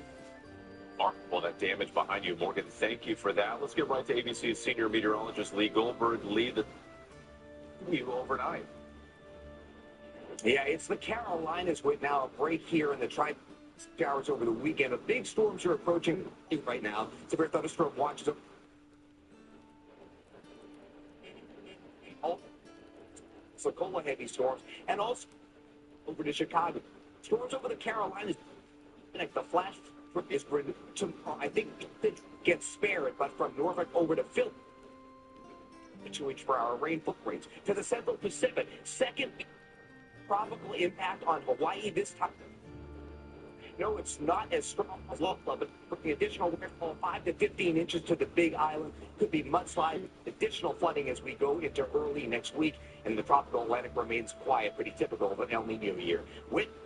Well, that damage behind you, Morgan. Thank you for that. Let's get right to ABC's senior meteorologist Lee Goldberg. Lee, you overnight. Yeah, it's the Carolinas with now a break here in the showers over the weekend. But big storms are approaching right now. Severe thunderstorm watches. Sokola heavy storms, and also over to Chicago. Storms over the Carolinas. The flash is for tomorrow. I think it gets spared, but from Norfolk over to Philly. 2 inch per hour rainfall rates to the Central Pacific. Second tropical impact on Hawaii this time. No, it's not as strong as Lola, but the additional rainfall 5 to 15 inches to the Big Island could be mudslide. Additional flooding as we go into early next week, and the tropical Atlantic remains quiet, pretty typical of an El Nino year.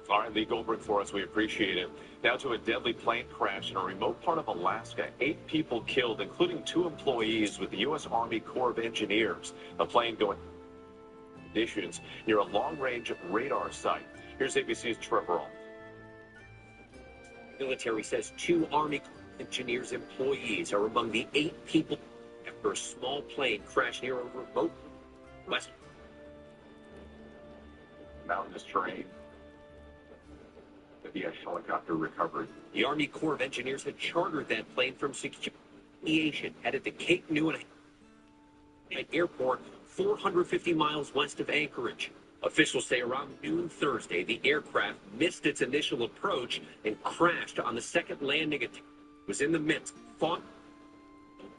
All right, Lee Goldberg for us. We appreciate it. Now to a deadly plane crash in a remote part of Alaska. 8 people killed, including 2 employees with the U.S. Army Corps of Engineers. The plane going conditions near a long-range radar site. Here's ABC's Trevor Ault. Military says 2 Army engineers employees are among the 8 people after a small plane crashed near a remote west mountainous terrain. The helicopter recovery. The Army Corps of Engineers had chartered that plane from Secure Aviation, headed to Cape Newton Airport, 450 miles west of Anchorage. Officials say around noon Thursday, the aircraft missed its initial approach and crashed on the second landing attempt. It was in the midst. Fought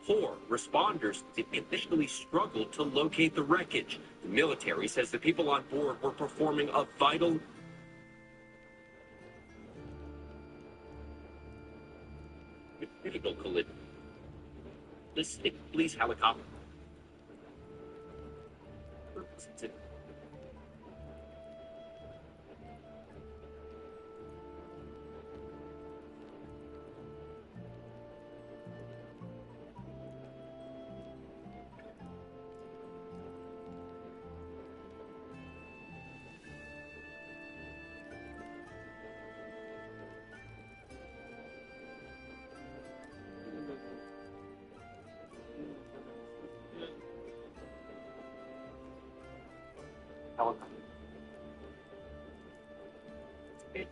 4 responders initially struggled to locate the wreckage. The military says the people on board were performing a vital collision. This police helicopter.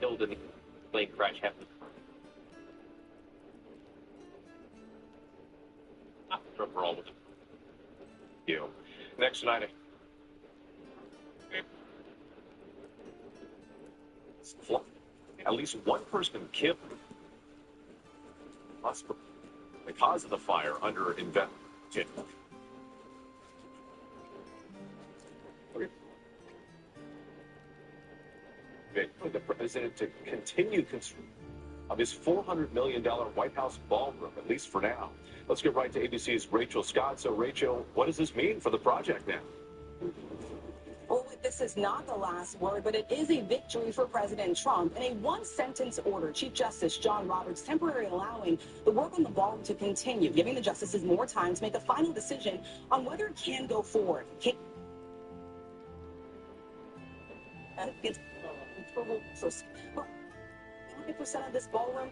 killed in the plane crash happened. For all of you. Next tonight, at least one person killed. The cause of the fire under investigation. The president to continue construction of his $400 million White House ballroom, at least for now. Let's get right to ABC's Rachel Scott. So, Rachel, what does this mean for the project now? Well, this is not the last word, but it is a victory for President Trump. In a one-sentence order, Chief Justice John Roberts temporarily allowing the work on the ballroom to continue, giving the justices more time to make a final decision on whether it can go forward. It's 100% of this ballroom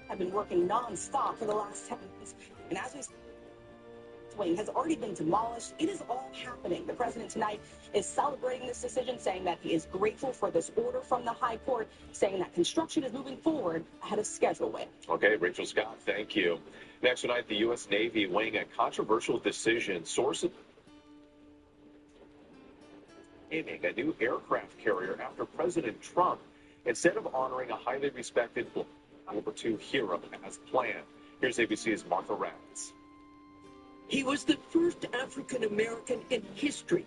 have been working non-stop for the last 10 months. And as we wing has already been demolished. It is all happening. The president tonight is celebrating this decision, saying that he is grateful for this order from the High Court, saying that construction is moving forward ahead of schedule. Okay, Rachel Scott, thank you. Next tonight, the U.S. Navy weighing a controversial decision. Sources naming a new aircraft carrier after President Trump, instead of honoring a highly respected World War II hero as planned. Here's ABC's Martha Ratz. He was the first African American in history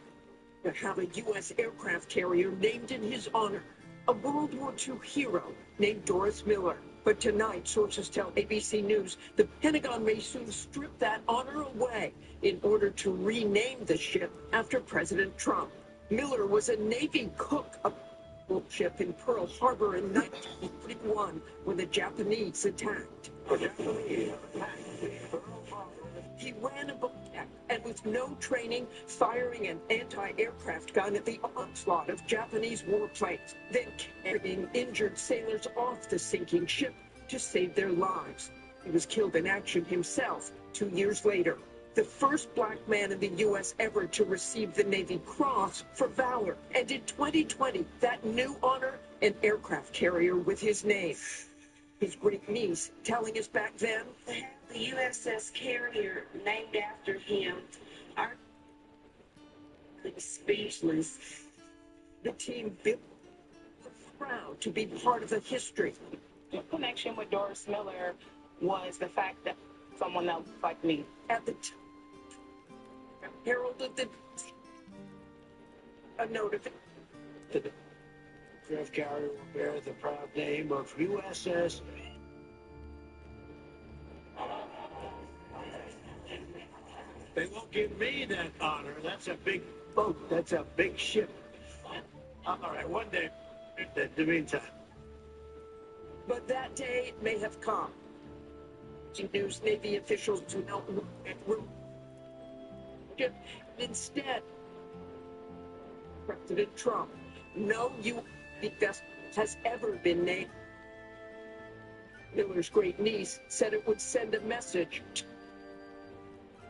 to have a U.S. aircraft carrier named in his honor, a World War II hero named Doris Miller. But tonight, sources tell ABC News the Pentagon may soon strip that honor away in order to rename the ship after President Trump. Miller was a Navy cook of a ship in Pearl Harbor in 1941 when the Japanese attacked. He ran a boat deck and with no training, firing an anti-aircraft gun at the onslaught of Japanese warplanes, then carrying injured sailors off the sinking ship to save their lives. He was killed in action himself 2 years later. The first black man in the U.S. ever to receive the Navy Cross for valor. And in 2020, that new honor, an aircraft carrier with his name. His great niece telling us back then, the USS Carrier named after him are speechless. The team built proud to be part of the history. The connection with Doris Miller was the fact that someone that looked like me. At the time, heralded a note of the aircraft carrier will bear the proud name of USS. They won't give me that honor. That's a big boat. That's a big ship. All right, one day, in the meantime. But that day may have come. News Navy officials do not look at room. Instead, President Trump, no U.S. vessel has ever been named. Miller's great niece said it would send a message.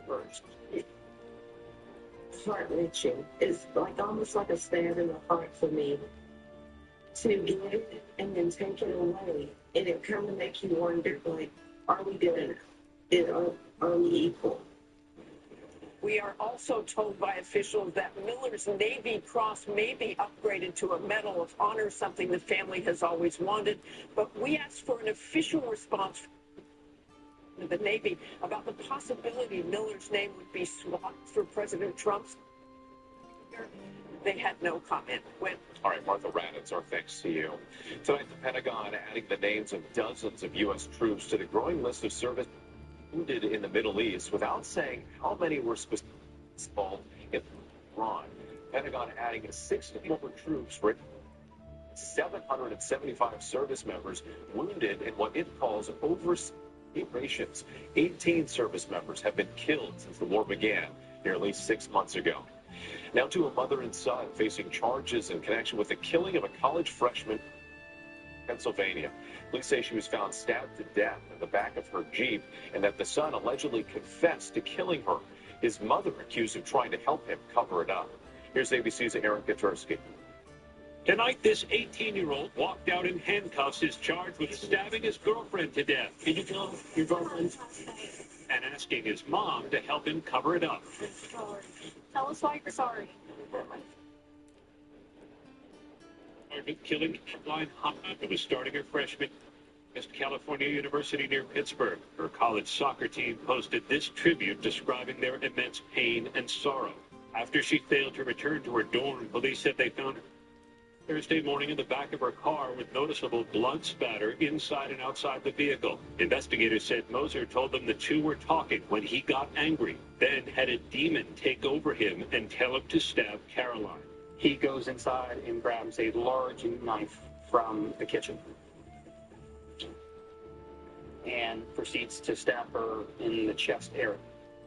First, heart-wrenching. It's like almost like a stab in the heart for me to give it and then take it away, and it kind of makes you wonder, like, are we good enough? Are we equal? We are also told by officials that Miller's Navy Cross may be upgraded to a Medal of Honor, something the family has always wanted. But we asked for an official response from the Navy about the possibility Miller's name would be swapped for President Trump's. They had no comment. All right, Martha Raddatz, our thanks to you. Tonight, the Pentagon adding the names of dozens of U.S. troops to the growing list of service wounded in the Middle East without saying how many were specifically involved in Iran. Pentagon adding 60 more troops for 775 service members wounded in what it calls overseas operations. 18 service members have been killed since the war began nearly 6 months ago. Now to a mother and son facing charges in connection with the killing of a college freshman in Pennsylvania. Police say she was found stabbed to death in the back of her Jeep and that the son allegedly confessed to killing her. His mother accused of trying to help him cover it up. Here's ABC's Aaron Katursky. Tonight, this 18-year-old walked out in handcuffs is charged with stabbing his girlfriend to death. Did you kill your girlfriend? And asking his mom to help him cover it up. Tell us why you're sorry. Killing Caroline Hunt, who was starting her freshman at California University near Pittsburgh. Her college soccer team posted this tribute describing their immense pain and sorrow. After she failed to return to her dorm, police said they found her Thursday morning in the back of her car with noticeable blood spatter inside and outside the vehicle. Investigators said Moser told them the two were talking when he got angry, then had a demon take over him and tell him to stab Caroline. He goes inside and grabs a large knife from the kitchen and proceeds to stab her in the chest area.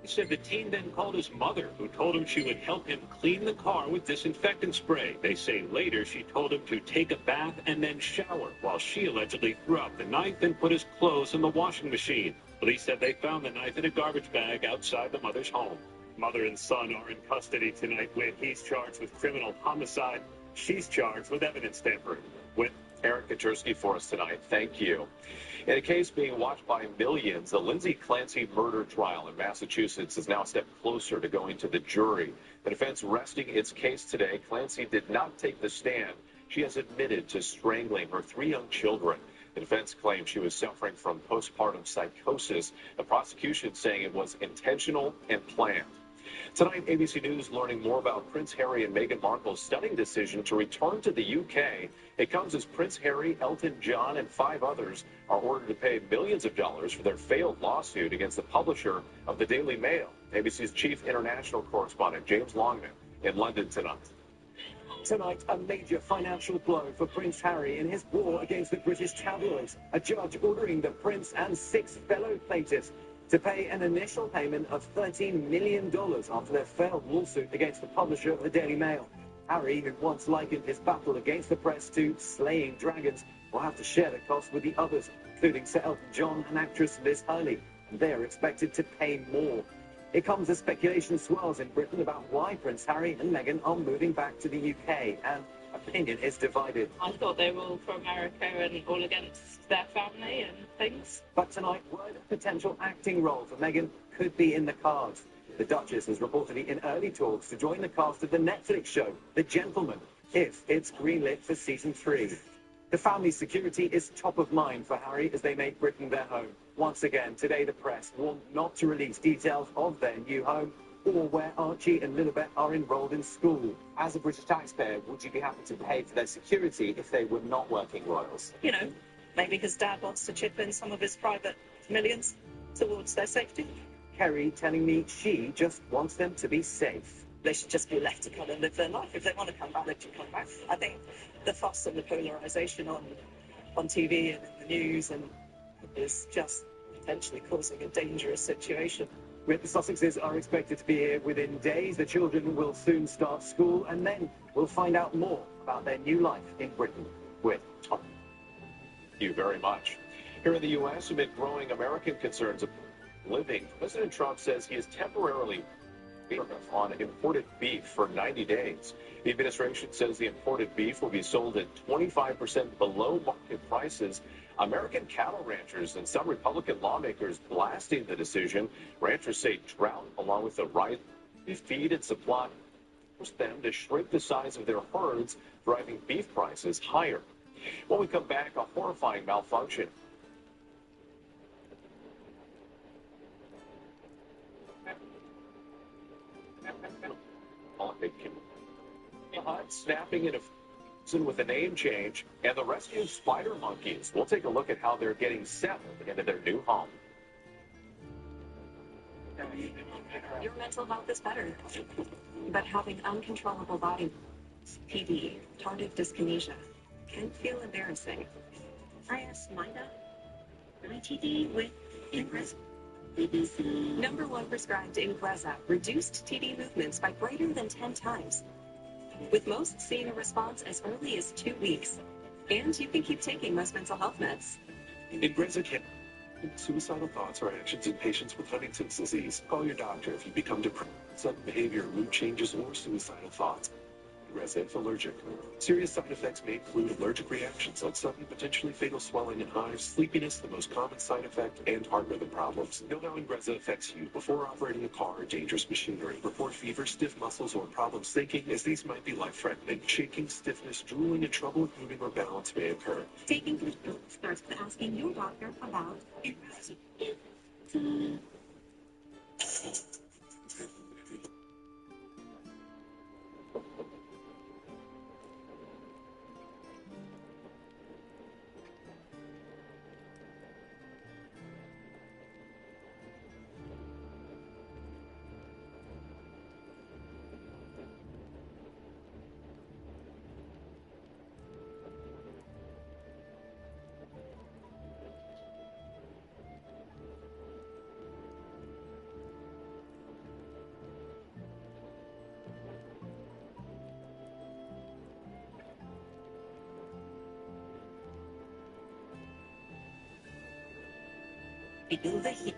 He said the teen then called his mother, who told him she would help him clean the car with disinfectant spray. They say later she told him to take a bath and then shower, while she allegedly threw out the knife and put his clothes in the washing machine. Police said they found the knife in a garbage bag outside the mother's home. Mother and son are in custody tonight when he's charged with criminal homicide. She's charged with evidence tampering. With Eric Kaczynski for us tonight. Thank you. In a case being watched by millions, the Lindsay Clancy murder trial in Massachusetts is now a step closer to going to the jury. The defense resting its case today. Clancy did not take the stand. She has admitted to strangling her 3 young children. The defense claims she was suffering from postpartum psychosis. The prosecution saying it was intentional and planned. Tonight, ABC News learning more about Prince Harry and Meghan Markle's stunning decision to return to the UK. It comes as Prince Harry, Elton John, and 5 others are ordered to pay millions of dollars for their failed lawsuit against the publisher of the Daily Mail. ABC's chief international correspondent James Longman in London tonight. Tonight, a major financial blow for Prince Harry in his war against the British tabloids. A judge ordering the Prince and 6 fellow plaintiffs to pay an initial payment of $13 million after their failed lawsuit against the publisher of the Daily Mail. Harry, who once likened his battle against the press to slaying dragons, will have to share the cost with the others, including Sir Elton John and actress Liz Hurley. And they are expected to pay more. It comes as speculation swells in Britain about why Prince Harry and Meghan are moving back to the UK, and opinion is divided. I thought they were all for America and all against their family and things. But tonight, word of potential acting role for Meghan could be in the cards. The Duchess is reportedly in early talks to join the cast of the Netflix show, The Gentleman, if it's greenlit for season 3. The family's security is top of mind for Harry as they make Britain their home. Once again, today the press warned not to release details of their new home or where Archie and Lilibet are enrolled in school. As a British taxpayer, would you be happy to pay for their security if they were not working royals? You know, maybe his dad wants to chip in some of his private millions towards their safety. Kerry telling me she just wants them to be safe. They should just be left to come and live their life. If they want to come back, they should come back. I think the fuss and the polarisation on TV and in the news and is just potentially causing a dangerous situation. With the Sussexes are expected to be here within days. The children will soon start school, and then we'll find out more about their new life in Britain with Tom. Thank you very much. Here in the U.S., amid growing American concerns of living, President Trump says he is temporarily on imported beef for 90 days. The administration says the imported beef will be sold at 25% below market prices. American cattle ranchers and some Republican lawmakers blasting the decision. Ranchers say drought, along with the rise in feed and supply, forced them to shrink the size of their herds, driving beef prices higher. When we come back, a horrifying malfunction. Snapping in a with a name change, and the rescued spider monkeys. We'll take a look at how they're getting settled into their new home. Your mental health is better, but having uncontrollable body, PD, tardive dyskinesia, can feel embarrassing. I asked Mida, TD with Ingrezza. #1 prescribed Ingrezza reduced TD movements by greater than 10 times, with most seeing a response as early as 2 weeks. And you can keep taking most mental health meds. Ingrezza can suicidal thoughts or actions in patients with Huntington's disease. Call your doctor if you become depressed, sudden behavior, mood changes, or suicidal thoughts. Ingrezza if allergic. Serious side effects may include allergic reactions like sudden, potentially fatal swelling and hives, sleepiness, the most common side effect, and heart rhythm problems. Know how Ingrezza affects you before operating a car or dangerous machinery. Report fever, stiff muscles, or problems thinking, as these might be life-threatening. Shaking, stiffness, drooling, and trouble with moving or balance may occur. Taking this pill starts with asking your doctor about Ingrezza. Feel the heat.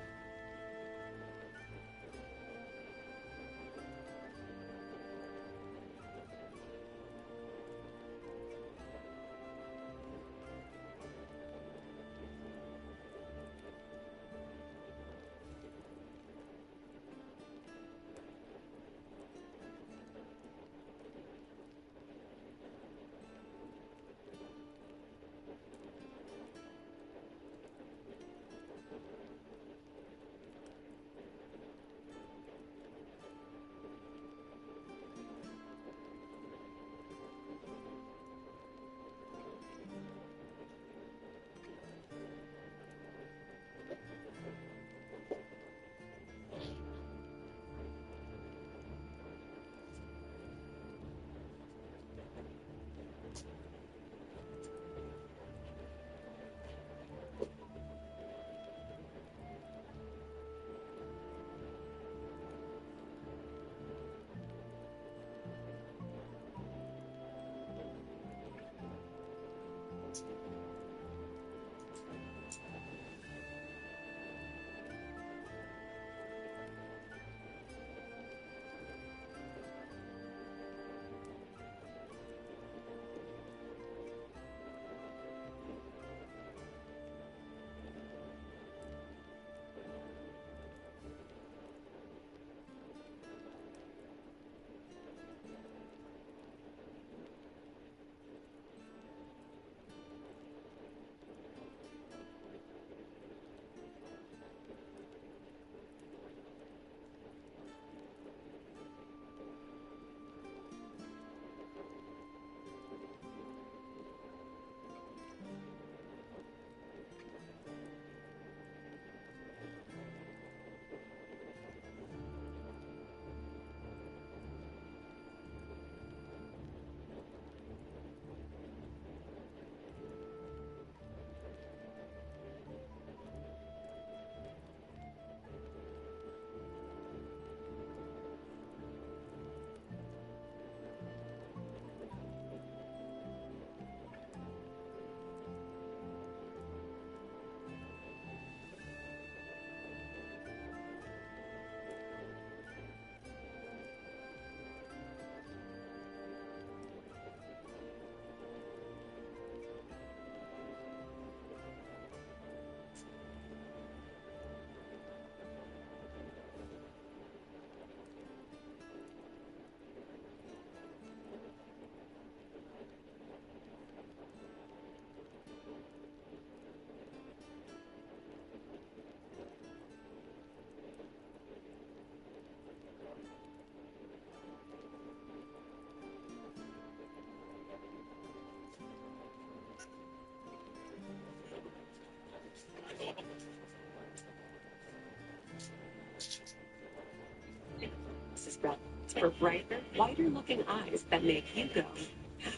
This is brought for brighter, whiter-looking eyes that make you go, wow.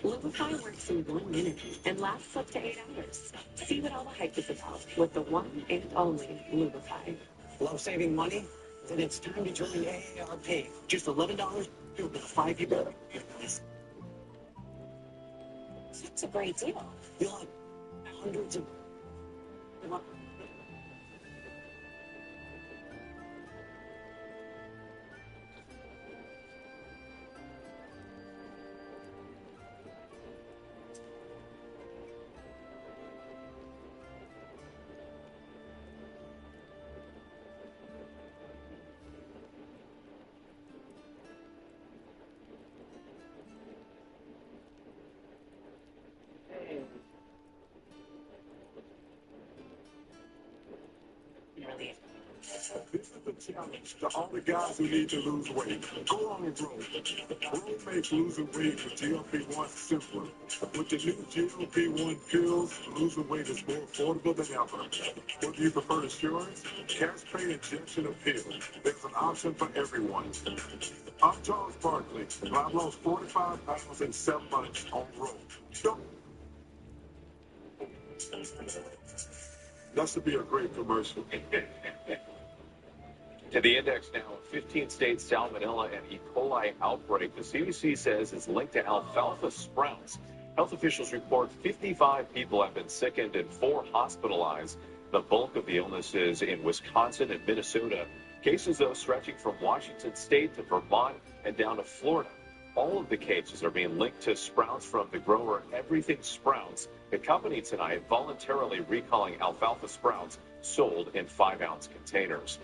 Lumify works in 1 minute and lasts up to 8 hours. See what all the hype is about with the one and only Lumify. Love saving money? Then it's time to join AARP. Just $11 with a 5-year. That's a great deal. You'll have hundreds of. This is the challenge to all the guys who need to lose weight. Go on and grow. Grow makes losing weight with GLP-1 simpler. With the new GLP-1 pills, losing weight is more affordable than ever. Whether you prefer insurance, cash pay injection, or pill, there's an option for everyone. I'm Charles Barkley, and I've lost 45 pounds in 7 months on road. That should be a great commercial. To the index now, a 15-state salmonella and E. coli outbreak the CDC says is linked to alfalfa sprouts. Health officials report 55 people have been sickened and 4 hospitalized. The bulk of the illness is in Wisconsin and Minnesota. Cases, though, stretching from Washington State to Vermont and down to Florida. All of the cases are being linked to sprouts from the grower Everything Sprouts, the company tonight voluntarily recalling alfalfa sprouts sold in 5-ounce containers.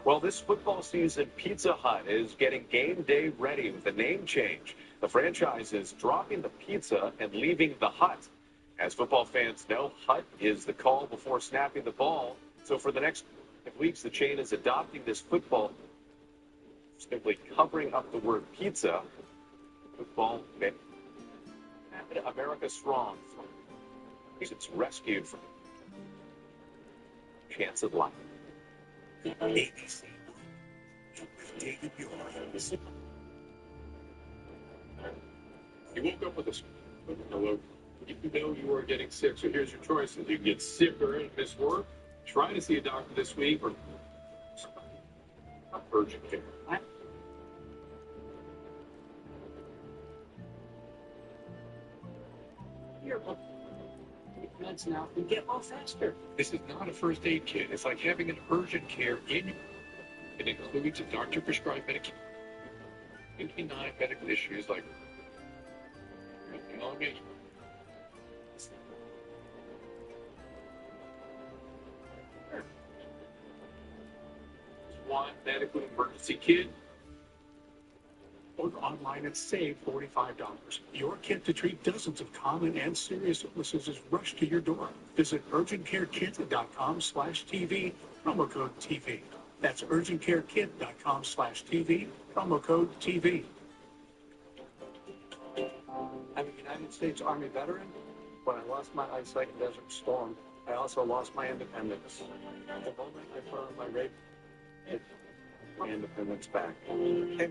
Well, this football season, Pizza Hut is getting game day ready with a name change. The franchise is dropping the pizza and leaving the hut. As football fans know, hut is the call before snapping the ball. So for the next weeks, the chain is adopting this football, simply covering up the word pizza. Football, America strong. It's rescued from chance of life. ABC. David Bjorn. You woke up with a hello. You know you are getting sick, so here's your choices. You can get sicker and miss work. Try to see a doctor this week or urgent care. Here, look. Take meds now and get well faster. This is not a first aid kit. It's like having an urgent care in your. It includes a doctor-prescribed medication. 59 medical issues like pneumonia. One medical emergency kit. Order online and save $45. Your kit to treat dozens of common and serious illnesses is rushed to your door. Visit urgentcarekit.com/TV, promo code TV. That's urgentcarekit.com/TV, promo code TV. I'm a United States Army veteran. When I lost my eyesight in Desert Storm, I also lost my independence. The moment I put on my rape, my independence back. Hey,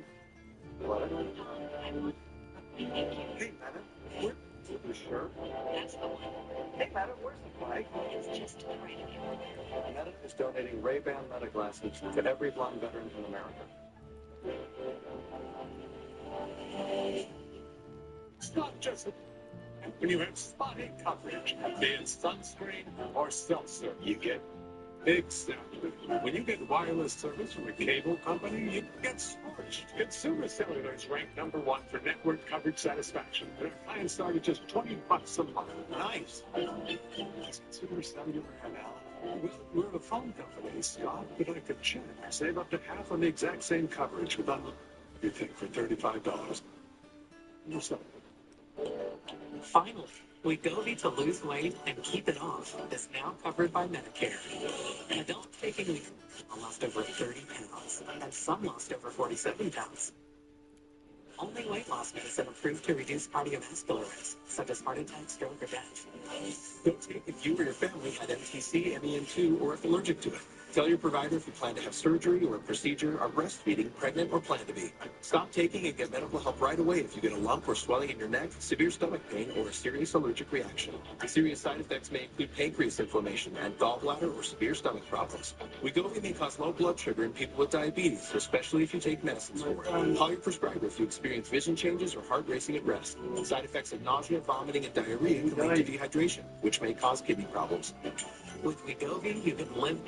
what? Hey, madam, where? You sure? That's the one. Hey, madam, where's the flag? It's just to the right of you. Meta is donating Ray-Ban Meta glasses to every blind veteran in America. It's not just when you have spotty coverage, be it sunscreen or seltzer, you get big stuff. When you get wireless service from a cable company, you get scorched. Consumer Cellular is ranked #1 for network coverage satisfaction. Their plans start at just $20 a month. Nice. Does Consumer Cellular have Alan? We're a phone company, Scott, but I could check. Save up to half on the exact same coverage with everything for $35. Yourself. Finally, Wegovy to lose weight and keep it off is now covered by Medicare. Adults taking Wegovy lost over 30 pounds, and some lost over 47 pounds. Only weight loss medicine approved to reduce cardiovascular risk, such as heart attack, stroke, or death. Don't take if you or your family had MTC, MEN2, or if allergic to it. Tell your provider if you plan to have surgery or a procedure, are breastfeeding, pregnant, or plan to be. Stop taking and get medical help right away if you get a lump or swelling in your neck, severe stomach pain, or a serious allergic reaction. Serious side effects may include pancreas inflammation and gallbladder or severe stomach problems. Wegovy may cause low blood sugar in people with diabetes, especially if you take medicines for it. Call your prescriber if you experience vision changes or heart racing at rest. Side effects of nausea, vomiting, and diarrhea can lead to dehydration, which may cause kidney problems. With Wegovy, you can live.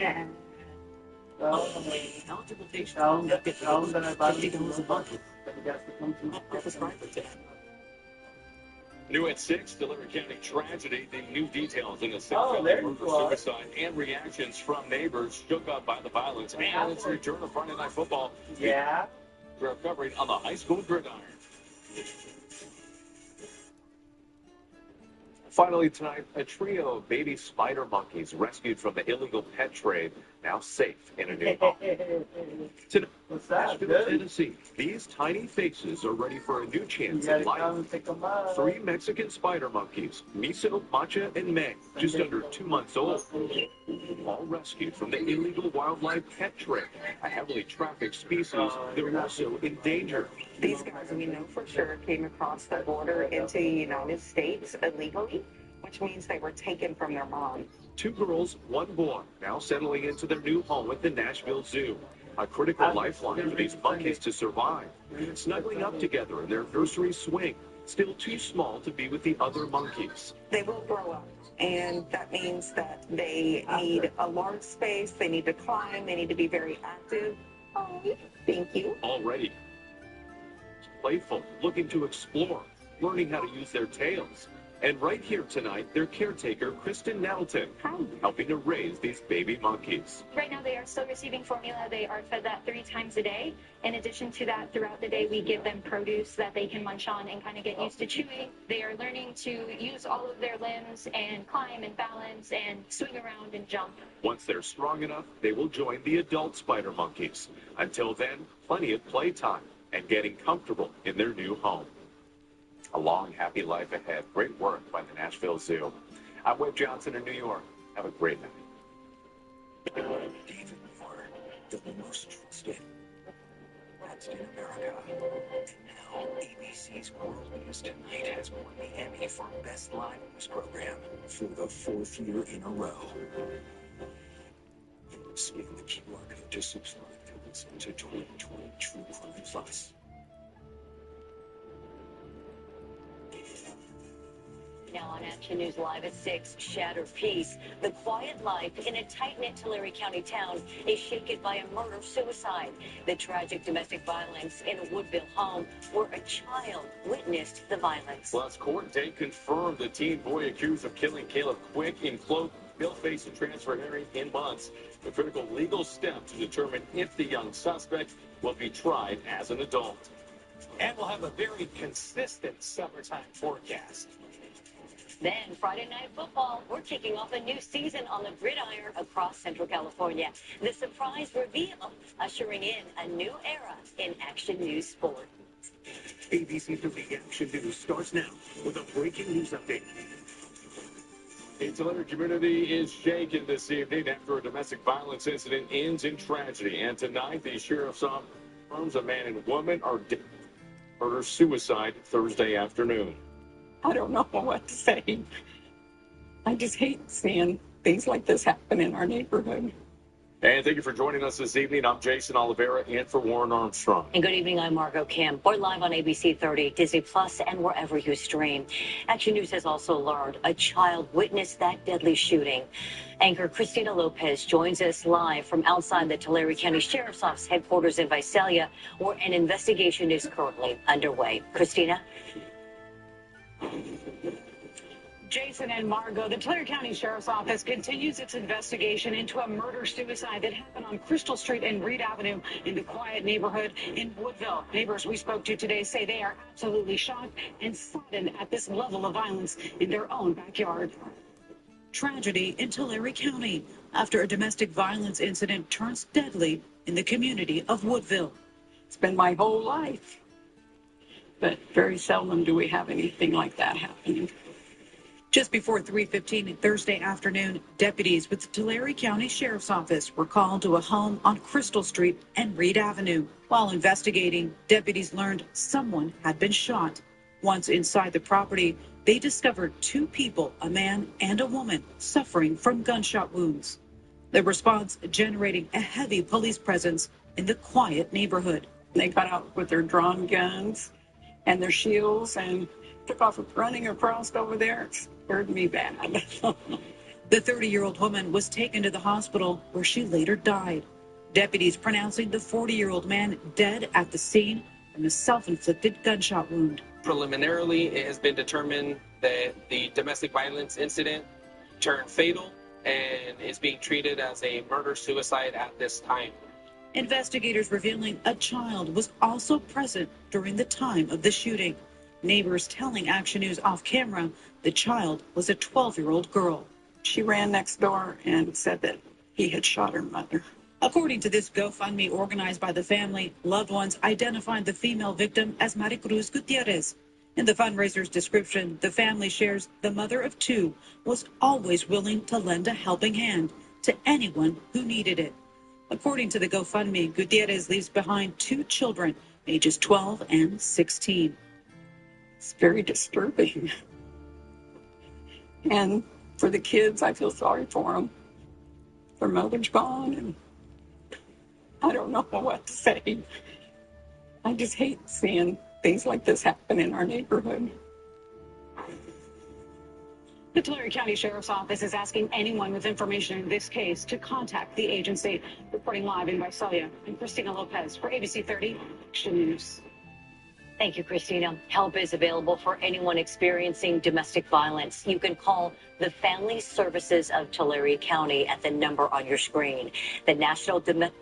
Eligible patients get $50 a month. Prescriber today. New at 6, Deliver County tragedy. The new details in the suicide and reactions from neighbors shook up by the violence. And it's the return of Friday Night Football. Yeah. We're covering on the high school gridiron. Finally tonight, a trio of baby spider monkeys rescued from the illegal pet trade, now safe in a new home. Tonight, Nashville, Tennessee, these tiny faces are ready for a new chance at life. 3 Mexican spider monkeys, Miso, Macha, and Meg, just under 2 months old, all rescued from the illegal wildlife pet trade, a heavily trafficked species that are also endangered. These guys, we know for sure, came across the border into the United States illegally, which means they were taken from their mom. 2 girls, 1 boy, now settling into their new home at the Nashville Zoo. A critical lifeline for these monkeys to survive. Snuggling up together in their nursery swing, still too small to be with the other monkeys. They will grow up, and that means that they need a large space, they need to climb, they need to be very active. Oh, thank you. Already playful, looking to explore, learning how to use their tails. And right here tonight, their caretaker, Kristen Nettleton, helping to raise these baby monkeys. Right now, they are still receiving formula. They are fed that 3 times a day. In addition to that, throughout the day, we give them produce that they can munch on and kind of get used to chewing. They are learning to use all of their limbs and climb and balance and swing around and jump. Once they're strong enough, they will join the adult spider monkeys. Until then, plenty of playtime and getting comfortable in their new home. A long, happy life ahead. Great work by the Nashville Zoo. I'm Webb Johnson in New York. Have a great night. David Moore, the most trusted podcast in America. Now, ABC's World News Tonight has won the Emmy for Best Live News Program for the 4th year in a row. Scan the QR code to subscribe to listen to 2020 True Crime Plus. Now on Action News Live at 6, Shattered Peace. The quiet life in a tight-knit Tulare County town is shaken by a murder-suicide. The tragic domestic violence in a Woodville home where a child witnessed the violence. Plus, court date confirmed the teen boy accused of killing Caleb Quick in Cloak will face a transfer hearing in months. A critical legal step to determine if the young suspect will be tried as an adult. And we'll have a very consistent summertime forecast. Then Friday Night Football, we're kicking off a new season on the gridiron across Central California. The surprise reveal ushering in a new era in Action News sport. ABC 30 Action News starts now with a breaking news update. The Tulare community is shaken this evening after a domestic violence incident ends in tragedy. And tonight, the sheriff's office confirms a man and woman are dead. Murder-suicide Thursday afternoon. I don't know what to say. I just hate seeing things like this happen in our neighborhood. And thank you for joining us this evening. I'm Jason Oliveira, in for Warren Armstrong. And good evening, I'm Margot Kim. We're live on ABC 30, Disney Plus, and wherever you stream. Action News has also learned a child witnessed that deadly shooting. Anchor Christina Lopez joins us live from outside the Tulare County Sheriff's Office headquarters in Visalia, where an investigation is currently underway. Christina? Jason and Margot, the Tulare County Sheriff's Office continues its investigation into a murder-suicide that happened on Crystal Street and Reed Avenue in the quiet neighborhood in Woodville. Neighbors we spoke to today say they are absolutely shocked and saddened at this level of violence in their own backyard. Tragedy in Tulare County after a domestic violence incident turns deadly in the community of Woodville. It's been my whole life, but very seldom do we have anything like that happening. Just before 3:15 Thursday afternoon, deputies with the Tulare County Sheriff's Office were called to a home on Crystal Street and Reed Avenue. While investigating, deputies learned someone had been shot. Once inside the property, they discovered 2 people, a man and a woman, suffering from gunshot wounds. The response generating a heavy police presence in the quiet neighborhood. They got out with their drawn guns and their shields and took off running across over there. It scared me bad. The 30-year-old woman was taken to the hospital where she later died. Deputies pronouncing the 40-year-old man dead at the scene from a self-inflicted gunshot wound. Preliminarily, it has been determined that the domestic violence incident turned fatal and is being treated as a murder-suicide at this time. Investigators revealing a child was also present during the time of the shooting. Neighbors telling Action News off camera the child was a 12-year-old girl. She ran next door and said that he had shot her mother. According to this GoFundMe organized by the family, loved ones identified the female victim as Maricruz Gutierrez. In the fundraiser's description, the family shares the mother of two was always willing to lend a helping hand to anyone who needed it. According to the GoFundMe, Gutierrez leaves behind two children, ages 12 and 16. It's very disturbing. And for the kids, I feel sorry for them. Their mother's gone, and I don't know what to say. I just hate seeing things like this happen in our neighborhood. The Tulare County Sheriff's Office is asking anyone with information in this case to contact the agency. Reporting live in Visalia, I'm Christina Lopez for ABC 30 Action News. Thank you, Christina. Help is available for anyone experiencing domestic violence. You can call the Family Services of Tulare County at the number on your screen. The National Domestic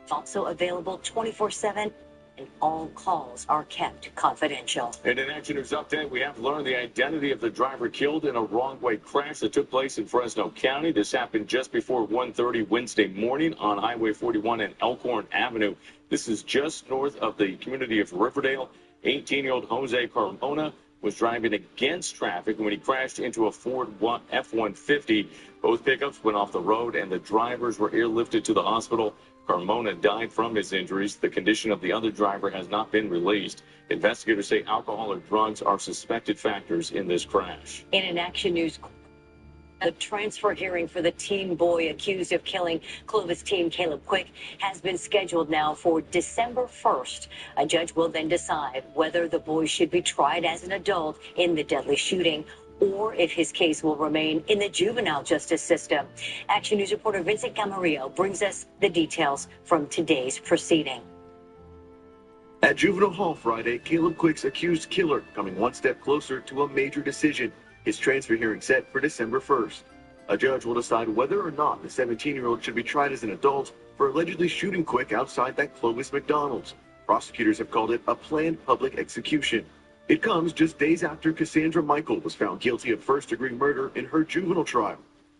is also available 24/7, and all calls are kept confidential. In an Action News update, we have learned the identity of the driver killed in a wrong-way crash that took place in Fresno County. This happened just before 1:30 Wednesday morning on Highway 41 and Elkhorn Avenue. This is just north of the community of Riverdale. 18-year-old Jose Carmona was driving against traffic when he crashed into a Ford F-150. Both pickups went off the road, and the drivers were airlifted to the hospital. Carmona died from his injuries. The condition of the other driver has not been released. Investigators say alcohol or drugs are suspected factors in this crash. In an Action News, the transfer hearing for the teen boy accused of killing Clovis teen Caleb Quick has been scheduled now for December 1st. A judge will then decide whether the boy should be tried as an adult in the deadly shooting or if his case will remain in the juvenile justice system. Action News reporter Vincent Camarillo brings us the details from today's proceeding. At Juvenile Hall Friday, Caleb Quick's accused killer coming one step closer to a major decision. His transfer hearing set for December 1st. A judge will decide whether or not the 17-year-old should be tried as an adult for allegedly shooting Quick outside that Clovis McDonald's. Prosecutors have called it a planned public execution. It comes just days after Cassandra Michael was found guilty of first-degree murder in her juvenile trial.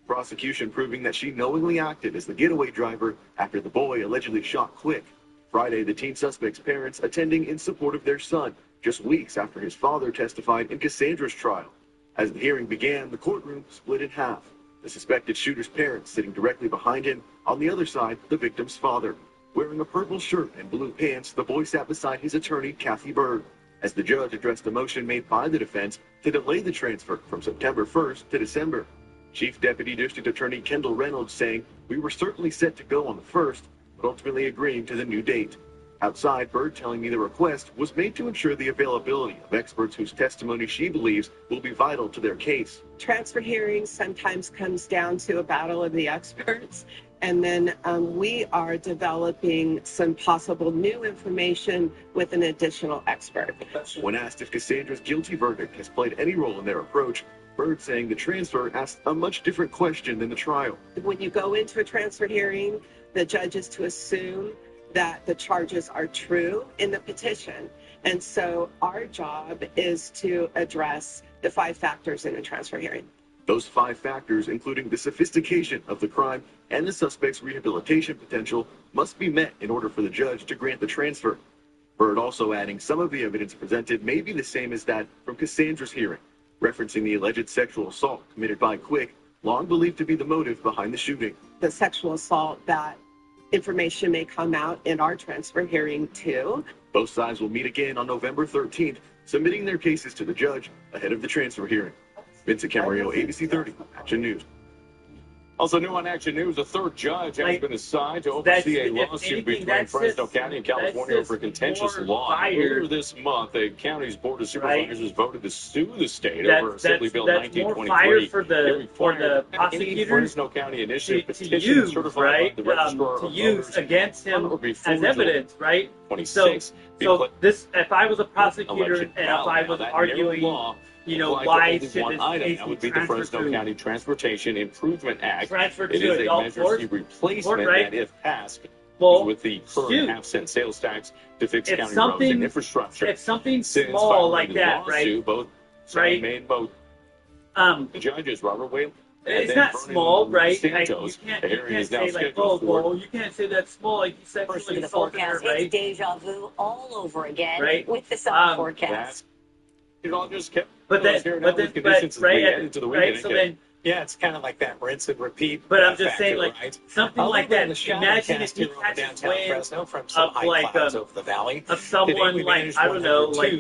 Prosecution proving that she knowingly acted as the getaway driver after the boy allegedly shot Quick. Friday, the teen suspect's parents attending in support of their son, just weeks after his father testified in Cassandra's trial. As the hearing began, the courtroom split in half. The suspected shooter's parents sitting directly behind him. On the other side, the victim's father. Wearing a purple shirt and blue pants, the boy sat beside his attorney, Kathy Berg, as the judge addressed the motion made by the defense to delay the transfer from September 1st to December. Chief Deputy District Attorney Kendall Reynolds saying, "We were certainly set to go on the 1st, but ultimately agreeing to the new date." Outside, Bird telling me the request was made to ensure the availability of experts whose testimony she believes will be vital to their case. Transfer hearings sometimes comes down to a battle of the experts, and then we are developing some possible new information with an additional expert. When asked if Cassandra's guilty verdict has played any role in their approach, Bird saying the transfer asked a much different question than the trial. When you go into a transfer hearing, the judge is to assume that the charges are true in the petition. And so our job is to address the 5 factors in a transfer hearing. Those 5 factors, including the sophistication of the crime and the suspect's rehabilitation potential, must be met in order for the judge to grant the transfer. Bird also adding some of the evidence presented may be the same as that from Cassandra's hearing, referencing the alleged sexual assault committed by Quick, long believed to be the motive behind the shooting. The sexual assault, that information may come out in our transfer hearing too. Both sides will meet again on November 13th, submitting their cases to the judge ahead of the transfer hearing. Vincent Camarillo, ABC 30, Action News. Also new on Action News, a third judge has been assigned to oversee a lawsuit between Fresno County and California over contentious law. Earlier this month, the county's Board of Supervisors voted to sue the state over Assembly Bill 1923. For the prosecutor, Fresno County initiative petition certified by the registrar of voters against him as evidence, right? 26. So this, if I was a prosecutor and if I was arguing, why should this case that would be the Fresno County Transportation Improvement Act. Transferred it to is a adult Measure court? C replacement Right? that, if passed, Well, with the current half-cent sales tax to fix county roads and infrastructure. If something small like that, right? Both right? made both judges, Robert Whalen. It's not small, right? You can't say like, well, you can't say that's small. Like you sexually assaulted her, right? It's deja vu all over again, right? With the summer forecast. It all just kept. Right? So then. Yeah, it's kind of like that rinse and repeat. But I'm just factor, saying, like right? something like that. Imagine if you catch a wave from some high clouds over the valley of someone like I don't know, like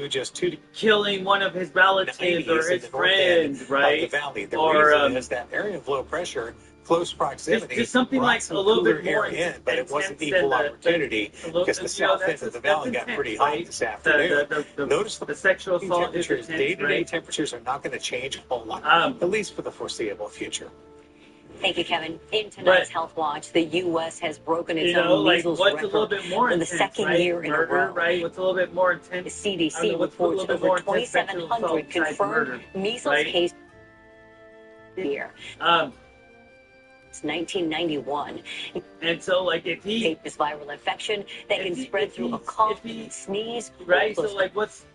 killing one of his relatives or his friends, right? The valley. The or reason is that area of low pressure, close proximity, just something like a little bit more in, but it wasn't equal opportunity because the south end of the valley got pretty hot this afternoon. Notice the sexual assault temperatures, day-to-day temperatures are not going to change a whole lot, at least for the foreseeable future. Thank you, Kevin. In tonight's Health Watch, the U.S. has broken its own measles what's record a little bit more for the intense, second year in a row. Right? What's a little bit more intense? The CDC reports over 2,700 confirmed measles cases here. It's 1991. And so, like, if he this viral infection that can spread through a cough, sneeze, right? So, like, what's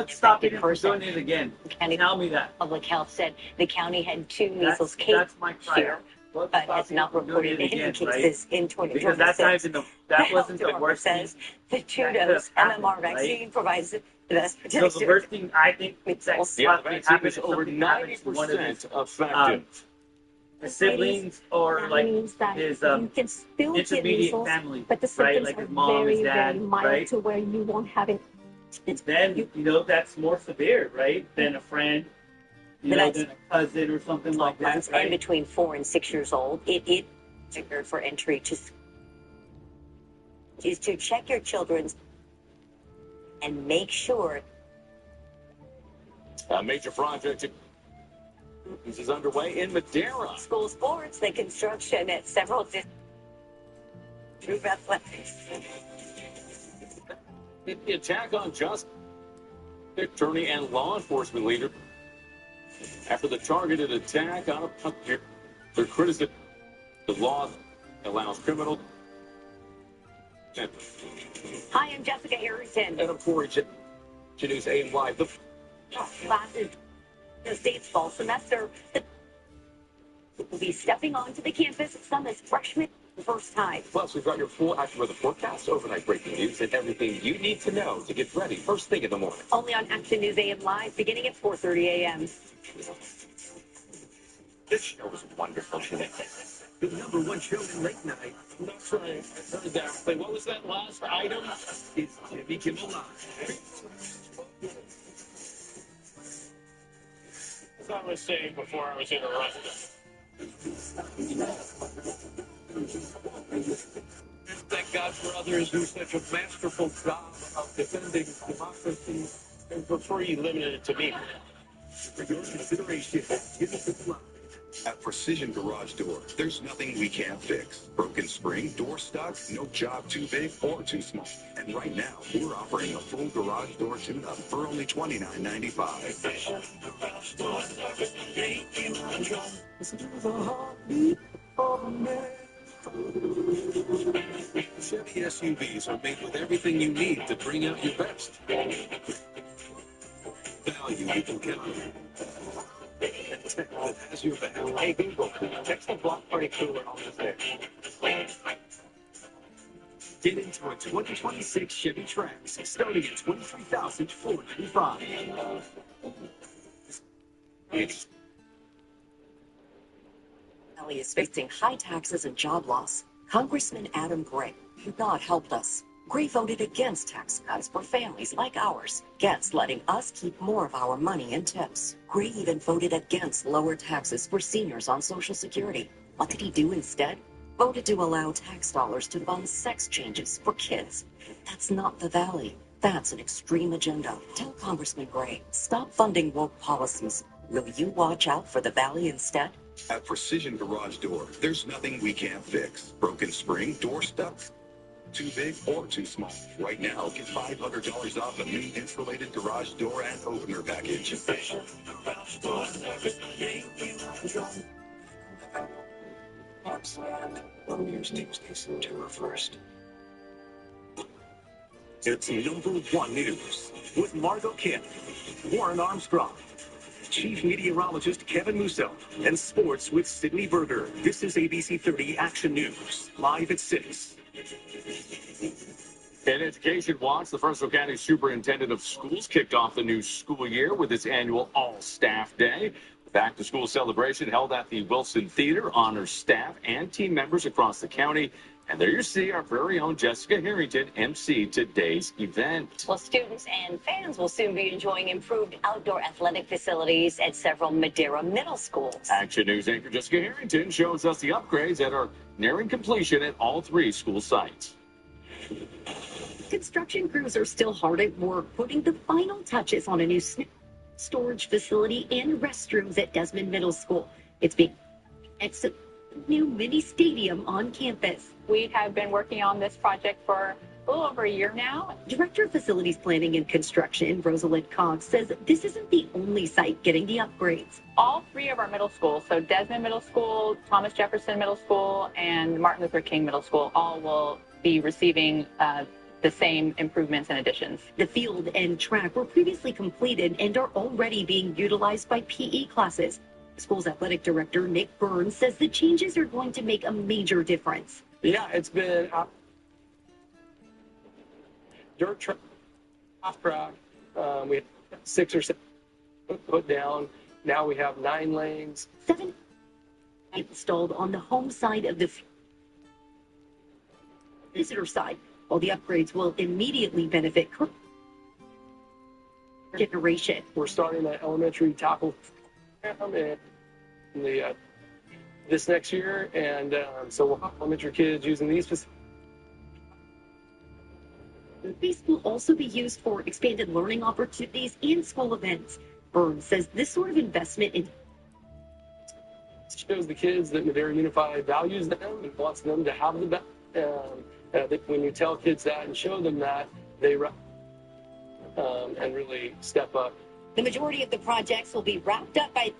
stopping him from doing it again? Tell me that. Public Health said the county had 2 measles cases here, but has not reported any cases in 2026. Because that's not even that wasn't the worst says the 2-dose MMR vaccine provides the best protection. So the worst thing I think that's the vaccine is over 90% effective. The siblings or like his intermediate family, but the symptoms like his are mom, very, his dad, very mild to where you won't have it. Then that's more severe, right? Than a friend, than a cousin or something like that. And between 4 and 6 years old, it triggered for entry is to check your children's and make sure. A major project. This is underway in Madera. School sports, the construction at several athletics. The attack on Justice attorney and law enforcement leader after the targeted attack on their criticism the law allows criminal. Hi, I'm Jessica Harrington. And I'm Corey News AMY. The classes. The state's fall semester will be stepping onto the campus, some as freshmen for the first time. Plus, we've got your full AccuWeather forecast, overnight breaking news, and everything you need to know to get ready first thing in the morning. Only on Action News AM Live, beginning at 4:30 a.m. This show was wonderful today. The #1 show in late night. That's right. I heard that. What was that last item? It's Jimmy Kimmel Live. As I was saying before I was interrupted. Thank God for others who do such a masterful job of defending democracy. And for free, limited it to me. For your consideration, Jimmy Kimmel Live. At Precision Garage Door, there's nothing we can't fix. Broken spring, door stuck, no job too big or too small. And right now, we're offering a full garage door tune-up for only $29.95. Chevy SUVs are made with everything you need to bring out your best. Value you can count on. And tech that has your back. Hey Google, text the Block Party cooler on this day. Get into a 2026 Chevy Trax, starting at $23,495. Valley is facing high taxes and job loss. Congressman Adam Gray did not help us. Gray voted against tax cuts for families like ours, against letting us keep more of our money in tips. Gray even voted against lower taxes for seniors on Social Security. What did he do instead? Voted to allow tax dollars to fund sex changes for kids. That's not the Valley. That's an extreme agenda. Tell Congressman Gray, stop funding woke policies. Will you watch out for the Valley instead? At Precision Garage Door, there's nothing we can't fix. Broken spring, door stuck, too big or too small. Right now, get $500 off a new insulated garage door and opener package. New Year's Tuesday, September 1st. It's #1 News with Margot Kim, Warren Armstrong, Chief Meteorologist Kevin Musso, and Sports with Sydney Berger. This is ABC 30 Action News, live at 6. In Education Watch, the Fresno County Superintendent of Schools kicked off the new school year with its annual All-Staff Day. The back-to-school celebration held at the Wilson Theater honors staff and team members across the county. And there you see our very own Jessica Harrington MC today's event. Well, students and fans will soon be enjoying improved outdoor athletic facilities at several Madera middle schools. Action News anchor Jessica Harrington shows us the upgrades that are nearing completion at all 3 school sites. Construction crews are still hard at work putting the final touches on a new storage facility and restrooms at Desmond Middle School. It's being exit new mini stadium on campus. We have been working on this project for a little over a year now. Director of Facilities Planning and Construction, Rosalind Cox, says this isn't the only site getting the upgrades. All 3 of our middle schools, so Desmond Middle School, Thomas Jefferson Middle School, and Martin Luther King Middle School, all will be receiving the same improvements and additions. The field and track were previously completed and are already being utilized by PE classes. School's athletic director, Nick Burns, says the changes are going to make a major difference. Yeah, it's been dirt track, off track. We had 6 or 7 put down. Now we have 9 lanes. 7 installed on the home side of the visitor side. While the upgrades will immediately benefit generation. We're starting the elementary tackle program in this next year, and so we'll have elementary kids using these facilities. The space will also be used for expanded learning opportunities and school events. Burns says this sort of investment in shows the kids that Madera Unified values them and wants them to have the best. When you tell kids that and show them that, they and really step up. The majority of the projects will be wrapped up by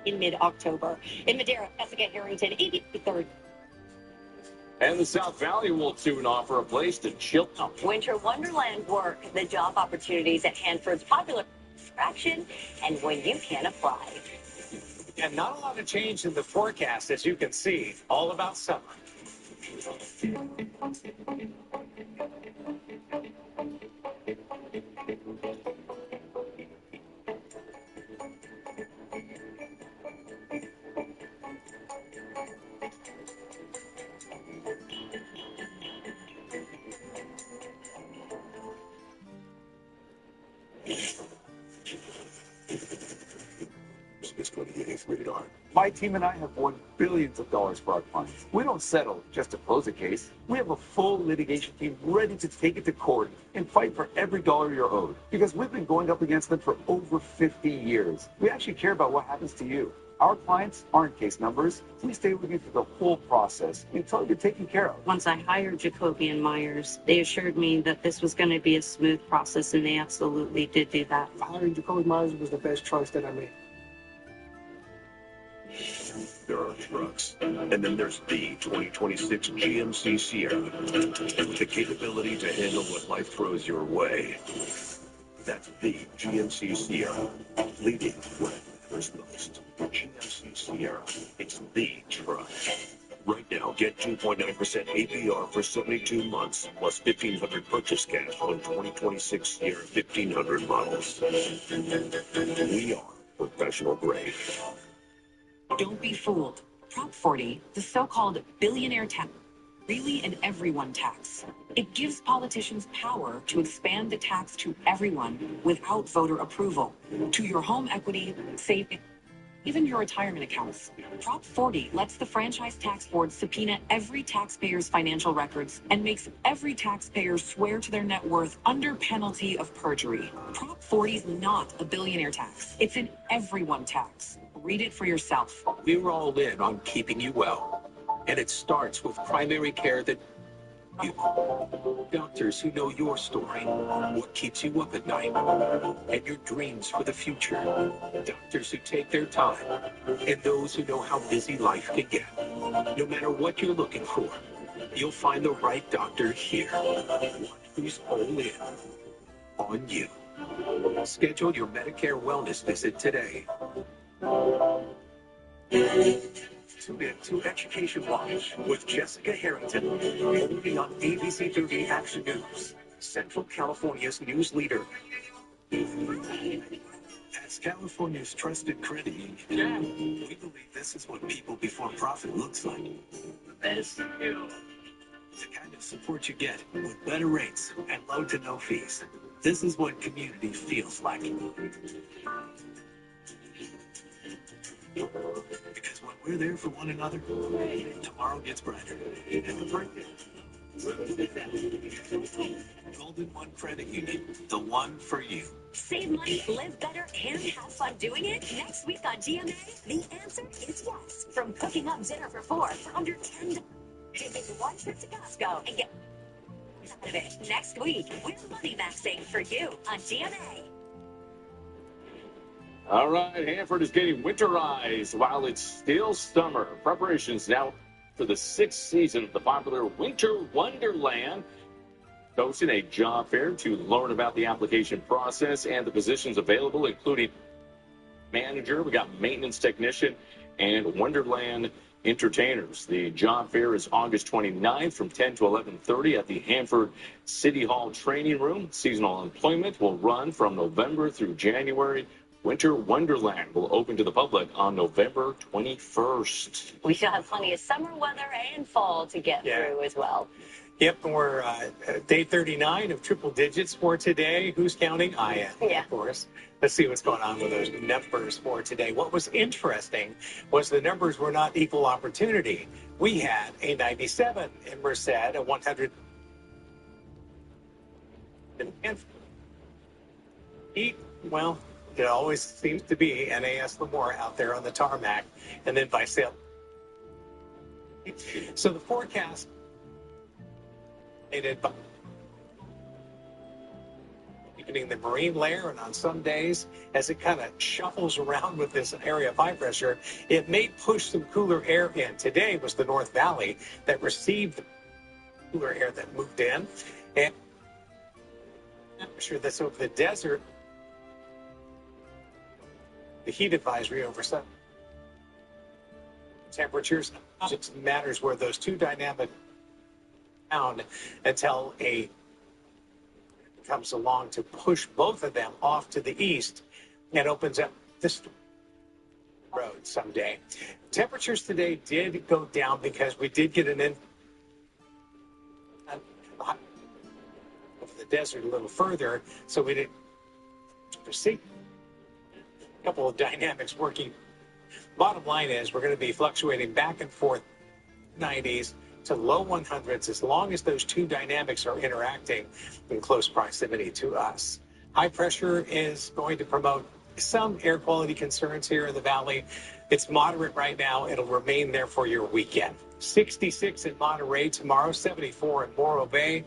in mid-October. In Madera, Jessica Harrington, ABC 30. And the South Valley will soon offer a place to chill out. Winter Wonderland work, the job opportunities at Hanford's popular attraction, and when you can apply. And not a lot of change in the forecast, as you can see, all about summer. It's 28th rated R. My team and I have won billions of dollars for our clients. We don't settle just to close a case. We have a full litigation team ready to take it to court and fight for every dollar you're owed. Because we've been going up against them for over 50 years. We actually care about what happens to you. Our clients aren't case numbers. We stay with you through the whole process until you're taken care of. Once I hired Jacoby and Myers, they assured me that this was going to be a smooth process, and they absolutely did do that. Hiring Jacoby Myers was the best choice that I made. There are trucks, and then there's the 2026 GMC Sierra, with the capability to handle what life throws your way. That's the GMC Sierra, leading when it matters most. GMC Sierra, it's the truck. Right now, get 2.9% APR for 72 months, plus $1,500 purchase cash on 2026 Sierra 1500 models. We are professional grade. Don't be fooled. Prop 40, the so-called billionaire tax, really an everyone tax. It gives politicians power to expand the tax to everyone without voter approval, to your home equity, savings, even your retirement accounts. Prop 40 lets the Franchise Tax Board subpoena every taxpayer's financial records and makes every taxpayer swear to their net worth under penalty of perjury. Prop 40 is not a billionaire tax. It's an everyone tax. Read it for yourself. We're all in on keeping you well. And it starts with primary care that you. Doctors who know your story, what keeps you up at night, and your dreams for the future. Doctors who take their time, and those who know how busy life can get. No matter what you're looking for, you'll find the right doctor here. One who's all in on you. Schedule your Medicare wellness visit today. Tune in to Education Watch with Jessica Harrington, only on ABC 30 Action News, Central California's news leader. As California's trusted credit union, we believe this is what people before profit looks like. Best you. The kind of support you get with better rates and low to no fees. This is what community feels like. Because when we're there for one another, tomorrow gets brighter. Golden One Credit Union, the one for you. Save money, live better, and have fun doing it? Next week on GMA, the answer is yes. From cooking up dinner for 4 for under $10 to make one trip to Costco and get out of it. Next week, we're money maxing for you on GMA. All right, Hanford is getting winterized while it's still summer. Preparations now for the 6th season of the popular Winter Wonderland. Hosting a job fair to learn about the application process and the positions available, including manager, we got maintenance technician, and Wonderland entertainers. The job fair is August 29th from 10 to 11:30 at the Hanford City Hall Training Room. Seasonal employment will run from November through January. Winter Wonderland will open to the public on November 21st. We still have plenty of summer weather and fall to get through as well. Yep, and we're day 39 of triple digits for today. Who's counting? I am, of course. Let's see what's going on with those numbers for today. What was interesting was the numbers were not equal opportunity. We had a 97 in Merced, a 100 in Hanford. Well, it always seems to be NAS Lemoore out there on the tarmac, and then Visalia. So the forecast weakening the marine layer, and on some days, as it kind of shuffles around with this area of high pressure, it may push some cooler air in. Today was the North Valley that received the cooler air that moved in, and temperature that's over the desert. The heat advisory over some temperatures. It matters where those two dynamic down until a comes along to push both of them off to the east and opens up this road someday. Temperatures today did go down because we did get an in over the desert a little further, so we didn't proceed. A couple of dynamics working. Bottom line is we're going to be fluctuating back and forth 90s to low 100s as long as those two dynamics are interacting in close proximity to us. High pressure is going to promote some air quality concerns here in the valley. It's moderate right now. It'll remain there for your weekend. 66 in Monterey tomorrow, 74 in Morro Bay.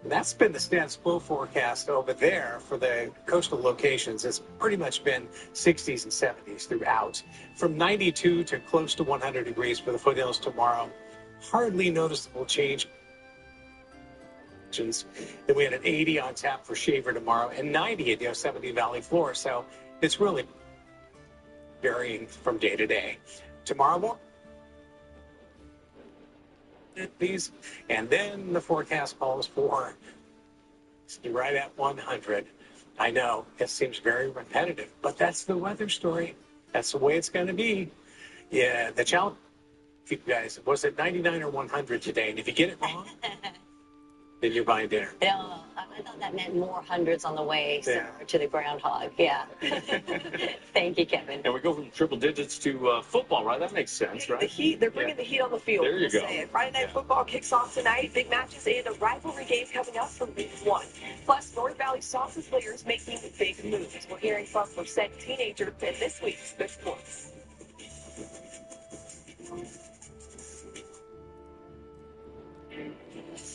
That's been the status quo forecast over there for the coastal locations. It's pretty much been 60s and 70s throughout. From 92 to close to 100 degrees for the foothills tomorrow. Hardly noticeable change. Then we had an 80 on tap for Shaver tomorrow and 90 at Yosemite Valley floor. So it's really varying from day to day. Tomorrow morning, these, and then the forecast calls for right at 100. I know it seems very repetitive, but that's the weather story. That's the way it's going to be. Yeah, the challenge, you guys, was it 99 or 100 today? And if you get it wrong, then you're buying dinner. No, I thought that meant more hundreds on the way similar to the groundhog. Yeah. Thank you, Kevin. And we go from triple digits to football, right? That makes sense, right? The heat, they're bringing the heat on the field. There you go. Friday Night Football kicks off tonight. Big matches and a rivalry game coming up from week 1. Plus, North Valley soccer players making big moves. We're hearing from Merced teenager in this week's Good Sports.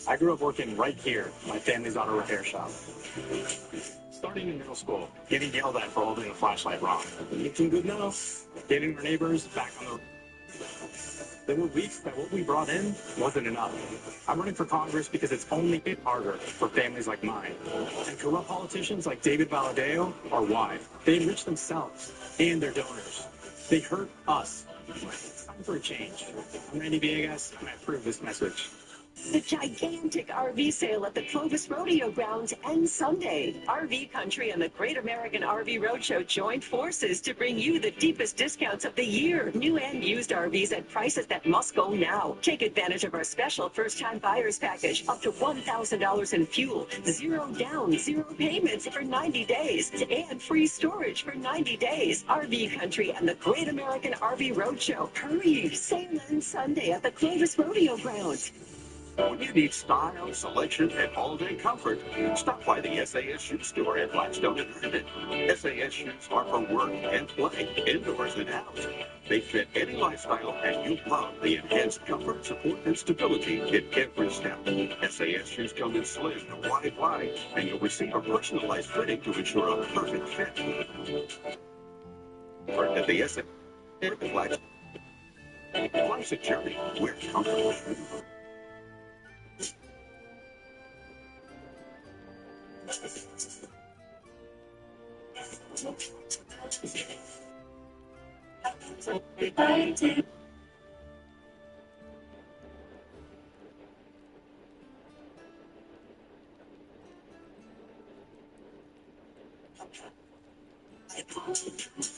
I grew up working right here. My family's auto repair shop. Starting in middle school, getting yelled at for holding a flashlight wrong. Looking good enough. Getting our neighbors back on the Then what we brought in wasn't enough. I'm running for Congress because it's only been harder for families like mine. And corrupt politicians like David Valadao are why. They enrich themselves and their donors. They hurt us. It's time for a change. I'm Randy Villegas, and I approve this message. The gigantic RV sale at the Clovis Rodeo Grounds ends Sunday. RV Country and the Great American RV Roadshow joined forces to bring you the deepest discounts of the year. New and used RVs at prices that must go now. Take advantage of our special first-time buyers package, up to $1,000 in fuel, 0 down, 0 payments for 90 days, and free storage for 90 days. RV Country and the Great American RV Roadshow. Hurry! Sale ends Sunday at the Clovis Rodeo Grounds. When you need style, selection, and all-day comfort, stop by the SAS Shoe Store at Blackstone and Herndon. SAS shoes are for work and play, indoors and out. They fit any lifestyle, and you love the enhanced comfort, support, and stability in every step. SAS shoes come in slim to wide, and you'll receive a personalized fitting to ensure a perfect fit. At the SAS, life's a journey. We're comfortable.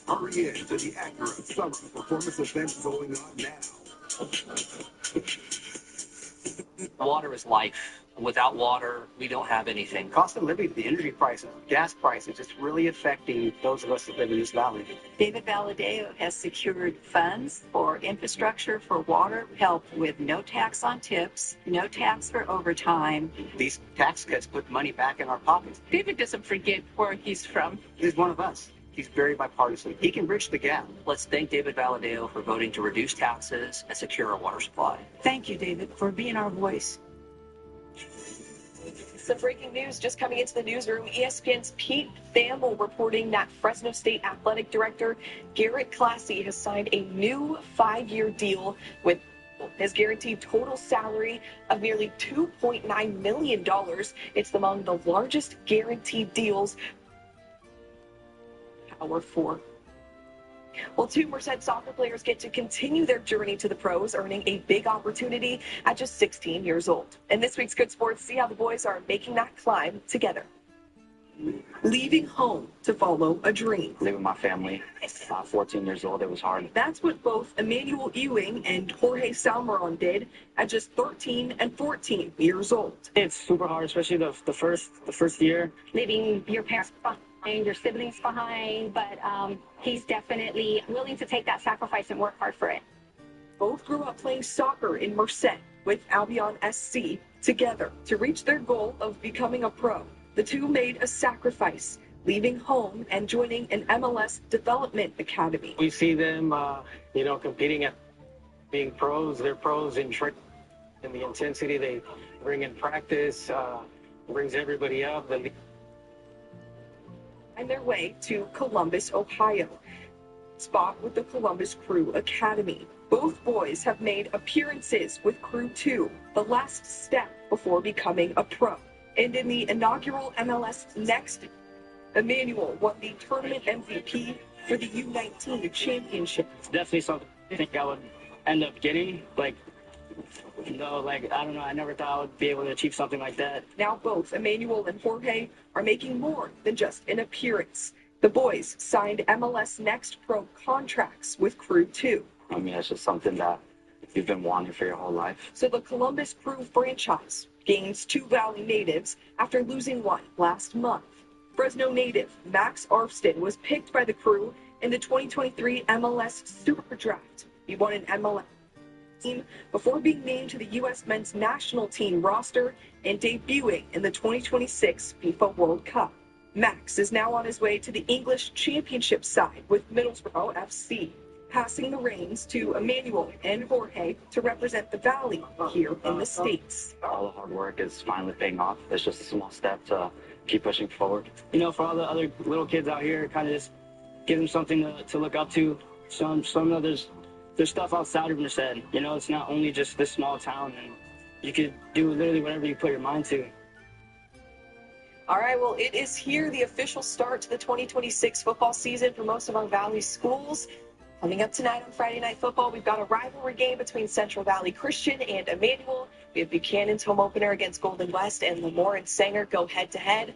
Hurry in to the Acura Summer Performance event going on now. Water is life. Without water, we don't have anything. Cost of living, the energy prices, gas prices, it's really affecting those of us that live in this valley. David Valadao has secured funds for infrastructure for water, help with no tax on tips, no tax for overtime. These tax cuts put money back in our pockets. David doesn't forget where he's from. He's one of us. He's very bipartisan. He can bridge the gap. Let's thank David Valadao for voting to reduce taxes and secure our water supply. Thank you, David, for being our voice. Some breaking news just coming into the newsroom. ESPN's Pete Thamel reporting that Fresno State Athletic Director Garrett Classy has signed a new 5-year deal with his guaranteed total salary of nearly $2.9 million. It's among the largest guaranteed deals. Power 4. Well, 2 Merced soccer players get to continue their journey to the pros, earning a big opportunity at just 16 years old. In this week's Good Sports, see how the boys are making that climb together. Leaving home to follow a dream. Living with my family, 14 years old, it was hard. That's what both Emmanuel Ewing and Jorge Salmeron did at just 13 and 14 years old. It's super hard, especially the first year. Leaving your parents behind, your siblings behind, but he's definitely willing to take that sacrifice and work hard for it. Both grew up playing soccer in Merced with Albion SC together to reach their goal of becoming a pro. The two made a sacrifice, leaving home and joining an MLS development academy. We see them, competing at being pros. They're pros in training, and the intensity they bring in practice brings everybody up. And their way to Columbus, Ohio. Spot with the Columbus Crew Academy. Both boys have made appearances with Crew 2, the last step before becoming a pro. And in the inaugural MLS Next, Emmanuel won the tournament MVP for the U19 championship. Definitely something I think I would end up getting. I don't know, I never thought I would be able to achieve something like that. Now both Emmanuel and Jorge are making more than just an appearance. The boys signed MLS Next Pro contracts with Crew 2. I mean, it's just something that you've been wanting for your whole life. So the Columbus Crew franchise gains 2 Valley natives after losing one last month. Fresno native Max Arfston was picked by the Crew in the 2023 MLS Super Draft. He won an MLS team before being named to the U.S. men's national team roster and debuting in the 2026 FIFA World Cup. Max is now on his way to the English Championship side with Middlesbrough FC, passing the reins to Emmanuel and Jorge to represent the Valley here in the States. All the hard work is finally paying off. It's just a small step to keep pushing forward. For all the other little kids out here, kind of just give them something to look up to. Some others there's stuff outside of Merced. You know, it's not only just this small town, and you could do literally whatever you put your mind to. All right, well, it is here, the official start to the 2026 football season for most of our Valley schools. Coming up tonight on Friday Night Football, we've got a rivalry game between Central Valley Christian and Emmanuel. We have Buchanan's home opener against Golden West, and Lemoore and Sanger go head-to-head.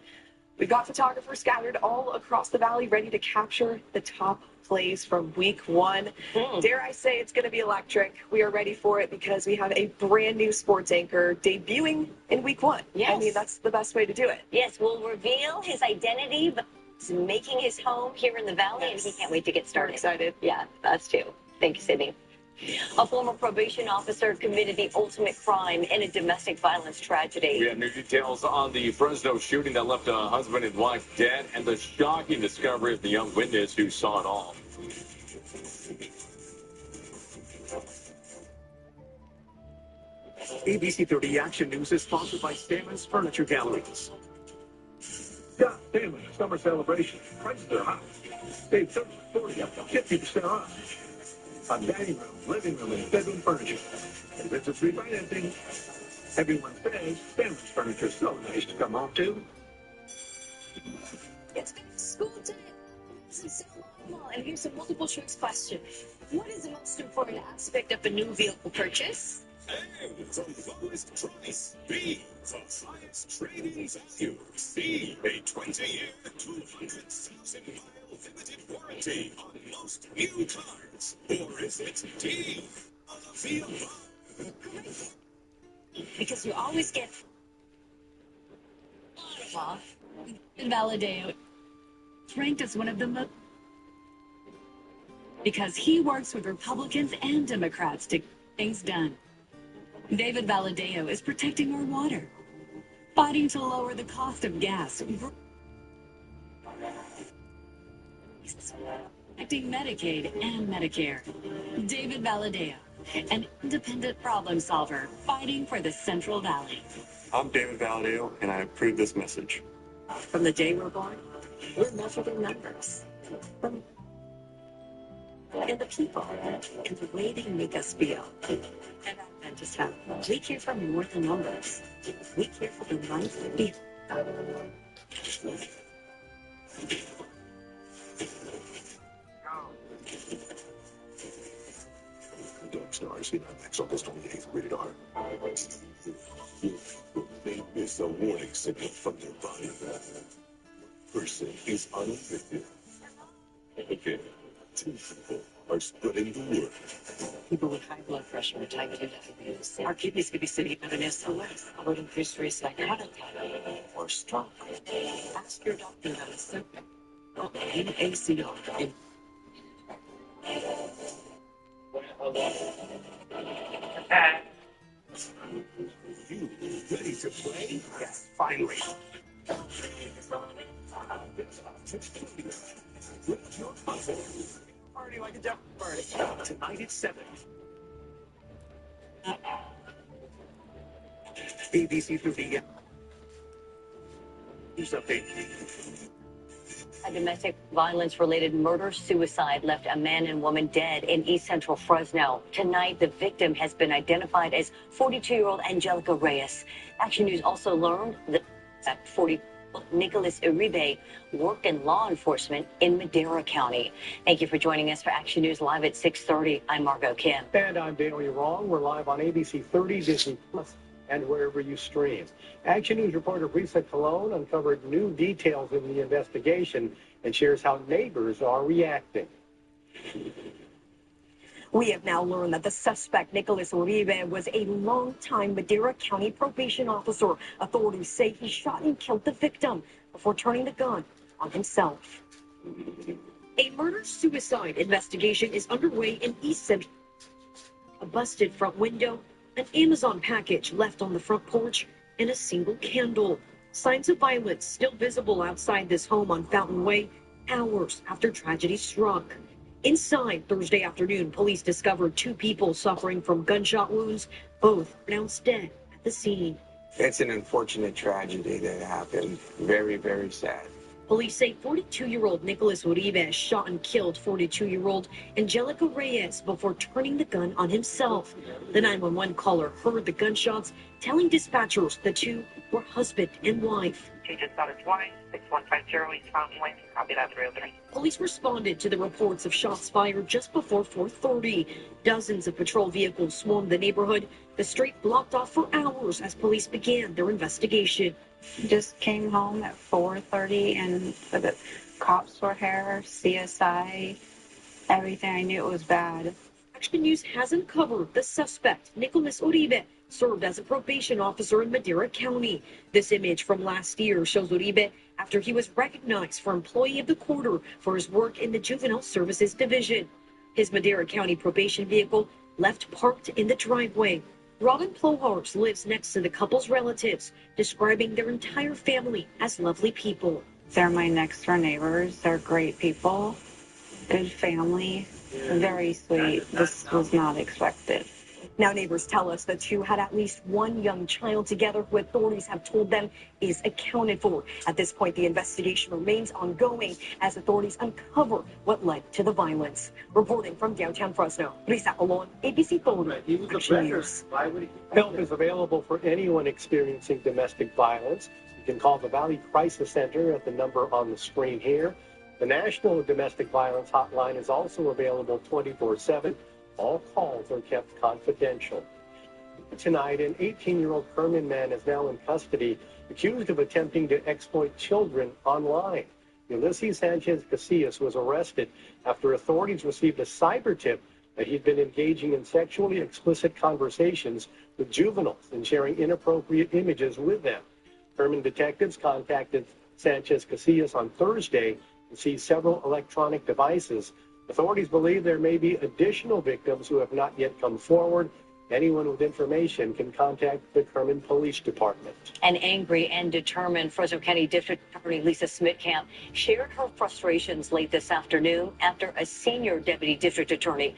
We've got photographers scattered all across the valley ready to capture the top plays from week one. Dare I say it's going to be electric. We are ready for it because we have a brand new sports anchor debuting in week one. Yes. I mean, that's the best way to do it. Yes, we'll reveal his identity, but he's making his home here in the Valley, and he can't wait to get started. We're excited. Yeah, us too. Thank you, Sydney. A former probation officer committed the ultimate crime in a domestic violence tragedy. We have new details on the Fresno shooting that left a husband and wife dead, and the shocking discovery of the young witness who saw it all. ABC 30 Action News is sponsored by Stanley's Furniture Galleries. Yeah, Stanley, summer celebration. Prices are high. Save 30, 40, up to 50% off. On dining room, living room, and bedroom furniture. And Vincent's refinancing. Everyone says Stanley's Furniture is so nice to come home to. It's been school day. And here's a multiple choice question. What is the most important aspect of a new vehicle purchase? A from lowest price. B from highest trading value. C, a 20-year, 200,000-mile limited warranty on most new cars. Or is it D, a vehicle? Because you always get Ottawa, Valadeo ranked as one of the most, because he works with Republicans and Democrats to get things done. David Valadeo is protecting our water, fighting to lower the cost of gas, protecting Medicaid and Medicare. David Valadeo, an independent problem solver, fighting for the Central Valley. I'm David Valadeo, and I approve this message. From the day we're born, we're measured in numbers. And the people, and the way they make us feel. And I just have, we care for more than numbers. We care for the life behind. Dark Stars in IMAX August 28th, rated R. They miss a warning signal from their body. Person is unaffected. Okay. 2 people are spreading the word. People with high blood pressure or type 2 diabetes. Our kidneys could be sitting at an SOS, or increased risk like heart attack or stroke. Ask your doctor about a symptom. NACR. You ready to play? Yes, finally. Party like a death party. Tonight at 7. ABC 30 News update. A domestic violence-related murder-suicide left a man and woman dead in East Central Fresno. Tonight, the victim has been identified as 42-year-old Angelica Reyes. Action News also learned that 40-year-old Nicholas Uribe worked in law enforcement in Madera County. Thank you for joining us for Action News Live at 6:30. I'm Margot Kim. And I'm Daniel Wrong. We're live on ABC 30, Disney Plus, and wherever you stream. Action News reporter Risa Colon uncovered new details in the investigation and shares how neighbors are reacting. We have now learned that the suspect, Nicholas Uribe, was a longtime Madera County probation officer. Authorities say he shot and killed the victim before turning the gun on himself. A murder-suicide investigation is underway in East Central. A busted front window, an Amazon package left on the front porch, and a single candle. Signs of violence still visible outside this home on Fountain Way, hours after tragedy struck. Inside Thursday afternoon, police discovered 2 people suffering from gunshot wounds, both pronounced dead at the scene. It's an unfortunate tragedy that happened. Very, very sad. Police say 42-year-old Nicolas Uribe shot and killed 42-year-old Angelica Reyes before turning the gun on himself. The 911 caller heard the gunshots, telling dispatchers the two were husband and wife. She just got it twice. 6150 East Fountain Way. Copy that 303. Police responded to the reports of shots fired just before 4:30. Dozens of patrol vehicles swarmed the neighborhood. The street blocked off for hours as police began their investigation. Just came home at 4:30 and the cops were here, CSI, everything. I knew it was bad. Action News has uncovered the suspect, Nicolas Uribe, served as a probation officer in Madera County. This image from last year shows Uribe after he was recognized for Employee of the Quarter for his work in the Juvenile Services Division. His Madera County probation vehicle left parked in the driveway. Robin Plohars lives next to the couple's relatives, describing their entire family as lovely people. They're my next door neighbors. They're great people, good family, very sweet. This was not expected. Now neighbors tell us the two had at least one young child together who authorities have told them is accounted for. At this point, the investigation remains ongoing as authorities uncover what led to the violence. Reporting from downtown Fresno, Risa Colon, ABC 30 Action News. Help is available for anyone experiencing domestic violence. You can call the Valley Crisis Center at the number on the screen here. The National Domestic Violence Hotline is also available 24/7. All calls are kept confidential. Tonight, an 18-year-old Kerman man is now in custody, accused of attempting to exploit children online. Ulysses Sanchez Casillas was arrested after authorities received a cyber tip that he'd been engaging in sexually explicit conversations with juveniles and sharing inappropriate images with them. Kerman detectives contacted Sanchez Casillas on Thursday and seized several electronic devices. Authorities believe there may be additional victims who have not yet come forward. Anyone with information can contact the Kerman Police Department. An angry and determined Fresno County District Attorney Lisa Smitkamp shared her frustrations late this afternoon after a senior deputy district attorney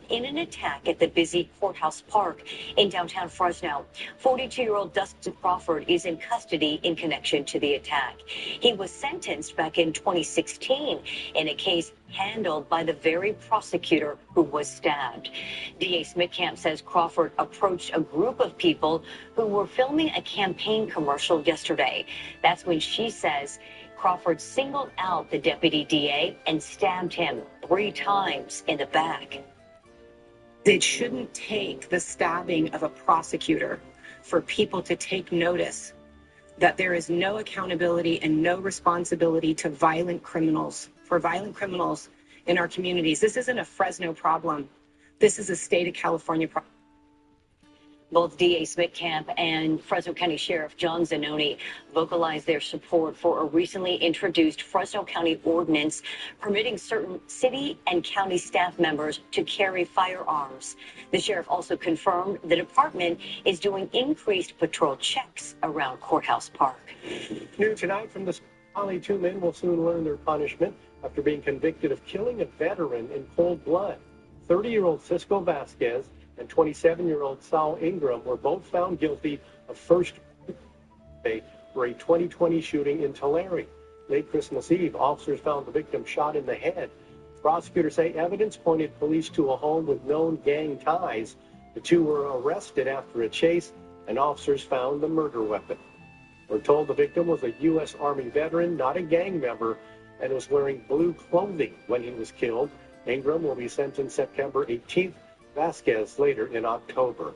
in an attack at the busy Courthouse Park in downtown Fresno. 42-year-old Dustin Crawford is in custody in connection to the attack. He was sentenced back in 2016 in a case handled by the very prosecutor who was stabbed. DA Smitkamp says Crawford approached a group of people who were filming a campaign commercial yesterday. That's when she says Crawford singled out the deputy DA and stabbed him 3 times in the back. It shouldn't take the stabbing of a prosecutor for people to take notice that there is no accountability and no responsibility to violent criminals, for violent criminals in our communities. This isn't a Fresno problem. This is a state of California problem. Both DA Smitkamp and Fresno County Sheriff John Zanoni vocalized their support for a recently introduced Fresno County ordinance permitting certain city and county staff members to carry firearms. The sheriff also confirmed the department is doing increased patrol checks around Courthouse Park. New tonight from the Valley, 2 men will soon learn their punishment after being convicted of killing a veteran in cold blood. 30-year-old Cisco Vasquez and 27-year-old Saul Ingram were both found guilty of first degree for a 2020 shooting in Tulare. Late Christmas Eve, officers found the victim shot in the head. Prosecutors say evidence pointed police to a home with known gang ties. The two were arrested after a chase, and officers found the murder weapon. We're told the victim was a U.S. Army veteran, not a gang member, and was wearing blue clothing when he was killed. Ingram will be sentenced September 18th. Vasquez later in October.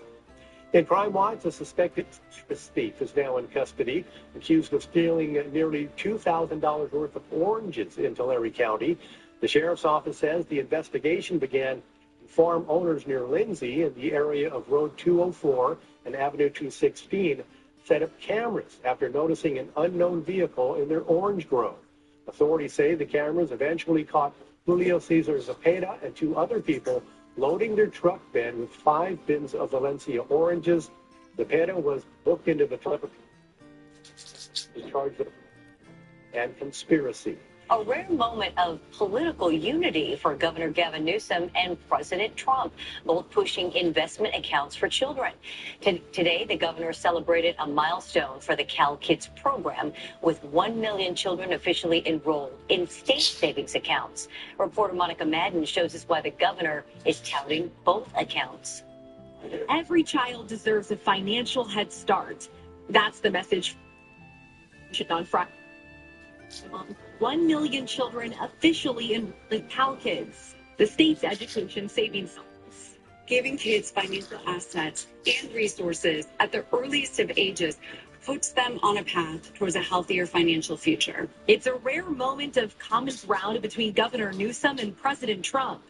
In Crime Watch, a suspected thief is now in custody, accused of stealing nearly $2,000 worth of oranges in Tulare County. The sheriff's office says the investigation began in farm owners near Lindsay in the area of Road 204 and Avenue 216 set up cameras after noticing an unknown vehicle in their orange grove. Authorities say the cameras eventually caught Julio Cesar Zepeda and 2 other people loading their truck bed with 5 bins of Valencia oranges. Zepeda was booked into the truck, charged and conspiracy. A rare moment of political unity for Governor Gavin Newsom and President Trump, both pushing investment accounts for children. Today, the governor celebrated a milestone for the Cal Kids program, with 1 million children officially enrolled in state savings accounts. Reporter Monica Madden shows us why the governor is touting both accounts. Every child deserves a financial head start. That's the message on Friday. 1 million children officially enrolled in Cal Kids, the state's education savings office. Giving kids financial assets and resources at the earliest of ages puts them on a path towards a healthier financial future. It's a rare moment of common ground between Governor Newsom and President Trump.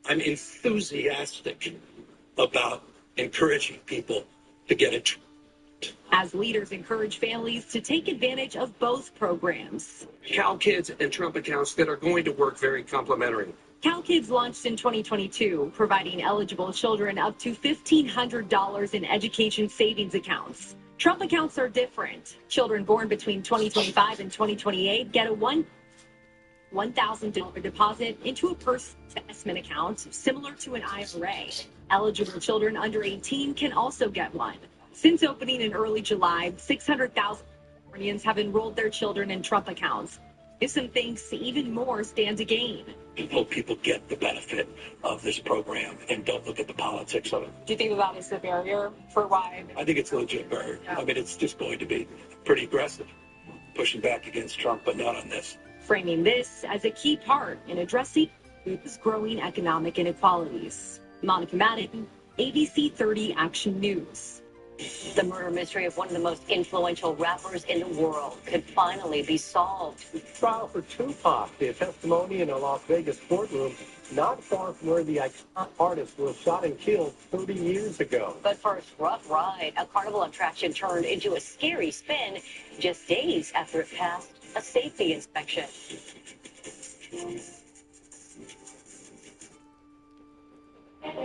I'm enthusiastic about encouraging people to get it. As leaders encourage families to take advantage of both programs. Cal Kids and Trump accounts that are going to work very complementary. Cal Kids launched in 2022, providing eligible children up to $1,500 in education savings accounts. Trump accounts are different. Children born between 2025 and 2028 get a $1,000 deposit into a personal investment account, similar to an IRA. Eligible children under 18 can also get one. Since opening in early July, 600,000 Californians have enrolled their children in Trump accounts. Newsom thinks even more stand to gain. I hope people get the benefit of this program and don't look at the politics of it. Do you think that is the barrier for why? I think it's a legit barrier. I mean, it's just going to be pretty aggressive, pushing back against Trump, but not on this. Framing this as a key part in addressing growing economic inequalities. Monica Madden, ABC 30 Action News. The murder mystery of one of the most influential rappers in the world could finally be solved. Trial for Tupac, the testimony in a Las Vegas courtroom not far from where the iconic artist was shot and killed 30 years ago. But for a rough ride, a carnival attraction turned into a scary spin just days after it passed a safety inspection.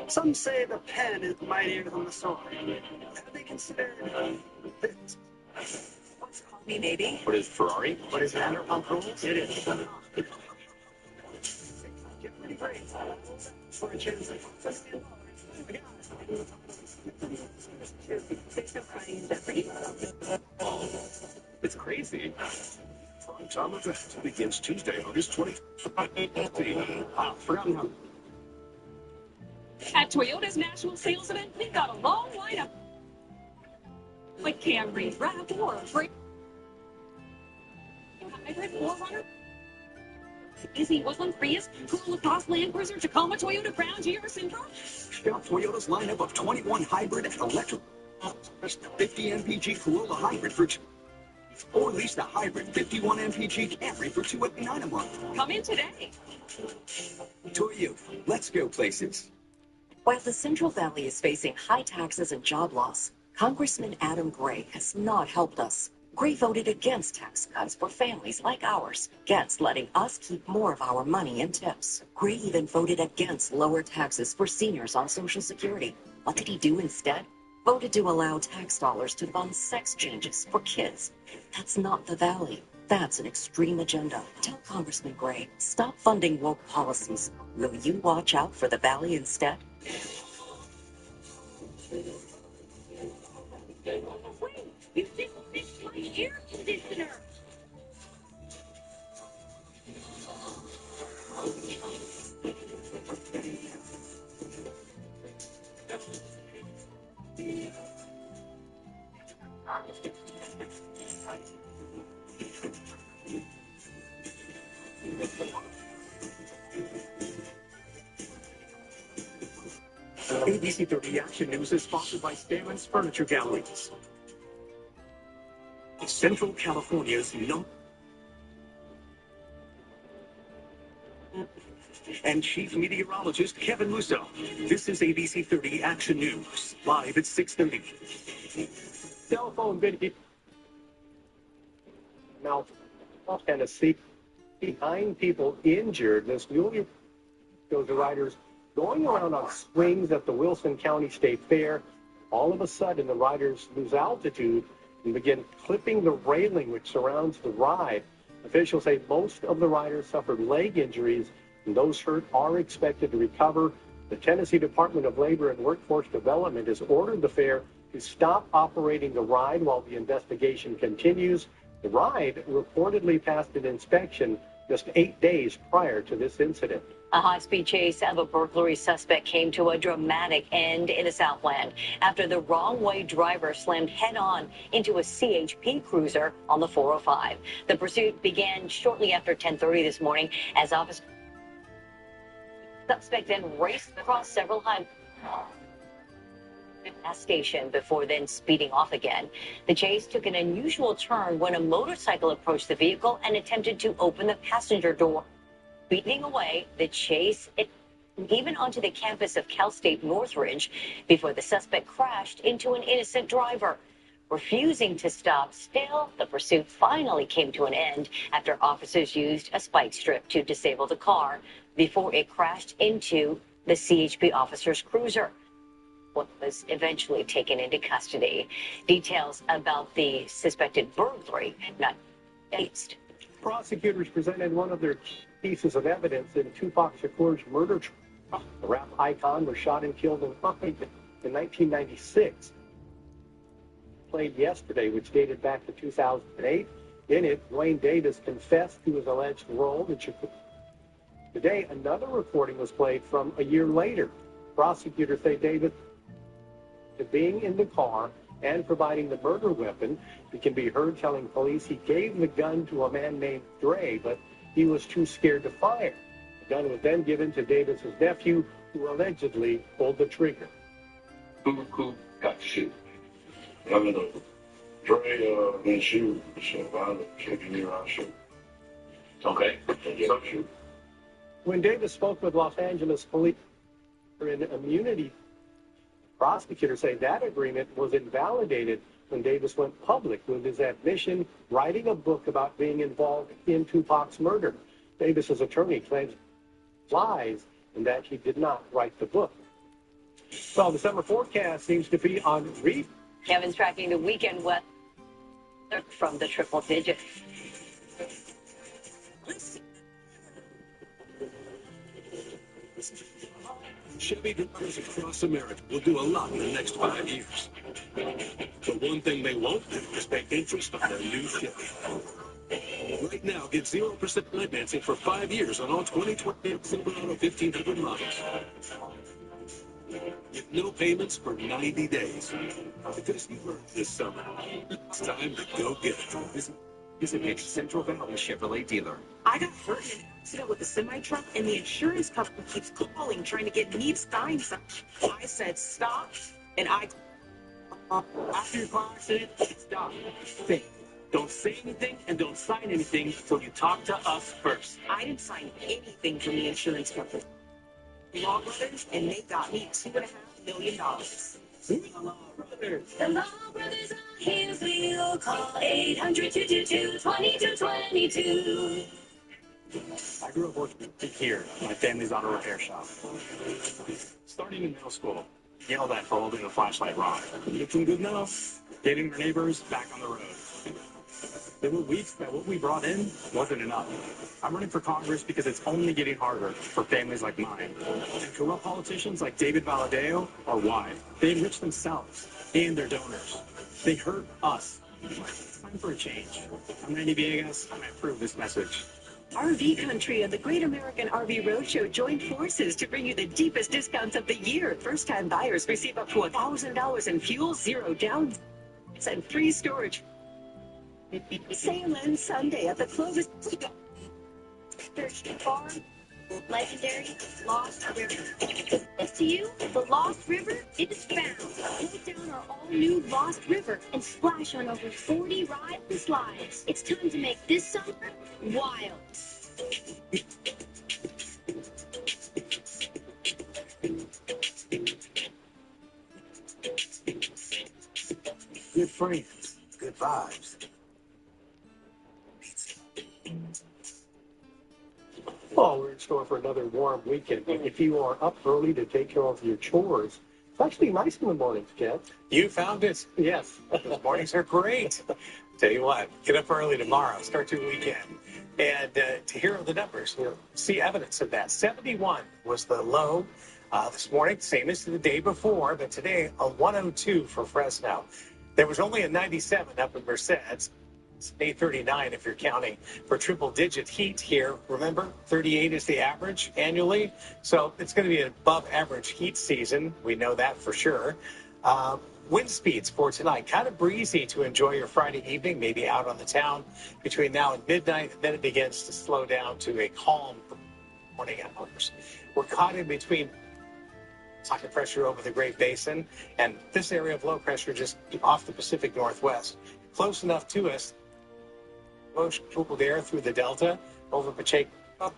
Some say the pen is mightier than the sword. Have they considered this? What's called me, baby? What is Ferrari? What is Vanderpump Rules? It is. Get pretty great. For a chance at It's crazy. Time event begins Tuesday, August 20th. Forgotten how. At Toyota's national sales event, we've got a long lineup. Like Camry, RAV4, Hybrid, 4Runner, Easy, Woodland, Prius, Corolla, Cross, Land Cruiser, Tacoma, Toyota, Crown, GR, Syndrome. Shop Toyota's lineup of 21 hybrid and electric, 50 MPG Corolla hybrid for or lease the hybrid 51 MPG Camry for $289 a month. Come in today. Toyota, let's go places. While the Central Valley is facing high taxes and job loss, Congressman Adam Gray has not helped us. Gray voted against tax cuts for families like ours, against letting us keep more of our money in tips. Gray even voted against lower taxes for seniors on Social Security. What did he do instead? Voted to allow tax dollars to fund sex changes for kids. That's not the Valley. That's an extreme agenda. Tell Congressman Gray, stop funding woke policies. Will you watch out for the Valley instead? Wait, you didn't fix my air conditioner. ABC 30 Action News is sponsored by Stanley's Furniture Galleries. Central California's and Chief Meteorologist Kevin Musso. This is ABC 30 Action News, live at 6:30. Cell phone video. Now, Tennessee, 9 people injured. This newly shows the riders going around on swings at the Wilson County State Fair. All of a sudden, the riders lose altitude and begin clipping the railing which surrounds the ride. Officials say most of the riders suffered leg injuries, and those hurt are expected to recover. The Tennessee Department of Labor and Workforce Development has ordered the fair to stop operating the ride while the investigation continues. The ride reportedly passed an inspection just 8 days prior to this incident. A high-speed chase of a burglary suspect came to a dramatic end in the Southland after the wrong-way driver slammed head-on into a CHP cruiser on the 405. The pursuit began shortly after 10:30 this morning as officers suspect then raced across several highways gas station before then speeding off again. The chase took an unusual turn when a motorcycle approached the vehicle and attempted to open the passenger door. Speeding away, the chase even onto the campus of Cal State Northridge before the suspect crashed into an innocent driver. Refusing to stop still, the pursuit finally came to an end after officers used a spike strip to disable the car before it crashed into the CHP officer's cruiser. Was eventually taken into custody. Details about the suspected burglary not released. Prosecutors presented one of their pieces of evidence in Tupac Shakur's murder trial. The rap icon was shot and killed in 1996. Played yesterday, which dated back to 2008. In it, Wayne Davis confessed to his alleged role in Shakur. Today, another recording was played from a year later. Prosecutors say Davis to being in the car and providing the murder weapon. He can be heard telling police he gave the gun to a man named Dre, but he was too scared to fire. The gun was then given to Davis's nephew, who allegedly pulled the trigger. Who got the shoot? I mean, Dre didn't shoot, so violent, kicking me around shoot. Okay. So shoot. When Davis spoke with Los Angeles police in immunity, prosecutors say that agreement was invalidated when Davis went public with his admission, writing a book about being involved in Tupac's murder. Davis's attorney claims lies and that he did not write the book. Well, the summer forecast seems to be on reef. Kevin's tracking the weekend weather from the triple digits. Chevy drivers across America will do a lot in the next 5 years. But one thing they won't do is pay interest on their new Chevy. Right now, get 0% financing for 5 years on all 2020 Silverado 1500 models. With no payments for 90 days. Because you earned this summer. It's time to go get it. Visit a Central Valley Chevrolet dealer. I got hurt in an accident with a semi-truck, and the insurance company keeps calling, trying to get me to sign something. I said stop, and after your car accident, stop. Think. Don't say anything and don't sign anything until you talk to us first. I didn't sign anything from the insurance company. Law Brothers, and they got me $2.5 million. The Law Brothers are here for you. Call 800-222-2222. I grew up working here. My family's auto repair shop. Starting in middle school, yelled at for holding a flashlight wrong. Looking good enough. Getting their neighbors back on the road. There were weeks that what we brought in wasn't enough. I'm running for Congress because it's only getting harder for families like mine. And corrupt politicians like David Valadao are why. They enrich themselves and their donors. They hurt us. It's time for a change. I'm Randy Villegas, and I approve this message. RV Country and the Great American RV Roadshow joined forces to bring you the deepest discounts of the year. First-time buyers receive up to $1,000 in fuel, 0 down, and free storage. Sale ends Sunday at the Clovis Farm. Legendary Lost River. Next to you, the Lost River is found. Float down our all-new Lost River and splash on over 40 rides and slides. It's time to make this summer wild. Good friends, good vibes. Well, we're in store for another warm weekend. If you are up early to take care of your chores, it's actually nice in the mornings, Ken. You found it? Yes. The mornings are great. Tell you what, get up early tomorrow. Start your weekend. And to hear the numbers, we'll see evidence of that. 71 was the low this morning, same as the day before, but today a 102 for Fresno. There was only a 97 up in Merced. It's 839 if you're counting for triple-digit heat here. Remember, 38 is the average annually, so it's going to be an above-average heat season. We know that for sure. Wind speeds for tonight, kind of breezy to enjoy your Friday evening, maybe out on the town between now and midnight. Then it begins to slow down to a calm morning hours. We're caught in between pocket pressure over the Great Basin and this area of low pressure just off the Pacific Northwest. Close enough to us, cooled air through the Delta over Pacheco,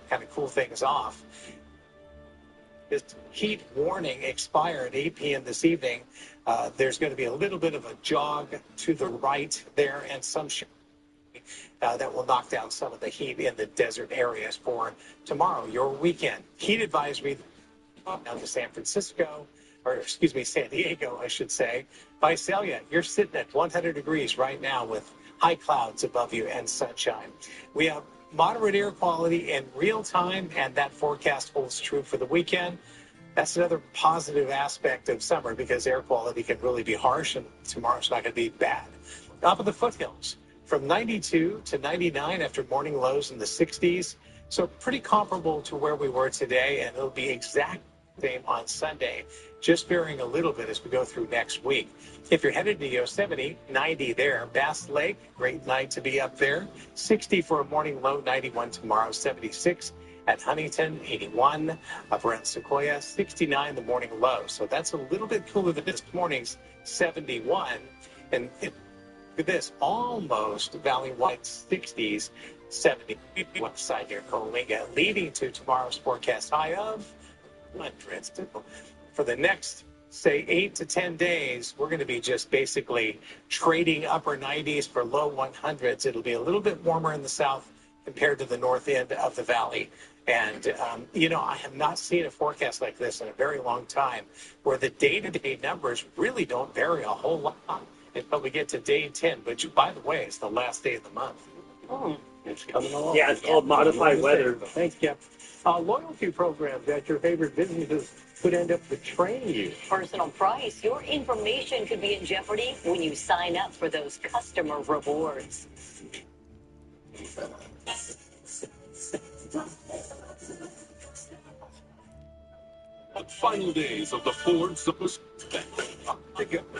kind of cool things off. This heat warning expire at 8 p.m. this evening. There's going to be a little bit of a jog to the right there and some that will knock down some of the heat in the desert areas for tomorrow, your weekend. Heat advisory down to San Francisco, or excuse me, San Diego, I should say. Visalia, you're sitting at 100 degrees right now with high clouds above you and sunshine. We have moderate air quality in real time, and that forecast holds true for the weekend. That's another positive aspect of summer because air quality can really be harsh, and tomorrow's not going to be bad. Up in the foothills, from 92 to 99 after morning lows in the 60s. So pretty comparable to where we were today, and it'll be exact same on Sunday, just varying a little bit as we go through next week. If you're headed to Yosemite, 90 there. Bass Lake, great night to be up there. 60 for a morning low, 91 tomorrow, 76 at Huntington, 81 up around Sequoia, 69 the morning low. So that's a little bit cooler than this morning's 71. And look at this, almost valley-wide 60s, 70 west side near Coalinga, leading to tomorrow's forecast high of 100. For the next, say, 8 to 10 days, we're going to be just basically trading upper 90s for low 100s. It'll be a little bit warmer in the south compared to the north end of the valley. And, I have not seen a forecast like this in a very long time where the day-to-day numbers really don't vary a whole lot until we get to day 10, which, by the way, is the last day of the month. It's coming along. Yeah, it's called modified weather. Thanks, Jeff. Loyalty programs that your favorite businesses could end up betraying you. Personal price. Your information could be in jeopardy when you sign up for those customer rewards. Final days of the Ford Super.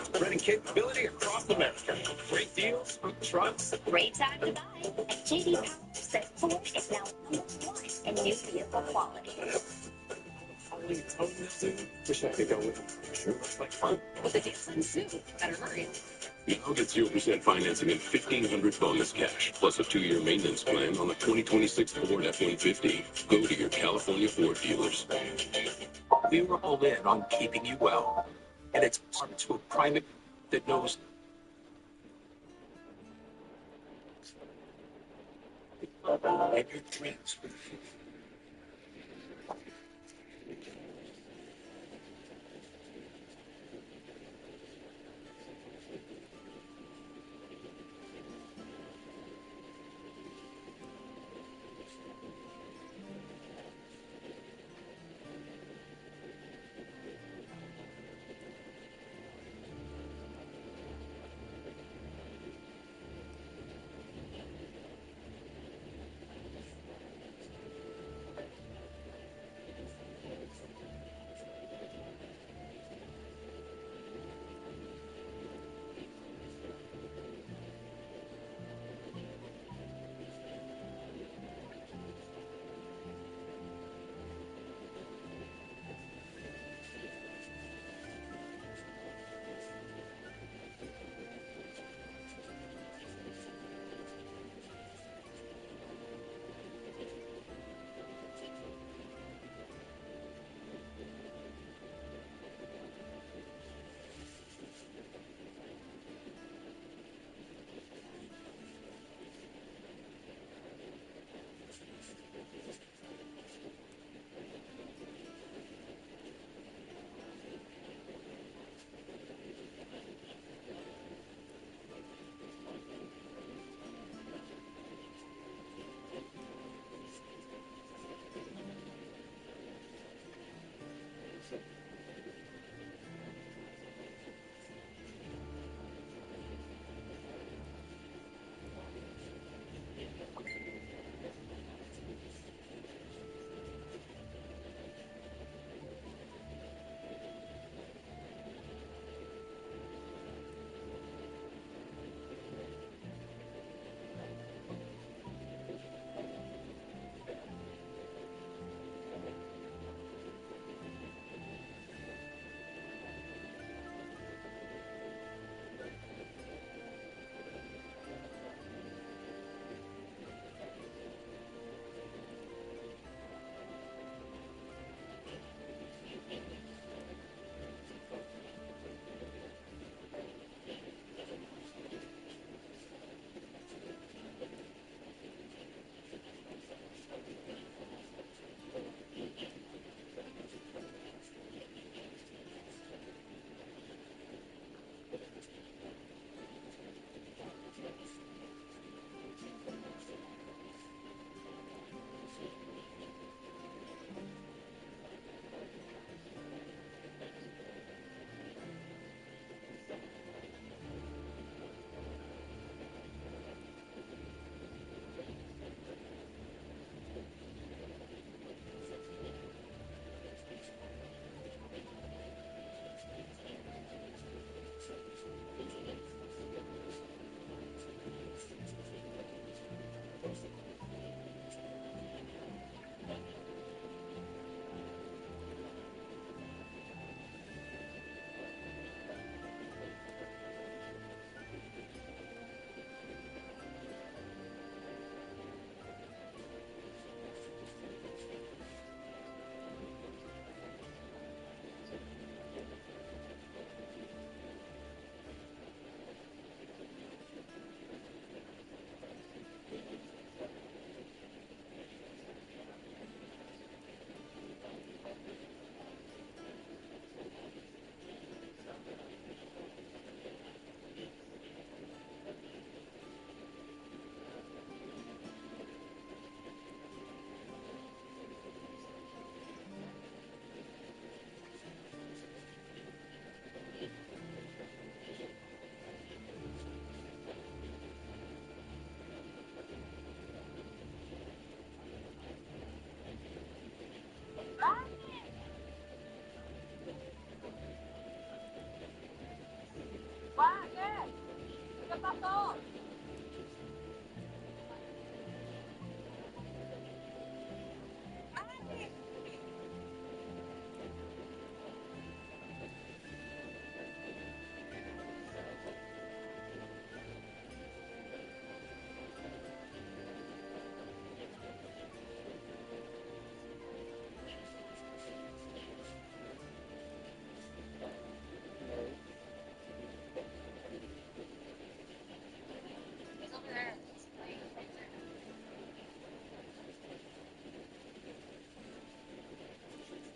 Spreading capability across America. Great deals for trucks. Great time to buy. At J.D. Power says Ford is now #1 in new vehicle quality. Wish I could go with it. Sure looks like fun. With the deals on Zoom, better hurry. Now get 0% financing and $1,500 bonus cash, plus a 2-year maintenance plan on the 2026 Ford F-150. Go to your California Ford dealers. We were all in on keeping you well. And it's part to a primate that knows and your dreams.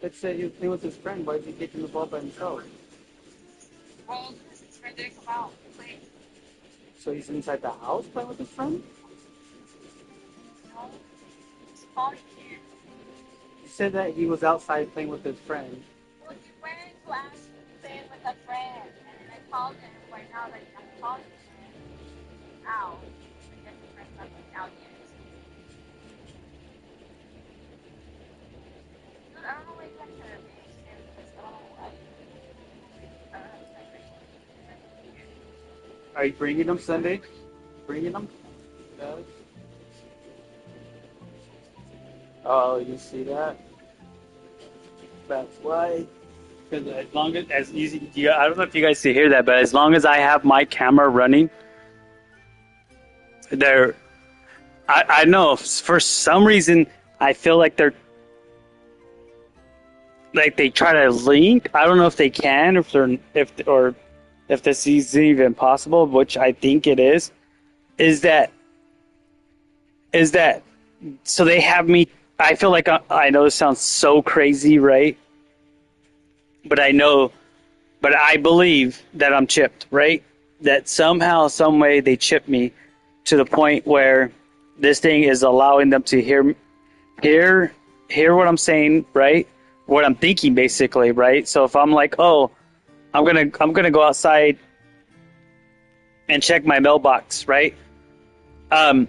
Let's say he was playing with his friend. Why is he taking the ball by himself? Well, his friend didn't come out. Like, So he's inside the house playing with his friend? no, he's falling here. You said that he was outside playing with his friend. Well, he went to ask to play with a friend, and then I called him right now that I'm calling him out. I guess the friend's not out yet. Dude, I don't know what he's like to be. Are you bringing him Sunday? Bringing him? Yes. Oh, you see that? That's why. Because as long as easy, I don't know if you guys can hear that, but as long as I have my camera running, I know for some reason I feel like they're like they try to link. I don't know if they can, if this is even possible, which I think it is. Is that so they have me? I feel like I know this sounds so crazy, right? But I believe that I'm chipped, right? That somehow, some way they chip me to the point where this thing is allowing them to hear what I'm saying, right? what I'm thinking basically, right? So if I'm like, oh, I'm gonna go outside and check my mailbox, right? And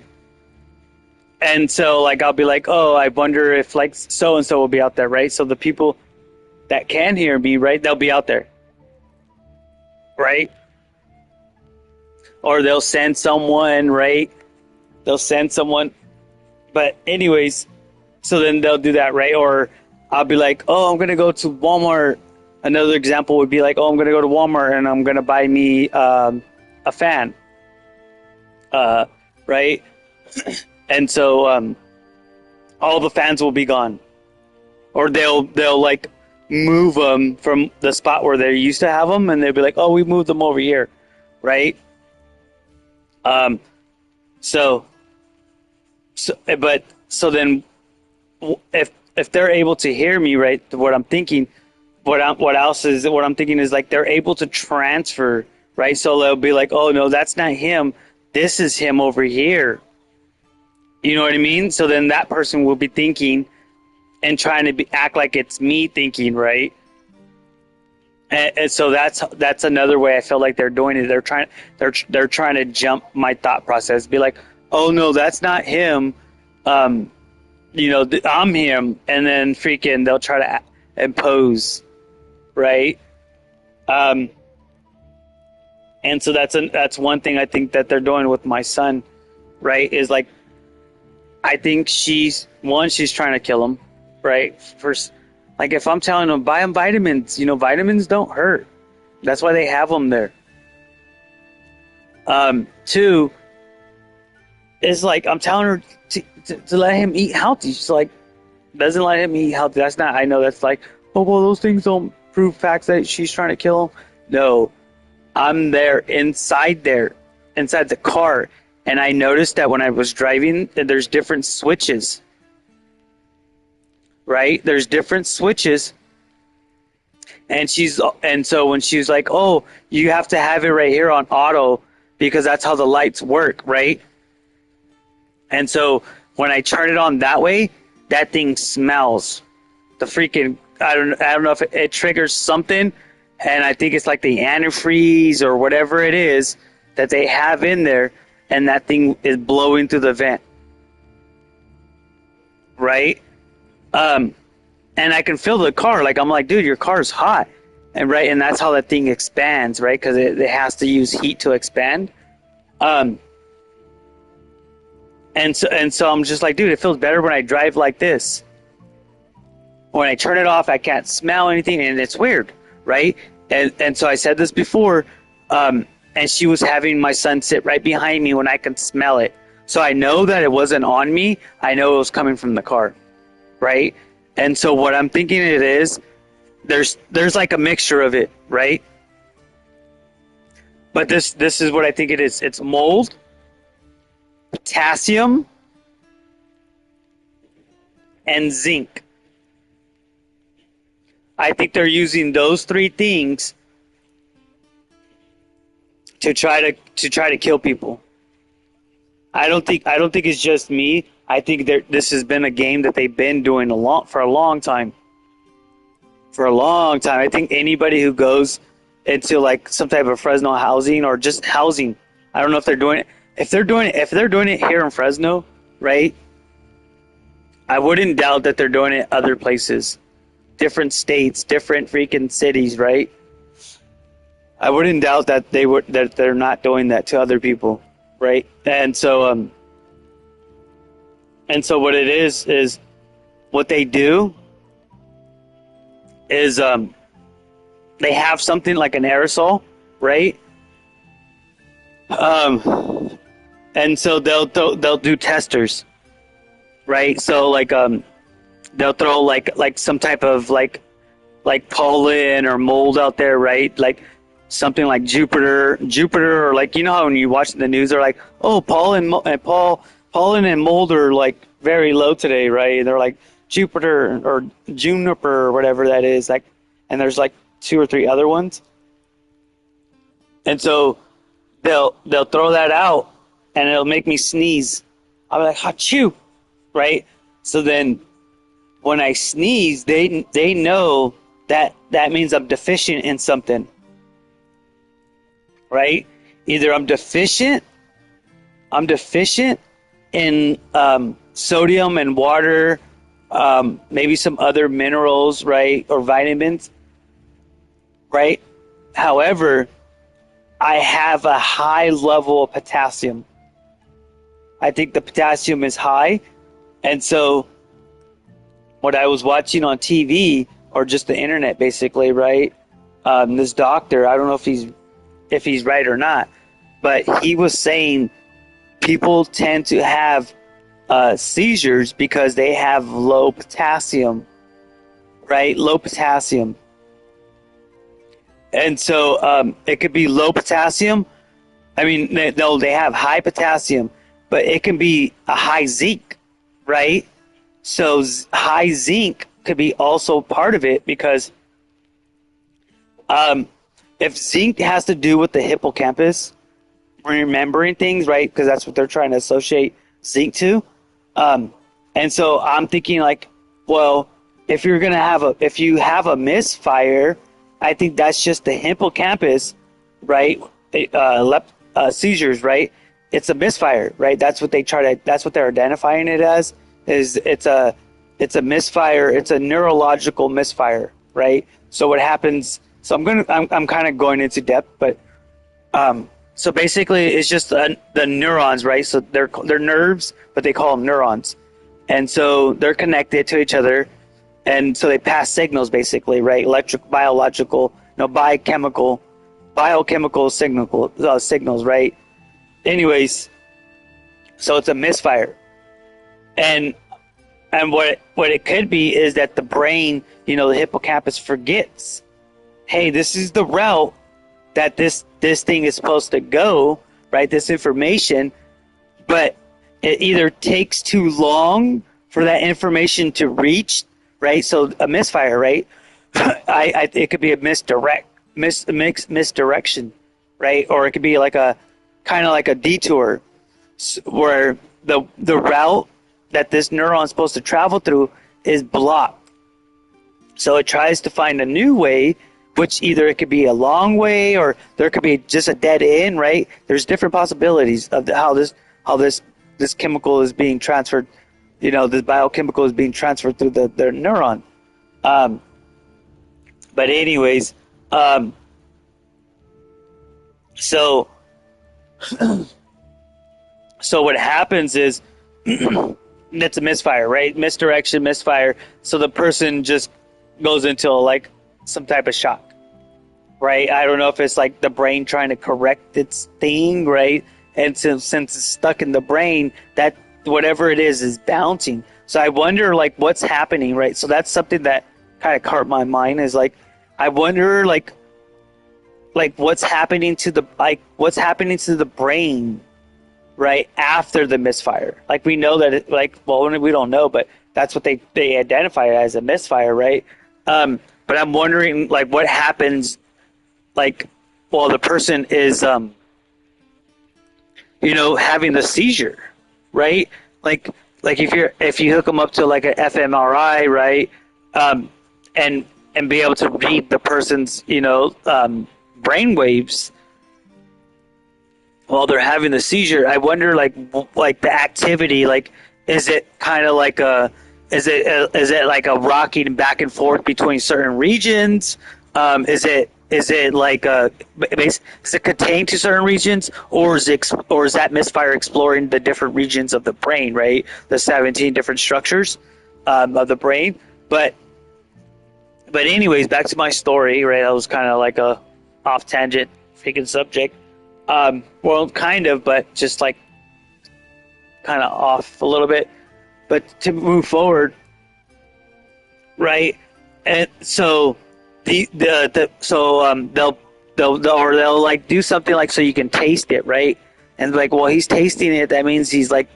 so like I'll be like, oh, I wonder if like so and so will be out there, right? So the people that can hear me, right, they'll be out there, right? Or they'll send someone, right? They'll send someone. But anyways, so then they'll do that, right? Or I'll be like, oh, I'm going to go to Walmart. Another example would be like, oh, I'm going to go to Walmart and I'm going to buy me a fan. Right? And so all the fans will be gone. Or they'll like move them from the spot where they used to have them, and they'll be like, oh, we moved them over here. Right? So then if they're able to hear me, right, what I'm thinking is like they're able to transfer, right? So they'll be like, oh no, that's not him, this is him over here. You know what I mean? So then that person will be thinking and trying to act like it's me thinking, right? And so that's another way I feel like they're doing it. They're trying to jump my thought process, be like, oh no, that's not him. I'm him, and then freaking they'll try to impose, right? And so that's one thing I think that they're doing with my son, right? Is like, I think she's trying to kill him, right? First, like if I'm telling him buy him vitamins, vitamins don't hurt. That's why they have them there. Two is like I'm telling her to let him eat healthy. She's like, doesn't let him eat healthy. That's not. I know that's like, oh well, those things don't prove facts that she's trying to kill him. No, I'm there inside the car, and I noticed that when I was driving, that there's different switches. Right? There's different switches. And so when she's like, oh, you have to have it right here on auto because that's how the lights work, right? And so when I turn it on that way, that thing smells. The freaking, I don't know if it triggers something, and I think it's like the antifreeze or whatever it is that they have in there, and that thing is blowing through the vent. Right? And I can feel the car. Like, I'm like, dude, your car's hot. And that's how that thing expands, right? Because it has to use heat to expand. And so I'm just like, dude, it feels better when I drive like this. When I turn it off, I can't smell anything, and it's weird, right? And so I said this before, and she was having my son sit right behind me when I could smell it. So I know that it wasn't on me. I know it was coming from the car, right? And so what I'm thinking it is, there's like a mixture of it, right? But this is what I think it is. It's mold, potassium, and zinc. I think they're using those three things to try to kill people. I don't think it's just me. I think this has been a game that they've been doing for a long time. For a long time. I think anybody who goes into like some type of Fresno housing or just housing, I don't know if they're doing it. If they're doing it here in Fresno, right? I wouldn't doubt that they're doing it other places, different states, different freaking cities, right? I wouldn't doubt that they're not doing that to other people, right? And so what it is what they do is they have something like an aerosol, right? And so they'll do testers, right? So like they'll throw like some type of like pollen or mold out there, right? Like something like Jupiter, or like, you know how when you watch the news, they're like, oh, pollen and mold are like very low today, right? And they're like Jupiter or Juniper or whatever that is, like, and there's like 2 or 3 other ones, and so they'll throw that out, and it'll make me sneeze. I'll be like, achoo, right? So then when I sneeze, they know that means I'm deficient in something, right? Either I'm deficient in sodium and water, maybe some other minerals, right, or vitamins, right? However, I have a high level of potassium. I think the potassium is high, and so what I was watching on TV or just the internet, basically, right? This doctor, I don't know if he's right or not, but he was saying people tend to have seizures because they have low potassium, right? Low potassium. And so it could be low potassium. I mean, no, they have high potassium, but it can be a high zinc, right? So high zinc could be also part of it, because if zinc has to do with the hippocampus, remembering things, right? Because that's what they're trying to associate zinc to. And so I'm thinking like, well, if you have a misfire, I think that's just the hippocampus, right? Seizures, right? It's a misfire, right? That's what they're identifying it as. It's a misfire. It's a neurological misfire, right? So what happens? So I'm kind of going into depth, but so basically it's just the neurons, right? So they're nerves, but they call them neurons, and so they're connected to each other, and so they pass signals, basically, right? Biochemical signals, right? Anyways, so it's a misfire. And what it could be is that the brain, the hippocampus forgets, hey, this is the route that this thing is supposed to go, right? This information, but it either takes too long for that information to reach, right? So a misfire, right? It could be a misdirection, right? Or it could be like a kind of like a detour, where the route that this neuron is supposed to travel through is blocked. So it tries to find a new way, which either it could be a long way or there could be just a dead end, right? There's different possibilities of how this chemical is being transferred, this biochemical is being transferred through the neuron. But anyways, so what happens is it's a misfire, right? Misdirection, misfire. So the person just goes into like some type of shock, right? I don't know if it's like the brain trying to correct its thing, right? And since it's stuck in the brain, that whatever it is bouncing. So I wonder like what's happening, right? So that's something that kind of caught my mind, is like, I wonder like what's happening to the brain, right, after the misfire. Like we know that we don't know, but that's what they identify it as, a misfire, right? But I'm wondering like what happens like while the person is having the seizure, right? Like if you hook them up to like an fMRI, right, and be able to read the person's brain waves while they're having the seizure, I wonder like the activity, like is it kind of like is it like a rocking back and forth between certain regions? Is it like is it contained to certain regions, or is that misfire exploring the different regions of the brain, right? The 17 different structures of the brain. But anyways, back to my story, right? That was kind of like a off tangent freaking subject. Well, kind of, but just like kind of off a little bit. But to move forward, right? And so they'll like do something like so you can taste it, right? And like, well, he's tasting it. That means he's like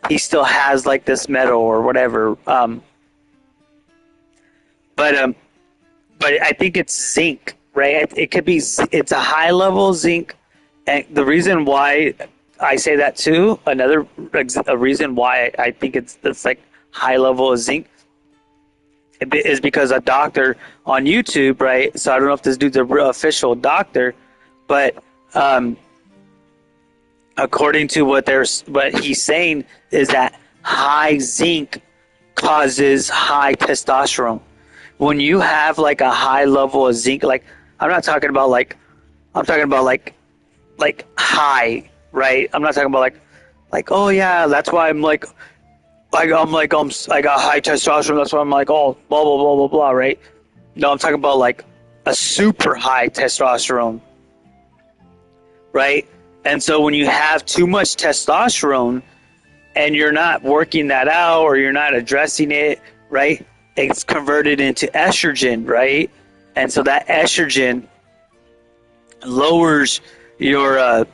he still has like this metal or whatever. But I think it's zinc, right? It could be. It's a high level zinc, and the reason why I say that too, a reason why I think it's like high level of zinc, is because a doctor on YouTube, right? So I don't know if this dude's a real official doctor, but according to what he's saying is that high zinc causes high testosterone. When you have like a high level of zinc, like I'm talking about like high, right? I'm not talking about like oh yeah, that's why I'm like I got high testosterone, that's why I'm like oh blah blah blah blah blah, right? No, I'm talking about like a super high testosterone, right? And so when you have too much testosterone and you're not working that out or you're not addressing it, right? It's converted into estrogen, right? And so that estrogen lowers your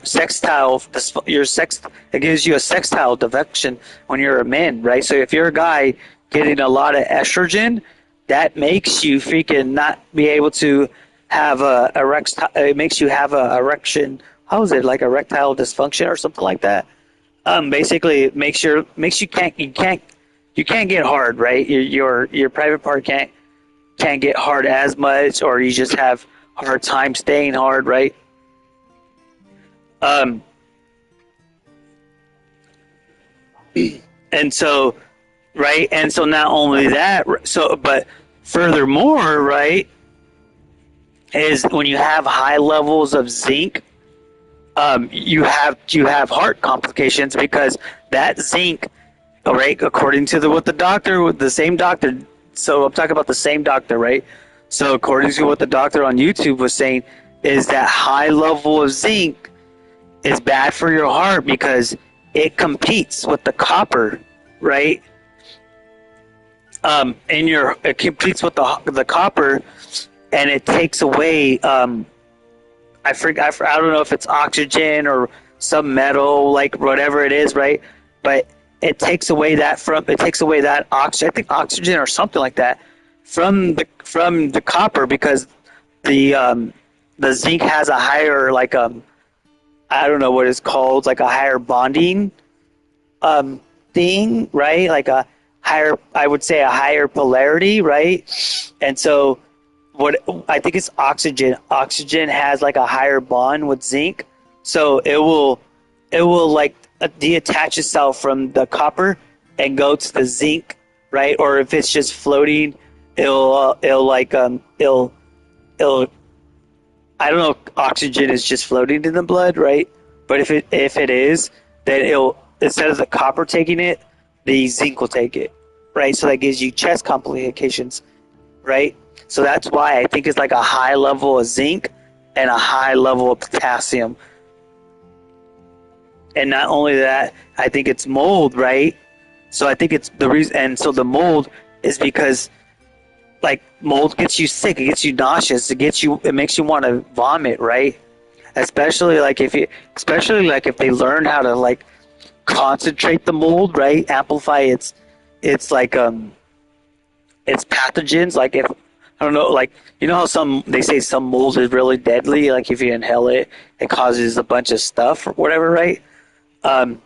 sextile, it gives you a sextile dysfunction when you're a man, right? So if you're a guy getting a lot of estrogen, that makes you freaking not be able to have it makes you have a erection. How is it, like erectile dysfunction or something like that? Basically, it makes you can't get hard, right? Your private part can't get hard as much, or you just have a hard time staying hard, right? And so, right, and so not only that, but furthermore, right, is when you have high levels of zinc, you have heart complications because that zinc, right, according to the same doctor, so I'm talking about the same doctor, right? So according to what the doctor on YouTube was saying, is that high level of zinc is bad for your heart because it competes with the copper, right? It competes with the copper, and it takes away I don't know if it's oxygen or some metal, like whatever it is, right? But it takes away that oxygen, I think oxygen or something like that, from the copper, because the zinc has a higher, like I don't know what it's called, like a higher bonding thing, right? Like I would say a higher polarity, right? And so I think it's oxygen. Oxygen has like a higher bond with zinc, so it will like detach itself from the copper and go to the zinc, right? Or if it's just floating, it'll I don't know if oxygen is just floating in the blood, right? But if it is, then instead of the copper taking it, the zinc will take it, right? So that gives you chest complications, right? So that's why I think it's like a high level of zinc and a high level of potassium. And not only that, I think it's mold, right? So I think it's the reason, and so the mold is because like mold gets you sick, it gets you nauseous, it makes you want to vomit, right? Especially like if they learn how to like concentrate the mold, right? Amplify its like its pathogens. Like if I don't know, like you know how they say some mold is really deadly, like if you inhale it, it causes a bunch of stuff or whatever, right? And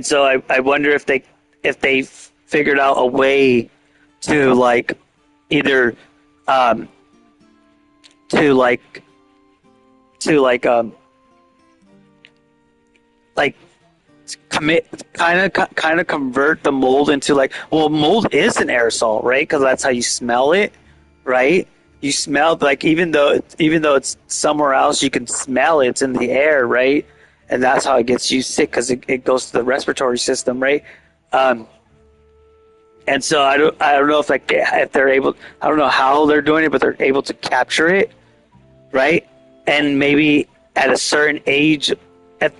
so I wonder if they figured out a way to like either kind of convert the mold into like, well, mold is an aerosol, right? Because that's how you smell it, right? You smell like even though it's somewhere else, you can smell it. It's in the air, right? And that's how it gets you sick because it goes to the respiratory system, right? And so I don't know if they're able, I don't know how they're doing it, but they're able to capture it, right? And maybe at a certain age,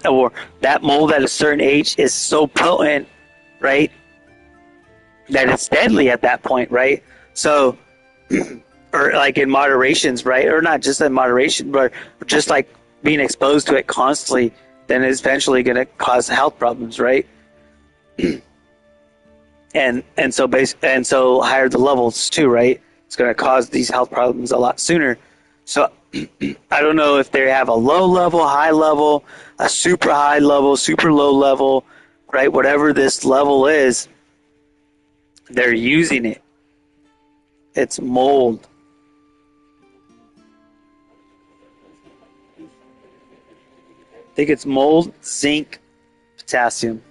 or that mold at a certain age is so potent, right, that it's deadly at that point, right? So, or like in moderations, right? Or not just in moderation, but just like being exposed to it constantly, then it's eventually going to cause health problems, right? And so higher the levels too, right? It's going to cause these health problems a lot sooner. So I don't know if they have a low level, high level, a super high level, super low level, right? Whatever this level is, They're using it. It's mold. I think it's mold, zinc, potassium.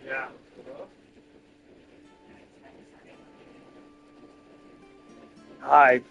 Yeah. Hi.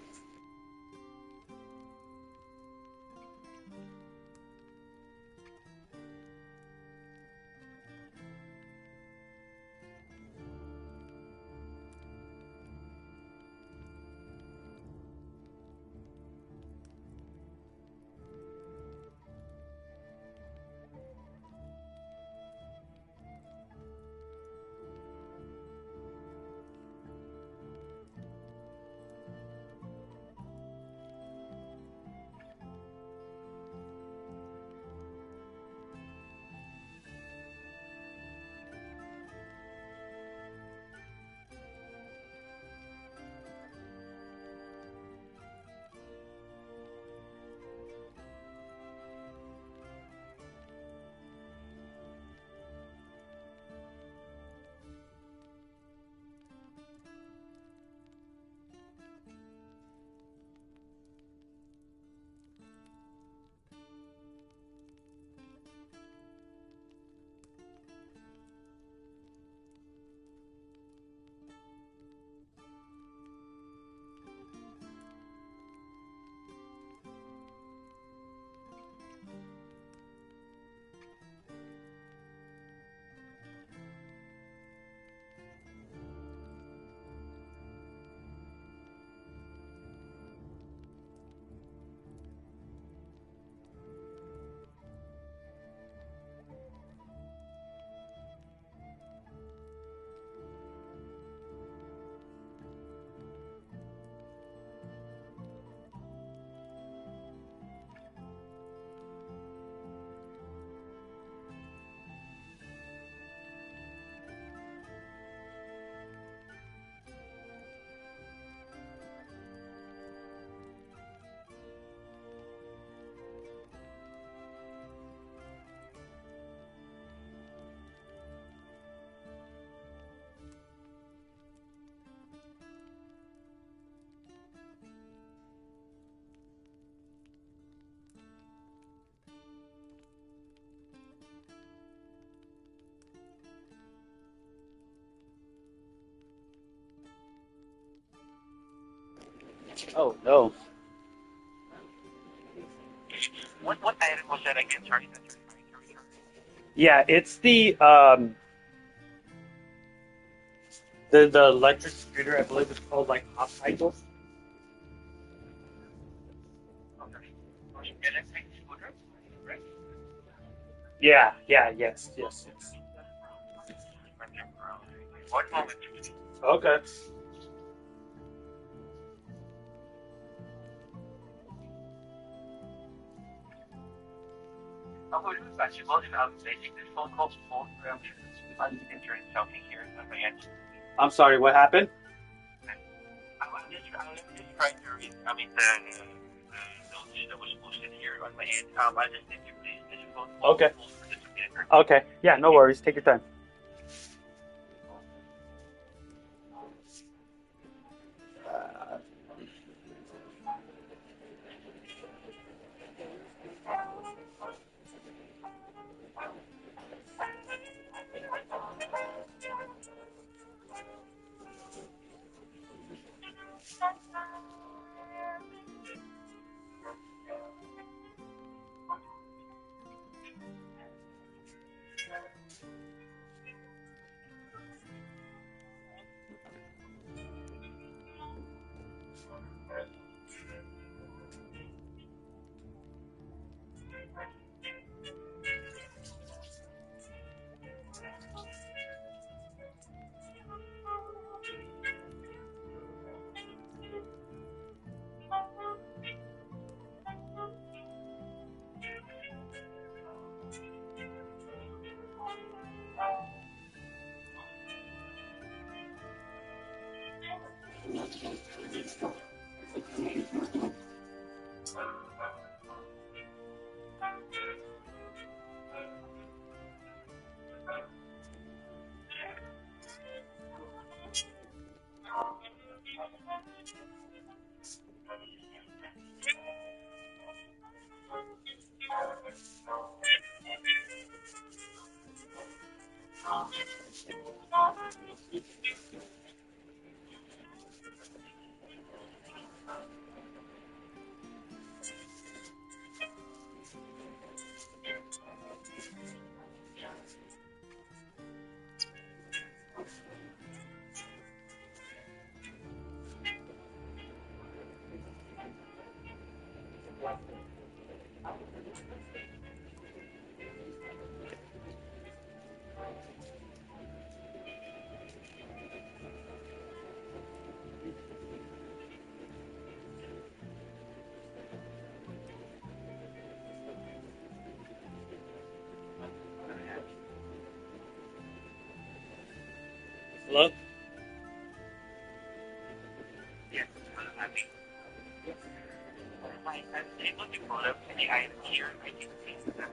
Oh no. What item was that again? Sorry. Yeah, it's the electric scooter. I believe it's called like Hot Cycle. Electric scooter, right? Yeah, yes. One moment. Okay. Would it be possible if I'm making this phone call full I'm entering something here on my end? I'm sorry, what happened? I'm just trying to read, the notes that was posted here on my end. I just need to place this phone call Okay. full for this to enter. Okay. Yeah, no worries. Take your time. Hello? Yes, I'm able to pull up any item here. I can see that.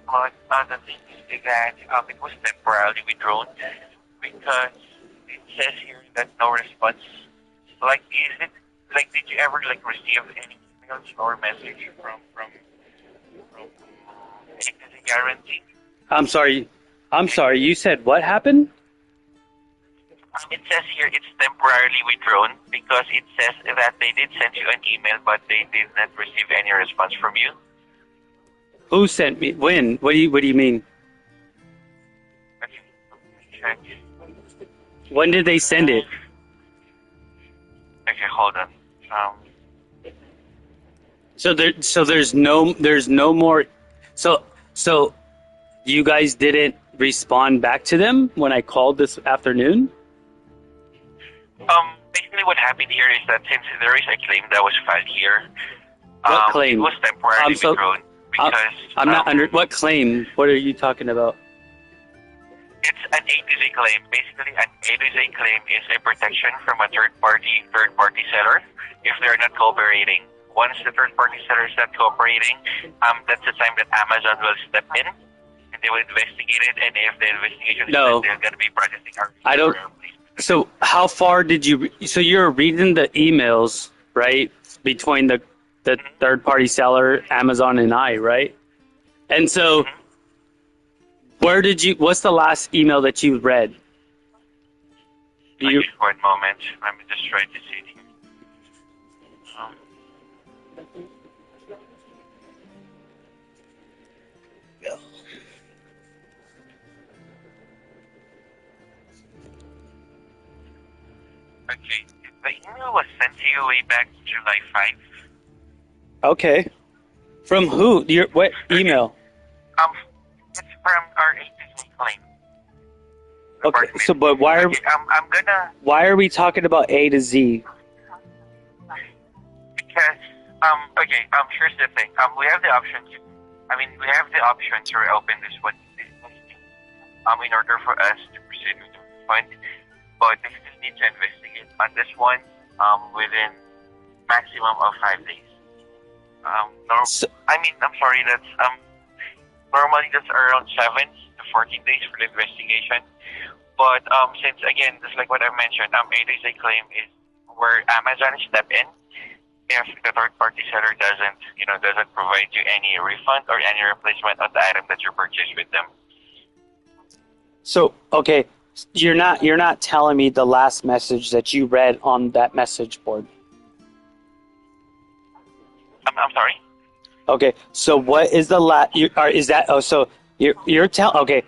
But the thing is that it was temporarily withdrawn because it says here that no response. Like, is it like did you ever like receive any emails or message from agency guarantee? I'm sorry. You said what happened? It says here it's temporarily withdrawn because it says that they did send you an email, but they did not receive any response from you. Who sent me? When? What do you mean? Okay. When did they send it? Okay, hold on. So there's no more. So you guys didn't respond back to them when I called this afternoon? Basically what happened here is that since there is a claim that was filed here, What claim? it was temporarily withdrawn because I'm not under. What claim? What are you talking about? it's an A to Z claim. Basically, an A to Z claim is a protection from a third party seller if they're not cooperating. Once the third party seller is not cooperating, that's the time that Amazon will step in and they will investigate it. And if the investigation is done, they're going to be processing our. I don't. So how far did you? So you're reading the emails, right? Between the third party seller, Amazon, and I, right? And so, where did you? What's the last email that you read? You, Just one moment. Let me just try to see it here. Okay. The email was sent to you way back July 5. okay. From who? What email? It's from our agency claim. Okay, so but why are Okay, I'm gonna why are we talking about A to Z? because here's the thing. We have the option to reopen this one in order for us to proceed with the refund, but we still need to investigate on this one within maximum of 5 days. I'm sorry, that's normally that's around 7 to 14 days for the investigation. But since again, just like what I mentioned, A to Z claim is where Amazon step in if the third-party seller doesn't provide you any refund or any replacement of the item that you purchased with them. So okay, you're not telling me the last message that you read on that message board. I'm sorry. Okay, so what is the last? Is that? Oh, so you're telling? Okay,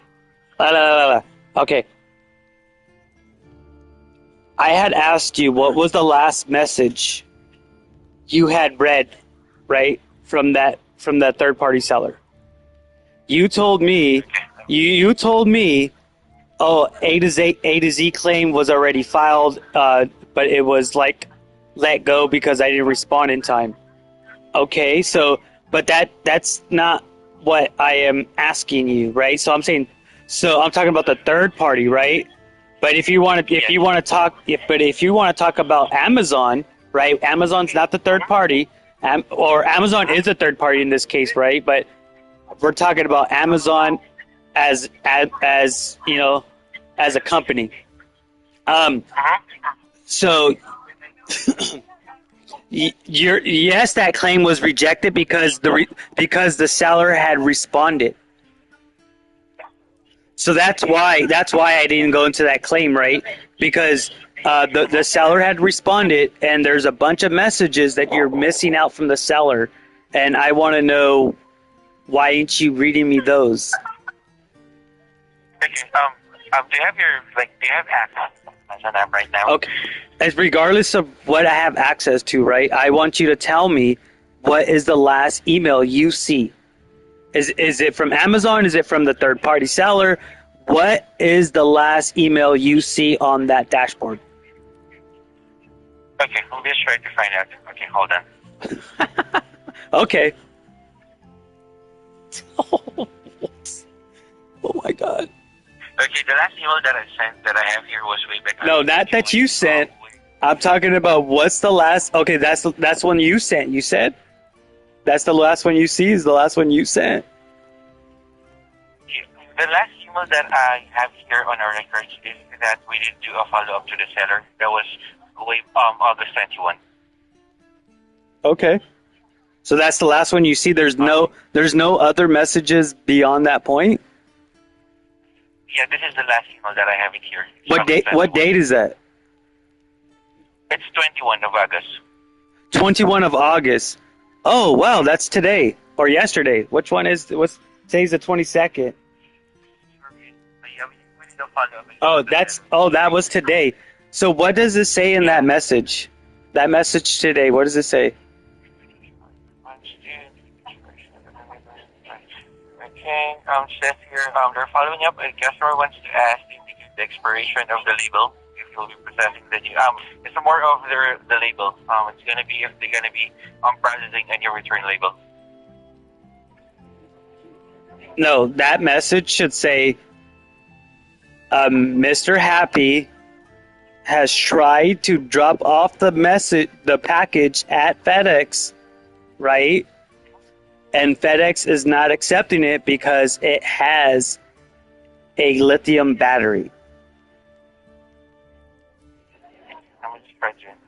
okay. I had asked you what was the last message you had read, right, from that third-party seller. You told me, you told me, oh, A to Z claim was already filed, but it was like let go because I didn't respond in time. Okay, so but that's not what I am asking you, right? So I'm talking about the third party, right? But if you want to talk about Amazon, right? Amazon's not the third party, or Amazon is a third party in this case, right? But we're talking about Amazon as a company. So yes, that claim was rejected because the seller had responded. So that's why I didn't go into that claim, right? Because the seller had responded, and there's a bunch of messages that you're missing out from the seller, and I want to know why ain't you reading me those? Okay. Do you have access to Amazon app right now? Okay. As regardless of what I have access to, right? I want you to tell me what is the last email you see. Is it from Amazon? Is it from the third party seller? What is the last email you see on that dashboard? Okay, we'll just try to find out. Okay, hold on. Okay. Oh my God. Okay, the last email that I have here was way back. No, not that you sent. I'm talking about what's the last. Okay, that's one you sent. You said that's the last one you see is the last one you sent. The last email that I have here on our records is that we did do a follow-up to the seller. That was August 21. Okay. So that's the last one you see. There's no other messages beyond that point? Yeah, this is the last email that I have it here. What date is that? It's 21 of August. 21 of August. Oh, wow, that's today or yesterday. Which one is today's the 22nd? That was today. So what does it say in that message? That message today, what does it say? Okay, says here, they're following up. A customer wants to ask the expiration of the label if you'll be processing the new. It's more of the label. It's gonna be if they're gonna be processing a new return label. No, that message should say, Mr. Happy has tried to drop off the package at FedEx, right? And FedEx is not accepting it because it has a lithium battery.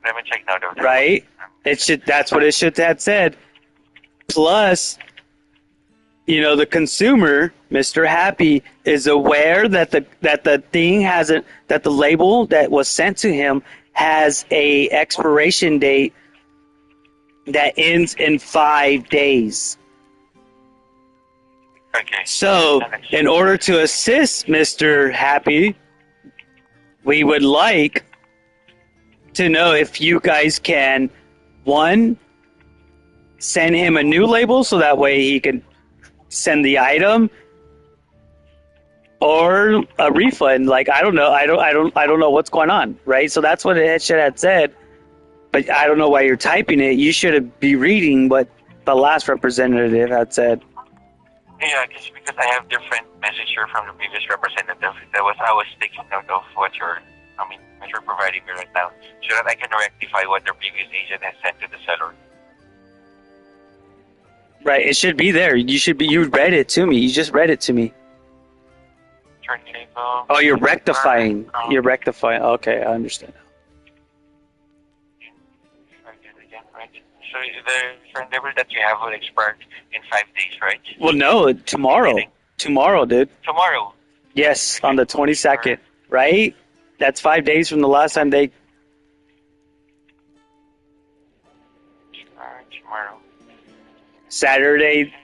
Let me check that out. Right? That's what it should have said. Plus, the consumer, Mr. Happy, is aware that the thing hasn't, that the label that was sent to him has a expiration date that ends in 5 days. Okay. So, in order to assist Mr. Happy, we would like to know if you guys can, one, send him a new label so that way he can send the item, or a refund. Like, I don't know. I don't know what's going on, right? So that's what it should have said. But I don't know why you're typing it. You should be reading what the last representative had said. Yeah, because I have different message here from the previous representative. I was taking note of what you're providing me right now, so that I can rectify what the previous agent has sent to the seller. Right, it should be there. You read it to me. You just read it to me. Turntable. Oh, you're rectifying. You're rectifying. Okay, I understand. So the turntable that you have will expire in 5 days, right? Well, no, tomorrow. Tomorrow, dude. Tomorrow. Yes, on the 22nd, right? That's 5 days from the last time they... Tomorrow. Saturday,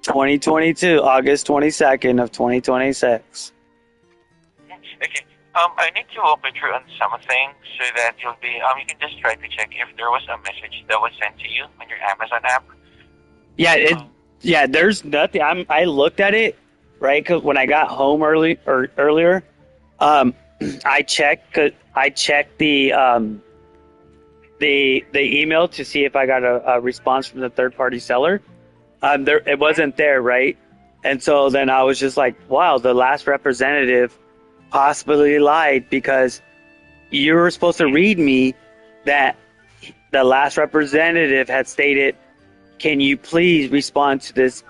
2022, August 22nd of 2026. Okay. I need to walk you through on something so that you'll be. You can just try to check if there was a message that was sent to you on your Amazon app. Yeah, there's nothing. I looked at it, right? 'Cause when I got home earlier, I checked the email to see if I got a response from the third party seller. It wasn't there, right? And so then I was just like, wow, the last representative possibly lied, because you were supposed to read me that the last representative had stated, can you please respond to this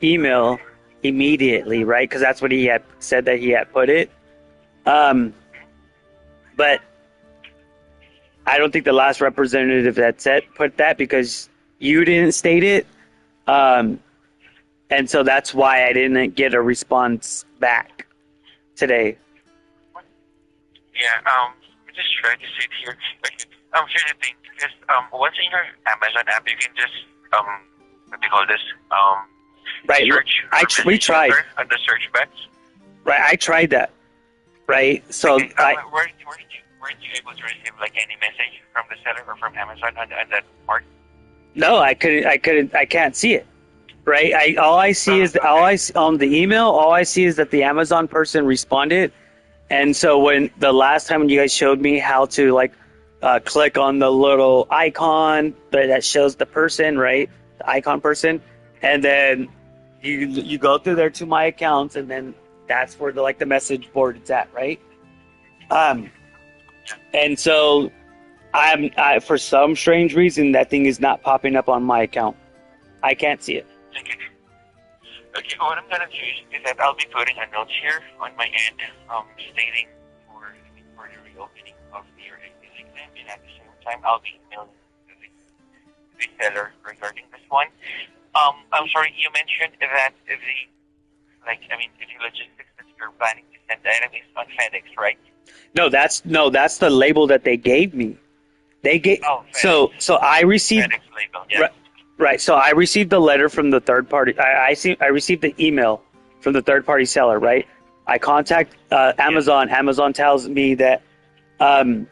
email immediately, right? Because that's what he had said that he had put it. But I don't think the last representative that put that, because you didn't state it. And so that's why I didn't get a response back today. Yeah, we just try to see it here. Okay. Here's the thing, because once in your Amazon app, you can just what do you call this? Right. Search. We tried. On the search box. Right. I tried that. Right. So okay, were you able to receive like any message from the seller or from Amazon on that part? No, I can't see it. Right. All I see is on the email. All I see is that the Amazon person responded. And so when the last time when you guys showed me how to click on the little icon that shows the person, right? The icon person, and then you go through there to my accounts, and then that's where the message board is at, right? And so I for some strange reason that thing is not popping up on my account. I can't see it. Okay, what I'm gonna do is that I'll be putting a note here on my end, stating for the reopening of your existing claim, and at the same time, I'll be emailing the seller regarding this one. I'm sorry, you mentioned that the logistics that you're planning to send the item is on FedEx, right? No, that's the label that they gave me. They gave so I received FedEx label, yeah. Right. So I received the letter from the third party. I received the email from the third party seller. Right. I contact Amazon. Amazon tells me that that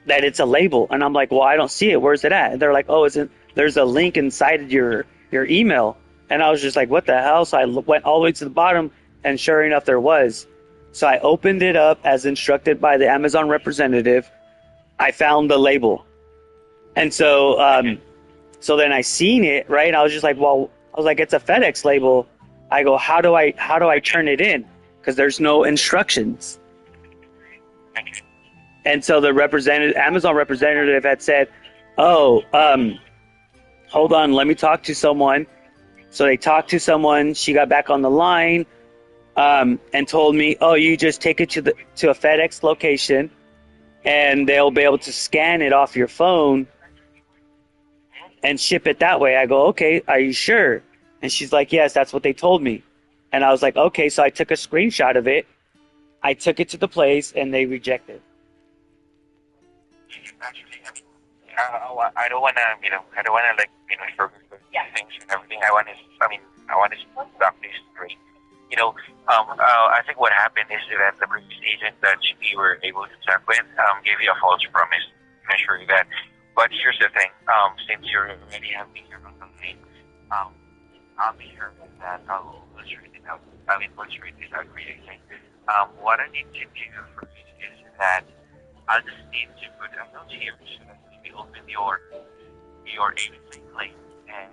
it's a label, and I'm like, well, I don't see it. Where's it at? And they're like, oh, there's a link inside of your email. And I was just like, what the hell? So I went all the way to the bottom, and sure enough, there was. So I opened it up as instructed by the Amazon representative. I found the label, and so. So then I seen it, right? I was just like, well, it's a FedEx label. I go, how do I turn it in? Because there's no instructions. And so the Amazon representative had said, oh, hold on, let me talk to someone. So they talked to someone. She got back on the line, and told me, oh, you just take it to a FedEx location, and they'll be able to scan it off your phone and ship it that way. I go, okay, are you sure? And she's like, yes, that's what they told me. And I was like, okay. So I took a screenshot of it. I took it to the place and they rejected. Actually, I don't wanna, I don't wanna sugarcoat things and everything. I wanna stop this straight. I think what happened is that the previous agent that we were able to talk with gave you a false promise to ensure that. But here's the thing, since you already have me here on the line, I'll be sure that I'll illustrate it out. I'll illustrate this out for you. Okay? What I need to do first is that I'll just need to put a note here so that we open your agency claim. And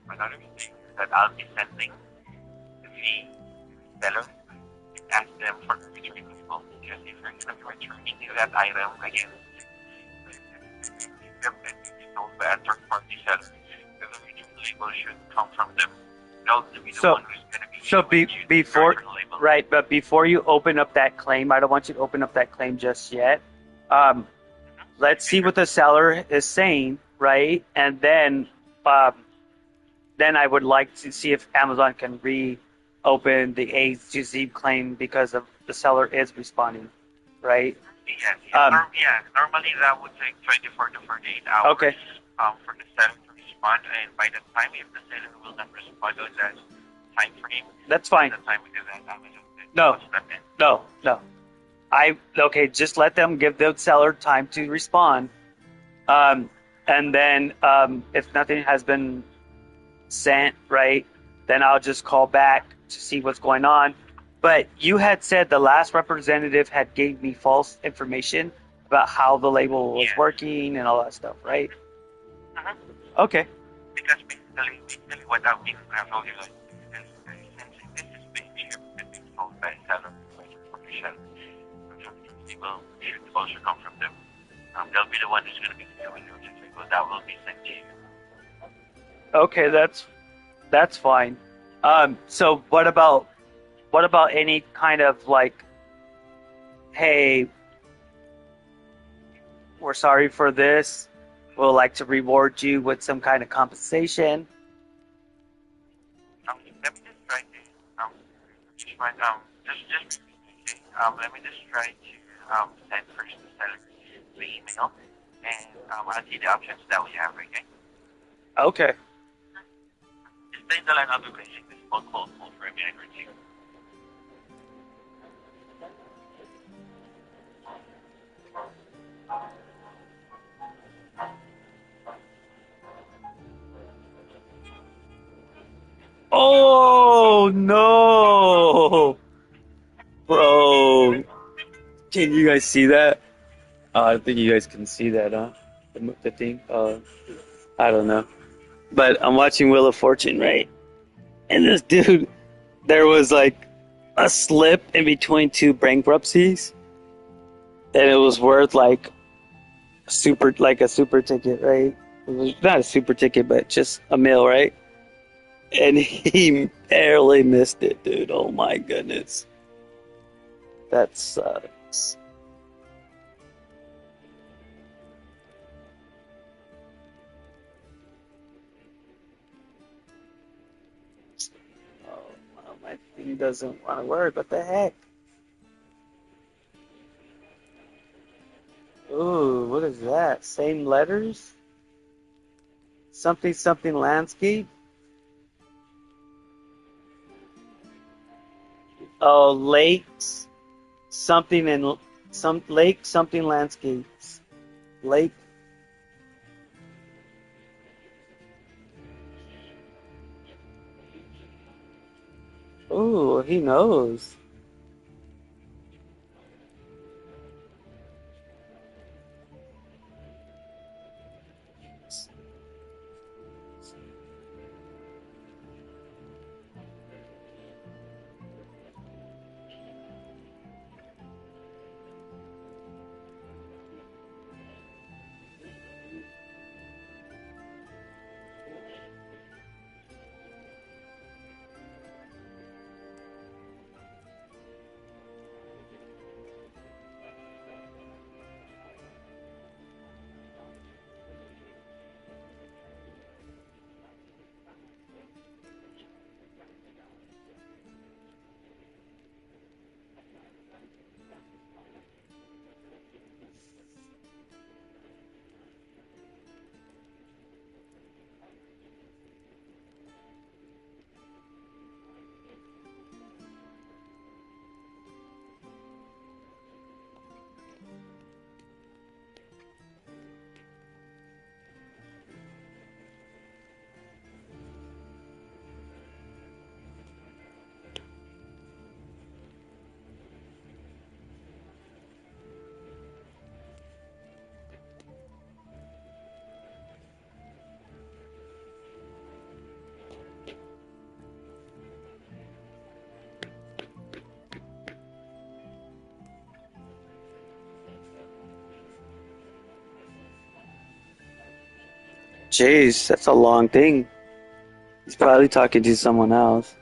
another thing is that I'll be sending the seller and ask them for a return label. Because if you're going to be returning that item again, them and be sold by a third party seller, the return label should come from them. They'll be the one who's going to be before, right, but before you open up that claim, I don't want you to open up that claim just yet. Let's see what the seller is saying, right? And then I would like to see if Amazon can reopen the A to Z claim because of the seller is responding, right? Yes. Normally that would take 24 to 48 hours. Okay. For the seller to respond, and by the time if the seller will not respond on that time frame, that's fine. The time it is at Amazon. No. Okay, just let them give the seller time to respond. And then if nothing has been sent, right, then I'll just call back to see what's going on. But you had said the last representative had gave me false information about how the label was working and all that stuff, right? Okay. Because basically what I mean, I told you, like, since this is being shipped and being sold by a seller, should also come from them. They'll be the one who's going to be doing the return label. That will be sent to you. Okay, that's fine. So what about any kind of like, hey, we're sorry for this. We'll like to reward you with some kind of compensation. Let me just try to let me just try to send first the seller the email, and I'll see the options that we have. Okay. Okay. Just stay in the line. I'll be placing this phone call for a minute or two. Oh no, bro! Can you guys see that? I don't think you guys can see that, huh? The thing. I don't know, but I'm watching Wheel of Fortune, right? And this dude, there was like a slip in between two bankruptcies, and it was worth like a super ticket, right? It was not a super ticket, but just a mil, right? And he barely missed it, dude. Oh my goodness. That sucks. Oh, my thing doesn't want to work. What the heck? Ooh, what is that? Same letters? Something landscape? Oh, lakes, something landscapes. Lake. Ooh, he knows. Jeez, that's a long thing. He's probably talking to someone else.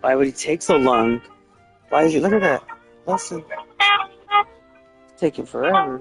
Why would he take so long? Why is he? Look at that. That's taking forever.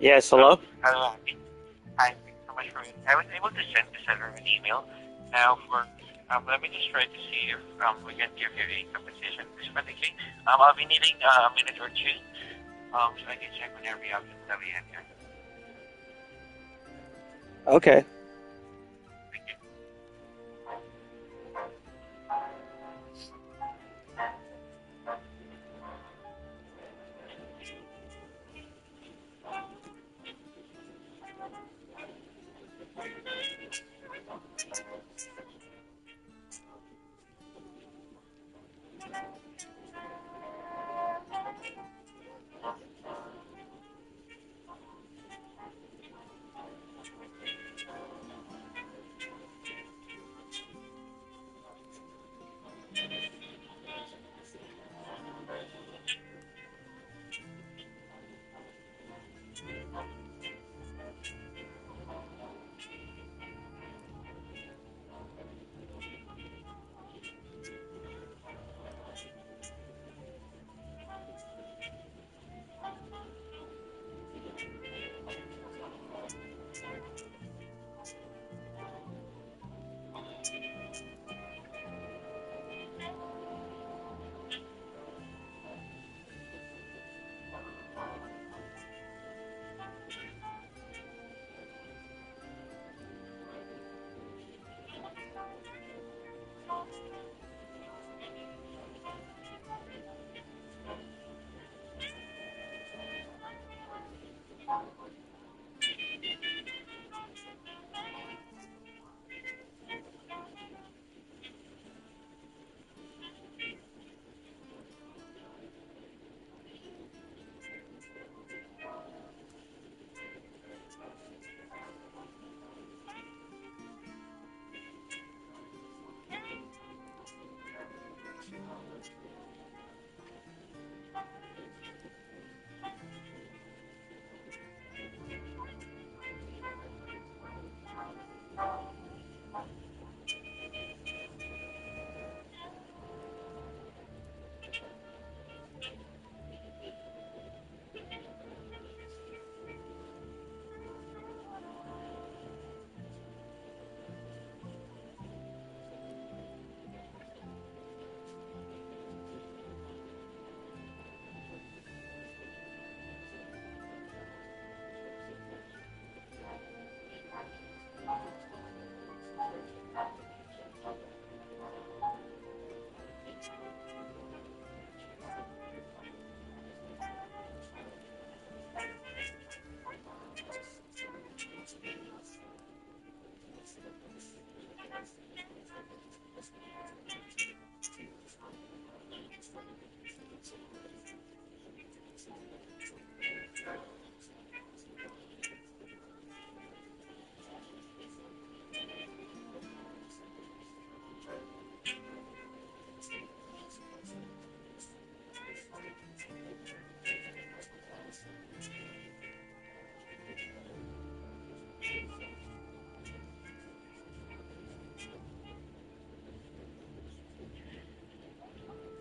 Yes, hello? Hello, Happy. Hi, thank you so much for it. I was able to send the seller an email. Now, let me just try to see if we can give you a compensation specifically. I'll be needing a minute or two, so I can check whenever you have the answer. Okay.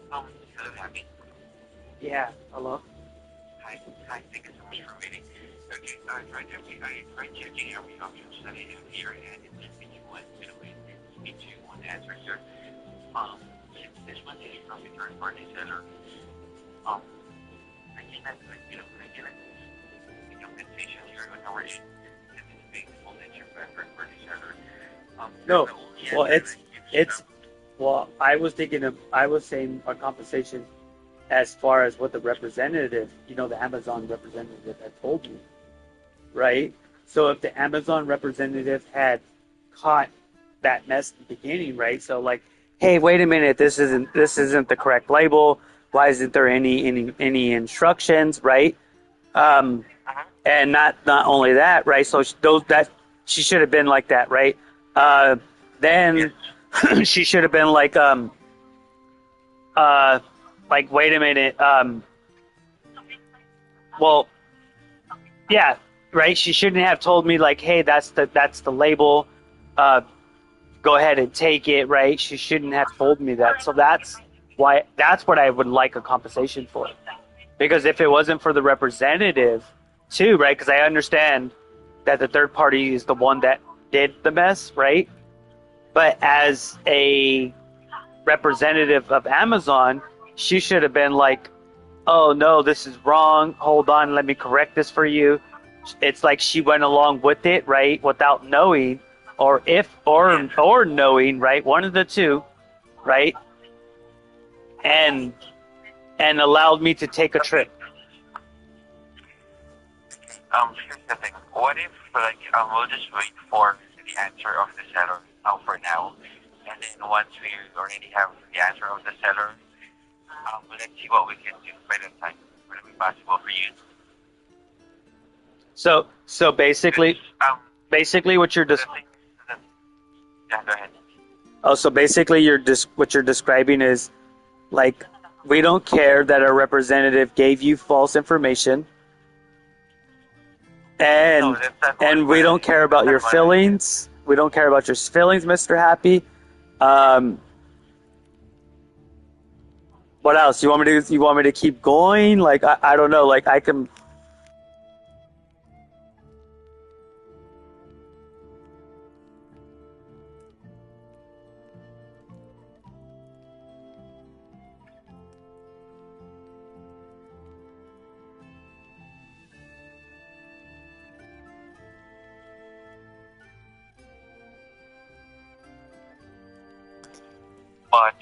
Hello, Happy. Yeah, hello? Hi, thank you so much for waiting. Okay, I tried checking every option that I have here, and it seems that you want to speak to one answer here. Since this one is from a third-party seller, cannot, like, you know, I cannot the compensation here when we're in this big voltage of third party seller. No, the only well, answer it's well, I was saying a compensation as far as what the representative, the Amazon representative had told me, right? So if the Amazon representative had caught that mess in the beginning, right? So like, hey, wait a minute, this isn't the correct label. Why isn't there any instructions, right? And not only that, right? So she should have been like that, right? Then she should have been like wait a minute, well, yeah, right. She shouldn't have told me like, hey, that's the label. Go ahead and take it, right? She shouldn't have told me that. So that's what I would like a compensation for. Because if it wasn't for the representative, too, right? Because I understand that the third party is the one that did the mess, right? But as a representative of Amazon, she should have been like, oh no, this is wrong. Hold on, let me correct this for you. It's like she went along with it, right? Without knowing, or knowing, right? One of the two, right? And allowed me to take a trip. Here's the thing. What if, like, we'll just wait for the answer of the seller for now, and then once we already have the answer of the seller, let's see what we can do by that time. Would it be possible for you? So basically, what you're yeah, go ahead. Oh, so basically, what you're describing is, like, we don't care that our representative gave you false information, and we don't care about your feelings. We don't care about your feelings, Mr. Happy. What else? You want me to keep going? Like, I don't know. Like, I can. But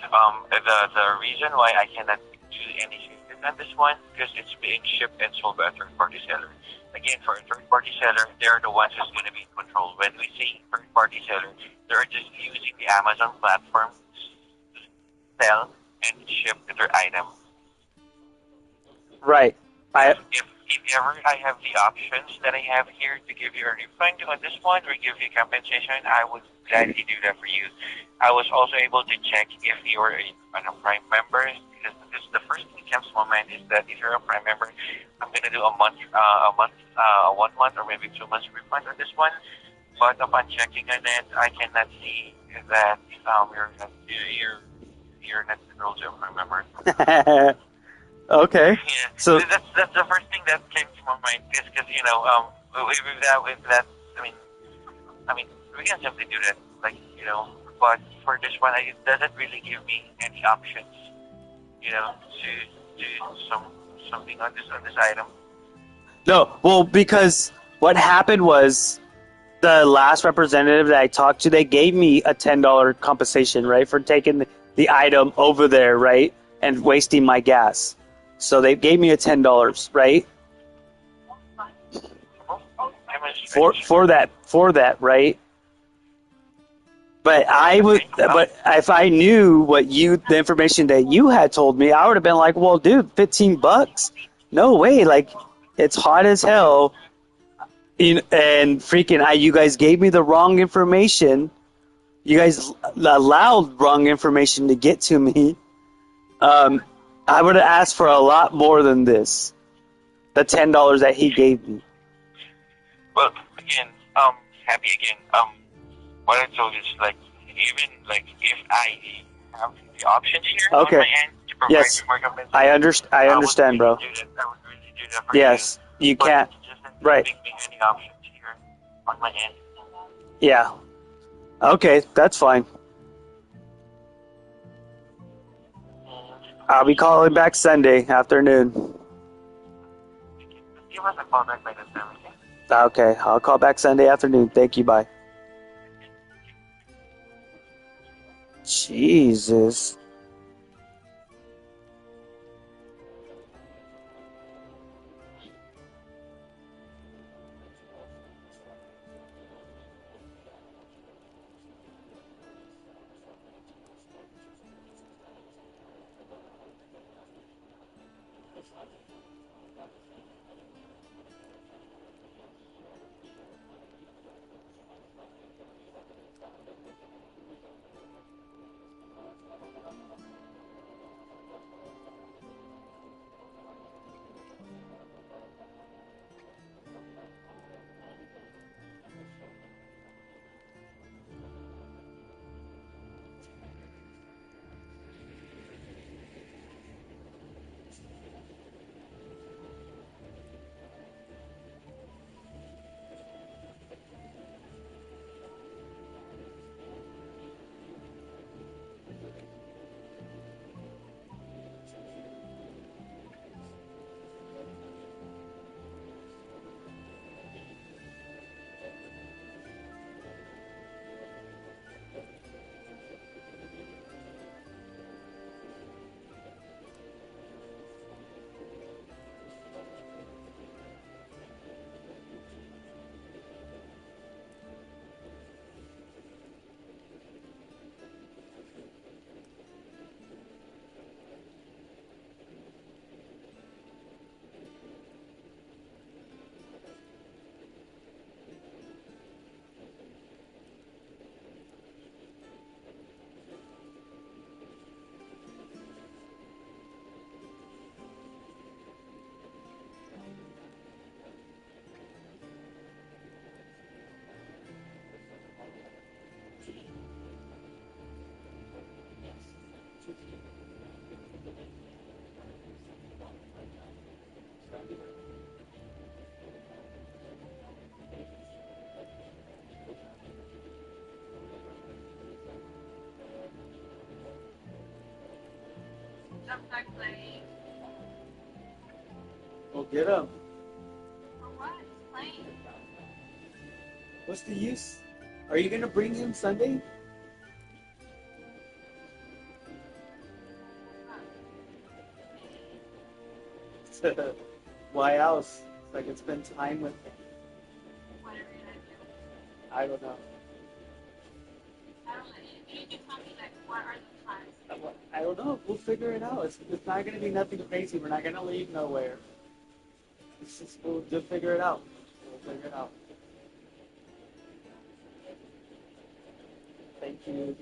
the reason why I cannot do any changes on this one, because it's being shipped and sold by a third-party seller. Again, for a third-party seller, they're the ones who's going to be in control. When we say third-party seller, they're just using the Amazon platform to sell and ship their item. Right. If ever I have the options that I have here to give you a refund on this one or give you compensation, I would gladly do that for you. I was also able to check if you're a Prime member, because the first thing that comes to my mind is that if you're a Prime member, I'm going to do a 1 month or maybe 2 months refund on this one. But upon checking on it, I cannot see that you're not enrolled to a Prime member. Okay. Yeah. So that's the first thing that came to my mind, because with that, I mean, we can simply do that, like, but for this one, it doesn't really give me any options, to do something on this item. no, well, because what happened was the last representative that I talked to, they gave me a $10 compensation, right, for taking the item over there, right, and wasting my gas. So they gave me a $10, right? For that, right? But but if I knew the information that you had told me, I would have been like, well, dude, $15? No way. Like, it's hot as hell. And freaking, you guys gave me the wrong information. You guys allowed wrong information to get to me. I would have asked for a lot more than this. The $10 that he gave me. Well, again, Happy again. What I told you is, like, even like if I have the options here on my end to provide more compensation, I understand, bro. I would really do that for yes, you can't. Right. Give me any options here on my end. Yeah. Okay, that's fine. I'll be calling back Sunday afternoon. give us a call back by this time, okay? Okay, I'll call back Sunday afternoon. Thank you. Bye. Jesus. Jump back playing. Well, get him. For what? He's playing. What's the use? Are you gonna bring him Sunday? Why else? So I can spend time with him. What are you gonna do? I don't know. I don't know. You need to tell me, like, what are the plans? I don't know. We'll figure it out. It's not gonna be nothing crazy. We're not gonna leave nowhere. We'll just figure it out. We'll figure it out. Thank you.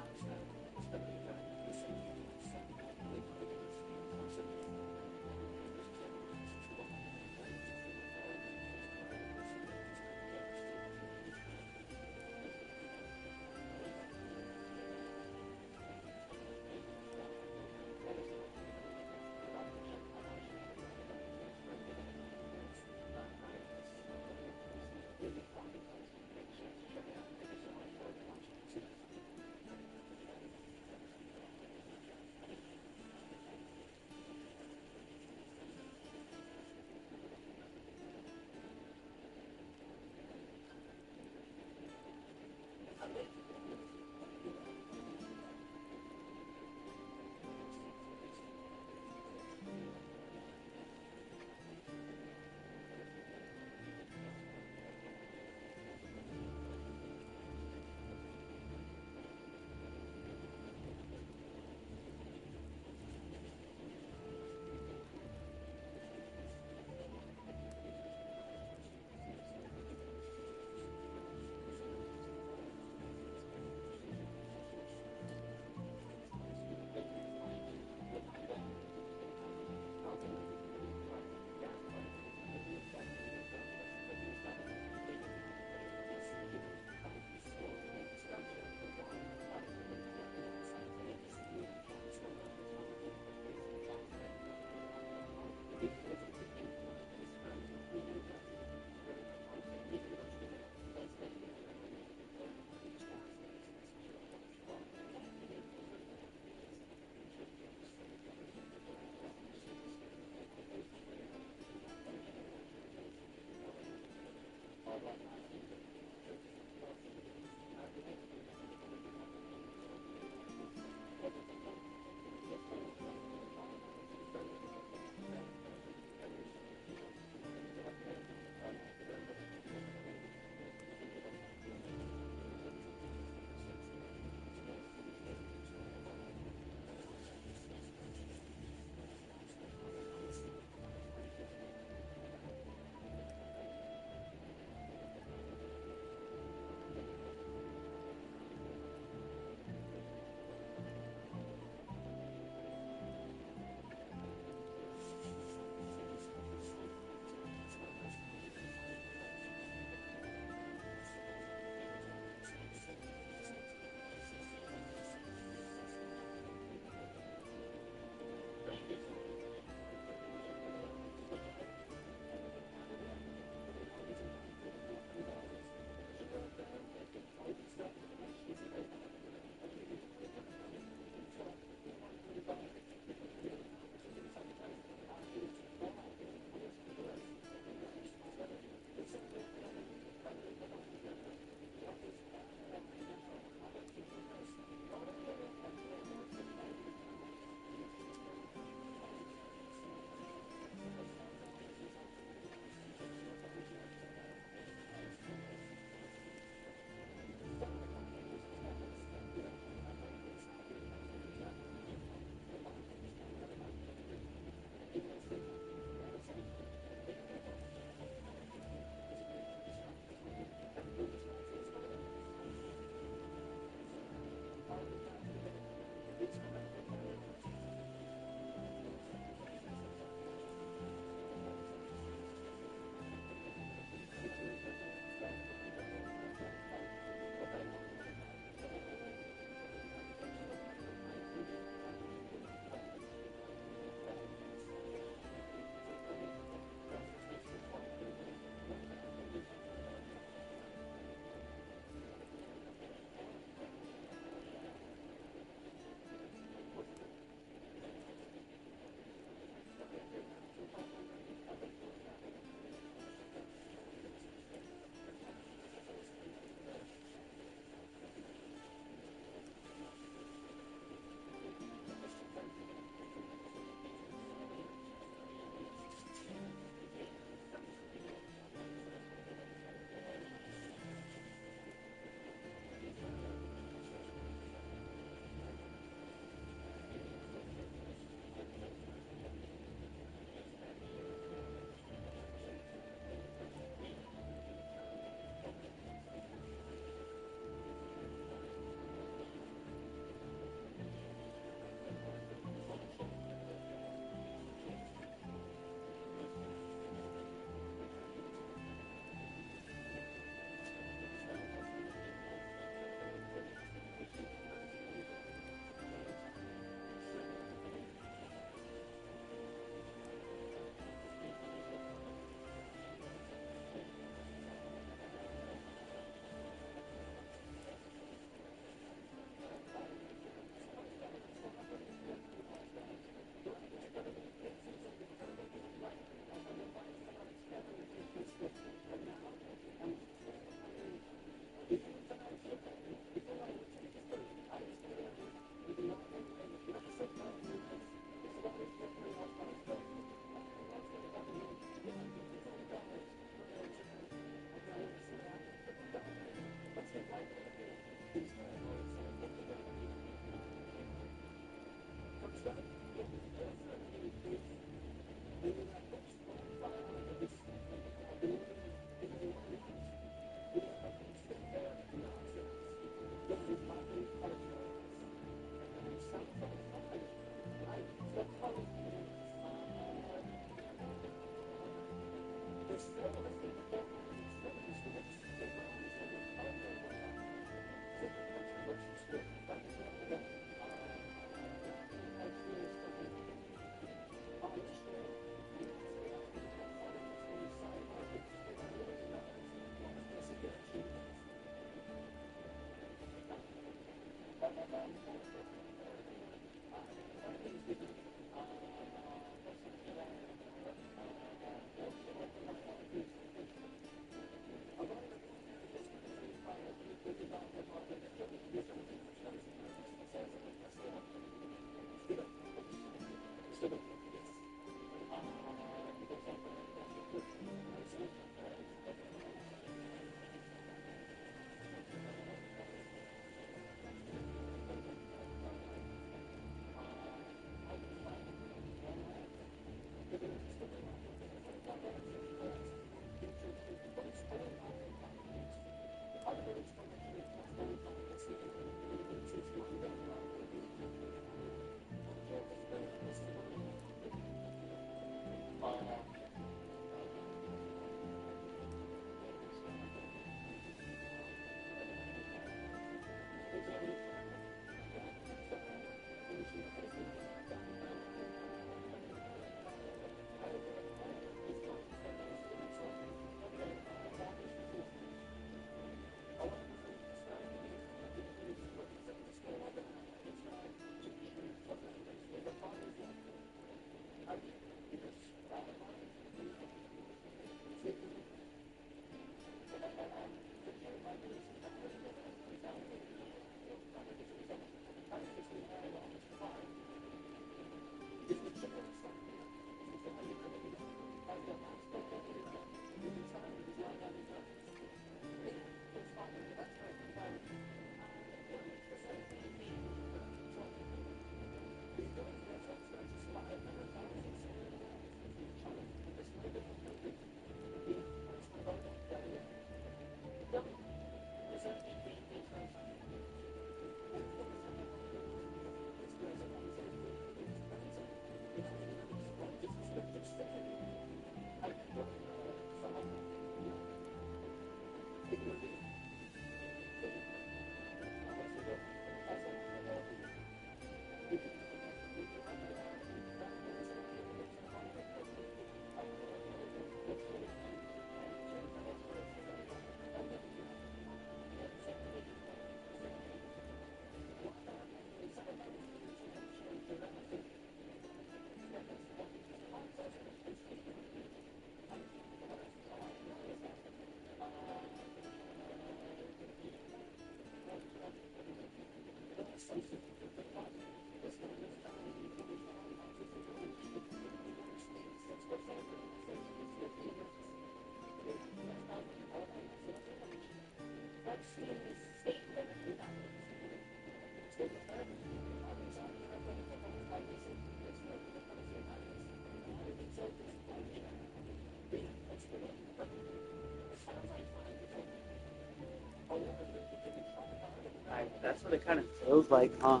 That's what it kind of feels like, huh?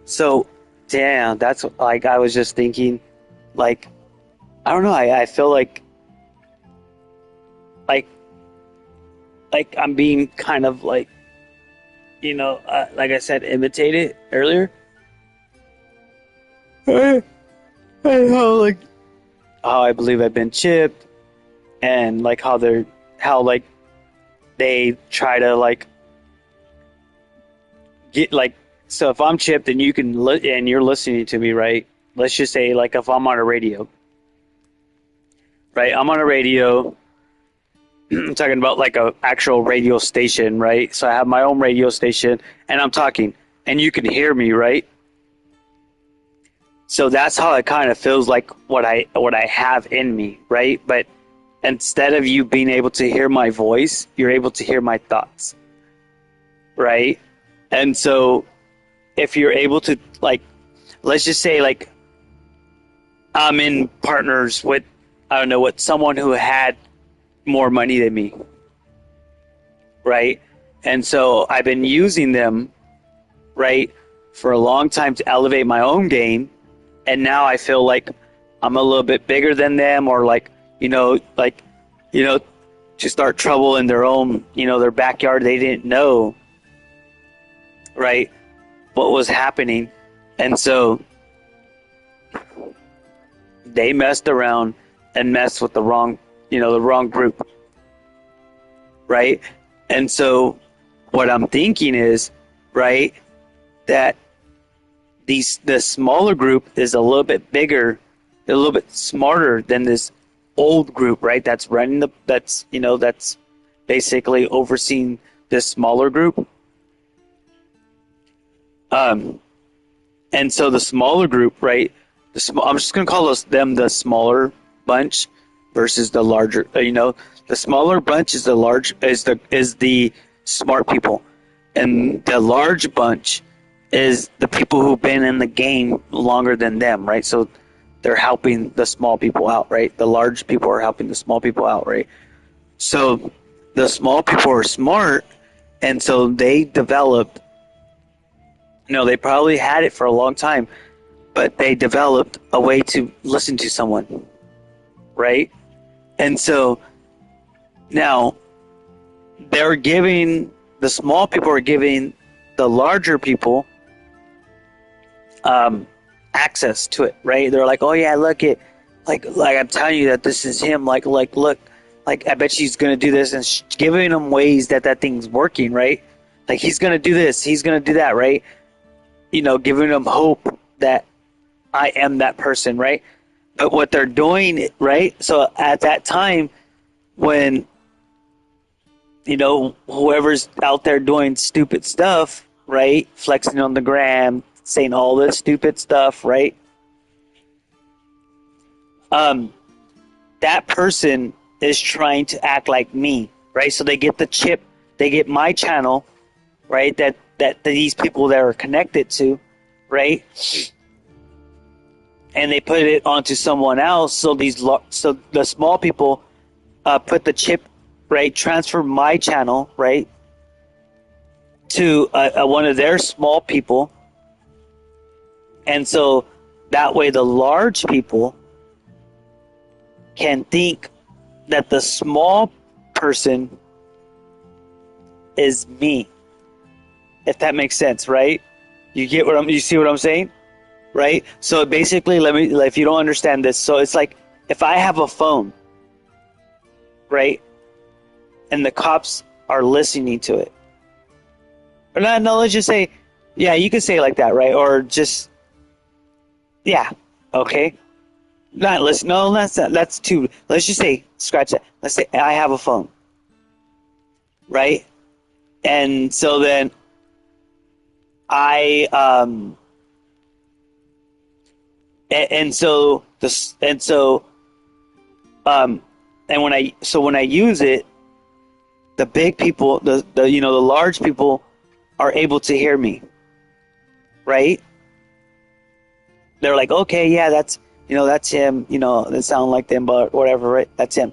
So, damn, that's like I was just thinking, like, I don't know, I feel like, I'm being kind of like, like I said, imitated earlier. And how I believe I've been chipped, and like how they try to like get like, so if I'm chipped and you can and you're listening to me, right? Let's just say like if I'm on a radio, right? I'm on a radio. I'm talking about like a actual radio station, right? So I have my own radio station and I'm talking and you can hear me, right? So that's how it kind of feels like what I have in me, right? But instead of you being able to hear my voice, you're able to hear my thoughts, right? And so if you're able to, like, let's just say like I'm in partners with, I don't know what, someone who had more money than me, right? And so I've been using them, right, for a long time to elevate my own game. And now I feel like I'm a little bit bigger than them, or like, like to start trouble in their own, their backyard. They didn't know, right, what was happening. And so they messed around and messed with the wrong group, right? And so what I'm thinking is, right, that the smaller group is a little bit bigger, a little bit smarter than this old group, right? That's that's basically overseeing this smaller group. And so the smaller group, right? I'm just gonna call them the smaller bunch versus the larger. The smaller bunch is the smart people, and the large bunch is the people who've been in the game longer than them, right? So they're helping the small people out, right? The large people are helping the small people out, right? So the small people are smart, and so they developed, they probably had it for a long time, but they developed a way to listen to someone, right? And so now the small people are giving the larger people access to it, right? They're like, oh yeah, look it, like I'm telling you that this is him, like look, like I bet she's gonna do this, and giving them ways that thing's working, right? Like he's gonna do this, he's gonna do that, right? Giving them hope that I am that person, right? But what they're doing, right? So at that time, when whoever's out there doing stupid stuff, right, flexing on the gram, saying all this stupid stuff, right? That person is trying to act like me, right? So they get the chip, they get my channel, right? That these people that are connected to, right? And they put it onto someone else. So the small people put the chip, right? Transfer my channel, right, to one of their small people. And so that way the large people can think that the small person is me. If that makes sense, right? You see what I'm saying? Right? So basically, if you don't understand this, so it's like if I have a phone, right, and the cops are listening to it. Or no, let's just say, yeah, you could say it like that, right? Or just, yeah, okay. Not listen. No, that's too. Let's just say, scratch that. Let's say I have a phone, right? And so then when I use it, the big people, the large people are able to hear me, right? They're like, okay, yeah, that's him, that sound like them, but whatever, right? That's him.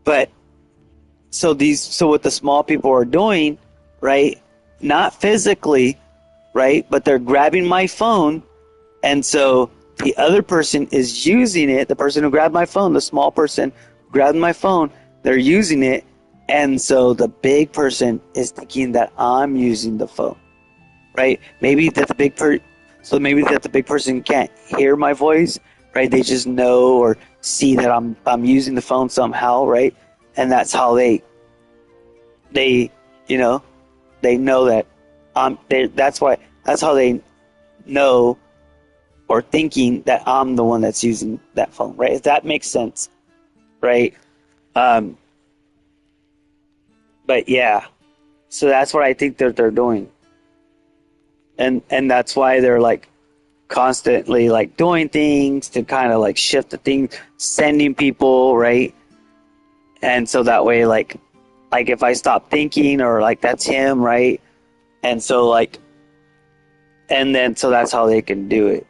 But so what the small people are doing, right? Not physically, right? But they're grabbing my phone, and so the other person is using it. The person who grabbed my phone, the small person who grabbed my phone, they're using it, and so the big person is thinking that I'm using the phone, right? Maybe that the big person can't hear my voice, right? They just know or see that I'm using the phone somehow, right? And that's how they know that that's how they know or thinking that I'm the one that's using that phone, right? If that makes sense, right? But yeah, so that's what I think that they're doing, and that's why they're like constantly like doing things to kind of like shift the thing, sending people, right? And so that way, like if I stop thinking, or like that's him, right? And so like, and then so that's how they can do it,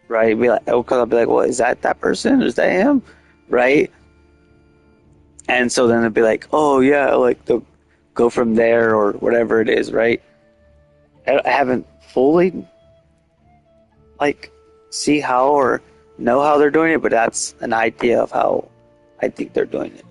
right? Be like, I'll be like, well, is that person? Is that him, right? And so then it'd be like, oh yeah, like they'll go from there or whatever it is, right? I haven't fully like see how or know how they're doing it, but that's an idea of how I think they're doing it.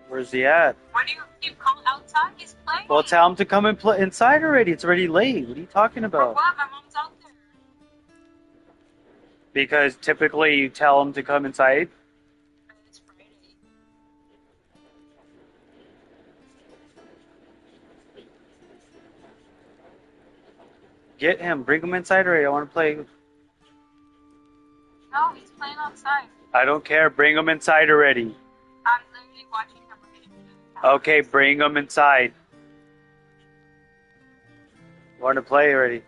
Where's he at? Why do you keep calling outside? He's playing. Well, tell him to come and play inside already. It's already late. What are you talking For about? what? My mom's out there. Because typically you tell him to come inside. It's Friday. Get him. Bring him inside already. I want to play. No, he's playing outside. I don't care. Bring him inside already. I'm literally watching him right now. Okay, bring him inside. Want to play already?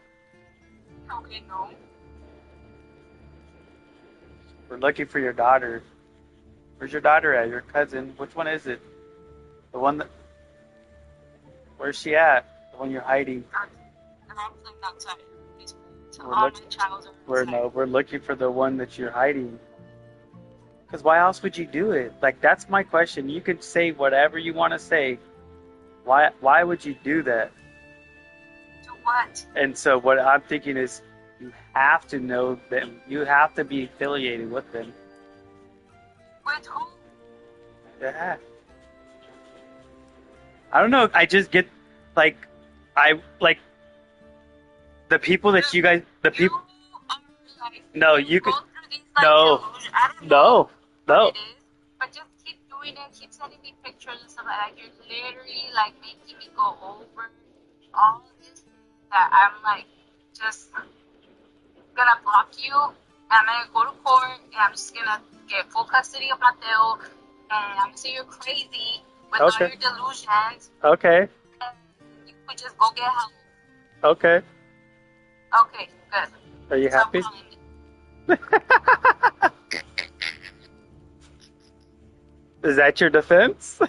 Okay, no. We're looking for your daughter. Where's your daughter at? Your cousin? Which one is it? The one that... Where's she at? The one you're hiding. I'm playing outside. He's playing. We're All look- my children are outside. We're looking for the one that you're hiding. Because why else would you do it? Like, that's my question. You could say whatever you want to say. Why would you do that? Do what? And so what I'm thinking is you have to know them. You have to be affiliated with them. With who? Yeah. I don't know. I just get like the people that you guys, the people. No, you could. No, no, no. But just keep doing it. Keep sending me pictures and stuff like that. You're literally like making me go over all this that I'm like just gonna block you. I'm gonna go to court and I'm just gonna get full custody of Mateo. And I'm gonna say you're crazy with all your delusions. Okay. And you could just go get help. Okay. Okay, good. Are you happy? Is that your defense?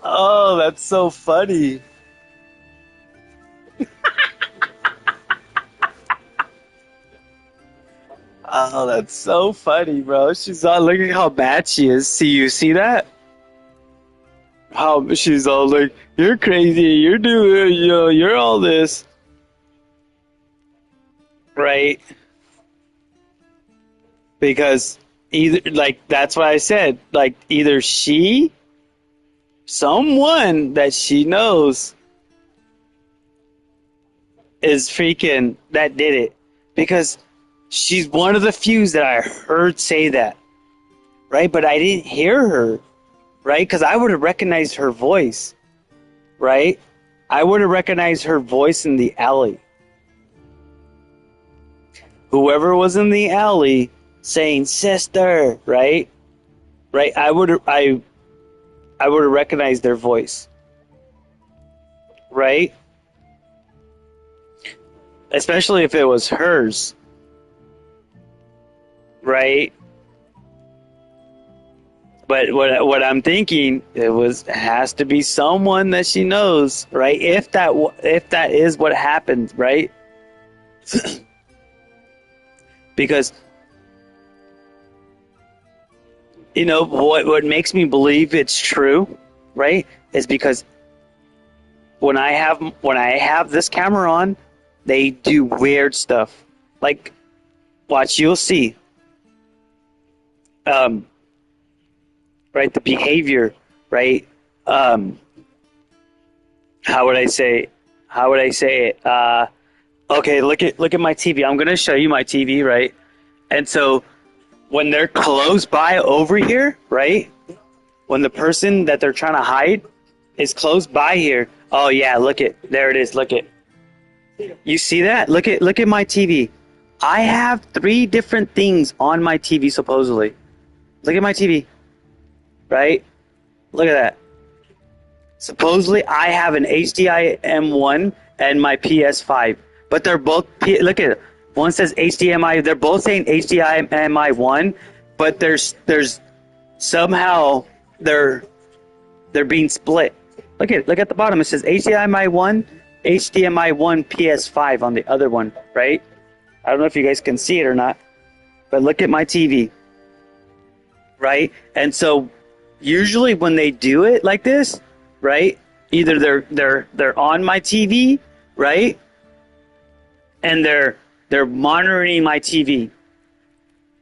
Oh, that's so funny. Oh, that's so funny, bro. She's all looking how bad she is. You see that? How she's all like, you're crazy, you're doing, you're all this. Right? Because either, like, that's what I said. Like, either someone that she knows is freaking, that did it. Because she's one of the few that I heard say that, right? But I didn't hear her, right? Because I would have recognized her voice, right? I would have recognized her voice in the alley. Whoever was in the alley saying "sister," right? Right? I would have recognized their voice, right? Especially if it was hers. Right, but what I'm thinking, it has to be someone that she knows, right? If that is what happened, right? Because what makes me believe it's true, right? Is because when I have this camera on, they do weird stuff. Like, watch, you'll see. Right, the behavior, right? How would I say it? Okay, look at my TV. I'm gonna show you my TV, right? And so when they're close by over here, right? When the person that they're trying to hide is close by here, oh yeah, there it is. Look it. You see that? Look at my TV. I have 3 different things on my TV supposedly. Look at my TV, right? Look at that. Supposedly, I have an HDMI M1 and my PS5, but they're both. Look at it. One says HDMI. They're both saying HDMI 1, but there's somehow they're being split. Look at the bottom. It says HDMI 1, HDMI 1 PS5 on the other one, right? I don't know if you guys can see it or not, but look at my TV. right? And so usually when they do it like this, right, either they're on my TV, right, and they're monitoring my TV.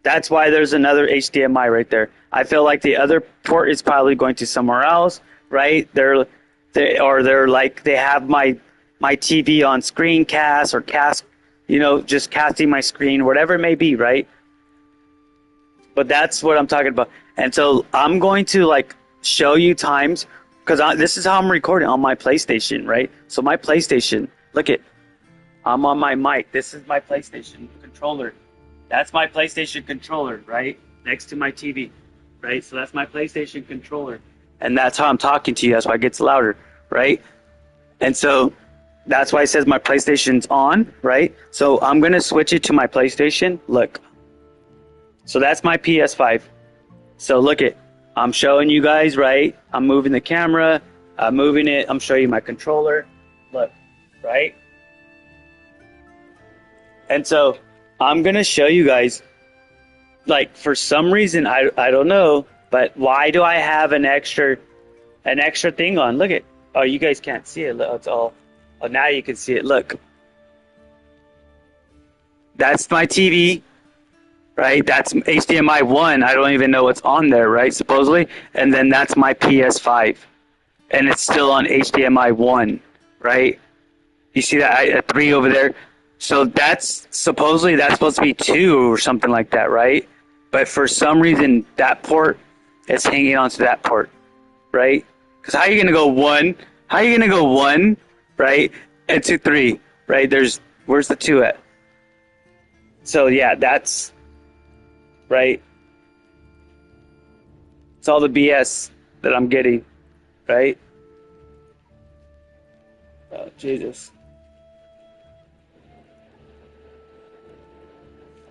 That's why there's another HDMI right there. I feel like the other port is probably going to somewhere else, right? They're like they have my TV on screencast or cast, just casting my screen, whatever it may be, right? But that's what I'm talking about. And so I'm going to like show you times, because this is how I'm recording on my PlayStation, right? So my PlayStation, look it, I'm on my mic. This is my PlayStation controller. That's my PlayStation controller, right? Next to my TV, right? So that's my PlayStation controller. And that's how I'm talking to you. That's why it gets louder, right? And so that's why it says my PlayStation's on, right? So I'm going to switch it to my PlayStation. Look. So that's my PS5. So look it. I'm showing you guys, right? I'm moving the camera. I'm moving it. I'm showing you my controller. Look, right? And so I'm going to show you guys, like, for some reason, I don't know, but why do I have an extra thing on? Look at, oh, you guys can't see it. Look, it's all, oh, now you can see it. Look. That's my TV, right? That's HDMI 1. I don't even know what's on there, right, supposedly. And then that's my PS5. And it's still on HDMI 1, right? You see that? A 3 over there. So that's supposed to be 2 or something like that, right? But for some reason, that port is hanging onto that port, right? Because how are you going to go 1? How are you going to go 1, right? And 2, 3, right? Where's the 2 at? So yeah, that's, right? It's all the BS that I'm getting, right? Oh, Jesus.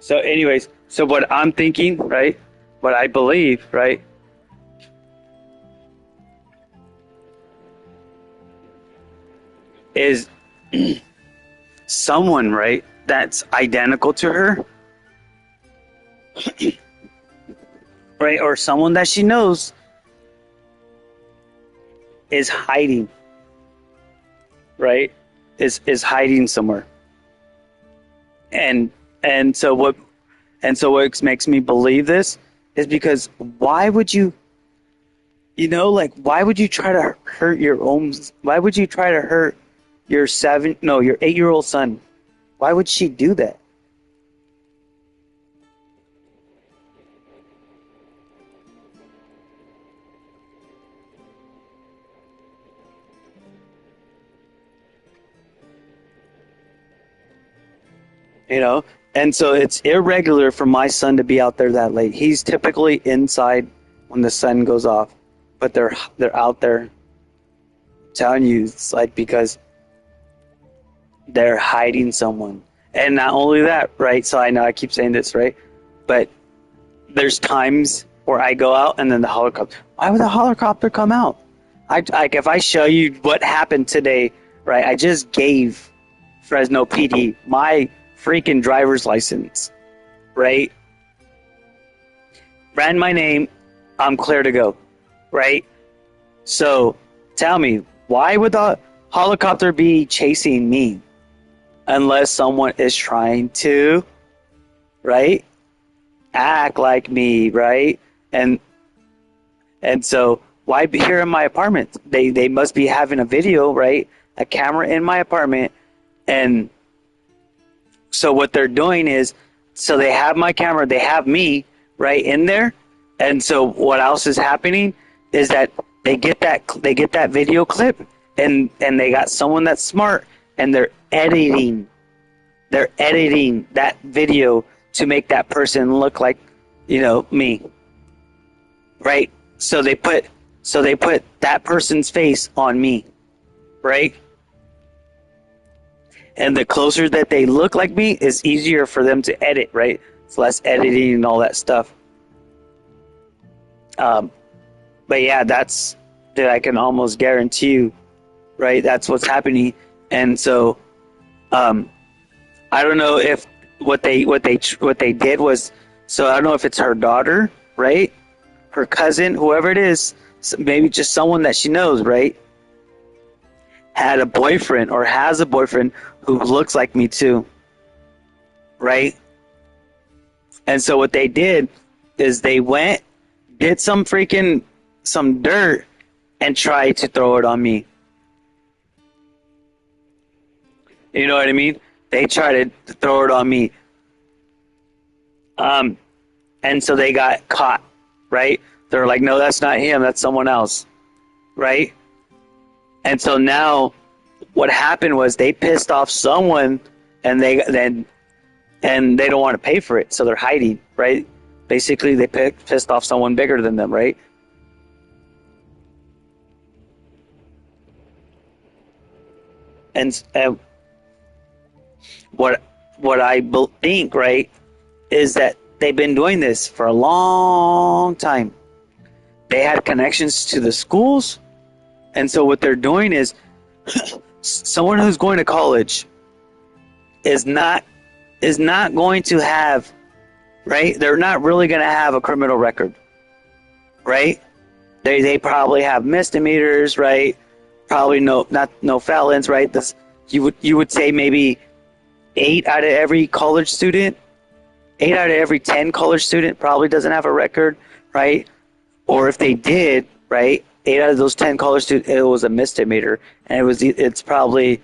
So anyways, so what I'm thinking, right, what I believe, right, is someone, right, that's identical to her, right, or someone that she knows is hiding, right, is hiding somewhere. And so what makes me believe this is because why would you why would you try to hurt why would you try to hurt your 8-year-old son? Why would she do that? And so it's irregular for my son to be out there that late. He's typically inside when the sun goes off, but they're out there. I'm telling you, it's like because they're hiding someone. And not only that, right? So I know I keep saying this, right? But there's times where I go out and then the helicopter. Why would the helicopter come out? If I show you what happened today, right? I just gave Fresno PD my freaking driver's license, right? Ran my name, I'm clear to go, right? So tell me, why would the helicopter be chasing me unless someone is trying to, right, act like me, right? And so why be here in my apartment? They must be having a video, right? A camera in my apartment. And so what they're doing is, so they have my camera, they have me right in there. And so what else is happening is that they get that video clip and they got someone that's smart and they're editing that video to make that person look like, me. Right? So they put that person's face on me. Right? And the closer that they look like me is easier for them to edit, right? It's less editing and all that stuff. But yeah, that I can almost guarantee you, right? That's what's happening. And so, I don't know if what they did was, so I don't know if it's her daughter, right? her cousin, whoever it is, maybe just someone that she knows, right, had a boyfriend or has a boyfriend who looks like me too, right? And so what they did is they went, did some dirt, and tried to throw it on me. You know what I mean? They tried to throw it on me. And so they got caught, right? They're like, no, that's not him. That's someone else, right? And so now what happened was they pissed off someone, and they don't want to pay for it. So they're hiding, right? Basically, they pissed off someone bigger than them, right? And what I think, right, is that they've been doing this for a long time. They had connections to the schools, and so what they're doing is someone who's going to college is not going to have, right? They're not really going to have a criminal record, right? They probably have misdemeanors, right? Probably no felons, right? You would say maybe 8 out of every college student, 8 out of every 10 college student probably doesn't have a record, right? Or if they did, right, 8 out of those 10 college students, it was a misdemeanor, and it's probably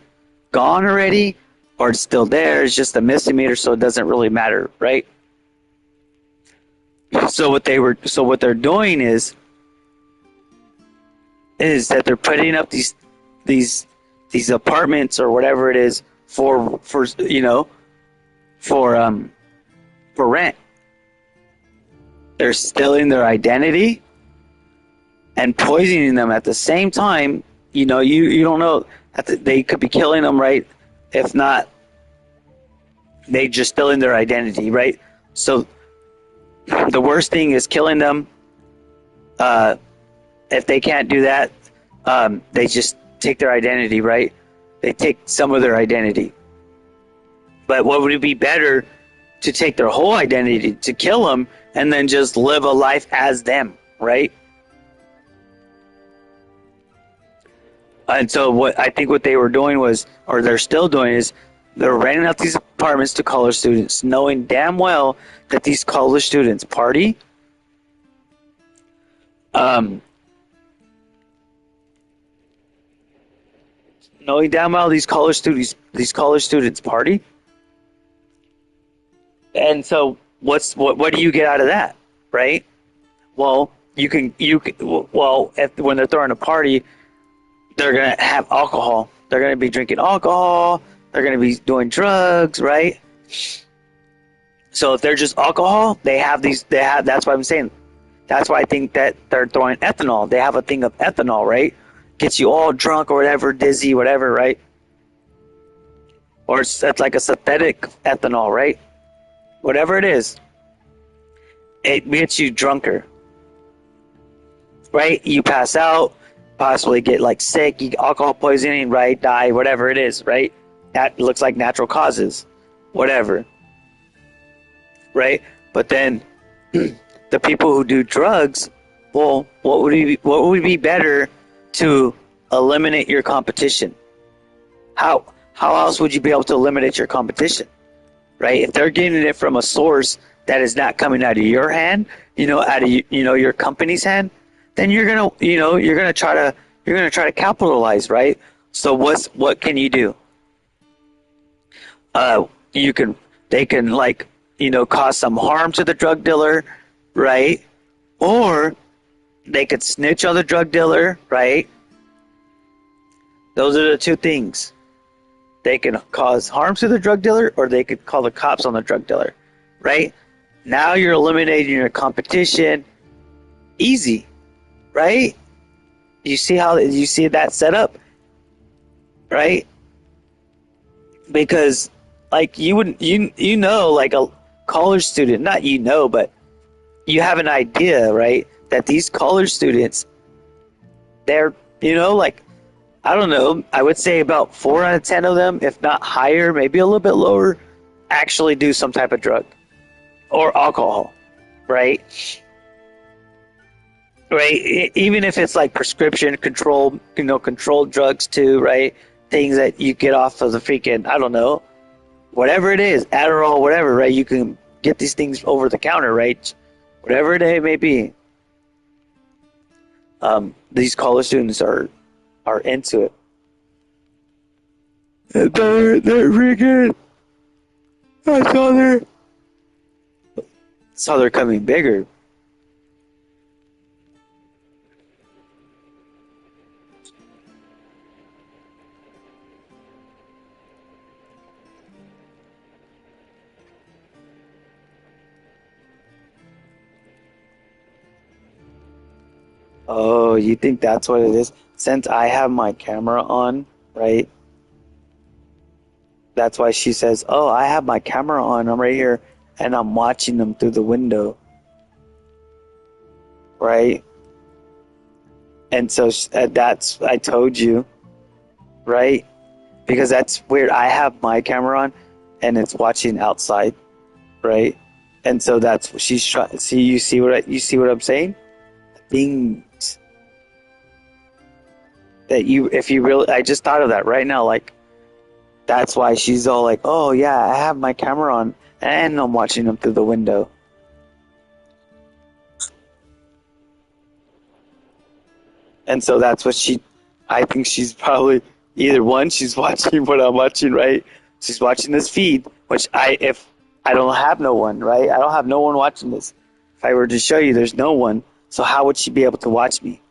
gone already, or it's still there. It's just a misdemeanor, so it doesn't really matter, right? So what they're doing is that they're putting up these apartments or whatever it is for rent. They're stealing their identity and poisoning them at the same time. You don't know that they could be killing them, right? If not, they just stealing their identity, right? So the worst thing is killing them. If they can't do that, they just take their identity, right? They take some of their identity. But what would it be better to take their whole identity, to kill them, and then just live a life as them, right? And so what they were doing was, or they're still doing, is they're renting out these apartments to college students, knowing damn well that these college students party. Knowing damn well these college students party. And so what do you get out of that, right? Well, when they're throwing a party, they're going to have alcohol. They're going to be drinking alcohol. They're going to be doing drugs, right? So if they're just alcohol, that's why I'm saying, that's why I think that they're throwing ethanol. They have a thing of ethanol, right? Gets you all drunk or whatever, dizzy, whatever, right? Or it's like a synthetic ethanol, right? Whatever it is, it gets you drunker, right? You pass out, possibly get like sick, you get alcohol poisoning, right? Die, whatever it is, right? That looks like natural causes, whatever, right? But then the people who do drugs, well, what would be better to eliminate your competition? How else would you be able to eliminate your competition, right? If they're getting it from a source that is not coming out of your hand, out of your company's hand, then you're gonna try to capitalize, right? So what can you do? They can cause some harm to the drug dealer, right? Or they could snitch on the drug dealer, right? Those are the two things. They can cause harm to the drug dealer, or they could call the cops on the drug dealer, right? Now you're eliminating your competition. Easy, right? You see that setup, right? Because like like a college student, not but you have an idea, right? That these college students, they're, I don't know, I would say about 4 out of 10 of them, if not higher, maybe a little bit lower, actually do some type of drug or alcohol, right? right? Even if it's like prescription control, controlled drugs too, right? Things that you get off of the freaking, I don't know, whatever it is, Adderall, whatever, right? You can get these things over the counter, right? Whatever it may be. These college students are into it. They're freaking. I saw they're coming bigger. Oh, you think that's what it is? Since I have my camera on, right? That's why she says, "Oh, I have my camera on. I'm right here, and I'm watching them through the window." Right? And so that's, I told you, right? Because that's weird. I have my camera on, and it's watching outside, right? And so that's what she's trying. See, you see what I'm saying? Things that if you really, I just thought of that right now. Like, that's why she's all like, "Oh yeah, I have my camera on, and I'm watching them through the window." And so that's what I think she's probably either one, she's watching what I'm watching, right? She's watching this feed, which if I don't have no one, right? I don't have no one watching this. If I were to show you, there's no one. So how would she be able to watch me?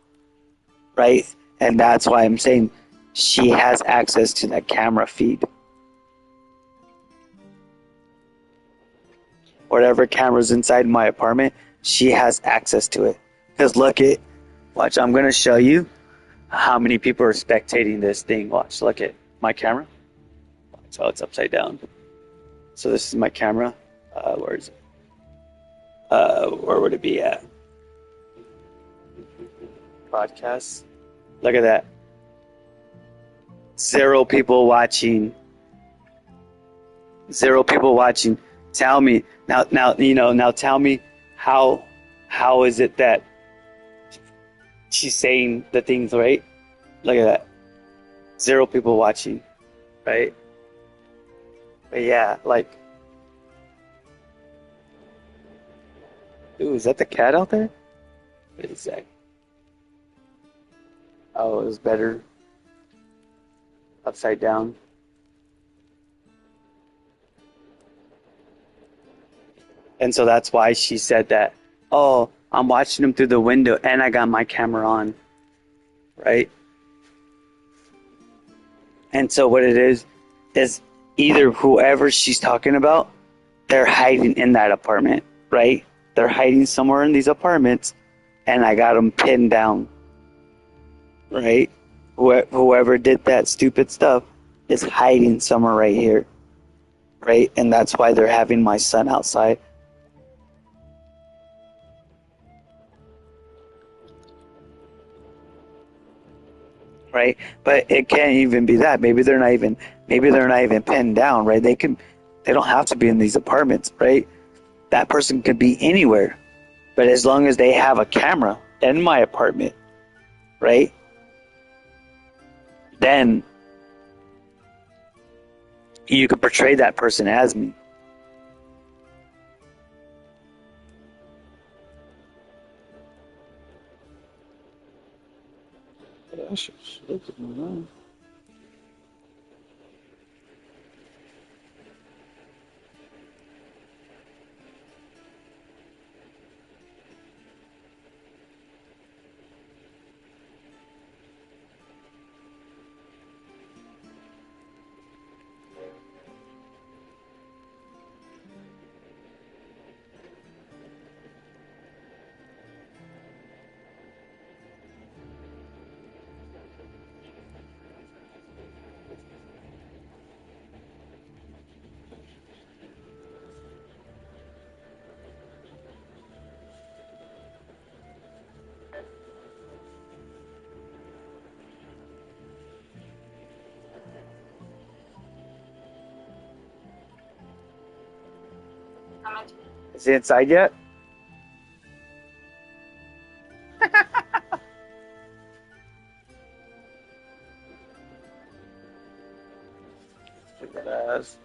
Right? And that's why I'm saying she has access to that camera feed. Whatever camera's inside my apartment, she has access to it. Because watch, I'm going to show you how many people are spectating this thing. Watch, look at my camera. So it's upside down. So this is my camera. Where is it? Where would it be at? Broadcast. Look at that. 0 people watching. 0 people watching. Tell me now. Now tell me how is it that she's saying the things right? Look at that. 0 people watching, right? But yeah, like, ooh, is that the cat out there? Wait a sec. Oh, it was better upside down. And so that's why she said that. Oh, I'm watching them through the window and I got my camera on, right? And so what it is either whoever she's talking about, they're hiding in that apartment, right? They're hiding somewhere in these apartments, and I got them pinned down, right? Whoever did that stupid stuff is hiding somewhere right here, right? And that's why they're having my son outside. Right, but it can't even be that. Maybe they're not even pinned down, right? They don't have to be in these apartments, right? That person could be anywhere, but as long as they have a camera in my apartment, right? Then you could portray that person as me. Is he inside yet? Stupid ass.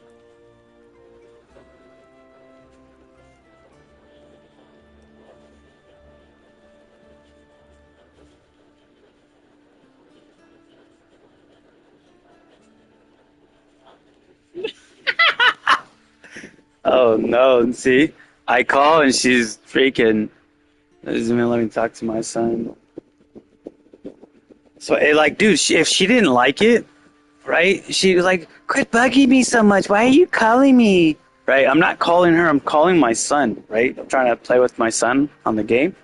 Oh no! See, I call and she's freaking. Doesn't even let me talk to my son. So, like, dude, if she didn't like it, right? She was like, "Quit bugging me so much. Why are you calling me?" Right? I'm not calling her. I'm calling my son. Right? I'm trying to play with my son on the game.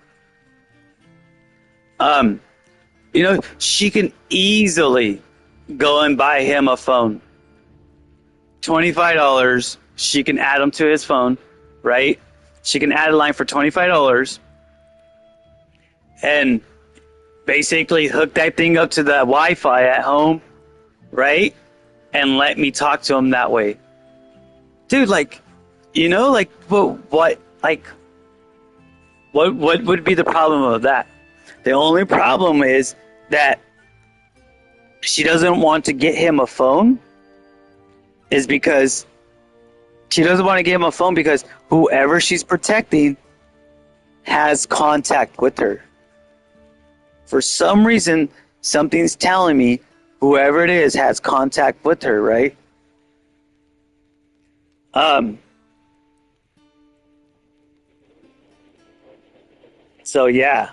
You know, she can easily go and buy him a phone. $25. She can add him to his phone, right? She can add a line for $25 and basically hook that thing up to the Wi-Fi at home, right? And let me talk to him that way. Dude, like, you know, like, what would be the problem of that? The only problem is that she doesn't want to get him a phone is because she doesn't want to get him a phone because whoever she's protecting has contact with her. For some reason, something's telling me whoever it is has contact with her, right? So yeah.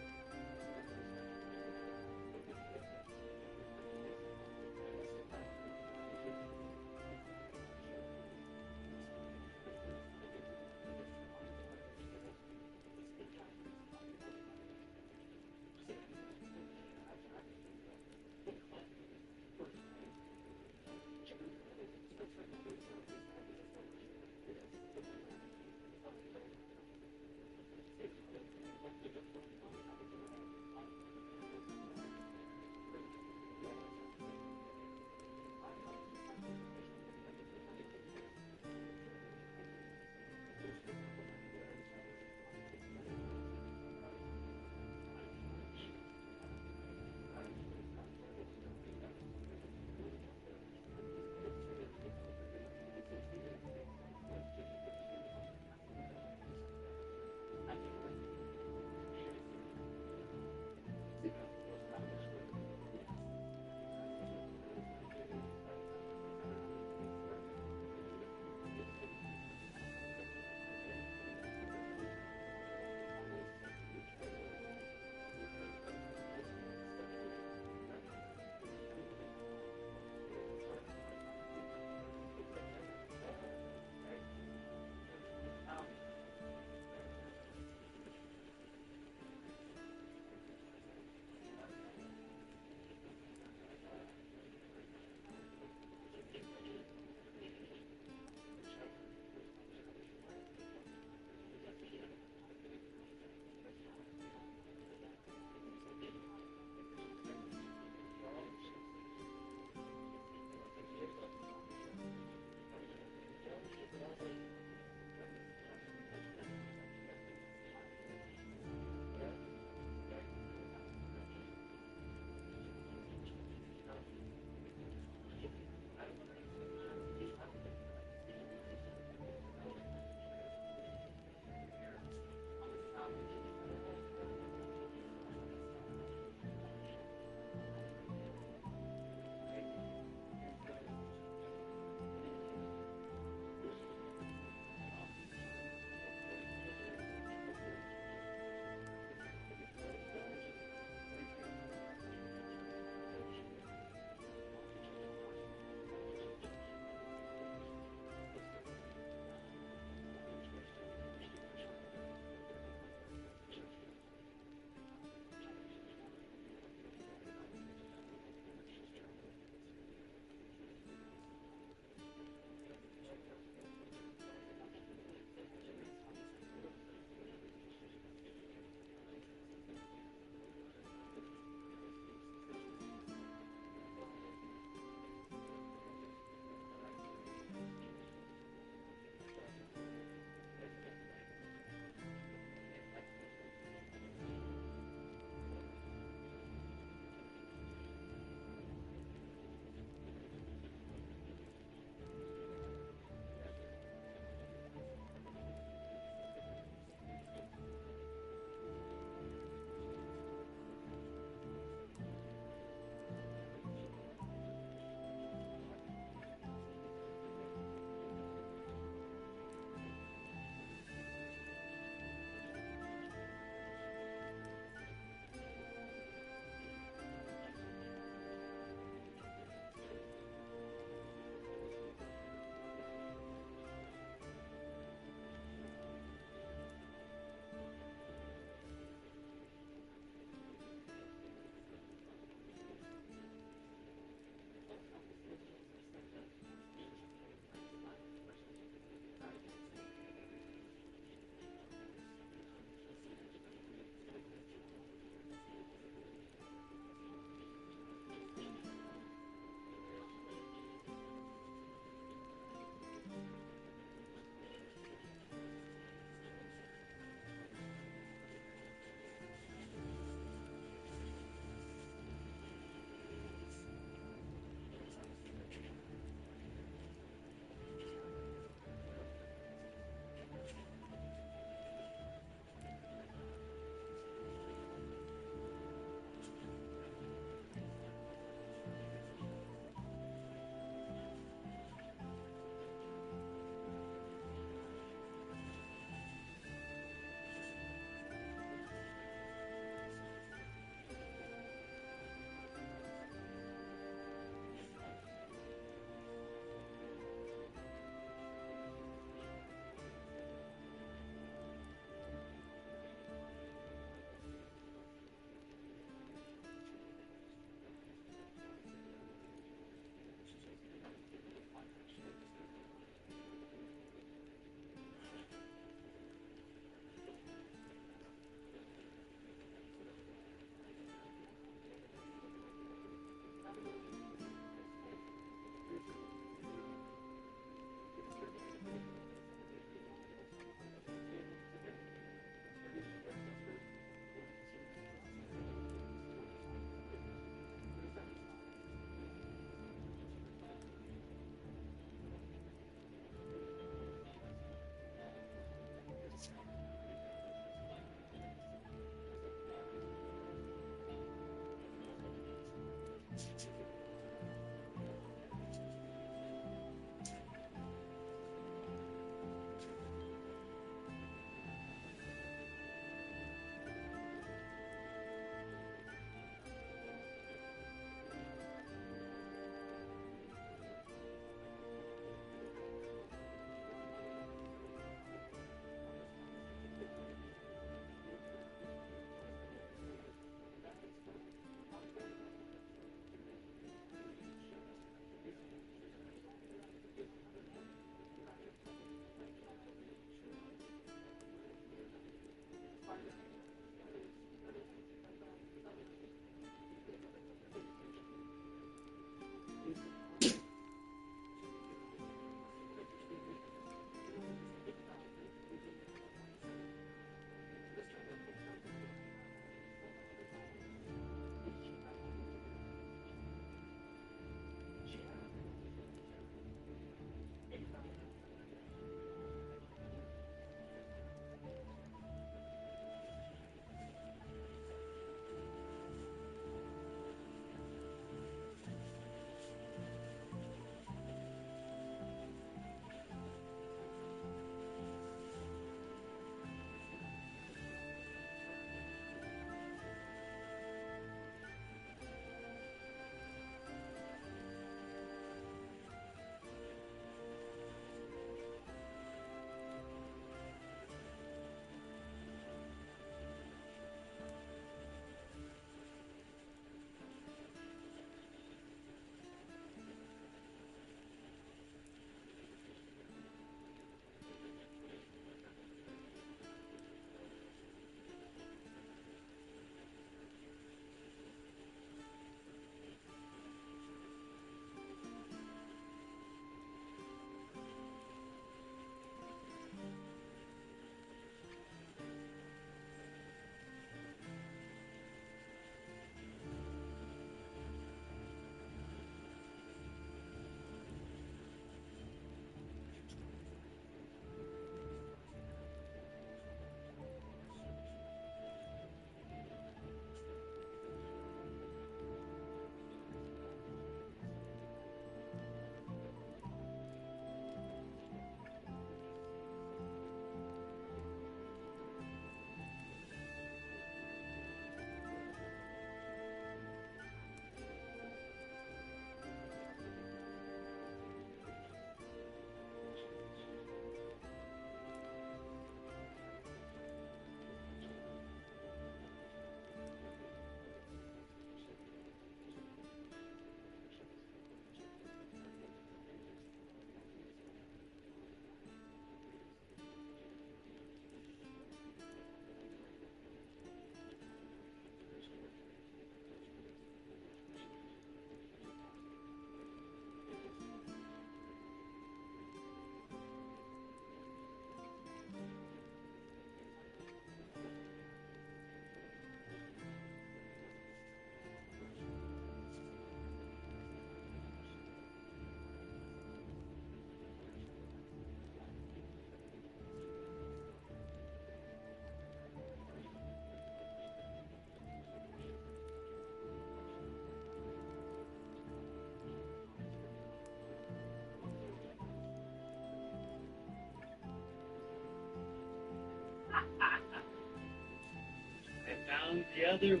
I found the other one.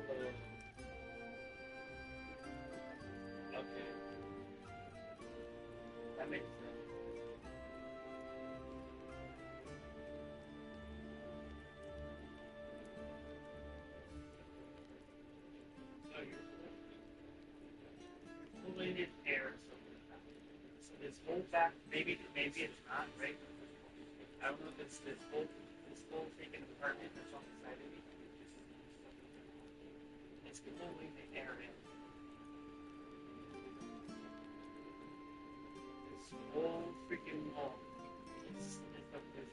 Hello. Okay. That makes sense. So you're pulling it there, so this whole back, maybe it's not, right? I don't know if it's this whole freaking apartment that's on the side of me. It's pulling the air in. This whole freaking wall is a subsidy.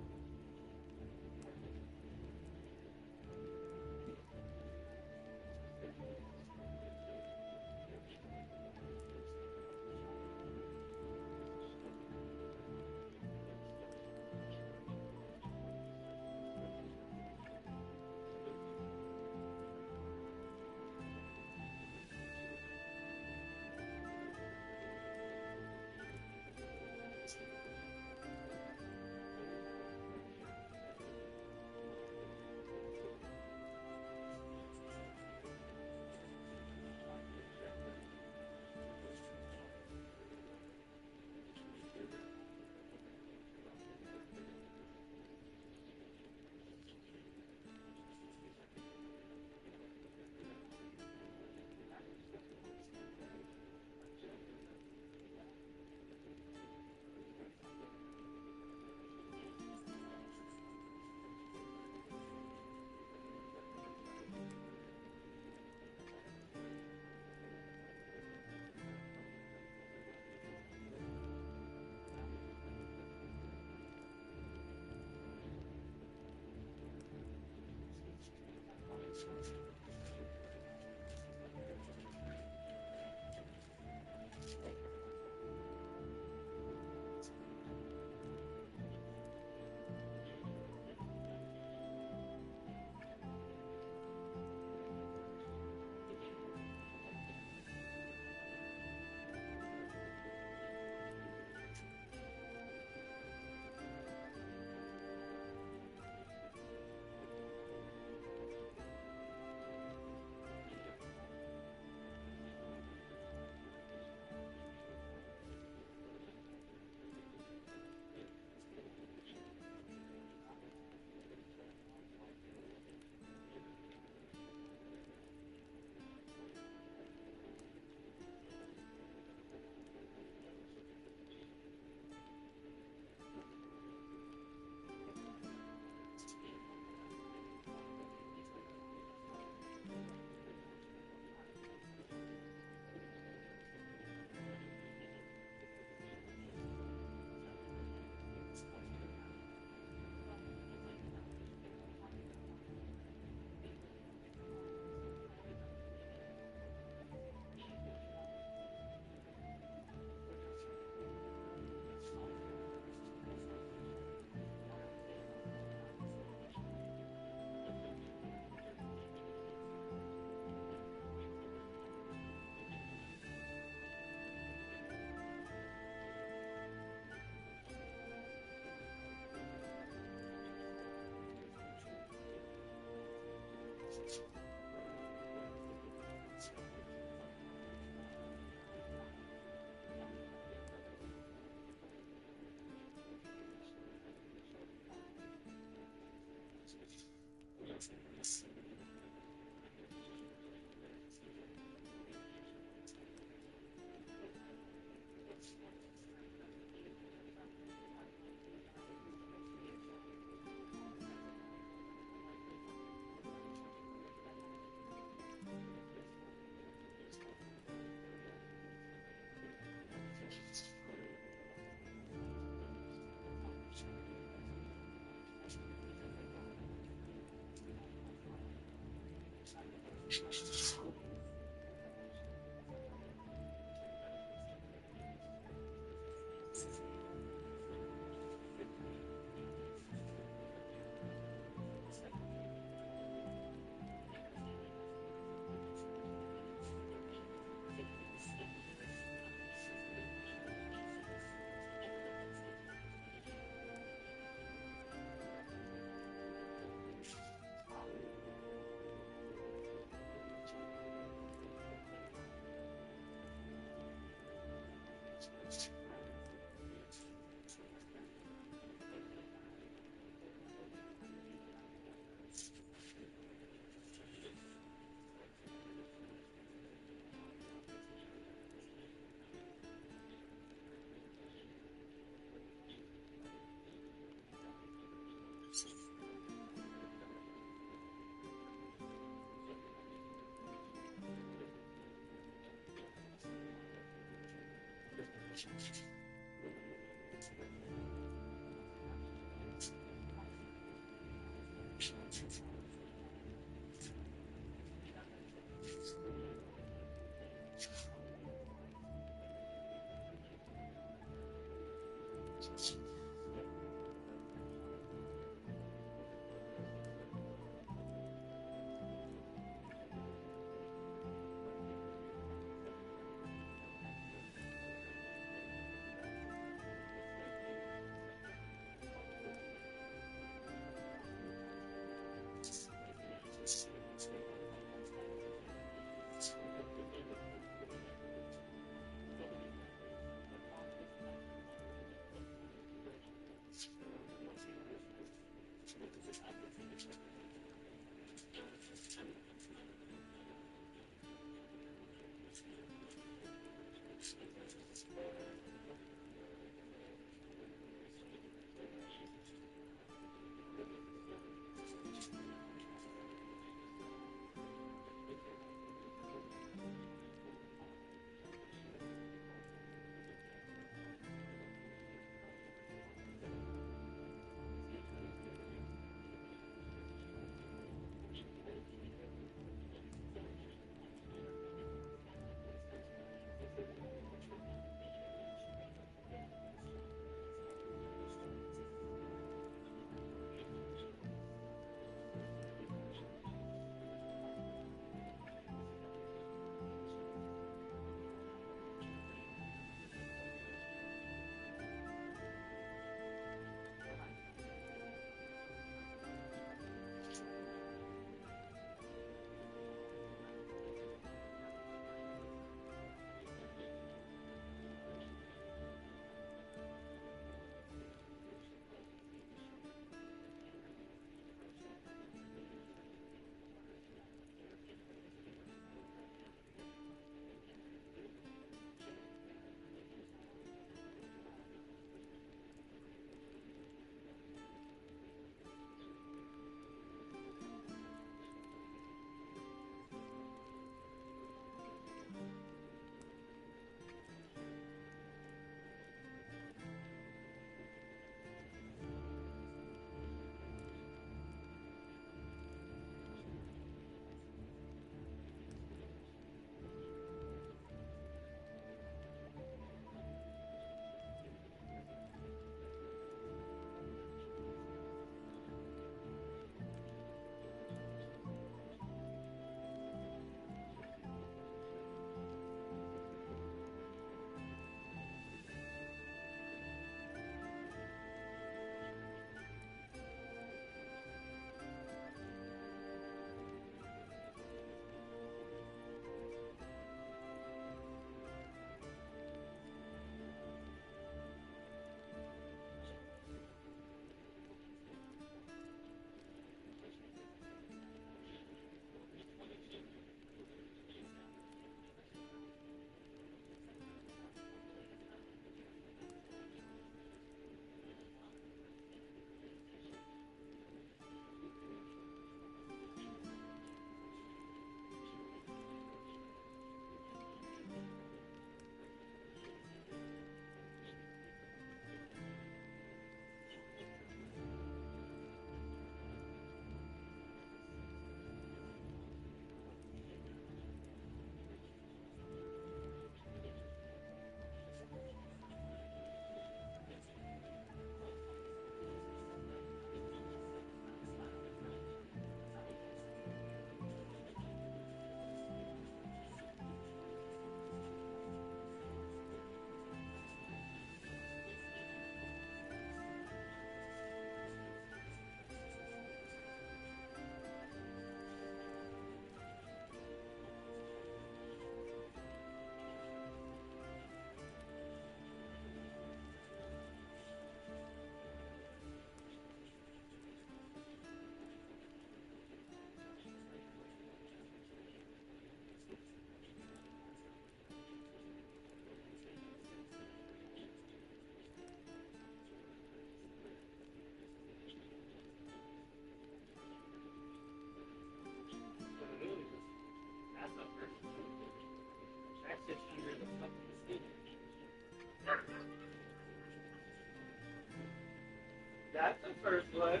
That's the first one.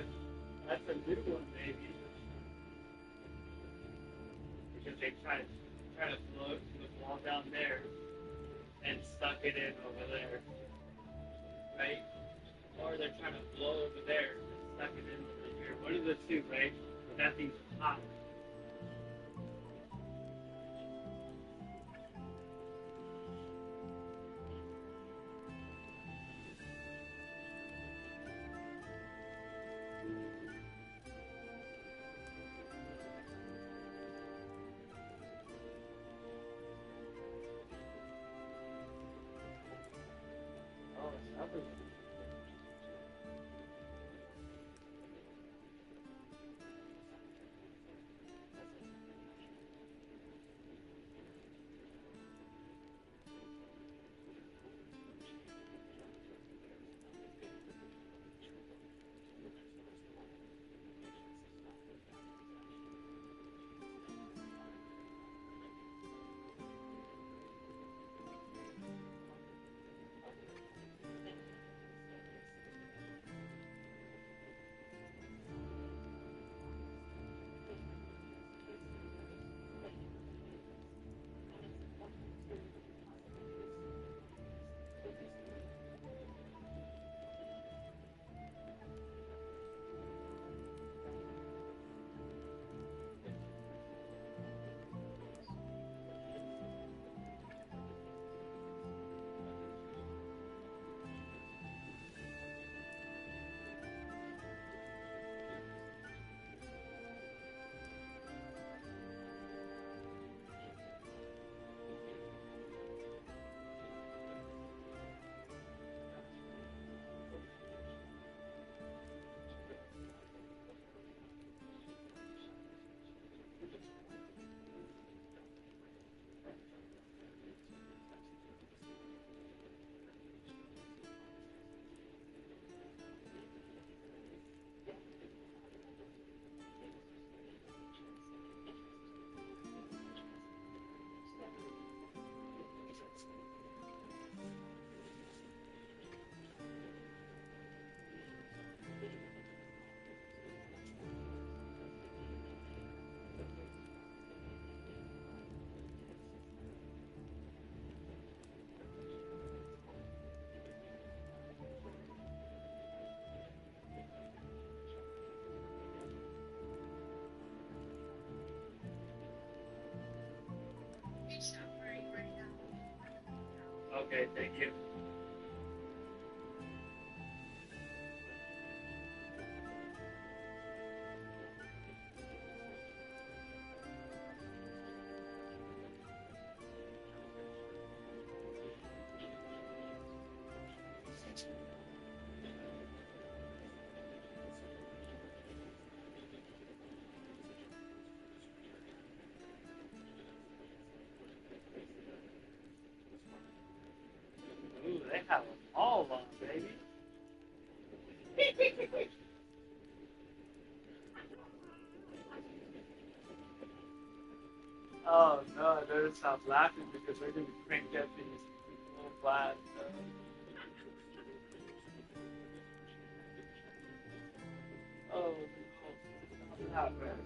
That's a new one, maybe. Because they try to float the wall down there and stuck it in over there, right? Or they're trying to blow over there and stuck it in over here. One of the two, right? But that thing's hot. Oh, it's everywhere. Okay, thank you. Ooh, they have them all on, baby. Oh no, they're gonna stop laughing because they're gonna crank up these little flat. Oh no, not bad.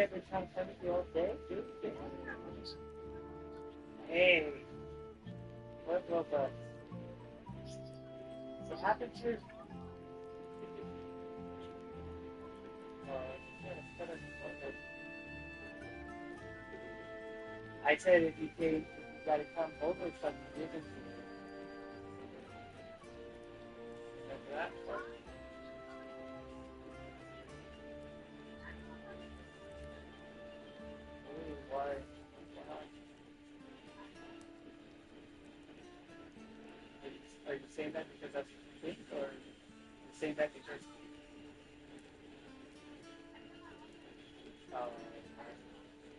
ever try to come with you all day, dude? Hey, what Robux? What happened to your... I said if you gotta come over, something different. Remember that part? Ooh, why? Are you saying that because that's what you think, or are you saying that because...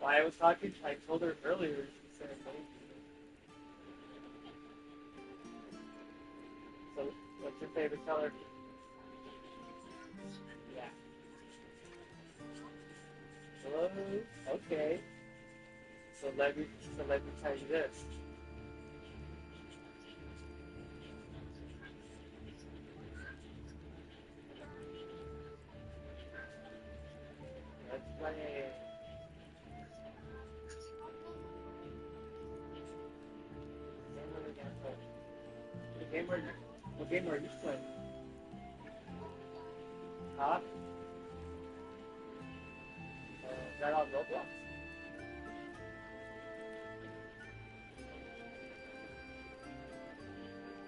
Well, I was talking, I told her earlier, she said maybe. So, what's your favorite color? Yeah. Hello? Okay. So let me tell you this. Let's play. What game are you playing? Huh? Is that on Roblox?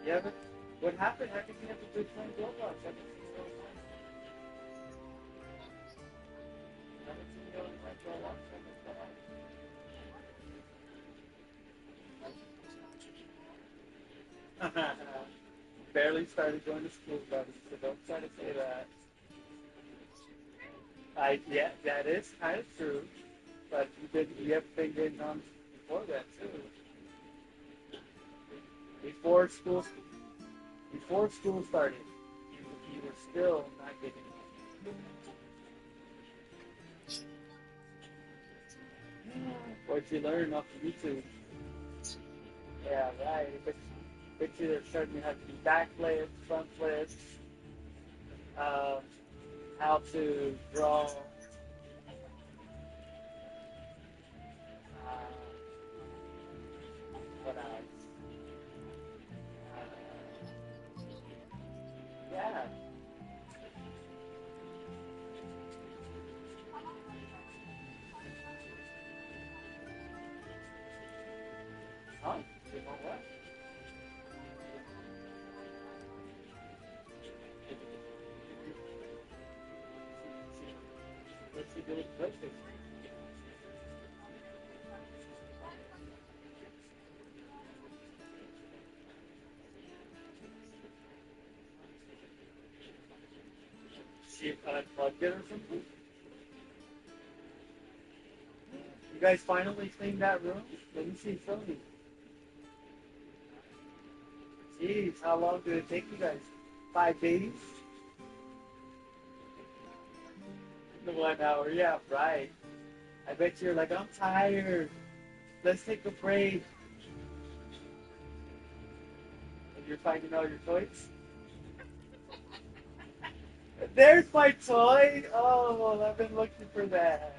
Yeah, but what happened? How did you have to quit playing Roblox? I haven't seen you online. I haven't seen you online for a long time. What's going on? Barely started going to school, buddy, so don't try to say that. Yeah, that is kind of true, but you have been getting on before that too. Before school started, you were still not getting on. What'd you learn off of YouTube? Yeah, right. But you're showing me how to do back flips, front flips, how to draw. What else? Yeah. Huh? You know what? What's he doing with PlayStation? She unplugged it or something? You guys finally cleaned that room? Let me see, show me. Jeez, how long did it take you guys? 5 days? 1 hour, yeah, right. I bet you're like, I'm tired. Let's take a break. And you're finding all your toys? There's my toy! Oh, well, I've been looking for that.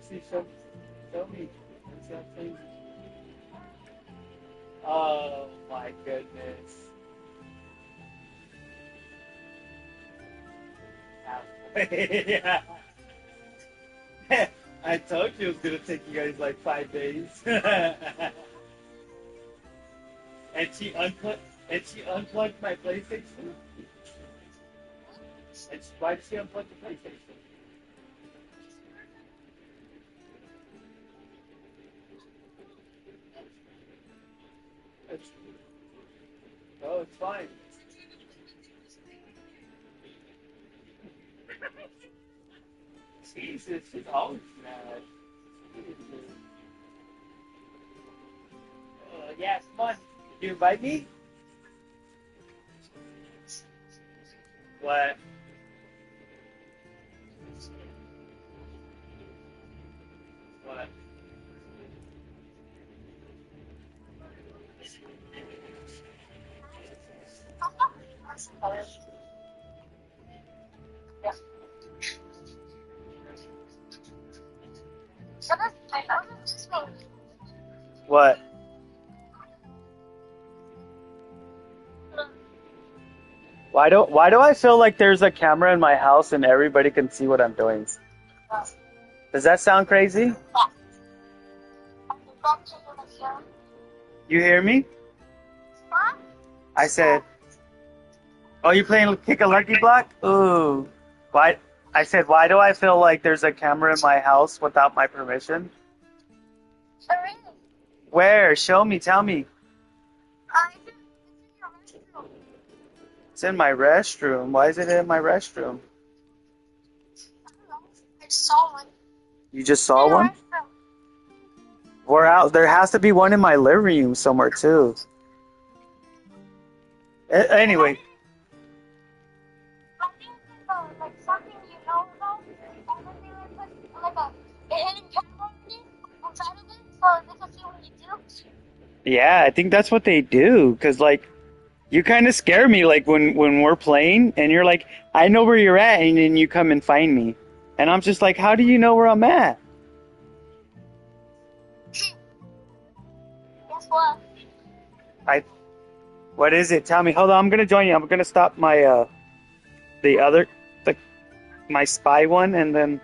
See, show me. Let's see how crazy. Oh my goodness. Yeah. I told you it was gonna take you guys like 5 days. And she unplugged my PlayStation. And why did she unplug the PlayStation? Oh, it's fine. Jesus, she's always mad. Yeah, come on. You invite me? What? What? Yeah. So that's, I noticed this one. What? Why do I feel like there's a camera in my house and everybody can see what I'm doing? Does that sound crazy? You hear me? I said, oh, you playing Kick a Lucky Block? Ooh. Why? I said, why do I feel like there's a camera in my house without my permission? Where? Show me, tell me. It's in my restroom. Why is it in my restroom? I saw one. You just saw one? We're out. There has to be one in my living room somewhere too. Anyway. I think like something you know about, and then they would put like a hidden camera inside of it, so they can see what you do. Yeah, I think that's what they do. Cause like, you kind of scare me. Like when we're playing, and you're like, I know where you're at, and then you come and find me, and I'm just like, how do you know where I'm at? Guess what? What is it? Tell me. Hold on, I'm gonna join you. I'm gonna stop my my spy one, and then